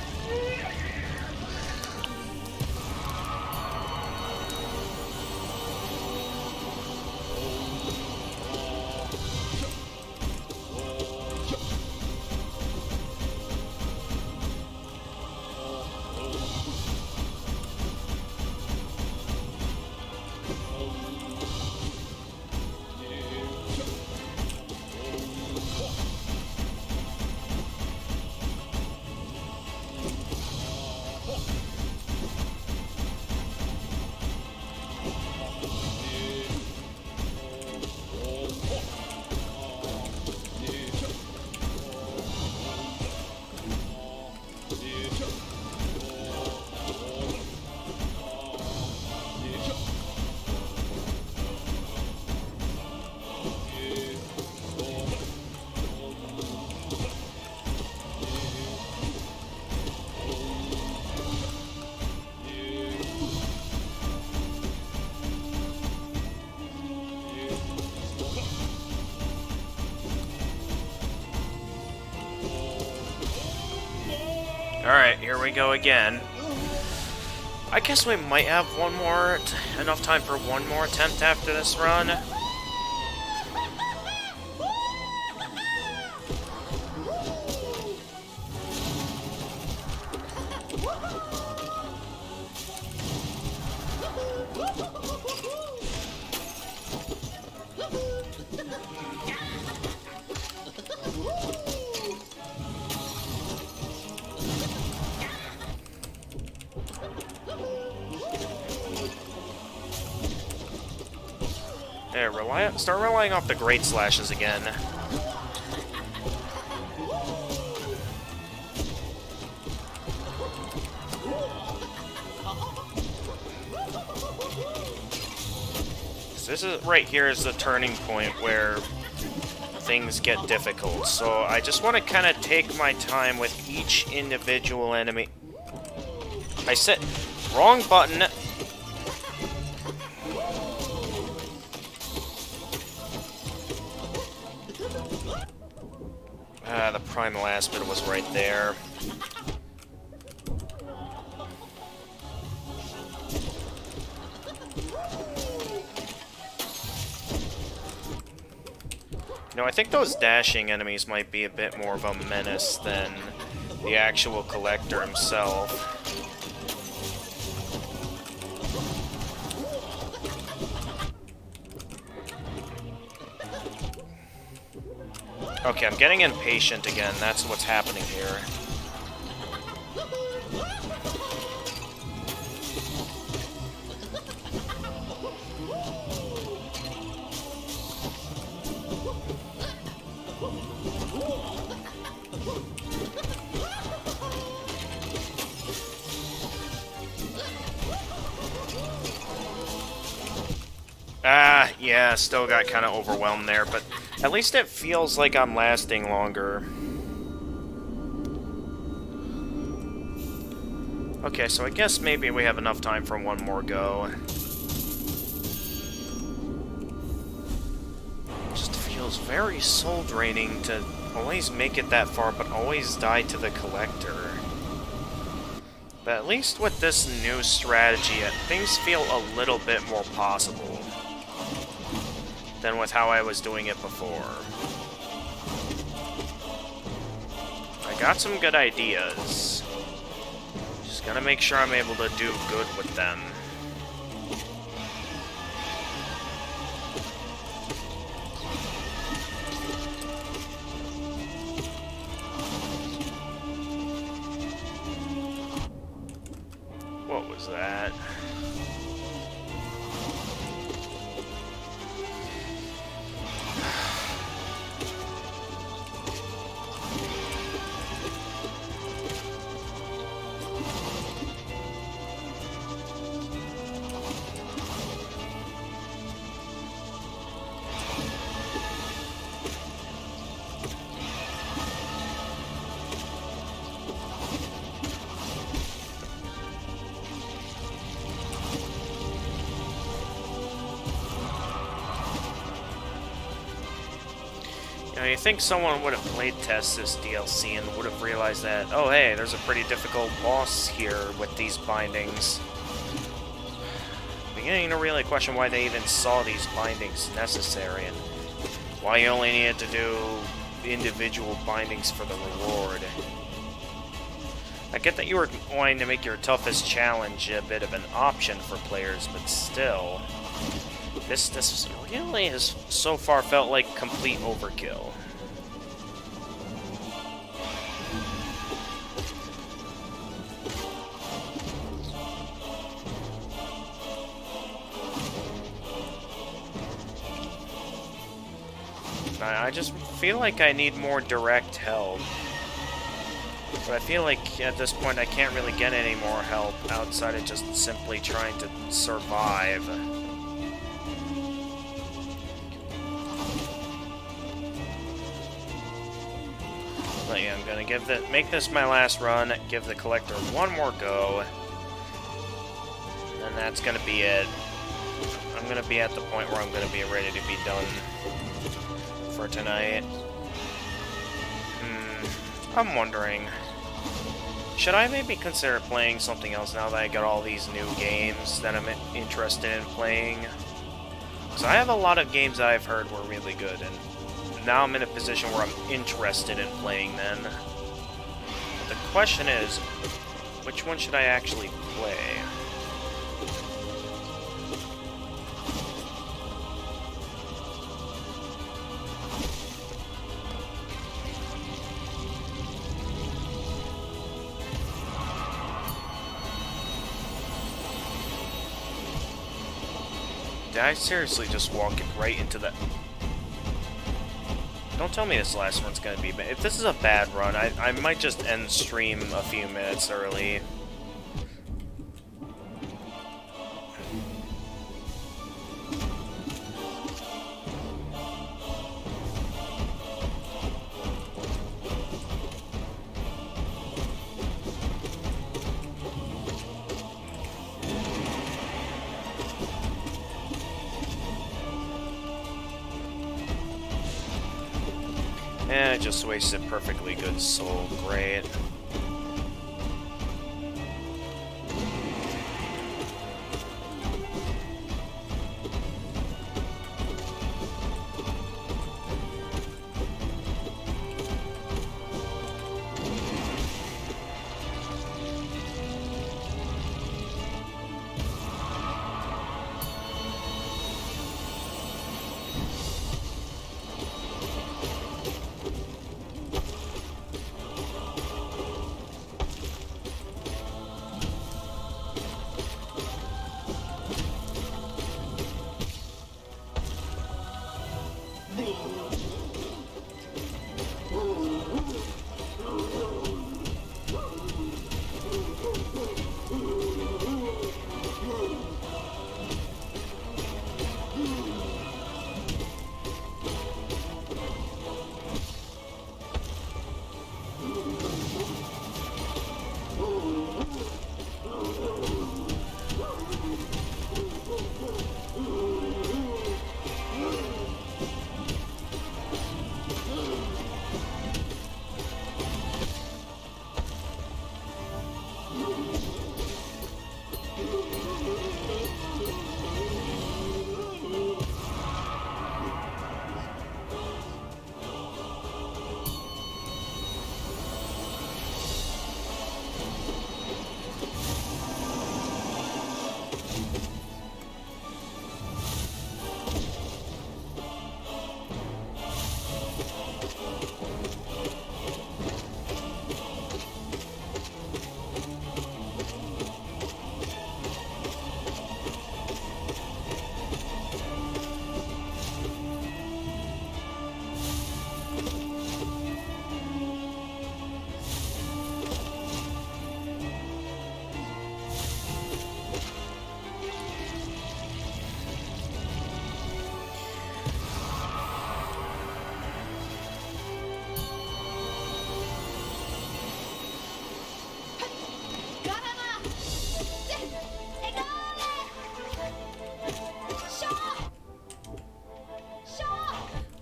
[SPEAKER 1] Alright, here we go again. I guess we might have enough time for one more attempt after this run. There, start relying off the Great Slashes again. This is right here is the turning point where things get difficult. So I just want to kind of take my time with each individual enemy. I said wrong button. The primal aspid was right there. You know, I think those dashing enemies might be a bit more of a menace than the actual collector himself. Okay, I'm getting impatient again. That's what's happening here. Yeah, still got kind of overwhelmed there, but at least it feels like I'm lasting longer. Okay, so I guess maybe we have enough time for one more go. Just feels very soul-draining to always make it that far, but always die to the Collector. But at least with this new strategy, things feel a little bit more possible than with how I was doing it before. I got some good ideas. Just gotta make sure I'm able to do good with them. What was that? You know, you think someone would have played test this DLC and would have realized that, oh hey, there's a pretty difficult boss here with these bindings. Beginning to really question why they even saw these bindings necessary and why you only needed to do individual bindings for the reward. I get that you were wanting to make your toughest challenge a bit of an option for players, but still, this really has so far felt like complete overkill. I just feel like I need more direct help. But I feel like at this point I can't really get any more help outside of just simply trying to survive. But yeah, I'm gonna make this my last run, give the Collector one more go, and that's gonna be it. I'm gonna be at the point where I'm gonna be ready to be done for tonight. I'm wondering, should I maybe consider playing something else now that I got all these new games that I'm interested in playing? Because I have a lot of games that I've heard were really good, and now I'm in a position where I'm interested in playing them. But the question is, which one should I actually play? Did I seriously just walk right into that? Don't tell me this last one's gonna be bad. If this is a bad run, I might just end stream a few minutes early. Eh, I just wasted perfectly good soul. Great.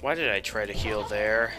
[SPEAKER 1] Why did I try to heal there?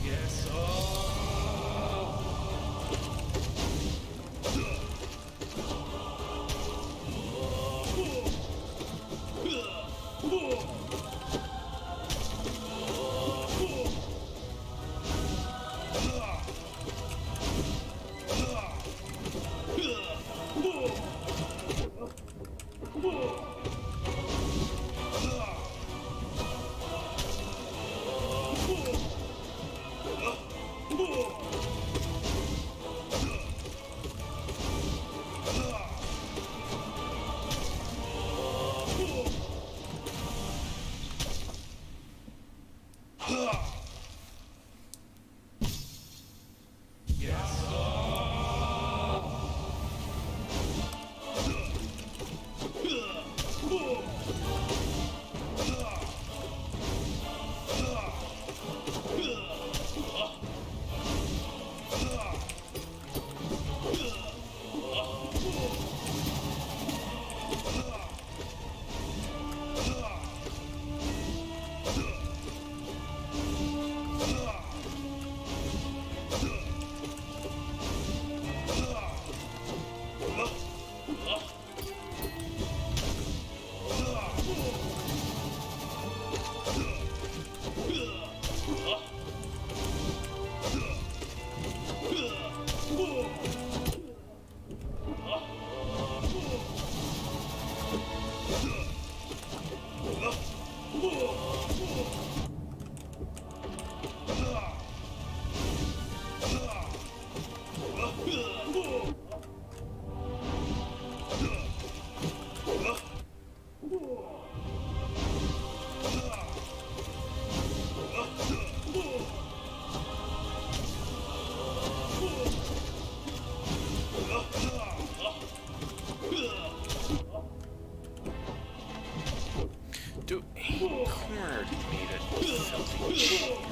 [SPEAKER 2] Yes.
[SPEAKER 1] Dude, he cornered me, that filthy cheater.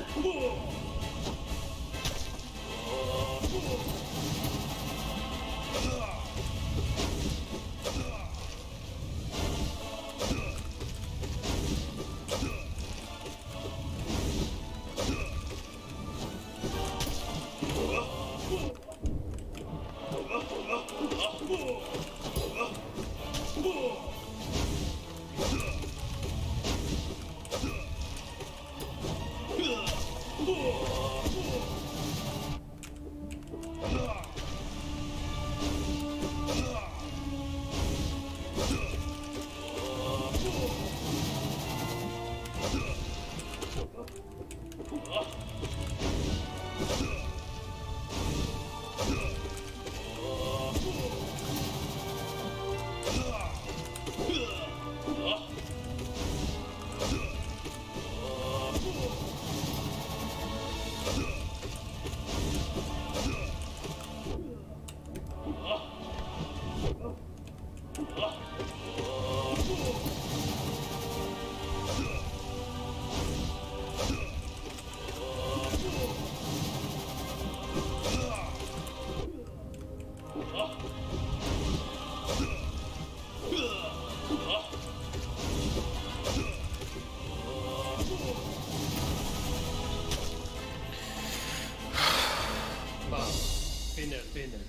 [SPEAKER 2] Finna.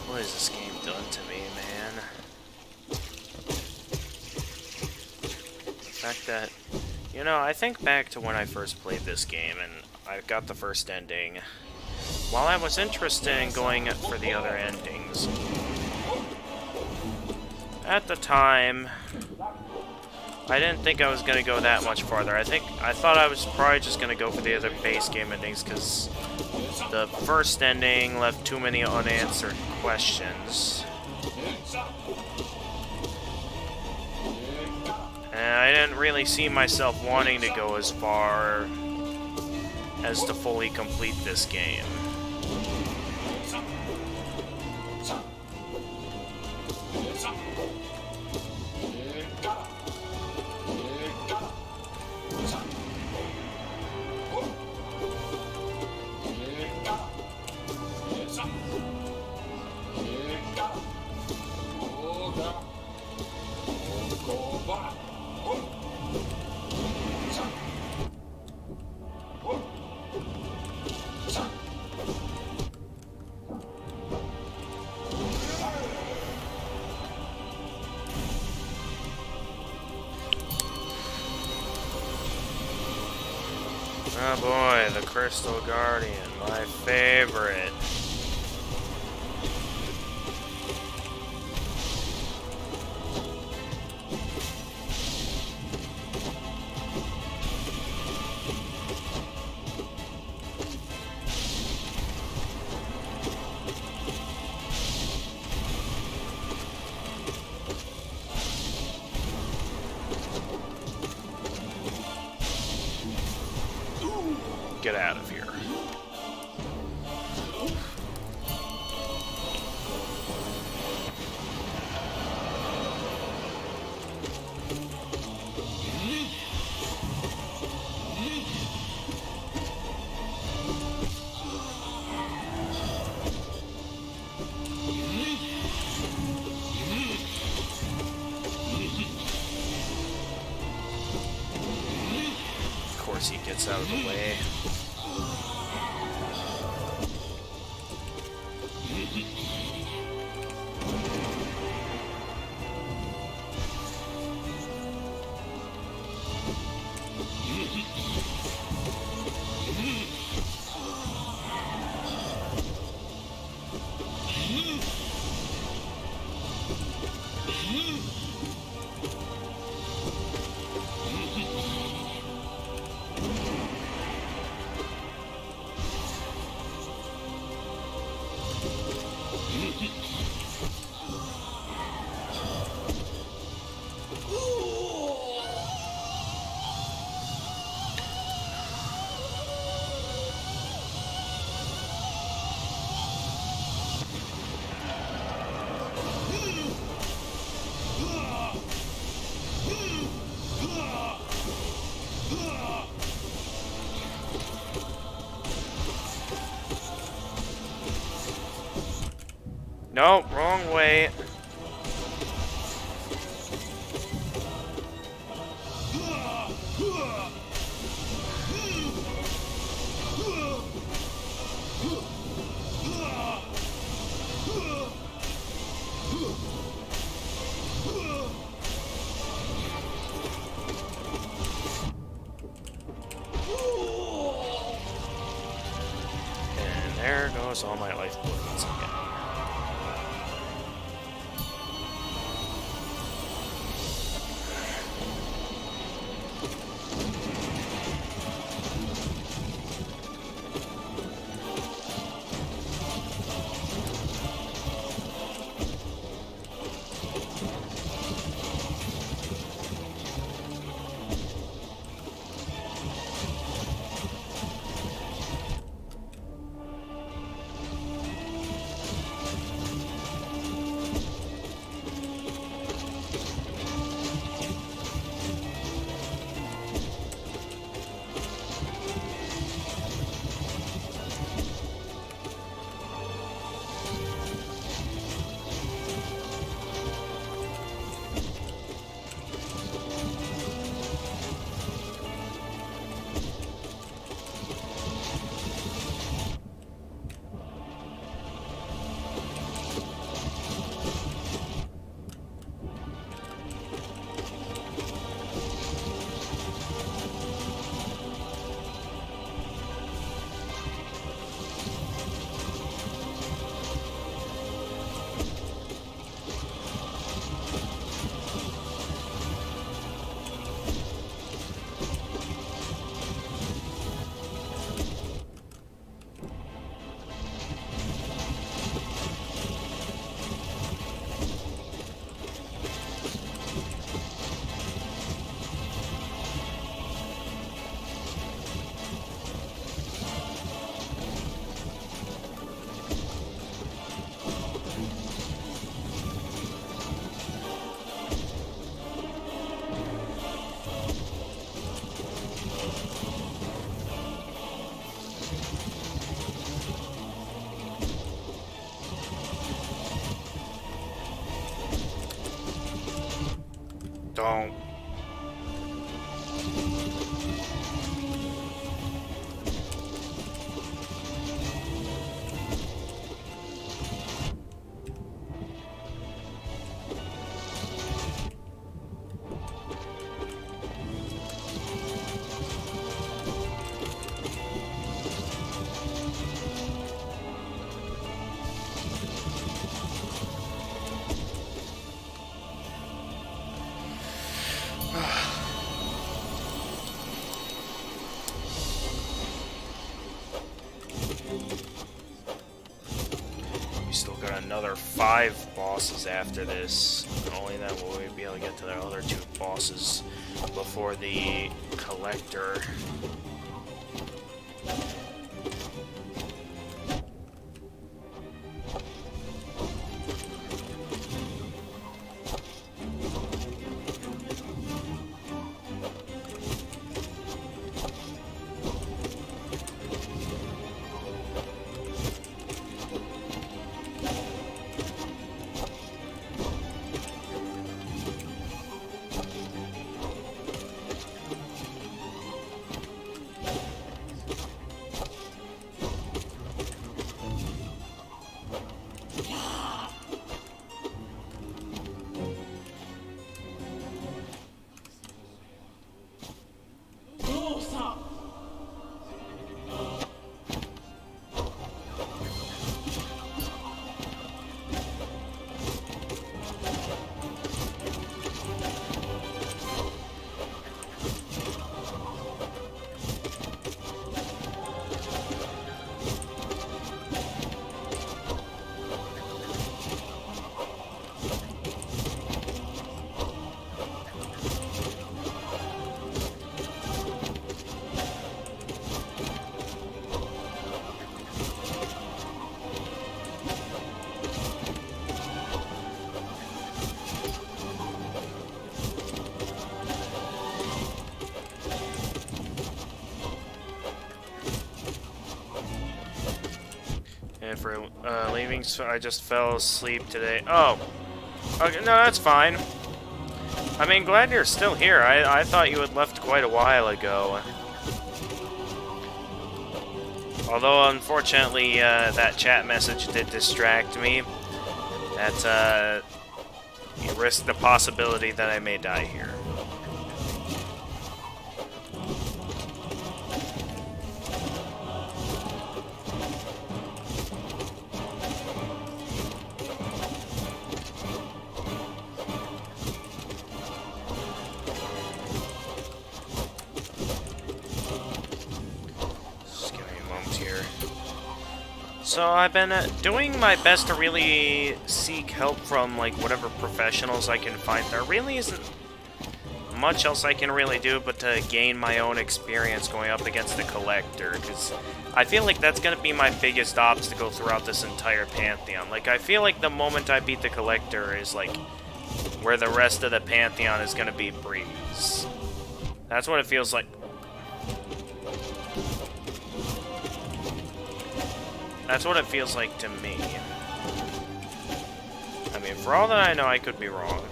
[SPEAKER 1] What has this game done to me, man? The fact that, you know, I think back to when I first played this game and I got the first ending. While I was interested in going for the other endings, at the time, I didn't think I was going to go that much farther. I thought I was probably just going to go for the other base game endings because the first ending left too many unanswered questions. And I didn't really see myself wanting to go as far as to fully complete this game. Oh boy, the Crystal Guardian, my favorite. Get out of here. Of course he gets out of the way. No, wrong way. And there goes all my life points again. Don't. another 5 bosses after this. Only then will we be able to get to the other 2 bosses before the collector. And for leaving, so I just fell asleep today. Oh, okay, no, that's fine. I mean, glad you're still here. I thought you had left quite a while ago. Although, unfortunately, that chat message did distract me. That, you risk the possibility that I may die here. So I've been doing my best to really seek help from like whatever professionals I can find. There really isn't much else I can really do but to gain my own experience going up against the collector, because I feel like that's going to be my biggest obstacle throughout this entire pantheon. Like, I feel like the moment I beat the collector is like where the rest of the pantheon is going to be breeze. That's what it feels like. That's what it feels like to me. I mean, for all that I know, I could be wrong.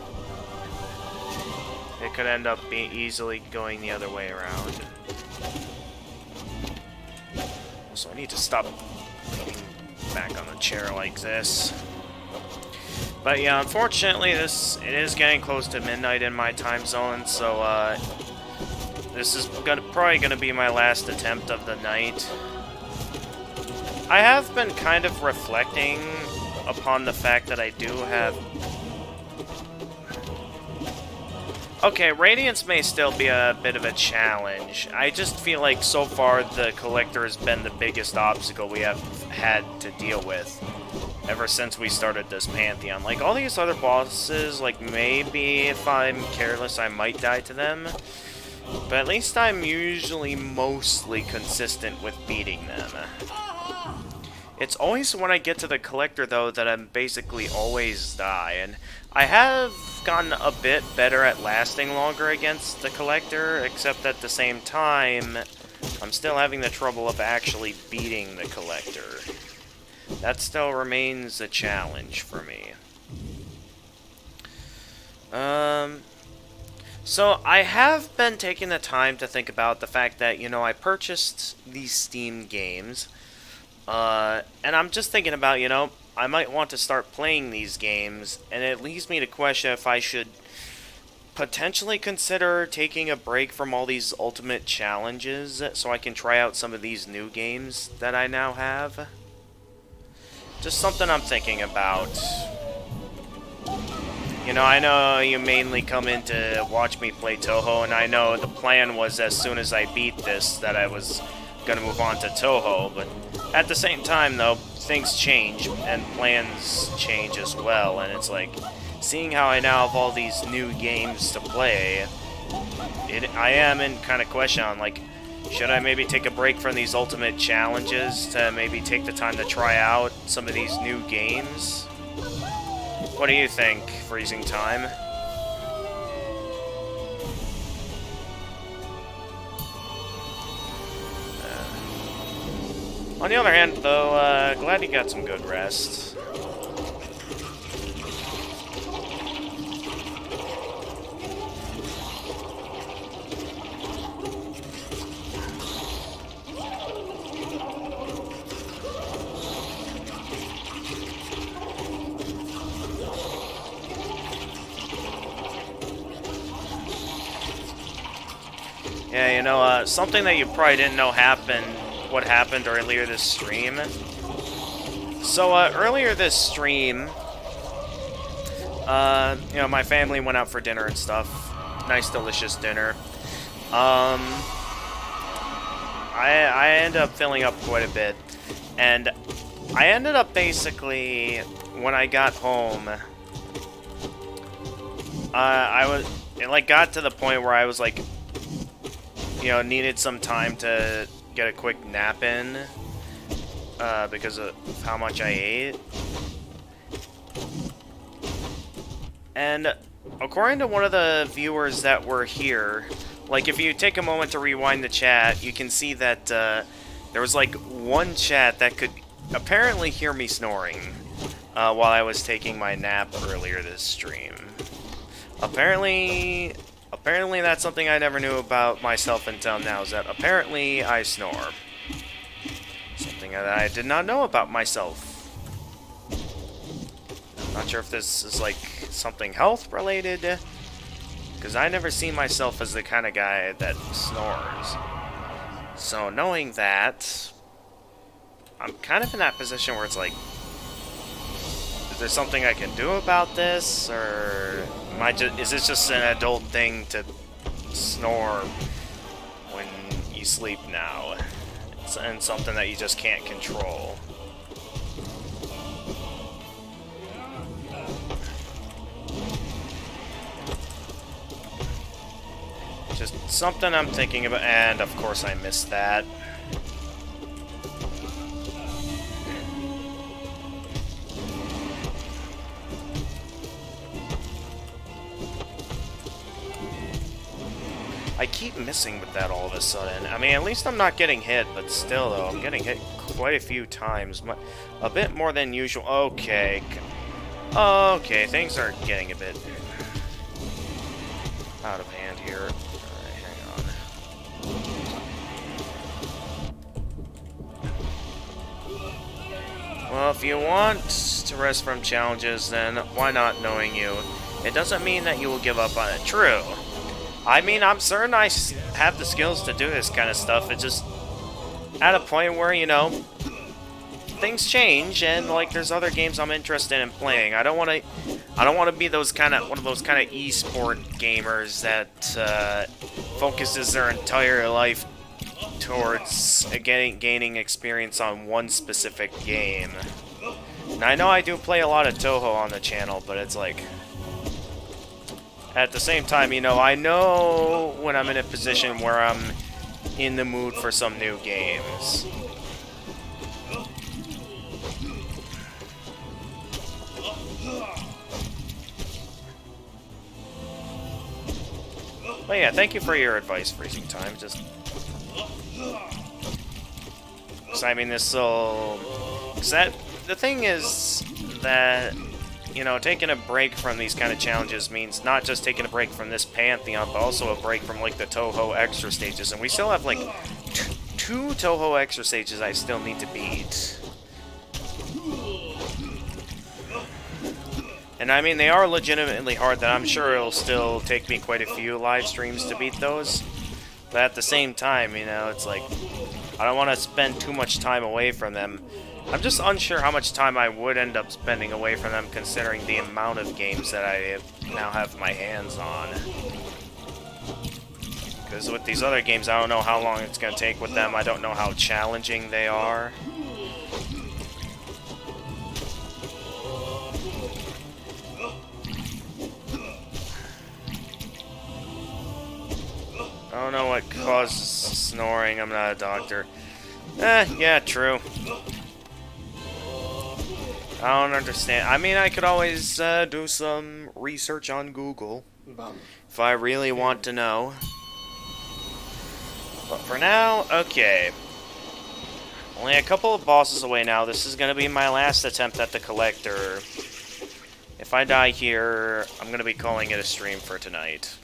[SPEAKER 1] It could end up being easily going the other way around. So I need to stop leaning back on the chair like this. But yeah, unfortunately, it is getting close to midnight in my time zone, so this is probably gonna be my last attempt of the night. I have been kind of reflecting upon the fact that I do have... Okay, Radiance may still be a bit of a challenge. I just feel like so far the Collector has been the biggest obstacle we have had to deal with ever since we started this Pantheon. Like, all these other bosses, like, maybe if I'm careless I might die to them. But at least I'm usually mostly consistent with beating them. It's always when I get to the Collector, though, that I'm basically always die, and I have gotten a bit better at lasting longer against the Collector, except at the same time, I'm still having the trouble of actually beating the Collector. That still remains a challenge for me. So I have been taking the time to think about the fact that, you know, I purchased these Steam games, and I'm just thinking about, you know, I might want to start playing these games, and it leads me to question if I should potentially consider taking a break from all these ultimate challenges so I can try out some of these new games that I now have. Just something I'm thinking about. You know, I know you mainly come in to watch me play Touhou, and I know the plan was as soon as I beat this that I was gonna move on to Touhou, but at the same time, though, things change and plans change as well, and it's like, seeing how I now have all these new games to play, I am in kind of question on, like, should I maybe take a break from these ultimate challenges to maybe take the time to try out some of these new games? What do you think, Freezing Time? On the other hand, though, glad you got some good rest. Yeah, you know, something that you probably didn't know what happened earlier this stream. So, earlier this stream, you know, my family went out for dinner and stuff. Nice, delicious dinner. I ended up filling up quite a bit. And I ended up basically, when I got home, it like got to the point where I was like, you know, needed some time to get a quick nap in because of how much I ate. And according to one of the viewers that were here, like if you take a moment to rewind the chat, you can see that there was like one chat that could apparently hear me snoring while I was taking my nap earlier this stream. Apparently that's something I never knew about myself until now, is that apparently I snore. Something that I did not know about myself. I'm not sure if this is like something health related, because I never see myself as the kind of guy that snores. So knowing that, I'm kind of in that position where it's like, is there something I can do about this, or is this just an adult thing to snore when you sleep now? And something that you just can't control. Just something I'm thinking about, and of course I missed that. I keep missing with that all of a sudden. I mean, at least I'm not getting hit, but still, though, I'm getting hit quite a few times. A bit more than usual. Okay. Okay, things are getting a bit out of hand here. Alright, hang on. Well, if you want to rest from challenges, then why not, knowing you? It doesn't mean that you will give up on it. True. I mean, I'm certain I have the skills to do this kind of stuff. It's just at a point where, you know, things change, and like there's other games I'm interested in playing. I don't want to be one of those kind of esport gamers that focuses their entire life towards gaining experience on one specific game. And I know I do play a lot of Toho on the channel, but it's like, at the same time, you know, I know when I'm in a position where I'm in the mood for some new games. But yeah, thank you for your advice, Freezing Time. Just, cause I mean, this'll. Cause the thing is that, you know, taking a break from these kind of challenges means not just taking a break from this Pantheon, but also a break from, like, the Toho extra stages. And we still have, like, two Toho extra stages I still need to beat. And, I mean, they are legitimately hard, that I'm sure it'll still take me quite a few live streams to beat those. But at the same time, you know, it's like, I don't want to spend too much time away from them. I'm just unsure how much time I would end up spending away from them, considering the amount of games that I now have my hands on. Because with these other games, I don't know how long it's going to take with them. I don't know how challenging they are. don't know what causes snoring. I'm not a doctor. Yeah, true. I don't understand. I mean, I could always do some research on Google if I really want to know. But for now, okay. Only a couple of bosses away now. This is going to be my last attempt at the Collector. If I die here, I'm going to be calling it a stream for tonight.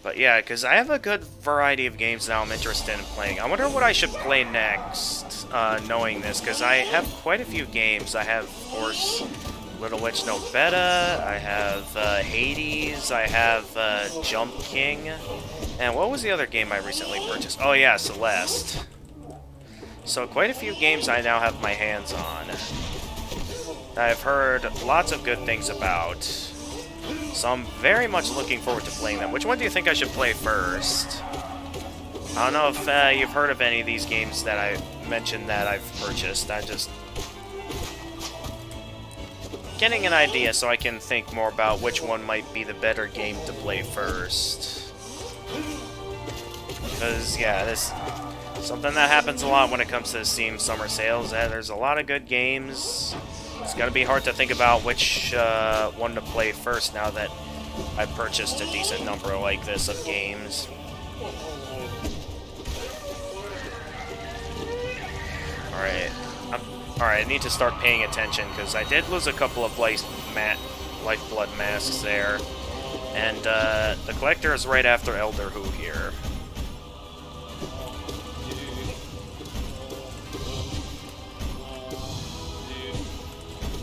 [SPEAKER 1] But yeah, because I have a good variety of games now I'm interested in playing. I wonder what I should play next, knowing this, because I have quite a few games. I have, of course, Little Witch No Beta, I have Hades, I have Jump King, and what was the other game I recently purchased? Oh yeah, Celeste. So quite a few games I now have my hands on. I've heard lots of good things about. So I'm very much looking forward to playing them. Which one do you think I should play first? I don't know if you've heard of any of these games that I mentioned that I've purchased. I'm just getting an idea so I can think more about which one might be the better game to play first. Because, yeah, this something that happens a lot when it comes to Steam summer sales. There's a lot of good games. It's going to be hard to think about which one to play first now that I've purchased a decent number like this of games. Alright. Alright, I need to start paying attention because I did lose a couple of lifeblood masks there. And the Collector is right after Elder Who here.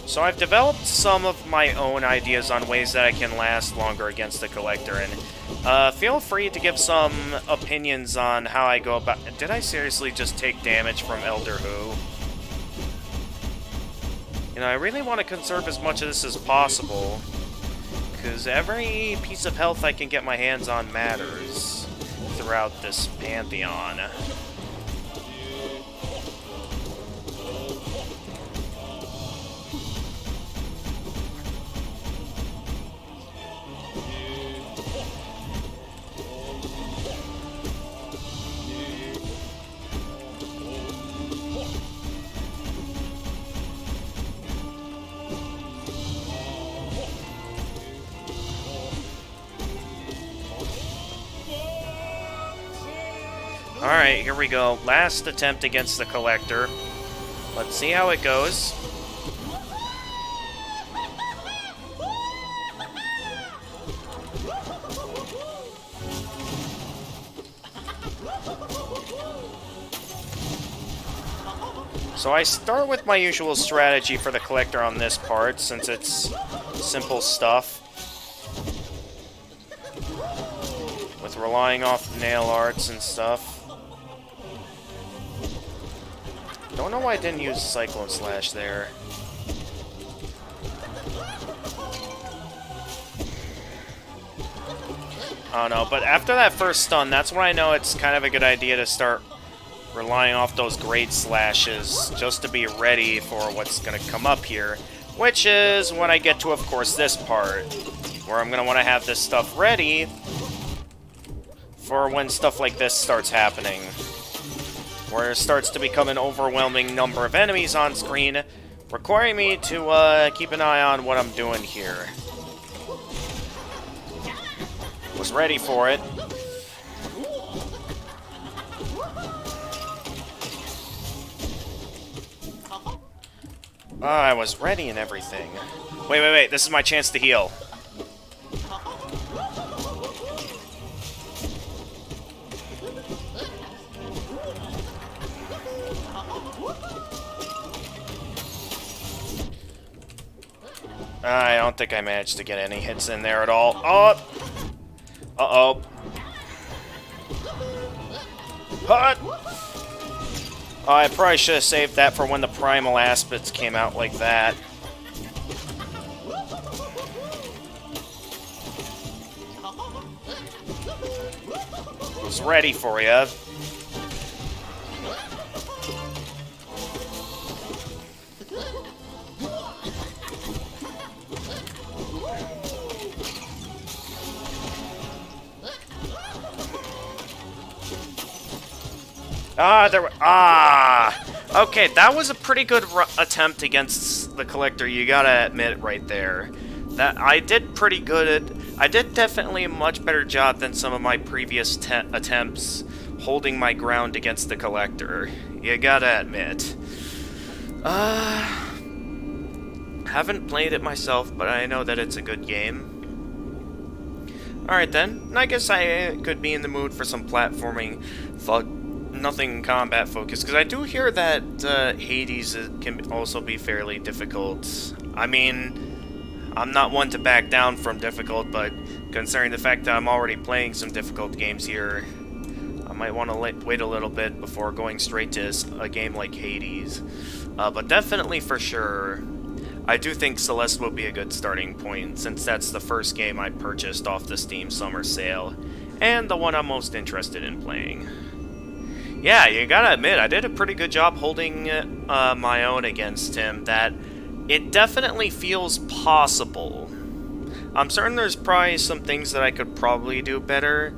[SPEAKER 1] So I've developed some of my own ideas on ways that I can last longer against the Collector, and feel free to give some opinions on how I go about... Did I seriously just take damage from Elder Who? You know, I really want to conserve as much of this as possible, because every piece of health I can get my hands on matters throughout this pantheon. Alright, here we go. Last attempt against the Collector. Let's see how it goes. So I start with my usual strategy for the Collector on this part, since it's simple stuff. With relying off nail arts and stuff. Don't know why I didn't use Cyclone Slash there. I don't know, but after that first stun, that's when I know it's kind of a good idea to start relying off those Great Slashes just to be ready for what's going to come up here. Which is when I get to, of course, this part, where I'm going to want to have this stuff ready for when stuff like this starts happening. Where it starts to become an overwhelming number of enemies on screen, requiring me to keep an eye on what I'm doing here. Was ready for it. I was ready and everything. Wait, this is my chance to heal. I don't think I managed to get any hits in there at all. Oh! Uh-oh. Hut! Oh, I probably should have saved that for when the Primal Aspects came out like that. Was ready for you. Okay, that was a pretty good attempt against the Collector, you gotta admit right there. That I did pretty good I did definitely a much better job than some of my previous attempts holding my ground against the Collector. You gotta admit. Haven't played it myself, but I know that it's a good game. Alright then, I guess I could be in the mood for some platforming nothing combat focused, because I do hear that Hades can also be fairly difficult. I mean, I'm not one to back down from difficult, but considering the fact that I'm already playing some difficult games here, I might want to wait a little bit before going straight to a game like Hades. But definitely for sure, I do think Celeste will be a good starting point, since that's the first game I purchased off the Steam Summer Sale, and the one I'm most interested in playing. Yeah, you gotta admit, I did a pretty good job holding my own against him, that it definitely feels possible. I'm certain there's probably some things that I could probably do better,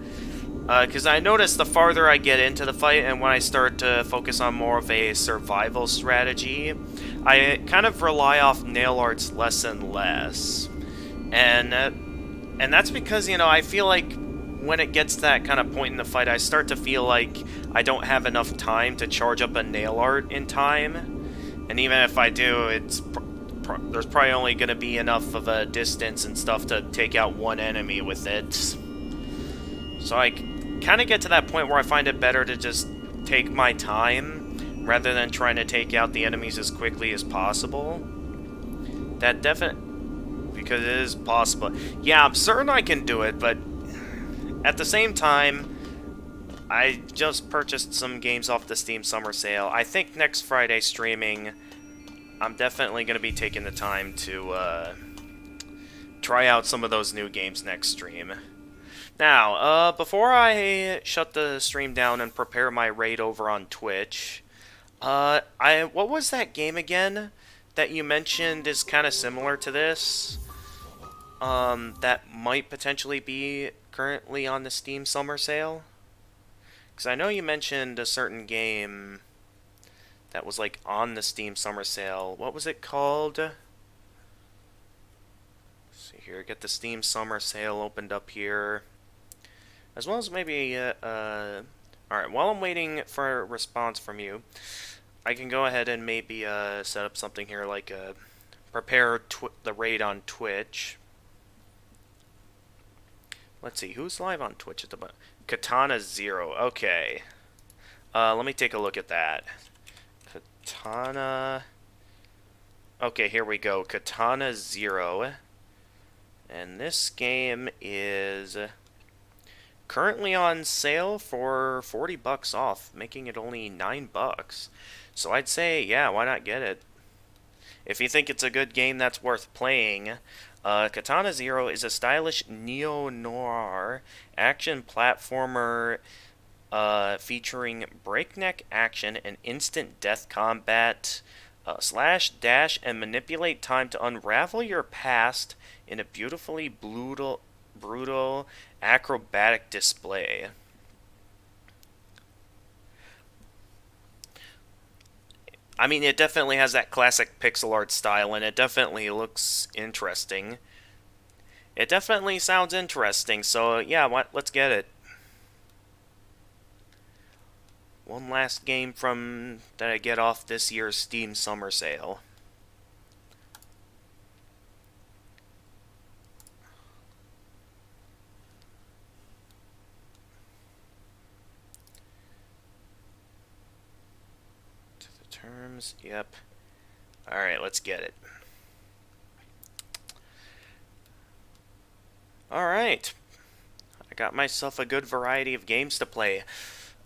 [SPEAKER 1] because I noticed the farther I get into the fight and when I start to focus on more of a survival strategy, I kind of rely off nail arts less and less. And that's because, you know, I feel like when it gets to that kind of point in the fight, I start to feel like I don't have enough time to charge up a nail art in time. And even if I do, there's probably only going to be enough of a distance and stuff to take out one enemy with it. So I kind of get to that point where I find it better to just take my time rather than trying to take out the enemies as quickly as possible. That because it is possible. Yeah, I'm certain I can do it, but at the same time, I just purchased some games off the Steam Summer Sale. I think next Friday streaming, I'm definitely going to be taking the time to try out some of those new games next stream. Now, before I shut the stream down and prepare my raid over on Twitch, what was that game again that you mentioned is kind of similar to this? That might potentially be currently on the Steam Summer Sale? Because I know you mentioned a certain game that was like on the Steam Summer Sale. What was it called? Let's see here, get the Steam Summer Sale opened up here. As well as maybe, alright, while I'm waiting for a response from you, I can go ahead and maybe set up something here like prepare the raid on Twitch. Let's see, who's live on Twitch at the moment? Katana Zero, okay. Let me take a look at that. Katana... Okay, here we go. Katana Zero. And this game is currently on sale for 40 bucks off, making it only $9. So I'd say, yeah, why not get it? If you think it's a good game that's worth playing, Katana Zero is a stylish neo-noir action platformer featuring breakneck action and instant death combat. Slash, dash, and manipulate time to unravel your past in a beautifully brutal, acrobatic display. I mean, it definitely has that classic pixel art style, and it definitely looks interesting. It definitely sounds interesting, so yeah, let's get it. One last game that I get off this year's Steam Summer Sale. To the terms, yep. Alright, let's get it. Alright. I got myself a good variety of games to play.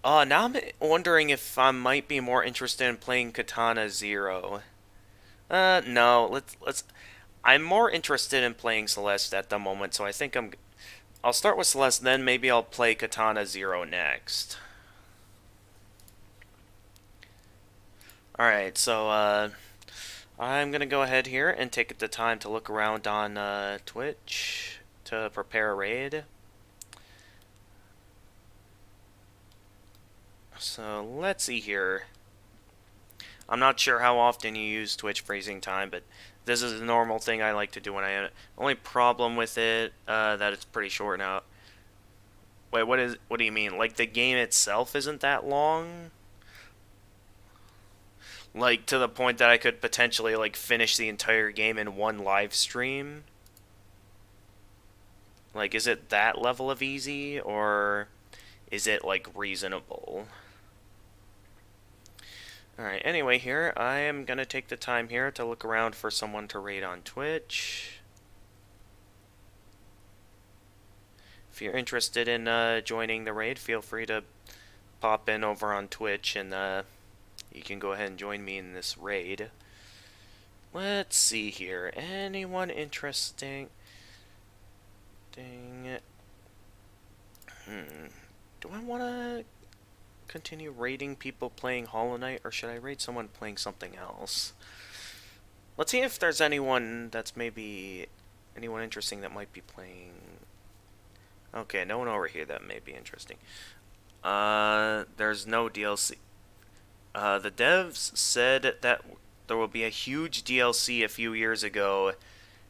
[SPEAKER 1] Now I'm wondering if I might be more interested in playing Katana Zero. No, I'm more interested in playing Celeste at the moment, so I think I'll start with Celeste, then maybe I'll play Katana Zero next. Alright, so, I'm gonna go ahead here and take the time to look around on, Twitch to prepare a raid. So So let's see here. I'm not sure how often you use Twitch freezing time, but this is a normal thing I like to do when I edit. Only problem with it, that it's pretty short now. Wait, what do you mean? Like the game itself isn't that long? Like to the point that I could potentially like finish the entire game in one live stream? Like is it that level of easy or is it like reasonable? Alright, anyway here, I am gonna take the time here to look around for someone to raid on Twitch. If you're interested in joining the raid, feel free to pop in over on Twitch and you can go ahead and join me in this raid. Let's see here. Anyone interesting? Do I want to continue raiding people playing Hollow Knight, or should I raid someone playing something else? Let's see if there's anyone that's maybe anyone interesting that might be playing. Okay, no one over here that may be interesting. There's no DLC. The devs said that there will be a huge DLC a few years ago,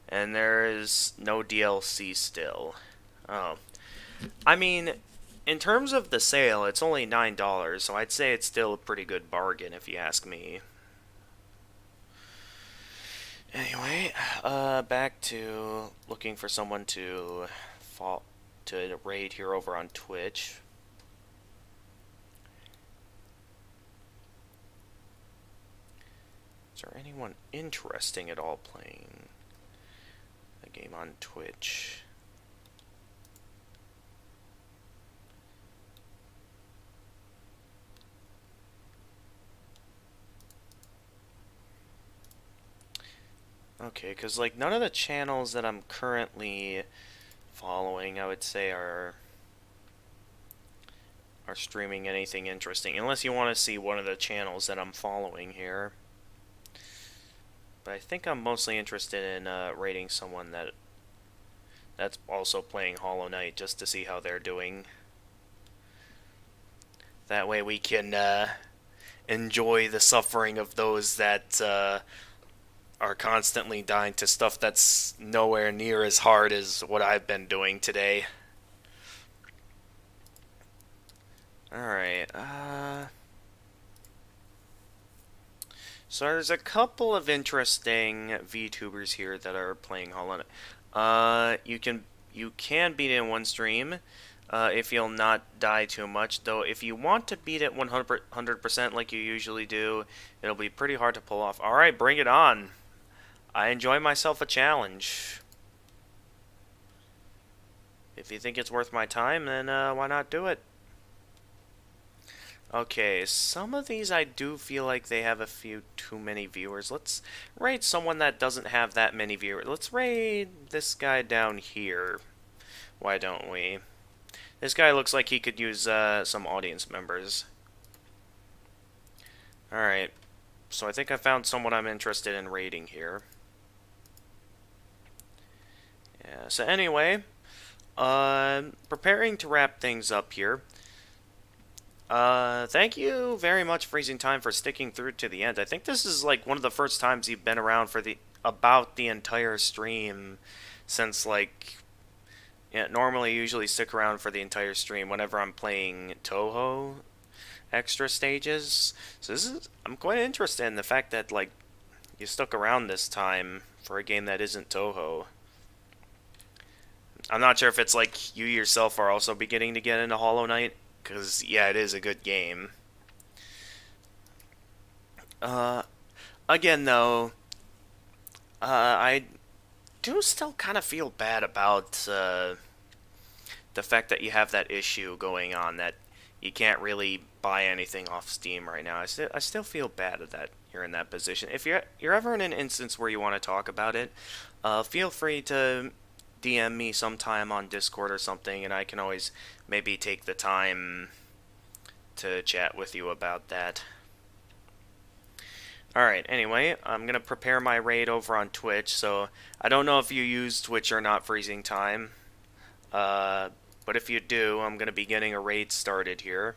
[SPEAKER 1] and there is no DLC still. Oh. I mean, in terms of the sale, it's only $9, so I'd say it's still a pretty good bargain if you ask me. Anyway, back to looking for someone to raid here over on Twitch. Is there anyone interesting at all playing a game on Twitch? Okay, because like none of the channels that I'm currently following, I would say, are streaming anything interesting, unless you want to see one of the channels that I'm following here. But I think I'm mostly interested in rating someone that's also playing Hollow Knight, just to see how they're doing. That way we can enjoy the suffering of those that are constantly dying to stuff that's nowhere near as hard as what I've been doing today. Alright, so there's a couple of interesting VTubers here that are playing Hollow Knight. You can beat it in one stream, if you'll not die too much. Though if you want to beat it 100% like you usually do, it'll be pretty hard to pull off. Alright, bring it on. I enjoy myself a challenge. If you think it's worth my time, then why not do it? Okay, some of these I do feel like they have a few too many viewers. Let's raid someone that doesn't have that many viewers. Let's raid this guy down here. Why don't we? This guy looks like he could use some audience members. Alright, so I think I found someone I'm interested in raiding here. Yeah, so anyway, preparing to wrap things up here. Thank you very much, Freezing Time, for sticking through to the end. I think this is like one of the first times you've been around for about the entire stream since like, yeah, normally usually stick around for the entire stream whenever I'm playing Toho extra stages. So I'm quite interested in the fact that like you stuck around this time for a game that isn't Toho. I'm not sure if it's like you yourself are also beginning to get into Hollow Knight, because, yeah, it is a good game. Again, though, I do still kind of feel bad about the fact that you have that issue going on, that you can't really buy anything off Steam right now. I still feel bad that you're in that position. If you're ever in an instance where you want to talk about it, feel free to DM me sometime on Discord or something, and I can always maybe take the time to chat with you about that. Alright, anyway, I'm going to prepare my raid over on Twitch, so I don't know if you use Twitch or not, Freezing Time, but if you do, I'm going to be getting a raid started here.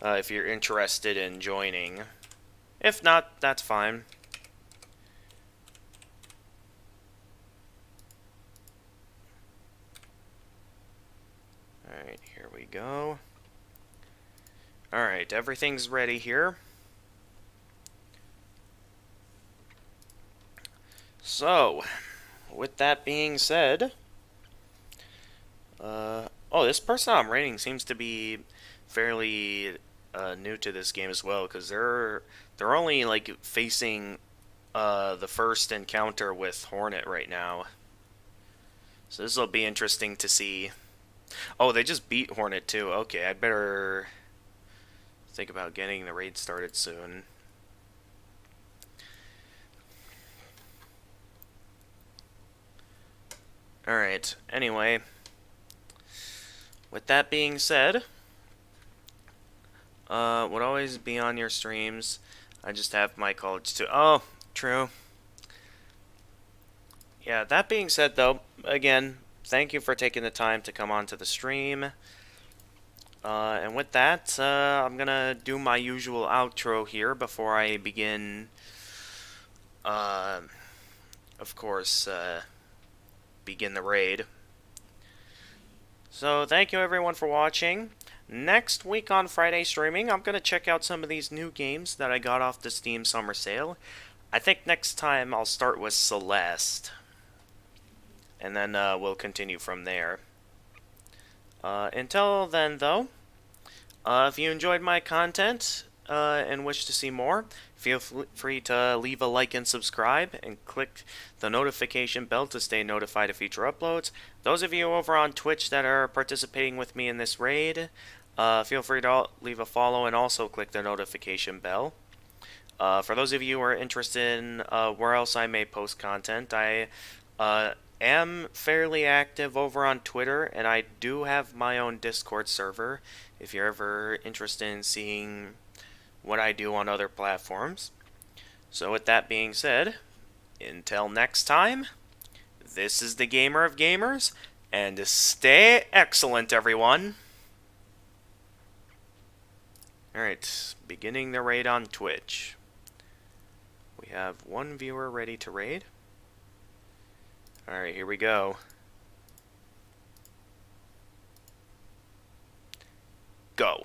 [SPEAKER 1] if you're interested in joining. If not, that's fine. Alright, here we go. Alright, everything's ready here. So, with that being said, oh, this person I'm rating seems to be fairly new to this game as well, because they're only like facing the first encounter with Hornet right now. So this will be interesting to see. Oh, they just beat Hornet too. Okay, I better think about getting the raid started soon. Alright, anyway. With that being said, would always be on your streams. I just have my college too. Oh, true. Yeah, that being said though, again, thank you for taking the time to come onto the stream. And with that, I'm gonna do my usual outro here before I begin, of course, begin the raid. So, thank you everyone for watching. Next week on Friday streaming, I'm gonna check out some of these new games that I got off the Steam Summer Sale. I think next time I'll start with Celeste. And then we'll continue from there. Until then, though, if you enjoyed my content and wish to see more, feel free to leave a like and subscribe, and click the notification bell to stay notified of future uploads. Those of you over on Twitch that are participating with me in this raid, feel free to leave a follow and also click the notification bell. For those of you who are interested in where else I may post content, I am fairly active over on Twitter, and I do have my own Discord server if you're ever interested in seeing what I do on other platforms. So with that being said, until next time, this is the Gamer of Gamers, and stay excellent, everyone. Alright, beginning the raid on Twitch. We have one viewer ready to raid. Alright, here we go. Go.